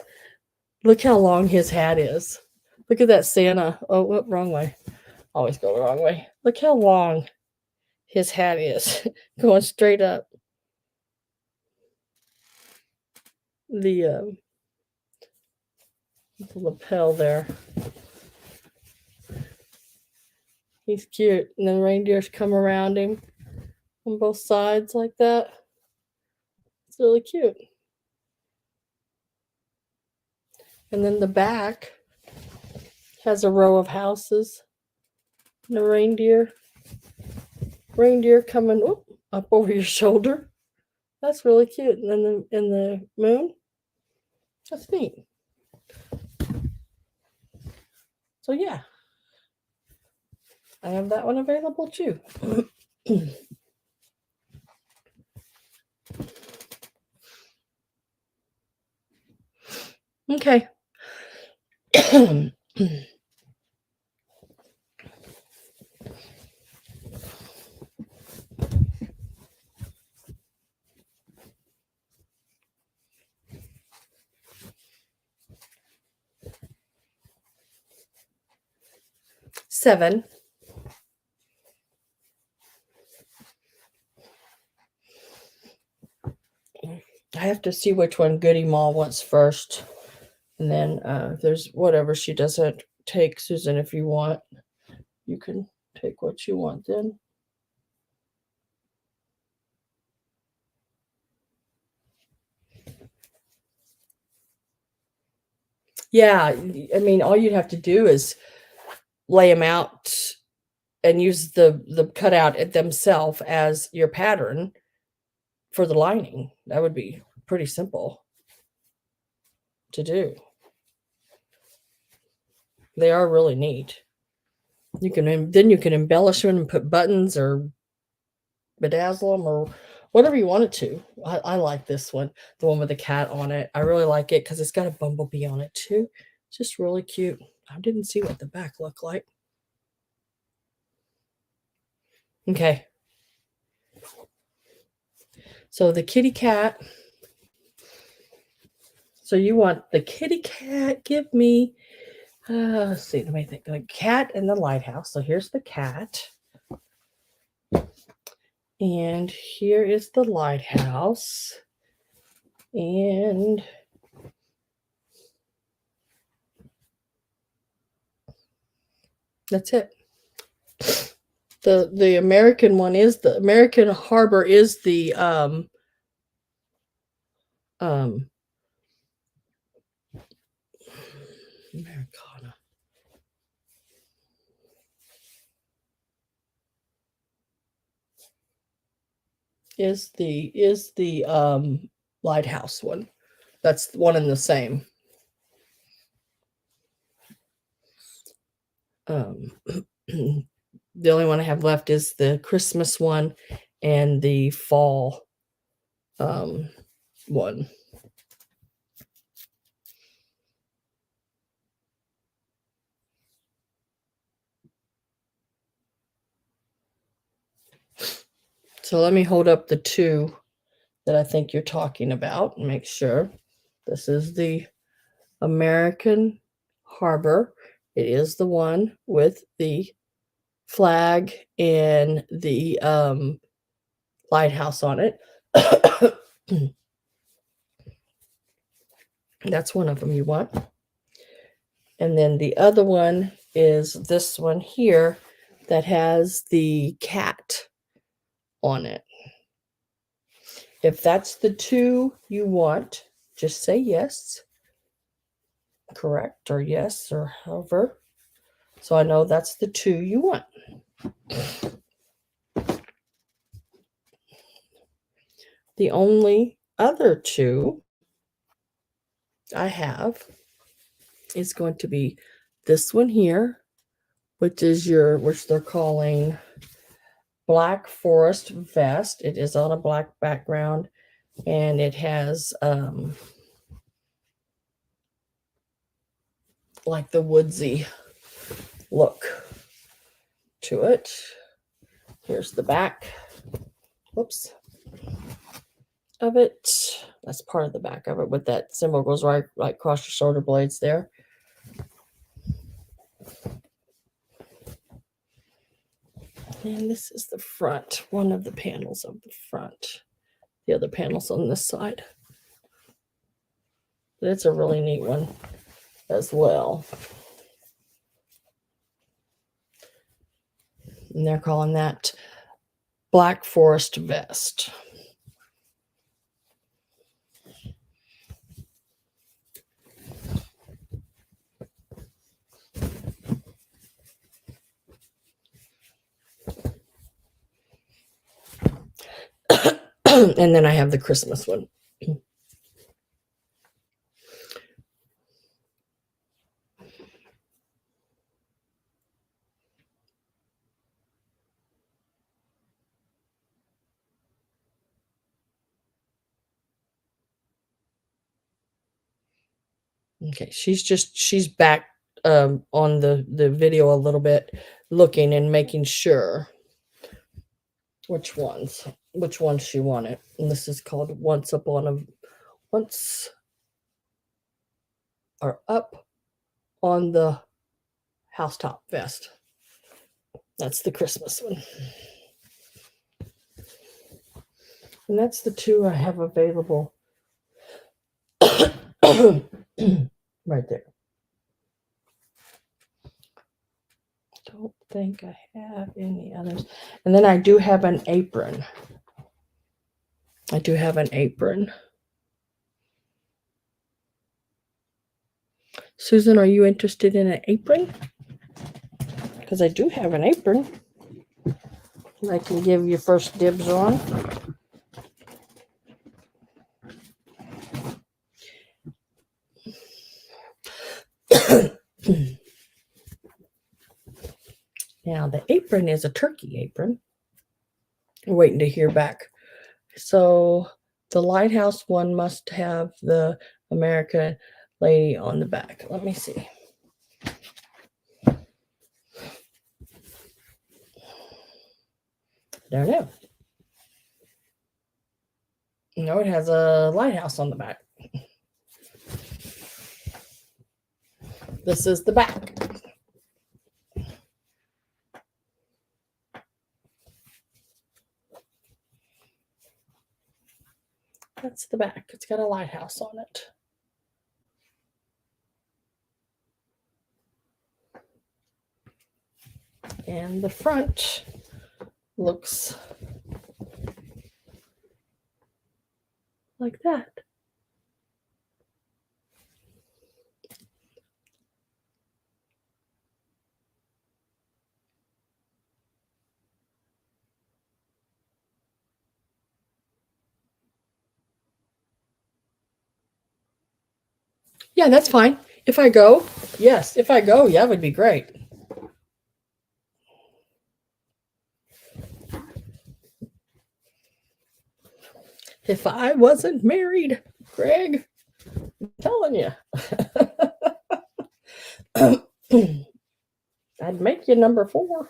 Speaker 1: Look how long his hat is. Look at that Santa. Oh, what wrong way? Always go the wrong way. Look how long his hat is. Going straight up. The lapel there. He's cute. And then reindeers come around him on both sides like that. It's really cute. And then the back has a row of houses. And a reindeer coming up over your shoulder. That's really cute. And then in the moon. That's neat. So yeah. I have that one available too. Okay. 7. I have to see which one Goody Ma wants first. And then if there's whatever she doesn't take, Susan, if you want, you can take what you want then. Yeah, I mean, all you'd have to do is lay them out and use the cutout themselves as your pattern for the lining. That would be pretty simple to do. They are really neat. You can embellish them and put buttons or bedazzle them or whatever you want it to. I like this one, the one with the cat on it. I really like it because it's got a bumblebee on it too. It's just really cute. I didn't see what the back looked like. Okay. So the kitty cat. So you want the kitty cat? Give me, let's see, let me think. The cat and the lighthouse. So here's the cat. And here is the lighthouse. And that's it. The American one is the American Harbor is the Americana. Is the lighthouse one. That's one and the same. The only one I have left is the Christmas one and the fall one. So let me hold up the two that I think you're talking about and make sure. This is the American Harbor. It is the one with the flag and the lighthouse on it. That's one of them you want. And then the other one is this one here that has the cat on it. If that's the two you want, just say yes. correct or yes or however. So I know that's the 2 you want. The only other 2 I have is going to be this one here, which they're calling Black Forest Vest. It is on a black background, and it has like the woodsy look to it. Here's the back. Whoops. Of it. That's part of the back of it, with that symbol goes right across your shoulder blades there. And this is the front, one of the panels of the front. The other panel's on this side. It's a really neat one as well. And they're calling that Black Forest Vest. And then I have the Christmas one. Okay, she's back on the video a little bit, looking and making sure which ones she wanted. And this is called Once or Up on the Housetop Vest. That's the Christmas one. And that's the 2 I have available right there. Don't think I have any others. And then I do have an apron. Susan, are you interested in an apron? Because I do have an apron I can give you first dibs on. Now, the apron is a turkey apron. I'm waiting to hear back. So the lighthouse one must have the American lady on the back. Let me see. Don't know. No, it has a lighthouse on the back. This is the back. That's the back. It's got a lighthouse on it. And the front looks like that. Yeah, that's fine. If I go, yes. If I go, yeah, it would be great. If I wasn't married, Greg, I'm telling you. I'd make you number 4.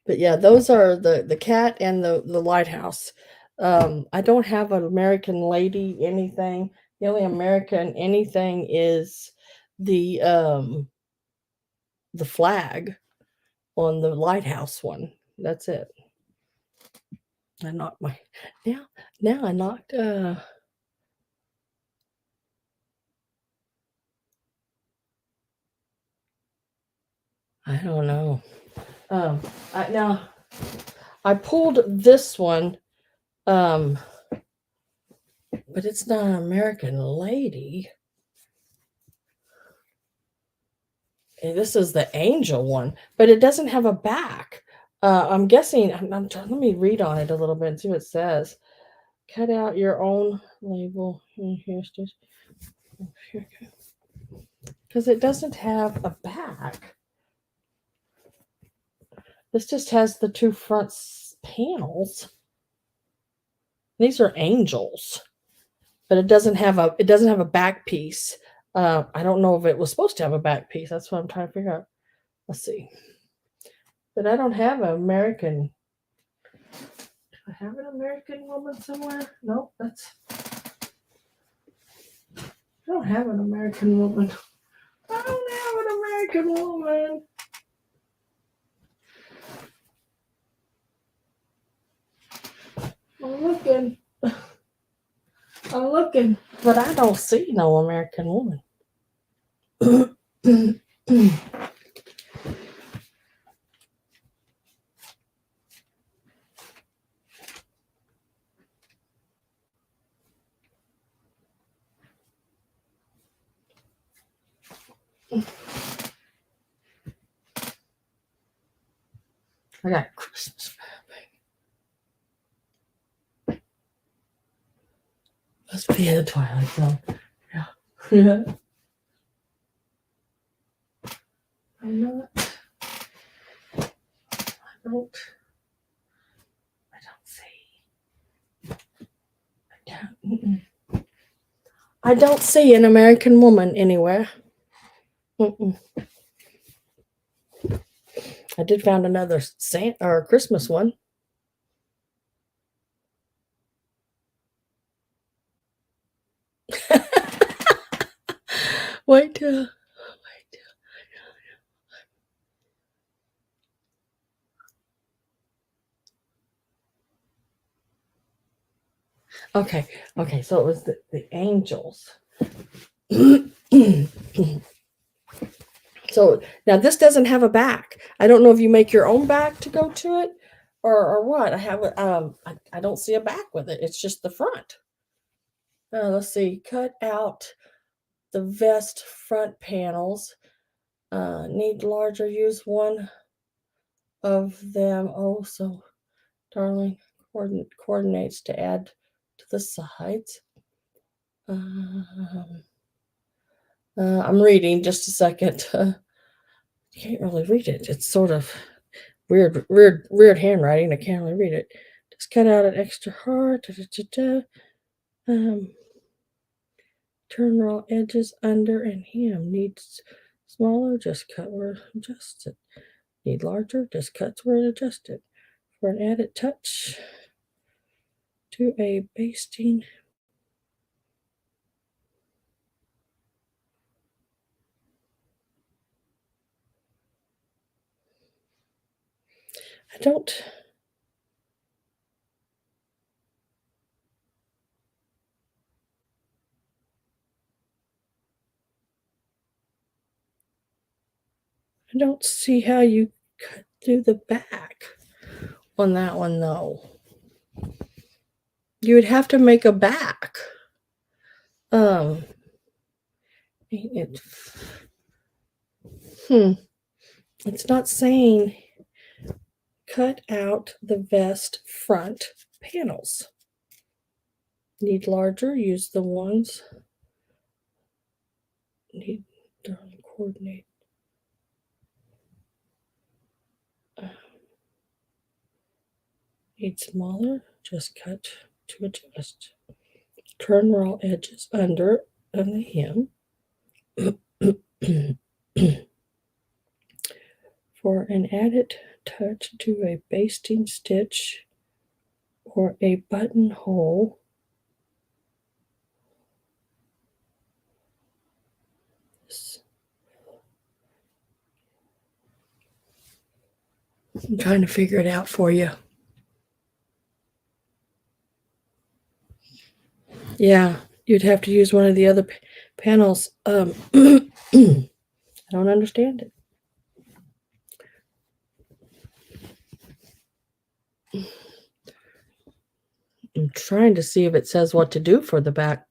Speaker 1: But yeah, those are the cat and the lighthouse. I don't have an American lady anything. The only American anything is the flag on the lighthouse one. That's it. I knocked my now I knocked I don't know. I pulled this one but it's not an American lady. And this is the angel one, but it doesn't have a back. I'm guessing, I'm trying, let me read on it a little bit and see what it says. Cut out your own label. Here's just, because it doesn't have a back. This just has the two front panels. These are angels, but it doesn't have a back piece. I don't know if it was supposed to have a back piece. That's what I'm trying to figure out. Let's see. But I don't have an American. Do I have an American woman somewhere? Nope, I don't have an American woman. I don't have an American woman. I'm looking, but I don't see no American woman. I got Christmas wrapping. Must be in the Twilight Zone. Yeah. Yeah. I'm not. I don't see. I don't see an American woman anywhere. I did find another Santa or Christmas one. Wait till. Okay, so it was the angels. So now this doesn't have a back. I don't know if you make your own back to go to it or what. I have I don't see a back with it. It's just the front. Let's see. Cut out the vest front panels. Need larger. Use one of them. Oh, so darling coordinates to add to the sides. I'm reading, just a second. I can't really read it. It's sort of weird handwriting. I can't really read it. Just cut out an extra hard. Turn raw edges under and hem. Needs smaller, just cut where adjusted. Need larger, just cut where adjusted. For an added touch to a basting. I don't see how you cut through the back on that one though. You would have to make a back. It's not saying cut out the vest front panels. Need larger, use the ones. Need coordinate. Need smaller, just cut to adjust. Turn raw edges under on the hem. For an added touch to a basting stitch or a buttonhole. I'm trying to figure it out for you. Yeah, you'd have to use one of the other panels. I don't understand it. I'm trying to see if it says what to do for the back.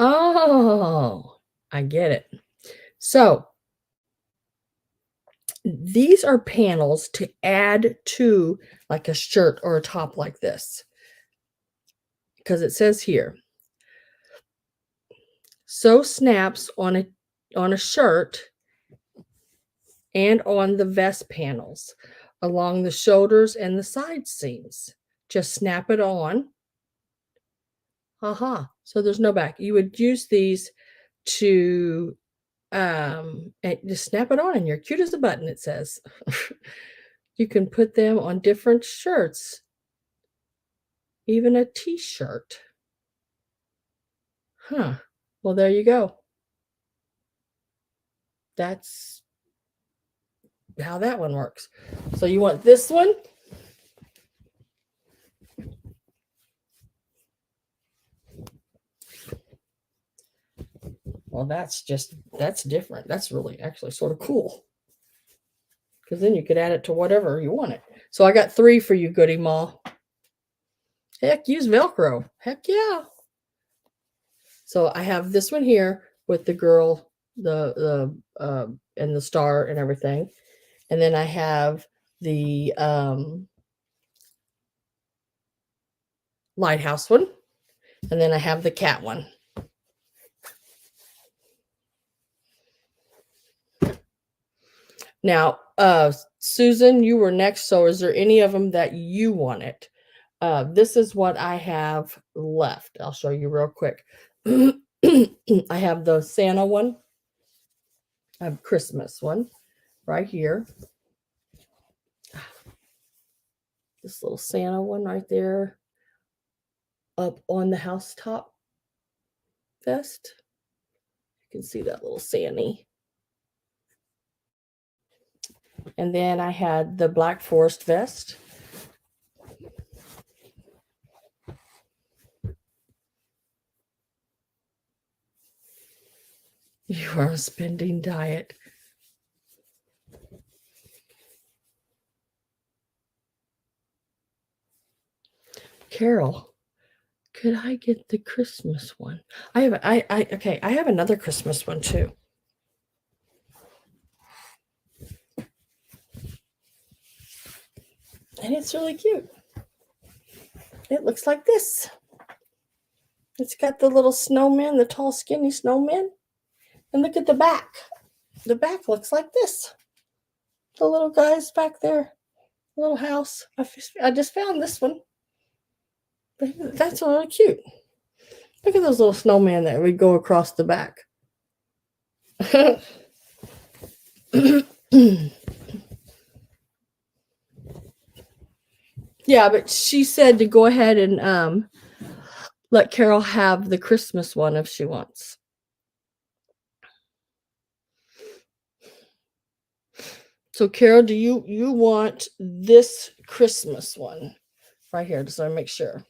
Speaker 1: Oh, I get it. So these are panels to add to like a shirt or a top like this. Because it says here, sew snaps on a shirt and on the vest panels along the shoulders and the side seams. Just snap it on. Aha. So there's no back. You would use these to and just snap it on and you're cute as a button, it says. You can put them on different shirts, even a t-shirt. Huh. Well, there you go. That's how that one works. So you want this one? Well, that's different. That's really actually sort of cool. Because then you could add it to whatever you want it. So I got 3 for you, Goody Ma. Heck, use Velcro. Heck yeah. So I have this one here with the girl, and the star and everything. And then I have the lighthouse one. And then I have the cat one. Now, Susan, you were next. So is there any of them that you wanted? This is what I have left. I'll show you real quick. I have the Santa one. I have Christmas one right here. This little Santa one right there up on the housetop vest. You can see that little Sandy. And then I had the Black Forest vest. You are a spending diet. Carol, could I get the Christmas one? I have another Christmas one too. And it's really cute. It looks like this. It's got the little snowman, the tall, skinny snowman. And look at the back. The back looks like this. The little guy's back there. Little house. I just found this one. That's really cute. Look at those little snowmen that would go across the back. Yeah, but she said to go ahead and let Carol have the Christmas one if she wants. So Carol, do you want this Christmas one right here? Just want to make sure.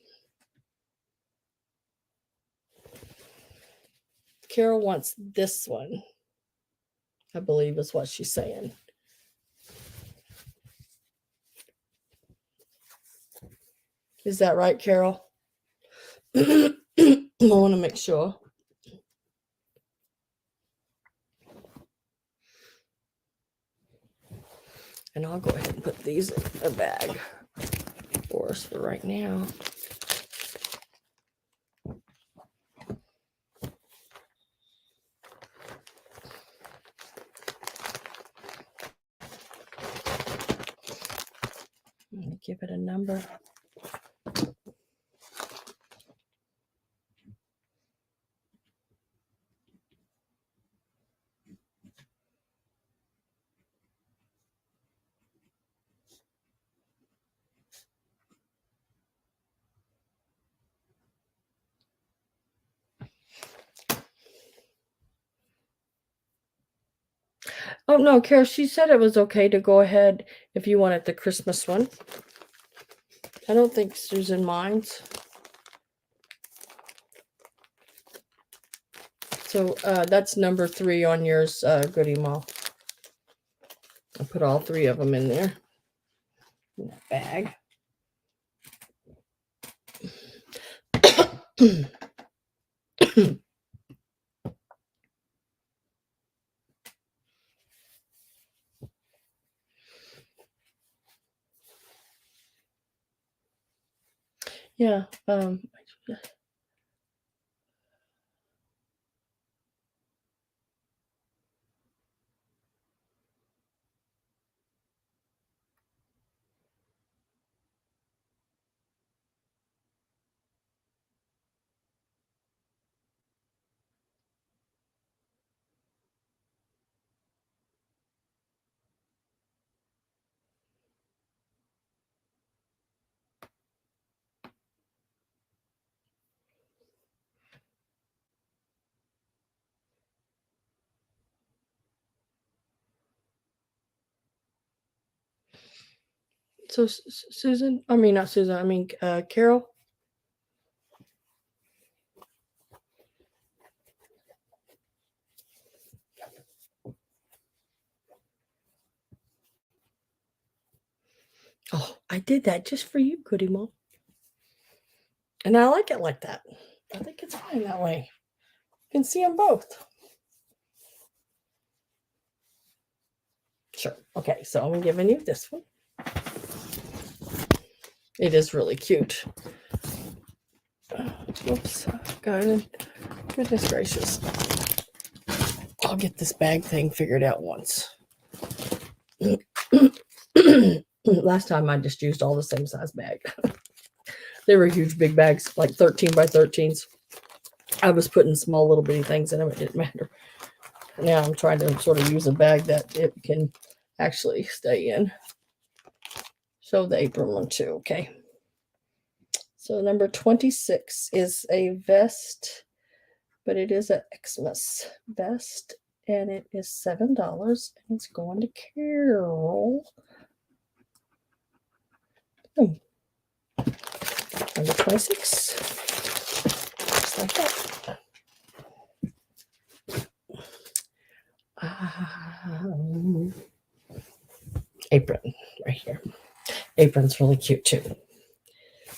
Speaker 1: Carol wants this one, I believe is what she's saying. Is that right, Carol? I want to make sure. And I'll go ahead and put these in a bag for us for right now. Let me give it a number. Oh, no, Carol, she said it was okay to go ahead if you wanted the Christmas one. I don't think Susan minds. So that's number 3 on yours, Goody Ma. I put all 3 of them in there in that bag. Yeah. So Susan, I mean not Susan, I mean Carol. Oh, I did that just for you, Goody Mom. And I like it like that. I think it's fine that way. You can see them both. Sure. Okay, so I'm giving you this one. It is really cute. Whoops. Goodness gracious. I'll get this bag thing figured out once. Last time I just used all the same size bag. They were huge big bags, like 13 by 13s. I was putting small little bitty things in them. It didn't matter. Now I'm trying to sort of use a bag that it can actually stay in. Show the apron one too, okay. So number 26 is a vest, but it is an Xmas vest, and it is $7, and it's going to Carol. Number 26, just like that. Apron right here. Apron's really cute too.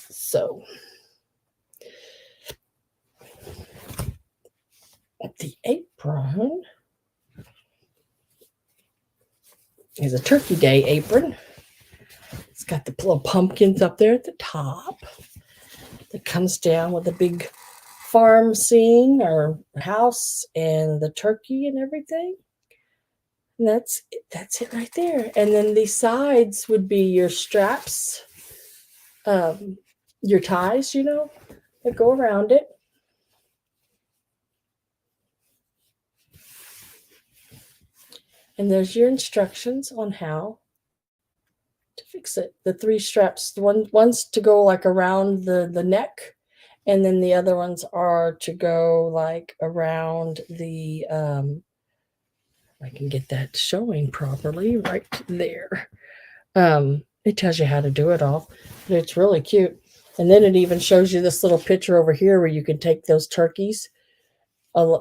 Speaker 1: So the apron is a Turkey Day apron. It's got the little pumpkins up there at the top. That comes down with a big farm scene or house and the turkey and everything. And that's it right there. And then the sides would be your straps, your ties, that go around it. And there's your instructions on how to fix it. The 3 straps, one's to go like around the neck, and then the other ones are to go like around the I can get that showing properly right there. It tells you how to do it all, but it's really cute. And then it even shows you this little picture over here where you can take those turkeys,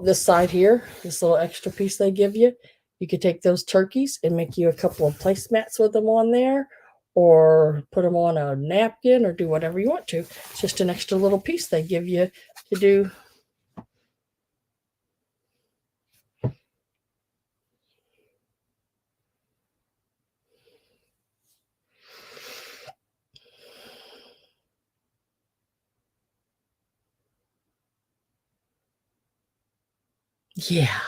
Speaker 1: this side here, this little extra piece they give you. You could take those turkeys and make you a couple of placemats with them on there, or put them on a napkin, or do whatever you want to. It's just an extra little piece they give you to do. Yeah.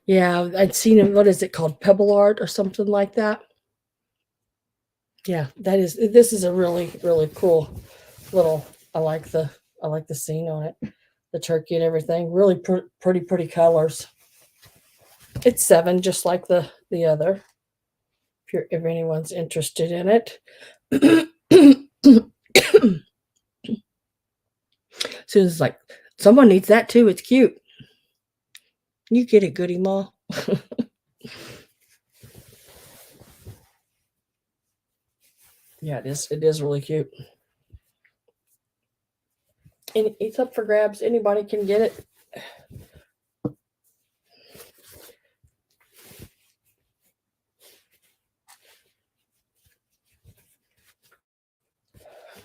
Speaker 1: Yeah, I'd seen it. What is it called? Pebble art or something like that. Yeah, this is a really, really cool little, I like the scene on it. The turkey and everything. Really pretty colors. It's 7, just like the other. If anyone's interested in it. Susan's like, someone needs that too. It's cute. You get it, Goody Ma. Yeah, it is. It is really cute. And it's up for grabs. Anybody can get it.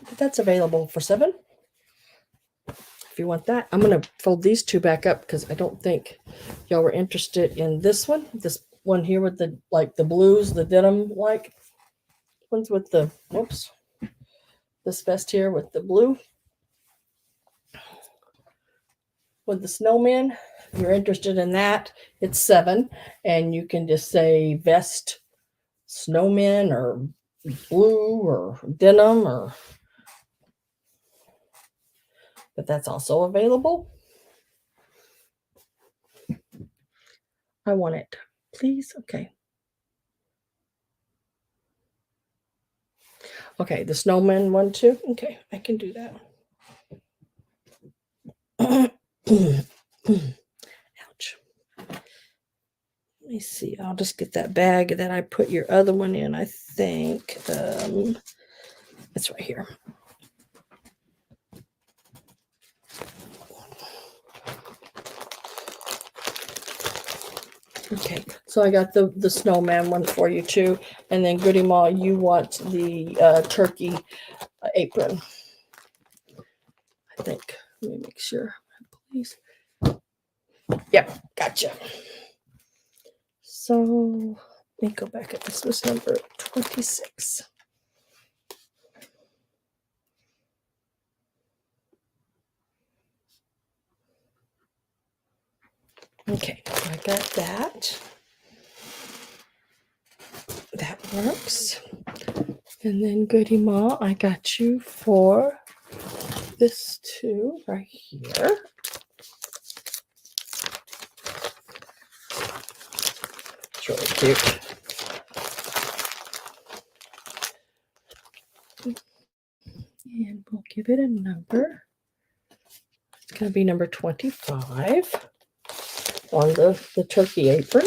Speaker 1: But that's available for $7. If you want that, I'm going to fold these two back up because I don't think y'all were interested in this one. This one here with the the blues, the denim ones with the whoops. This vest here with the blue. With the snowman, if you're interested in that, it's $7, and you can just say vest snowman or blue or denim but that's also available. I want it, please. Okay. Okay, the snowman one too. Okay, I can do that. Ouch. Let me see. I'll just get that bag that I put your other one in. I think it's right here. Okay, so I got the snowman one for you too, and then Goody Ma, you want the turkey apron. I think. Let me make sure, please. Yep, gotcha. So let me go back up. This was number 26. Okay, I got that. That works. And then Goody Ma, I got you for this too, right here. It's really cute. And we'll give it a number. It's going to be number 25 on the turkey apron.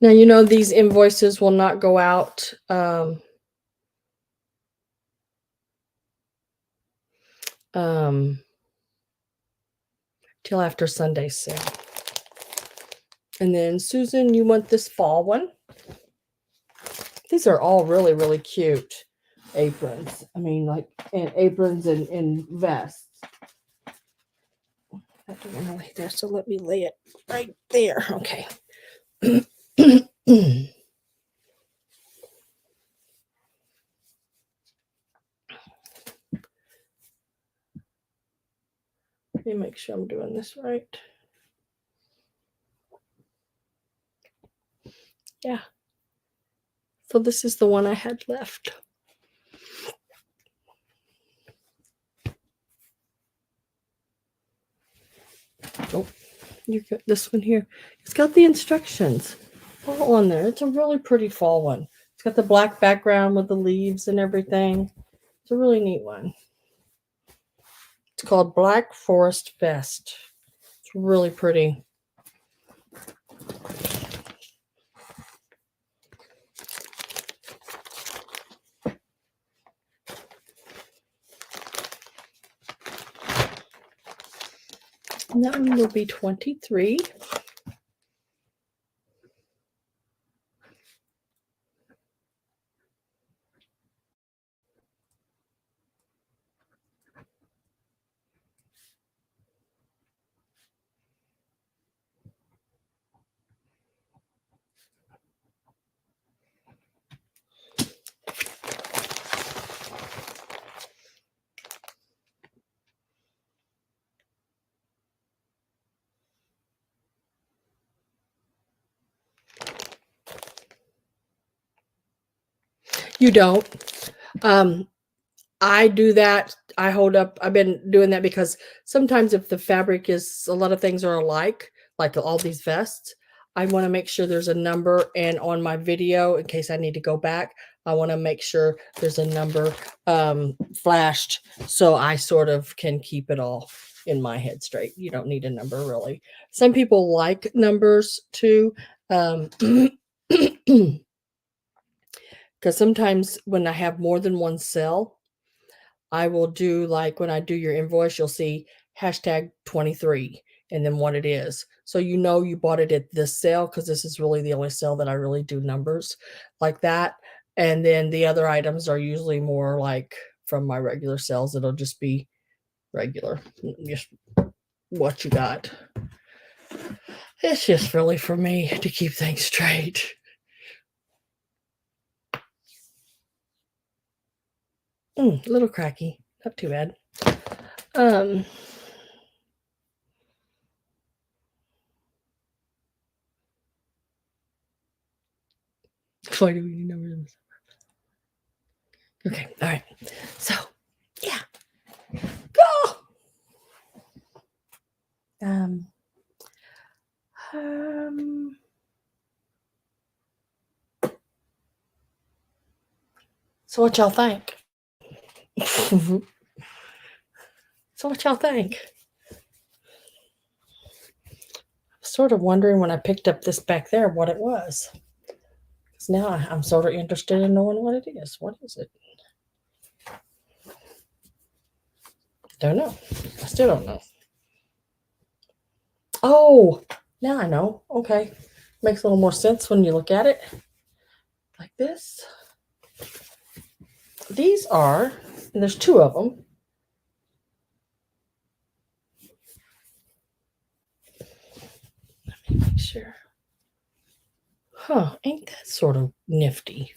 Speaker 1: Now, you know, these invoices will not go out till after Sunday's sale. And then Susan, you want this fall one? These are all really, really cute aprons. I mean, and aprons and vests. I don't want to lay there, so let me lay it right there. Okay. Let me make sure I'm doing this right. Yeah. So this is the one I had left. Oh, you got this one here. It's got the instructions all on there. It's a really pretty fall one. It's got the black background with the leaves and everything. It's a really neat one. It's called Black Forest Vest. It's really pretty. And that one will be 23. You don't. I do that. I hold up I've been doing that because sometimes if the fabric is a lot of things are alike, like all these vests, I wanna make sure there's a number, and on my video, in case I need to go back, I wanna make sure there's a number, flashed so I sort of can keep it all in my head straight. You don't need a number really. Some people like numbers too, because sometimes when I have more than one cell, I will do like when I do your invoice, you'll see hashtag 23 and then what it is. So you know you bought it at this sale because this is really the only sale that I really do numbers like that. And then the other items are usually more like from my regular sales. It'll just be regular, just what you got. It's just really for me to keep things straight. A little cracky, not too bad. Um, why do we need numbers? Okay, all right. So, yeah, go. Um, um, so what y'all think? So what y'all think? Sort of wondering when I picked up this back there what it was. Because now I'm sort of interested in knowing what it is. What is it? Don't know. I still don't know. Oh, now I know. Okay. Makes a little more sense when you look at it like this. These are, and there's two of them. Let me make sure. Huh, ain't that sort of nifty?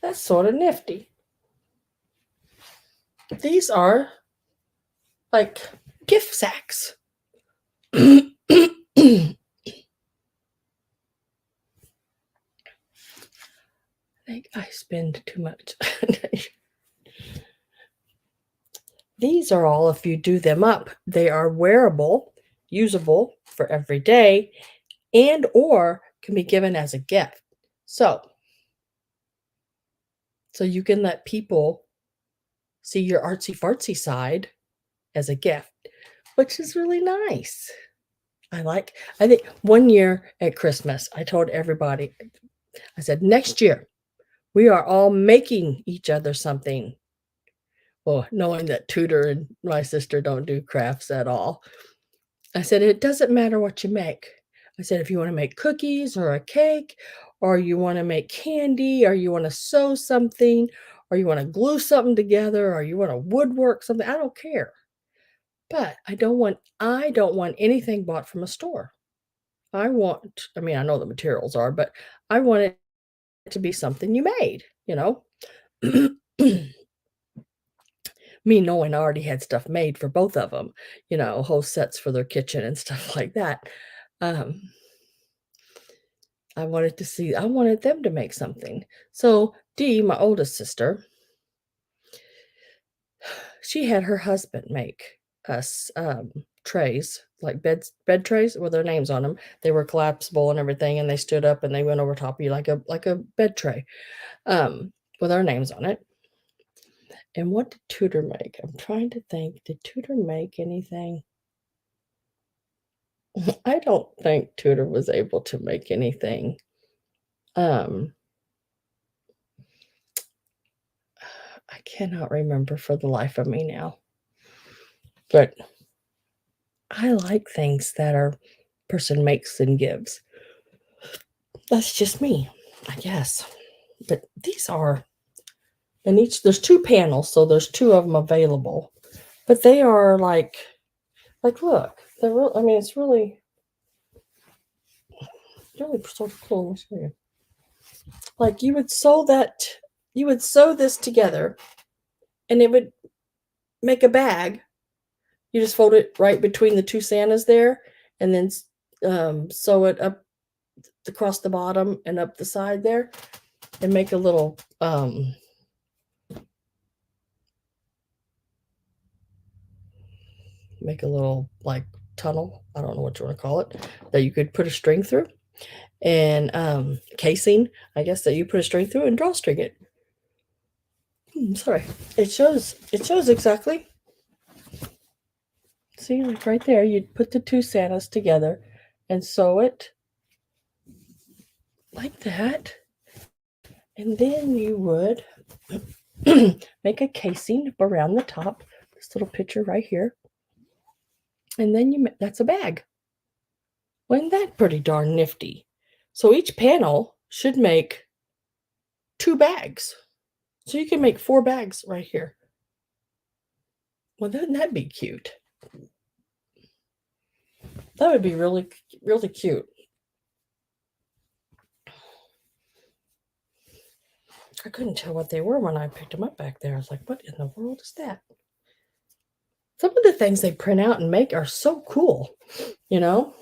Speaker 1: That's sort of nifty. These are like gift sacks. I think I spend too much. These are all, if you do them up, they are wearable, usable for every day, and or can be given as a gift. So you can let people see your artsy fartsy side as a gift, which is really nice. I think one year at Christmas, I told everybody, I said, next year, we are all making each other something. Well, knowing that Tudor and my sister don't do crafts at all. I said, it doesn't matter what you make. I said, if you want to make cookies or a cake, or you want to make candy, or you want to sew something, or you want to glue something together, or you want to woodwork something, I don't care. But I don't want anything bought from a store. I mean, I know the materials are, but I want it to be something you made, you know? Me knowing I already had stuff made for both of them, whole sets for their kitchen and stuff like that. Um, I wanted them to make something. So Dee, my oldest sister, she had her husband make us trays, like bed trays with their names on them. They were collapsible and everything, and they stood up and they went over top of you like a bed tray, with our names on it. And what did Tudor make? I'm trying to think. Did Tudor make anything? I don't think Tudor was able to make anything. I cannot remember for the life of me now. But I like things that our person makes and gives. That's just me, I guess. But these are, and there's two panels, so there's two of them available. But they are like look, they're real. I mean, it's really sort of cool. Let me show you. Like you would sew this together, and it would make a bag. You just fold it right between the two Santas there, and then sew it up across the bottom and up the side there, and make a little like tunnel. I don't know what you want to call it, that you could put a string through, and casing, I guess, that you put a string through and drawstring it. Sorry, it shows exactly. See, like right there, you'd put the two Santas together and sew it like that, and then you would make a casing around the top, this little picture right here, and then that's a bag. Wasn't that pretty darn nifty? So each panel should make 2 bags. So you can make 4 bags right here. Well, wouldn't that be cute? That would be really, really cute. I couldn't tell what they were when I picked them up back there. I was like, what in the world is that? Some of the things they print out and make are so cool, you know?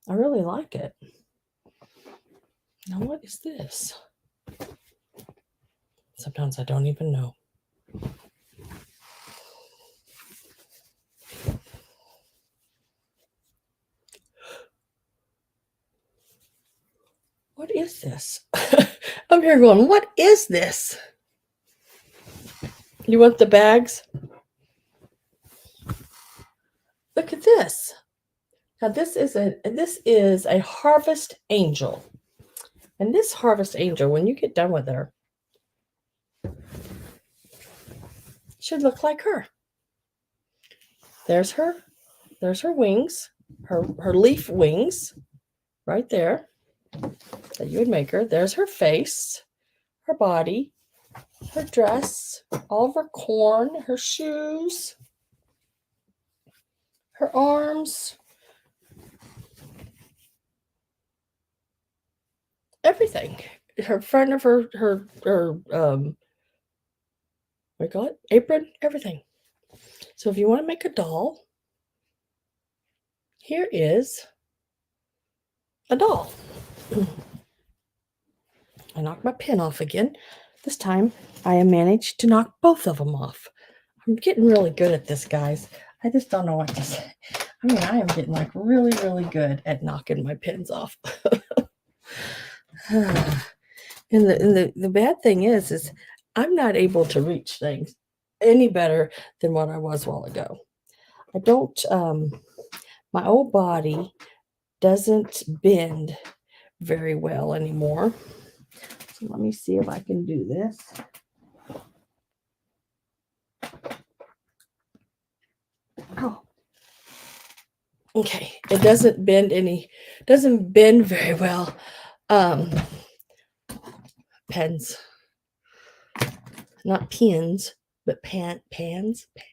Speaker 1: I really like it. Now, what is this? Sometimes I don't even know. What is this? I'm here going, what is this? You want the bags? Look at this. Now this is a harvest angel. And this harvest angel, when you get done with her, should look like her. There's her wings, her leaf wings right there that you would make her. There's her face, her body, her dress, all of her corn, her shoes, her arms, everything. Her front of her what do you call it? Apron, everything. So if you want to make a doll, here is a doll. I knocked my pen off again. This time I managed to knock both of them off. I'm getting really good at this, guys. I just don't know what to say. I mean, I am getting like really, really good at knocking my pens off. And the bad thing is I'm not able to reach things any better than what I was a while ago. I don't, my old body doesn't bend very well anymore. So let me see if I can do this. Oh, okay. It doesn't bend very well. Pens, not pins, but pans. I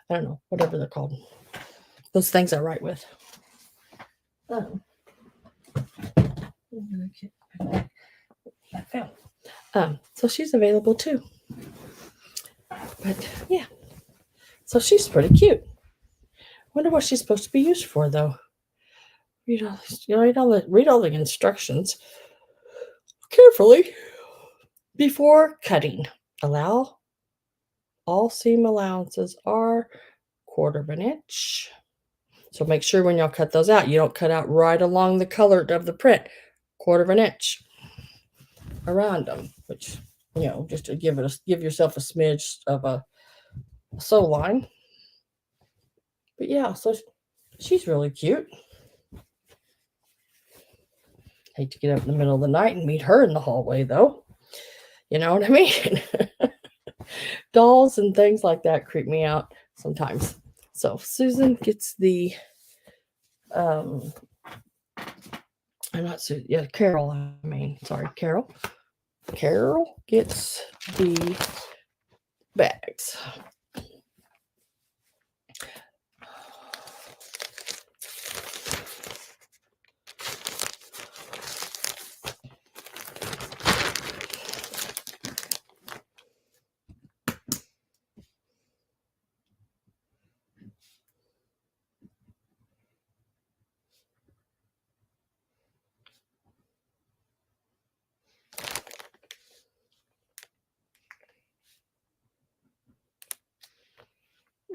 Speaker 1: don't know, whatever they're called. Those things I write with. I found. So she's available too. But yeah, so she's pretty cute. Wonder what she's supposed to be used for, though. Read all the instructions carefully before cutting. Allow all seam allowances are 1/4 inch. So make sure when y'all cut those out, you don't cut out right along the color of the print. 1/4 inch around them, which, just to give yourself a smidge of a sew line. But yeah, so she's really cute. Hate to get up in the middle of the night and meet her in the hallway, though. You know what I mean? Dolls and things like that creep me out sometimes. So Susan gets the I'm not Susan. Yeah, Carol. Carol. Carol gets the bags.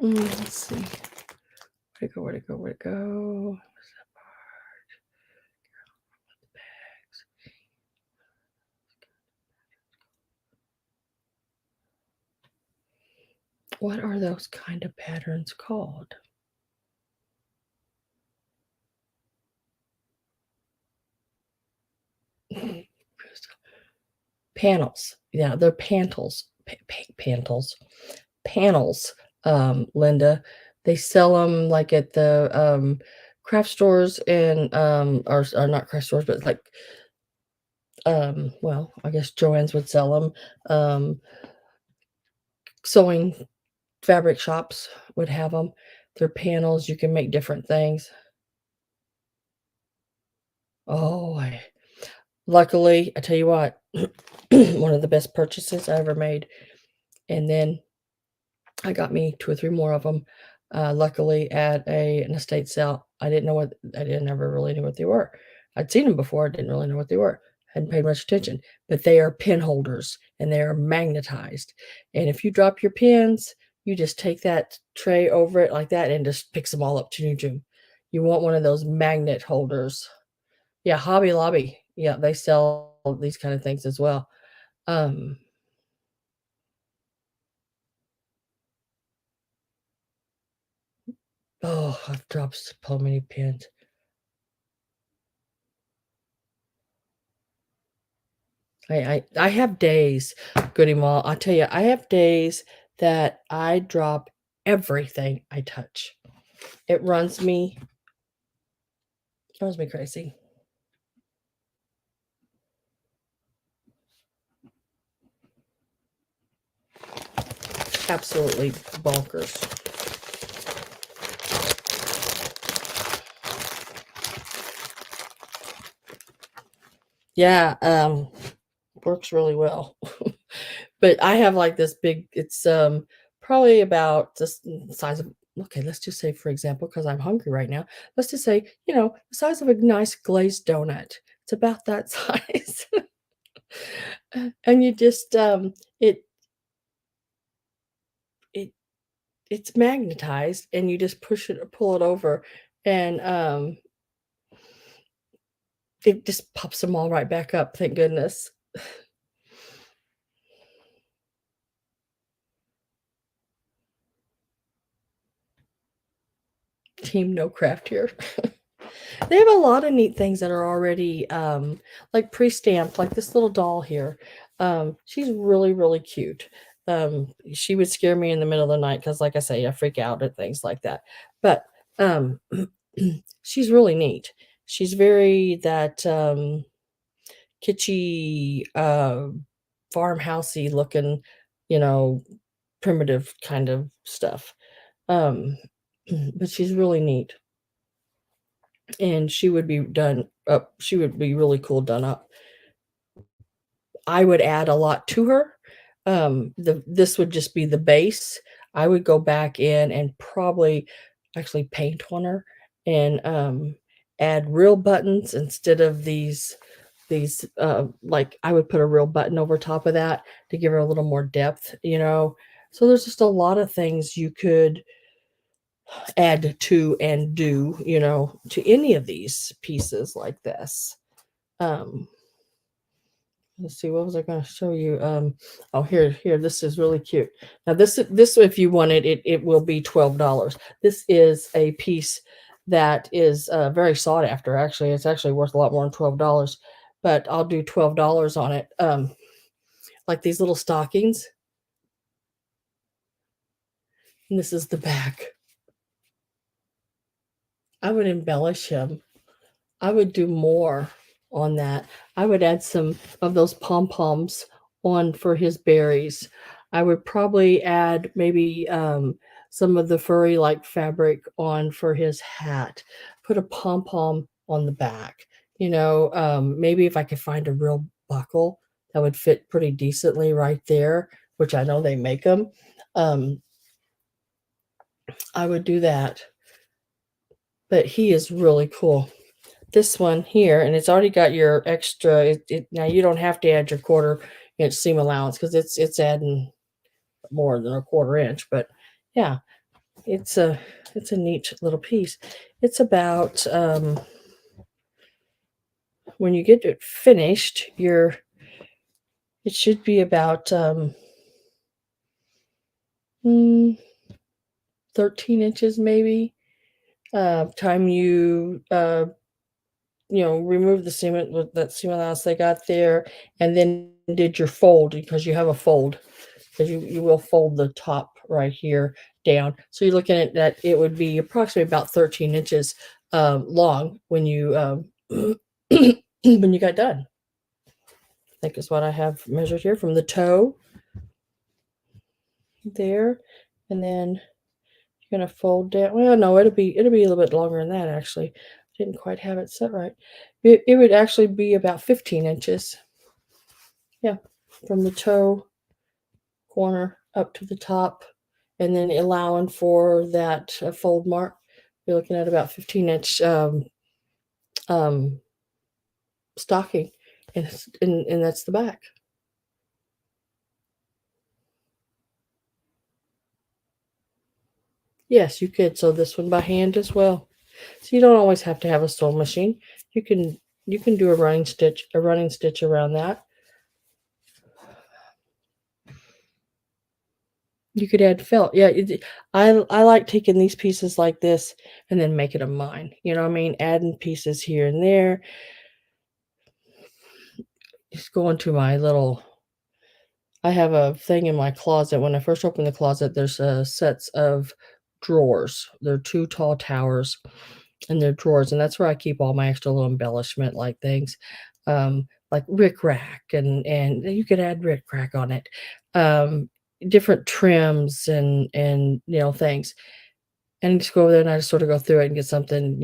Speaker 1: Let's see. Where'd it go? Where'd it go? Where'd it go? What are those kind of patterns called? Panels. Yeah, they're pantels. Pantels. Panels, Linda. They sell them like at the craft stores and or not craft stores, but like well, I guess Joann's would sell them. Sewing fabric shops would have them. They're panels. You can make different things. Oh, luckily, I tell you what, one of the best purchases I ever made. And then I got me 2 or 3 more of them, luckily at an estate sale. I didn't ever really know what they were. I'd seen them before, I didn't really know what they were. Hadn't paid much attention, but they are pin holders, and they are magnetized, and if you drop your pins, you just take that tray over it like that and just picks them all up, choo choo. You want one of those magnet holders. Yeah, Hobby Lobby. Yeah, they sell these kind of things as well. Um oh, I've dropped so many pins. I have days, Goody Mall. I tell you, I have days that I drop everything I touch. It runs me crazy. Absolutely bonkers. Yeah, works really well. But I have like this big, it's probably about this size of, okay, let's just say, for example, because I'm hungry right now, let's just say, the size of a nice glazed donut. It's about that size. And you just it it's magnetized, and you just push it or pull it over, and it just pops them all right back up, thank goodness. Team No Craft here. They have a lot of neat things that are already, like, pre-stamped, like this little doll here. She's really, really cute. She would scare me in the middle of the night because, like I say, I freak out at things like that. But, um, she's really neat. She's very that, kitschy, farmhousey looking, you know, primitive kind of stuff. Um, but she's really neat. And she would be really cool done up. I would add a lot to her. This would just be the base. I would go back in and probably actually paint on her and, add real buttons instead of like, I would put a real button over top of that to give her a little more depth. So there's just a lot of things you could add to and do, to any of these pieces like this. Um, let's see, what was I going to show you? Oh, here, this is really cute. Now, this, if you want it, it will be $12. This is a piece that is very sought after. Actually, it's actually worth a lot more than $12, but I'll do $12 on it. Like these little stockings, and this is the back. I would embellish him. I would do more on that. I would add some of those pom-poms on for his berries. I would probably add maybe some of the furry like fabric on for his hat. Put a pom-pom on the back. Maybe if I could find a real buckle that would fit pretty decently right there, which I know they make them. I would do that. But he is really cool. This one here, and it's already got your extra. Now you don't have to add your 1/4 inch seam allowance because it's adding more than a 1/4 inch. But yeah, it's a neat little piece. It's about when you get it finished, it should be about 13 inches maybe. Time remove the cement with that seam allowance they got there, and then did your fold, because you have a fold, because you will fold the top right here down. So you're looking at that, it would be approximately about 13 inches long when you when you got done. I think is what I have measured here from the toe there, and then you're gonna fold down. Well, no, it'll be a little bit longer than that actually. Didn't quite have it set right. It would actually be about 15 inches. Yeah, from the toe corner up to the top, and then allowing for that fold mark. You're looking at about 15-inch um, stocking, and that's the back. Yes, you could sew this one by hand as well. So you don't always have to have a sewing machine. You can do a running stitch around that. You could add felt. Yeah, I like taking these pieces like this and then making them mine. You know what I mean? Adding pieces here and there. Just going to my little. I have a thing in my closet. When I first opened the closet, there's sets of drawers. They're two tall towers, and they're drawers, and that's where I keep all my extra little embellishment like things, like rickrack, and you could add rickrack on it, different trims and things, and just go over there and I just sort of go through it and get something,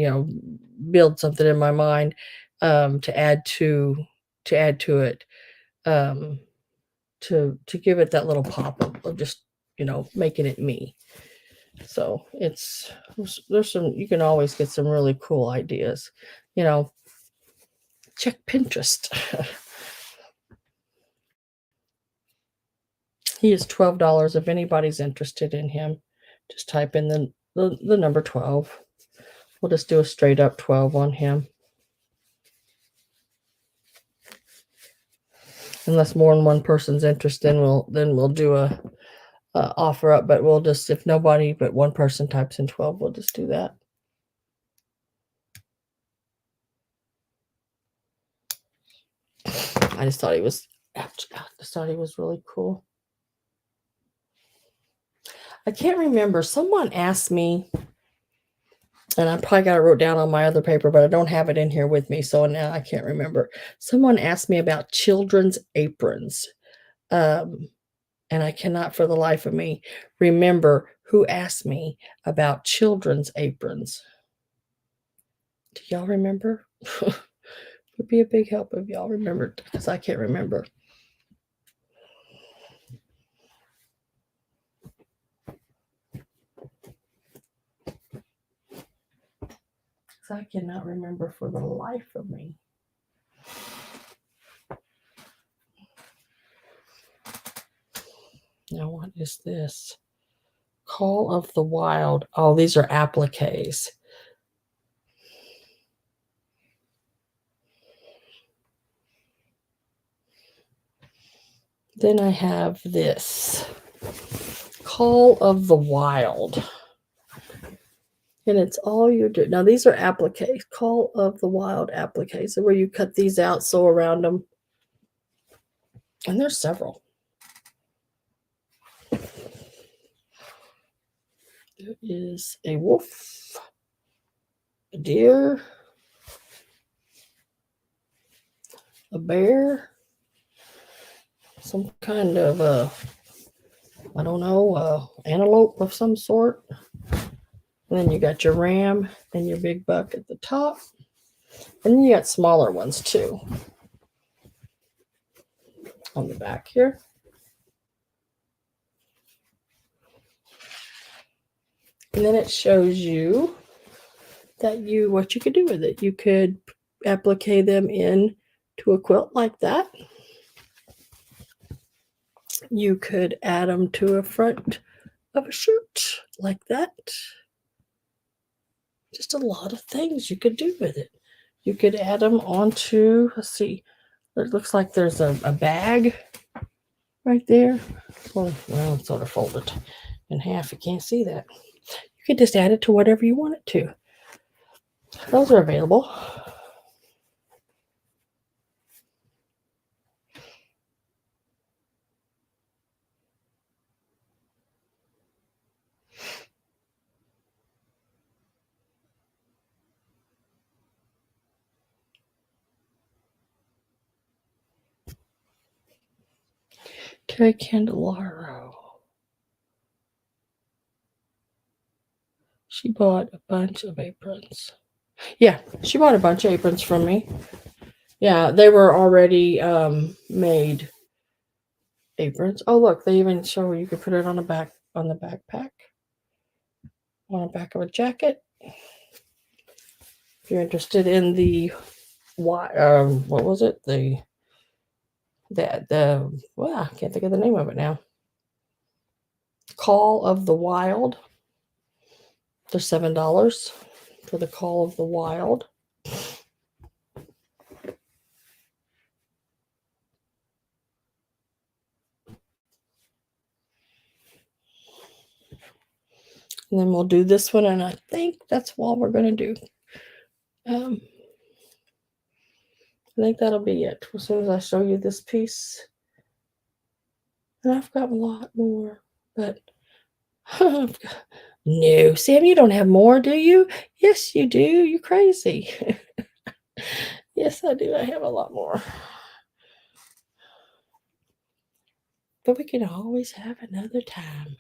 Speaker 1: build something in my mind, to add to it. Um, to give it that little pop of just making it me. So there's some, you can always get some really cool ideas. Check Pinterest. He is $12 if anybody's interested in him. Just type in the number 12. We'll just do a straight up 12 on him. Unless more than one person's interested, we'll do a offer up, but we'll just, if nobody but one person types in 12, we'll just do that. I just thought he was really cool. I can't remember. Someone asked me, and I probably got it wrote down on my other paper, but I don't have it in here with me, so now I can't remember. Someone asked me about children's aprons, and I cannot for the life of me remember who asked me about children's aprons. Do y'all remember? It would be a big help if y'all remembered, because I can't remember. I cannot remember for the life of me. Now, what is this? Call of the Wild. Oh, these are appliques. Then I have this. Call of the Wild. And it's all you do. Now, these are appliques. Call of the Wild appliques. So where you cut these out, sew around them. And there's several. There is a wolf, a deer, a bear, some kind of I don't know, antelope of some sort. And then you got your ram and your big buck at the top. And then you got smaller ones too on the back here. And then it shows you that what you could do with it. You could applique them in to a quilt like that. You could add them to a front of a shirt like that. Just a lot of things you could do with it. You could add them onto, let's see, it looks like there's a bag right there. Well, it's sort of folded in half. You can't see that. You could just add it to whatever you want it to. Those are available. Terry Candelaro. She bought a bunch of aprons. Yeah, she bought a bunch of aprons from me. Yeah, they were already made aprons. Oh, look, they even show you could put it on the back on the backpack, on the back of a jacket. If you're interested in the what was it? The well, I can't think of the name of it now. Call of the Wild. They're $7 for the Call of the Wild. And then we'll do this one, and I think that's all we're going to do. I think that'll be it. As soon as I show you this piece. And I've got a lot more, but no, Sam, you don't have more, do you? Yes, you do. You're crazy. Yes, I do. I have a lot more. But we can always have another time.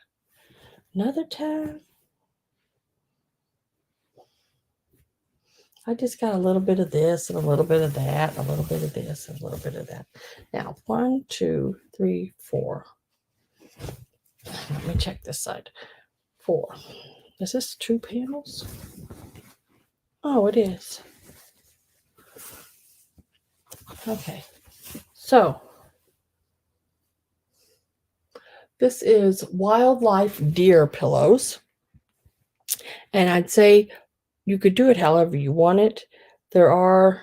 Speaker 1: Another time. I just got a little bit of this and a little bit of that, a little bit of this and a little bit of that. Now, 1, 2, 3, 4. Let me check this side. 4. Is this 2 panels? Oh, it is. Okay. So, this is Wildlife Deer Pillows. And I'd say you could do it however you want it. There are,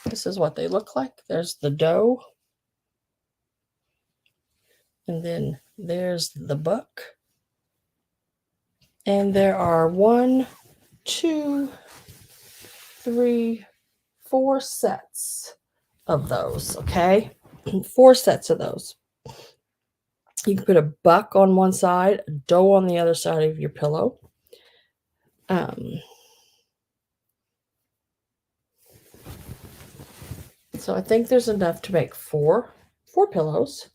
Speaker 1: this is what they look like. There's the doe. And then there's the buck. And there are 1, 2, 3, 4 sets of those, okay? 4 sets of those. You can put a buck on one side, a doe on the other side of your pillow. So I think there's enough to make 4 pillows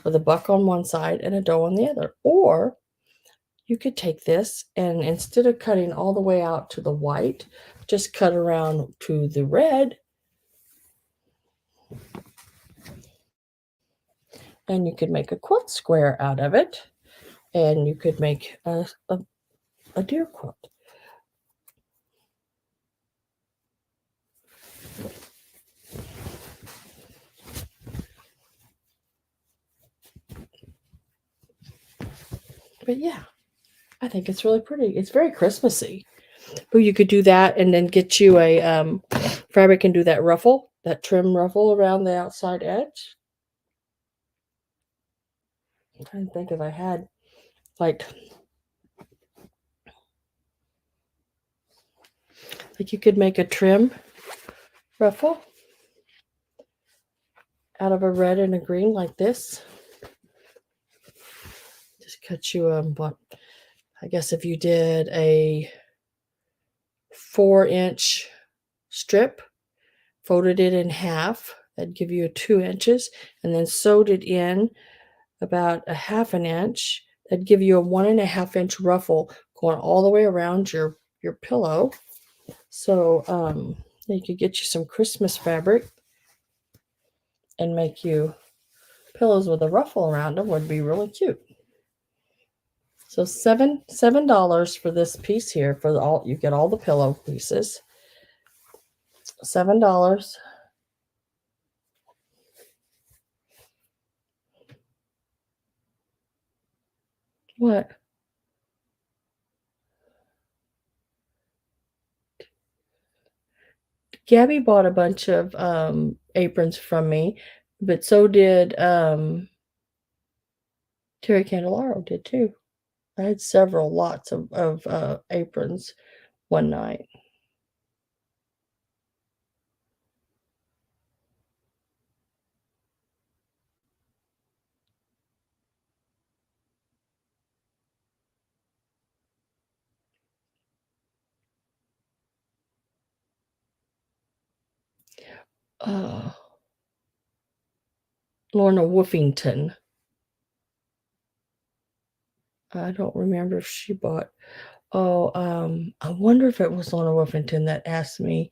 Speaker 1: with a buck on one side and a doe on the other. Or you could take this and instead of cutting all the way out to the white, just cut around to the red. And you could make a quilt square out of it. And you could make a deer quilt. But yeah, I think it's really pretty. It's very Christmassy. But you could do that and then get you a fabric and do that ruffle, that trim ruffle around the outside edge. I'm trying to think if I had like you could make a trim ruffle out of a red and a green like this. Just cut you what I guess if you did a 4-inch strip, folded it in half, that'd give you a 2 inches, and then sewed it in about a 1/2 inch. That'd give you a 1.5 inch ruffle going all the way around your pillow. So you could get you some Christmas fabric and make you pillows with a ruffle around them would be really cute. So $7 for this piece here for all you get all the pillow pieces. $7. What? Gabby bought a bunch of, aprons from me, but so did, Terry Candelaro did too. I had several lots of aprons one night. Uh, Lorna Woofington. I don't remember if she bought I wonder if it was Lorna Woofington that asked me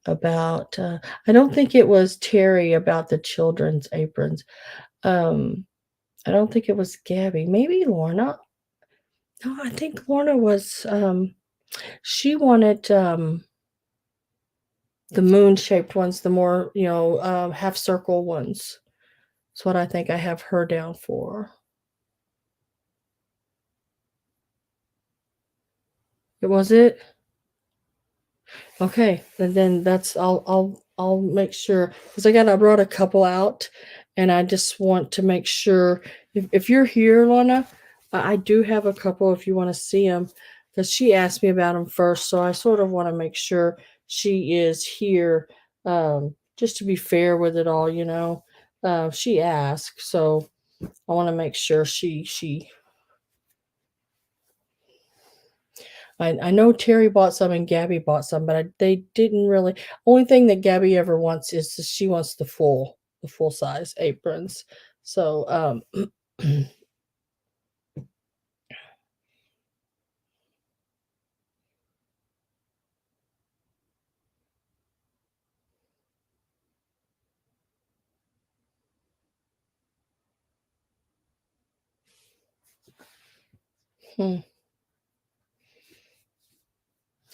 Speaker 1: about, I don't think it was Terry about the children's aprons. Um, I don't think it was Gabby, maybe Lorna? No, I think Lorna was, she wanted, the moon-shaped ones, the more, half circle ones. That's what I think I have her down for. It was it? Okay, and then that's I'll make sure because I brought a couple out, and I just want to make sure if you're here, Lorna, I do have a couple if you want to see them because she asked me about them first, so I sort of want to make sure she is here, just to be fair with it all, you know. She asked, so I want to make sure she I know Terry bought some and Gabby bought some, but they didn't really. Only thing that Gabby ever wants is she wants the full size aprons. So hmm,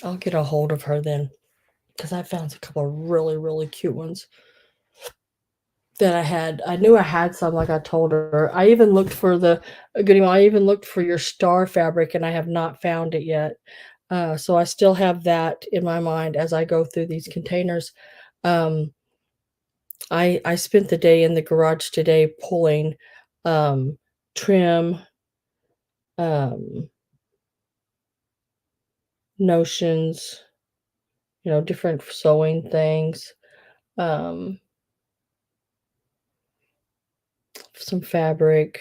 Speaker 1: I'll get a hold of her then because I found a couple of really cute ones that I had. I knew I had some, like I told her. I even looked for the goody. I even looked for your star fabric, and I have not found it yet. So I still have that in my mind as I go through these containers. Um, I spent the day in the garage today pulling, um, trim, um, notions, different sewing things, um, some fabric,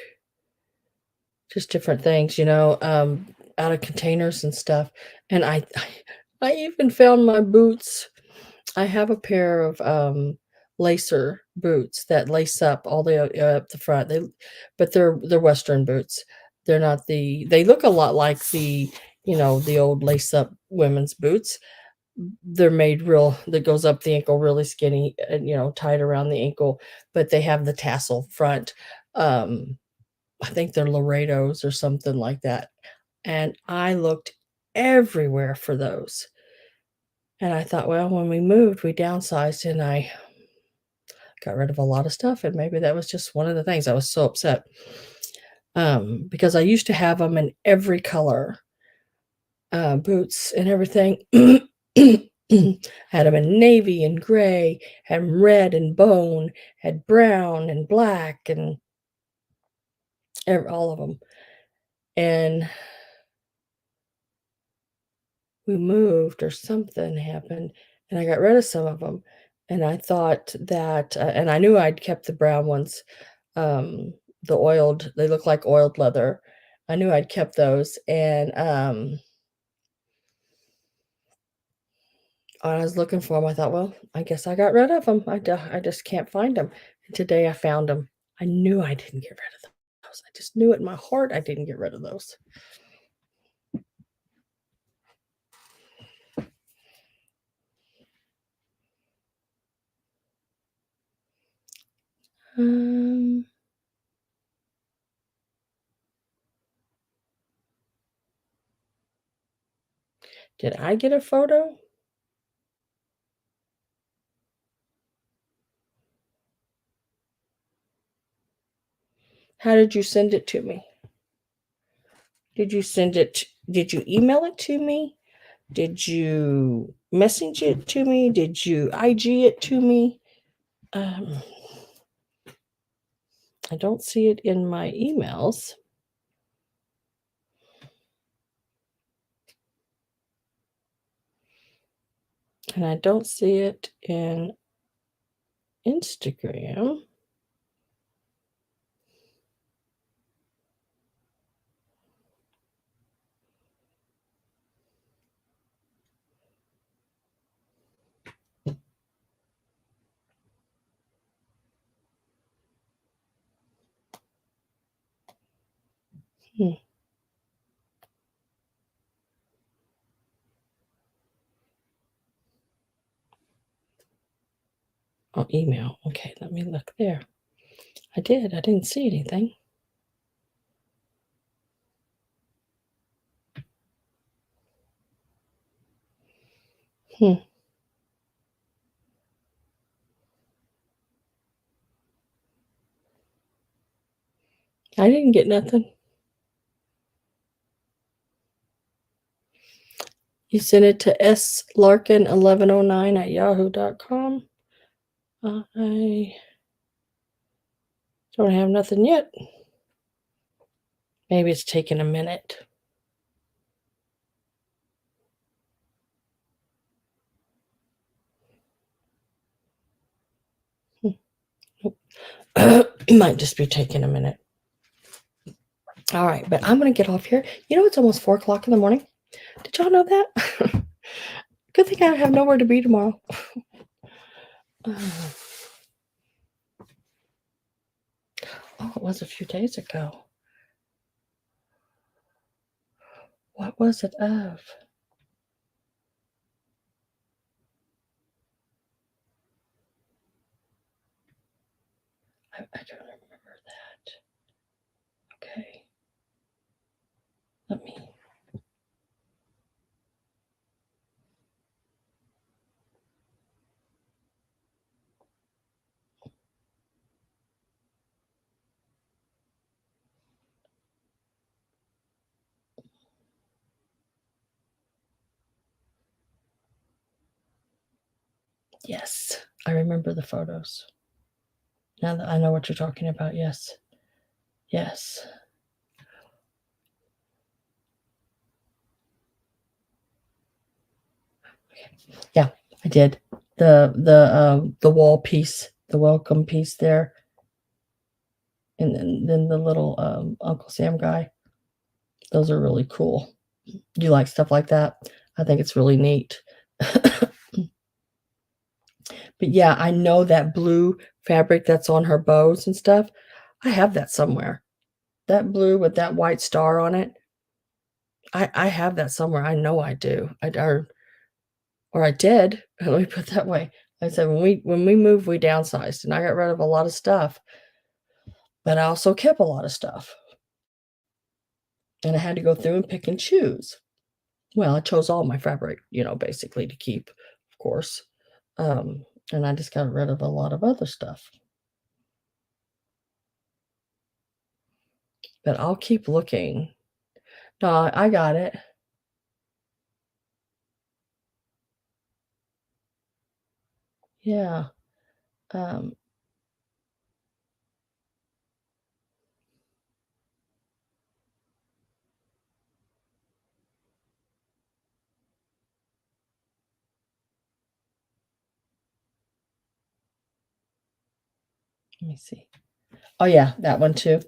Speaker 1: just different things, out of containers and stuff. And I even found my boots. I have a pair of, lacer boots that lace up all the way up the front. But they're Western boots. They're not they look a lot like the old lace up women's boots. They're made real that goes up the ankle really skinny and, tight around the ankle, but they have the tassel front. Um, I think they're Laredos or something like that. And I looked everywhere for those. And I thought, well, when we moved, we downsized and I got rid of a lot of stuff. And maybe that was just one of the things. I was so upset. Because I used to have them in every color, boots and everything. Had them in navy and gray, had 'em red and bone, had brown and black and all of them. And we moved or something happened, and I got rid of some of them. And I thought that, and I knew I'd kept the brown ones, the oiled, they look like oiled leather. I knew I'd kept those, and I was looking for them. I thought, well, I guess I got rid of them. I just can't find them. And today I found them. I knew I didn't get rid of those. I just knew it in my heart I didn't get rid of those. Um, did I get a photo? How did you send it to me? Did you send it? Did you email it to me? Did you message it to me? Did you IG it to me? I don't see it in my emails. And I don't see it in Instagram. Hmm. Oh, email. Okay, let me look there. I did. I didn't see anything. Hmm. I didn't get nothing. You sent it to slarkin1109@yahoo.com. I don't have nothing yet. Maybe it's taking a minute. Nope. It might just be taking a minute. All right, but I'm going to get off here. You know, it's almost 4 o'clock in the morning. Did y'all know that? Good thing I have nowhere to be tomorrow. Oh, it was a few days ago. What was it of? I don't remember that. Okay. Let me. Yes, I remember the photos. Now that I know what you're talking about, yes. Yes. Yeah, I did. The wall piece, the welcome piece there, and then the little Uncle Sam guy. Those are really cool. Do you like stuff like that? I think it's really neat. But yeah, I know that blue fabric that's on her bows and stuff. I have that somewhere. That blue with that white star on it. I have that somewhere. I know I do. Or I did. Let me put it that way. Like I said, when we moved, we downsized, and I got rid of a lot of stuff, but I also kept a lot of stuff, and I had to go through and pick and choose. Well, I chose all my fabric, basically to keep, of course, and I just got rid of a lot of other stuff. But I'll keep looking. No, I got it. Yeah. Um, let me see. Oh yeah, that one too.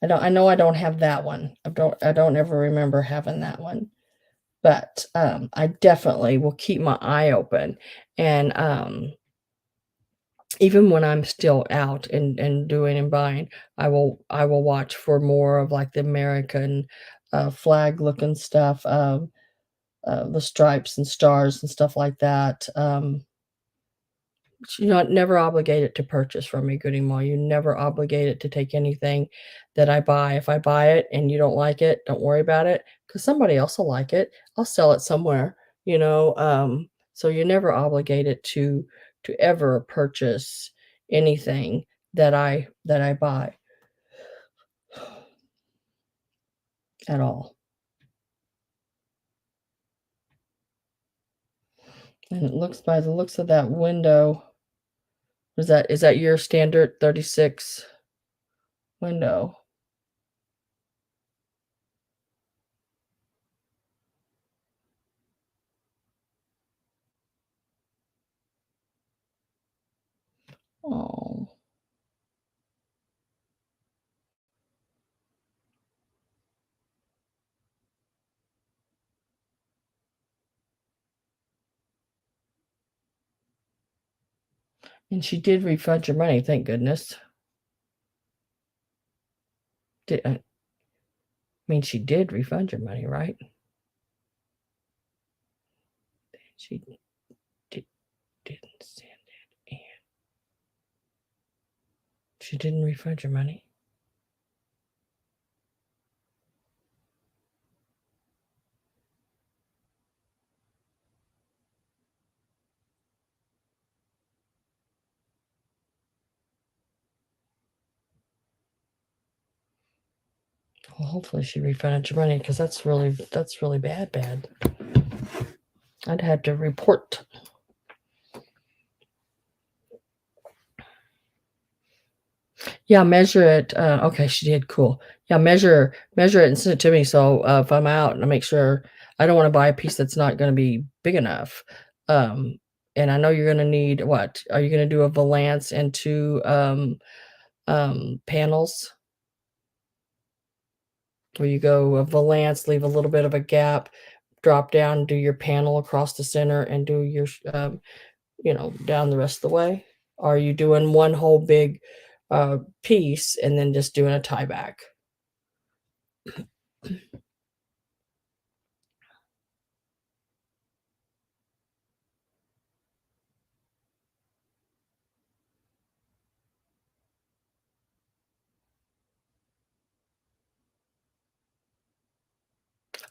Speaker 1: I know I don't have that one. I don't ever remember having that one. But I definitely will keep my eye open. And even when I'm still out and doing and buying, I will watch for more of like the American flag looking stuff, the stripes and stars and stuff like that. You're not never obligated to purchase from me, Goodie Mall. You're never obligated to take anything that I buy. If I buy it and you don't like it, don't worry about it because somebody else will like it. I'll sell it somewhere, so you're never obligated to ever purchase anything that I buy. at all. And it looks by the looks of that window, is that your standard 36 window? Oh, and she did refund your money, thank goodness. I mean, she did refund your money, right? She did, didn't send it in. She didn't refund your money? Well, hopefully she refunded your money because that's really bad. I'd have to report. Yeah, measure it. Okay, she did. Cool. Yeah, measure it and send it to me. So if I'm out, and I make sure I don't want to buy a piece that's not going to be big enough. Um, and I know you're going to need what? Are you going to do a valance and two panels? Where you go a valance, leave a little bit of a gap, drop down, do your panel across the center, and do your down the rest of the way? Are you doing one whole big piece and then just doing a tie back?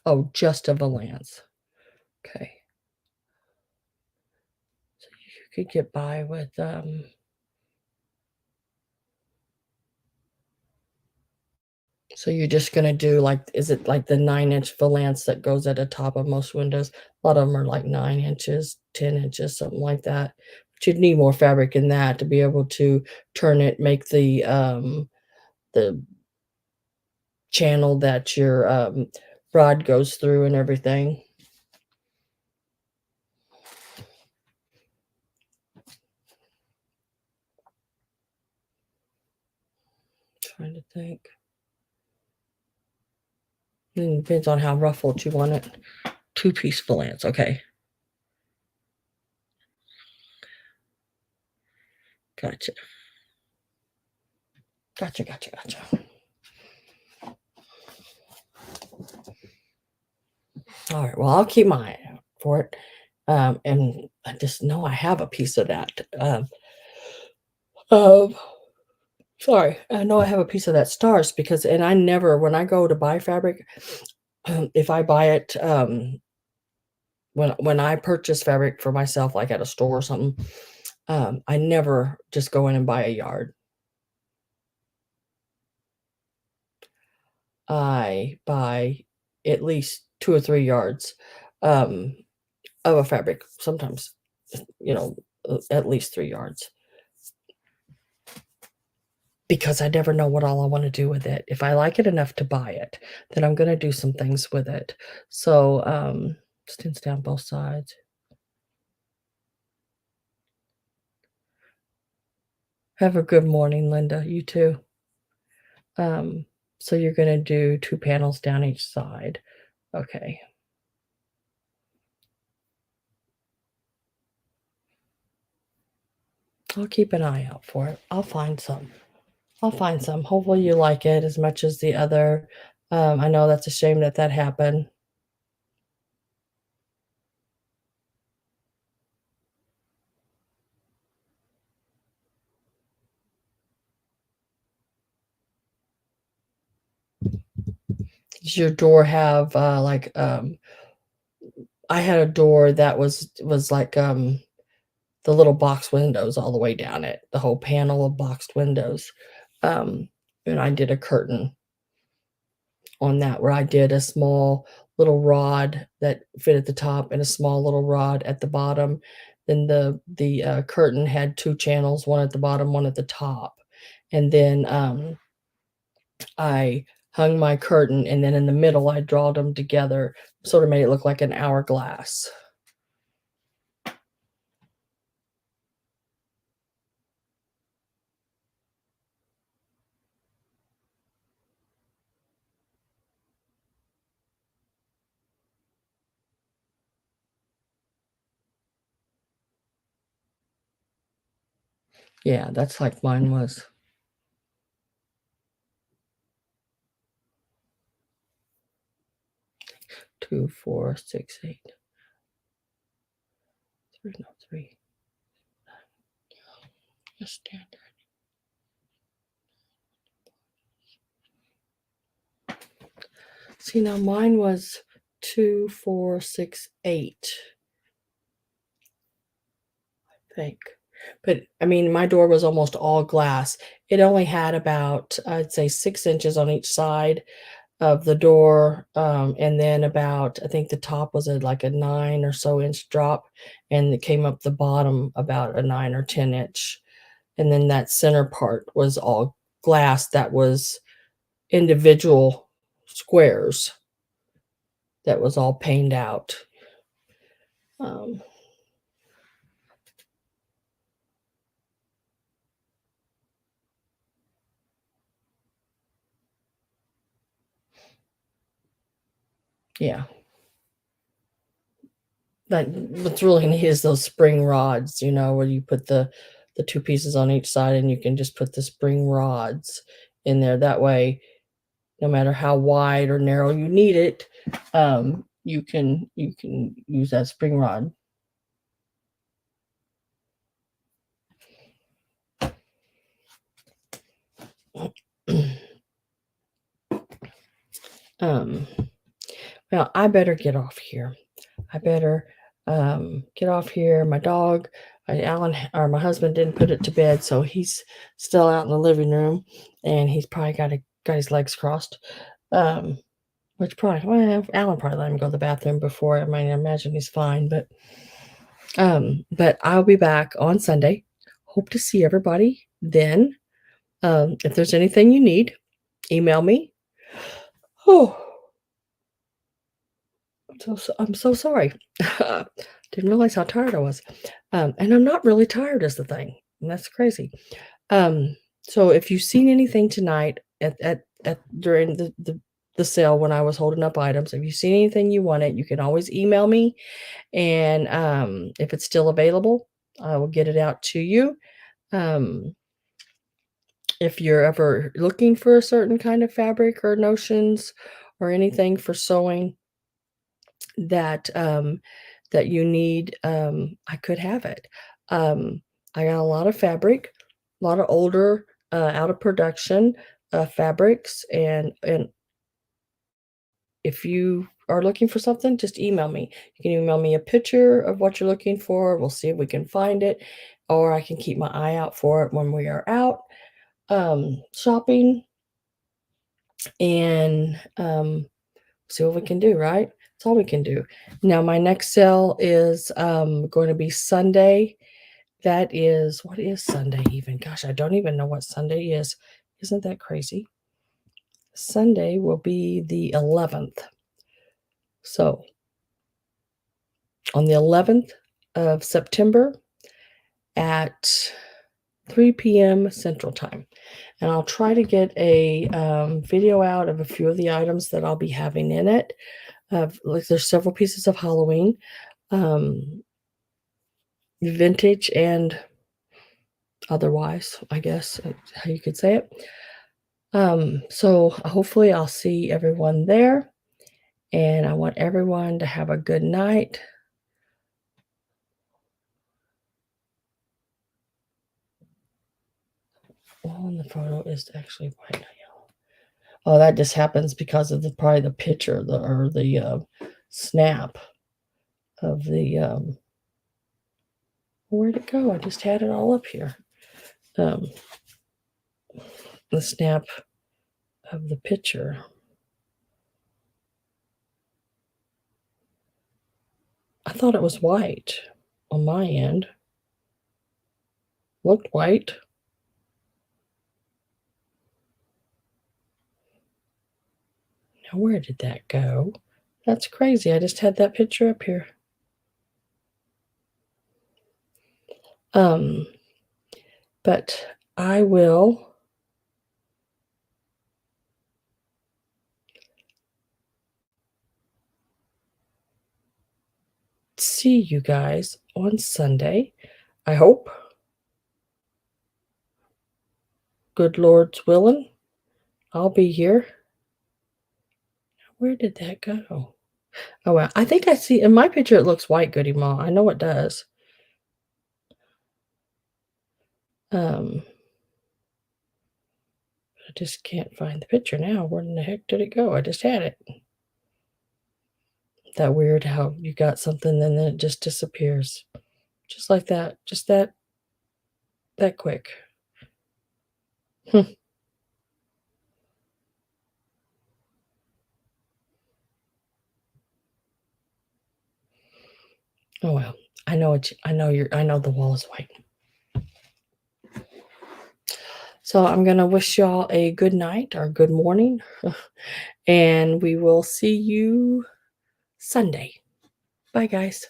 Speaker 1: Oh, just a valance. Okay. So you could get by with so you're just gonna do like, is it like the 9-inch valance that goes at the top of most windows? A lot of them are like 9 inches, 10 inches, something like that. But you'd need more fabric in that to be able to turn it, make the channel that your rod goes through and everything. Trying to think. It depends on how ruffled you want it. Two-piece valance, okay. Gotcha. Gotcha. All right, well, I'll keep my eye out for it. And I just know I have a piece of that. Um, sorry, I know I have a piece of that stars because, and I never, when I go to buy fabric, if I buy it, when I purchase fabric for myself, like at a store or something, I never just go in and buy a yard. I buy at least 2 or 3 yards, um, of a fabric, sometimes, you know, at least 3 yards, because I never know what all I wanna do with it. If I like it enough to buy it, then I'm gonna do some things with it. So, stitch down both sides. Have a good morning, Linda. You too. Um, so you're gonna do 2 panels down each side. Okay. I'll keep an eye out for it. I'll find some. I'll find some. Hopefully you like it as much as the other. I know that's a shame that that happened. Does your door have, I had a door that was like, the little box windows all the way down it, the whole panel of boxed windows. Um, and I did a curtain on that, where I did a small little rod that fit at the top and a small little rod at the bottom. Then the curtain had 2 channels, one at the bottom, one at the top. And then, I hung my curtain, and then in the middle, I drawed them together, sort of made it look like an hourglass. Yeah, that's like mine was. 2, 4, 6, 8. 3, no, 3. Just standard. See, now mine was 2, 4, 6, 8, I think. But I mean, my door was almost all glass. It only had about, I'd say, 6 inches on each side of the door, and then about, I think the top was at like a 9 or so inch drop, and it came up the bottom about a 9 or 10 inch. And then that center part was all glass that was individual squares that was all painted out. Um, yeah. But what's really neat is those spring rods, where you put the 2 pieces on each side and you can just put the spring rods in there. That way, no matter how wide or narrow you need it, you can use that spring rod. um, well, I better get off here. I better get off here. My dog, Alan, or my husband didn't put it to bed, so he's still out in the living room, and he's probably got his legs crossed. Um, which probably, well, Alan probably let him go to the bathroom before. I mean, I imagine he's fine, but I'll be back on Sunday. Hope to see everybody then. If there's anything you need, email me. Oh, I'm so sorry. Didn't realize how tired I was. And I'm not really tired is the thing. And that's crazy. So if you've seen anything tonight at during the sale when I was holding up items, if you've seen anything you wanted, you can always email me. And if it's still available, I will get it out to you. Um, if you're ever looking for a certain kind of fabric or notions or anything for sewing, that that you need, I could have it. I got a lot of fabric, a lot of older, out of production fabrics, and if you are looking for something, just email me. You can email me a picture of what you're looking for. We'll see if we can find it, or I can keep my eye out for it when we are out shopping, and see what we can do, right? That's all we can do. Now, my next sale is going to be Sunday. That is, what is Sunday even? Gosh, I don't even know what Sunday is. Isn't that crazy? Sunday will be the 11th. So, on the 11th of September at 3 p.m. Central Time. And I'll try to get a video out of a few of the items that I'll be having in it. Like there's several pieces of Halloween, vintage and otherwise, I guess how you could say it. So hopefully I'll see everyone there, and I want everyone to have a good night. Well, and the photo is actually white, not yellow. Oh, that just happens because of probably the picture, or the snap of the where'd it go? I just had it all up here. The snap of the picture. I thought it was white on my end. Looked white. Now where did that go? That's crazy. I just had that picture up here. But I will see you guys on Sunday. I hope. Good Lord's willing. I'll be here. Where did that go? Oh, well, I think I see in my picture it looks white, Goody Ma. I know it does. I just can't find the picture now. Where in the heck did it go? I just had it. That weird how you got something and then it just disappears. Just like that. Just that quick. Oh well. I know the wall is white. So I'm gonna wish y'all a good night or good morning. And we will see you Sunday. Bye guys.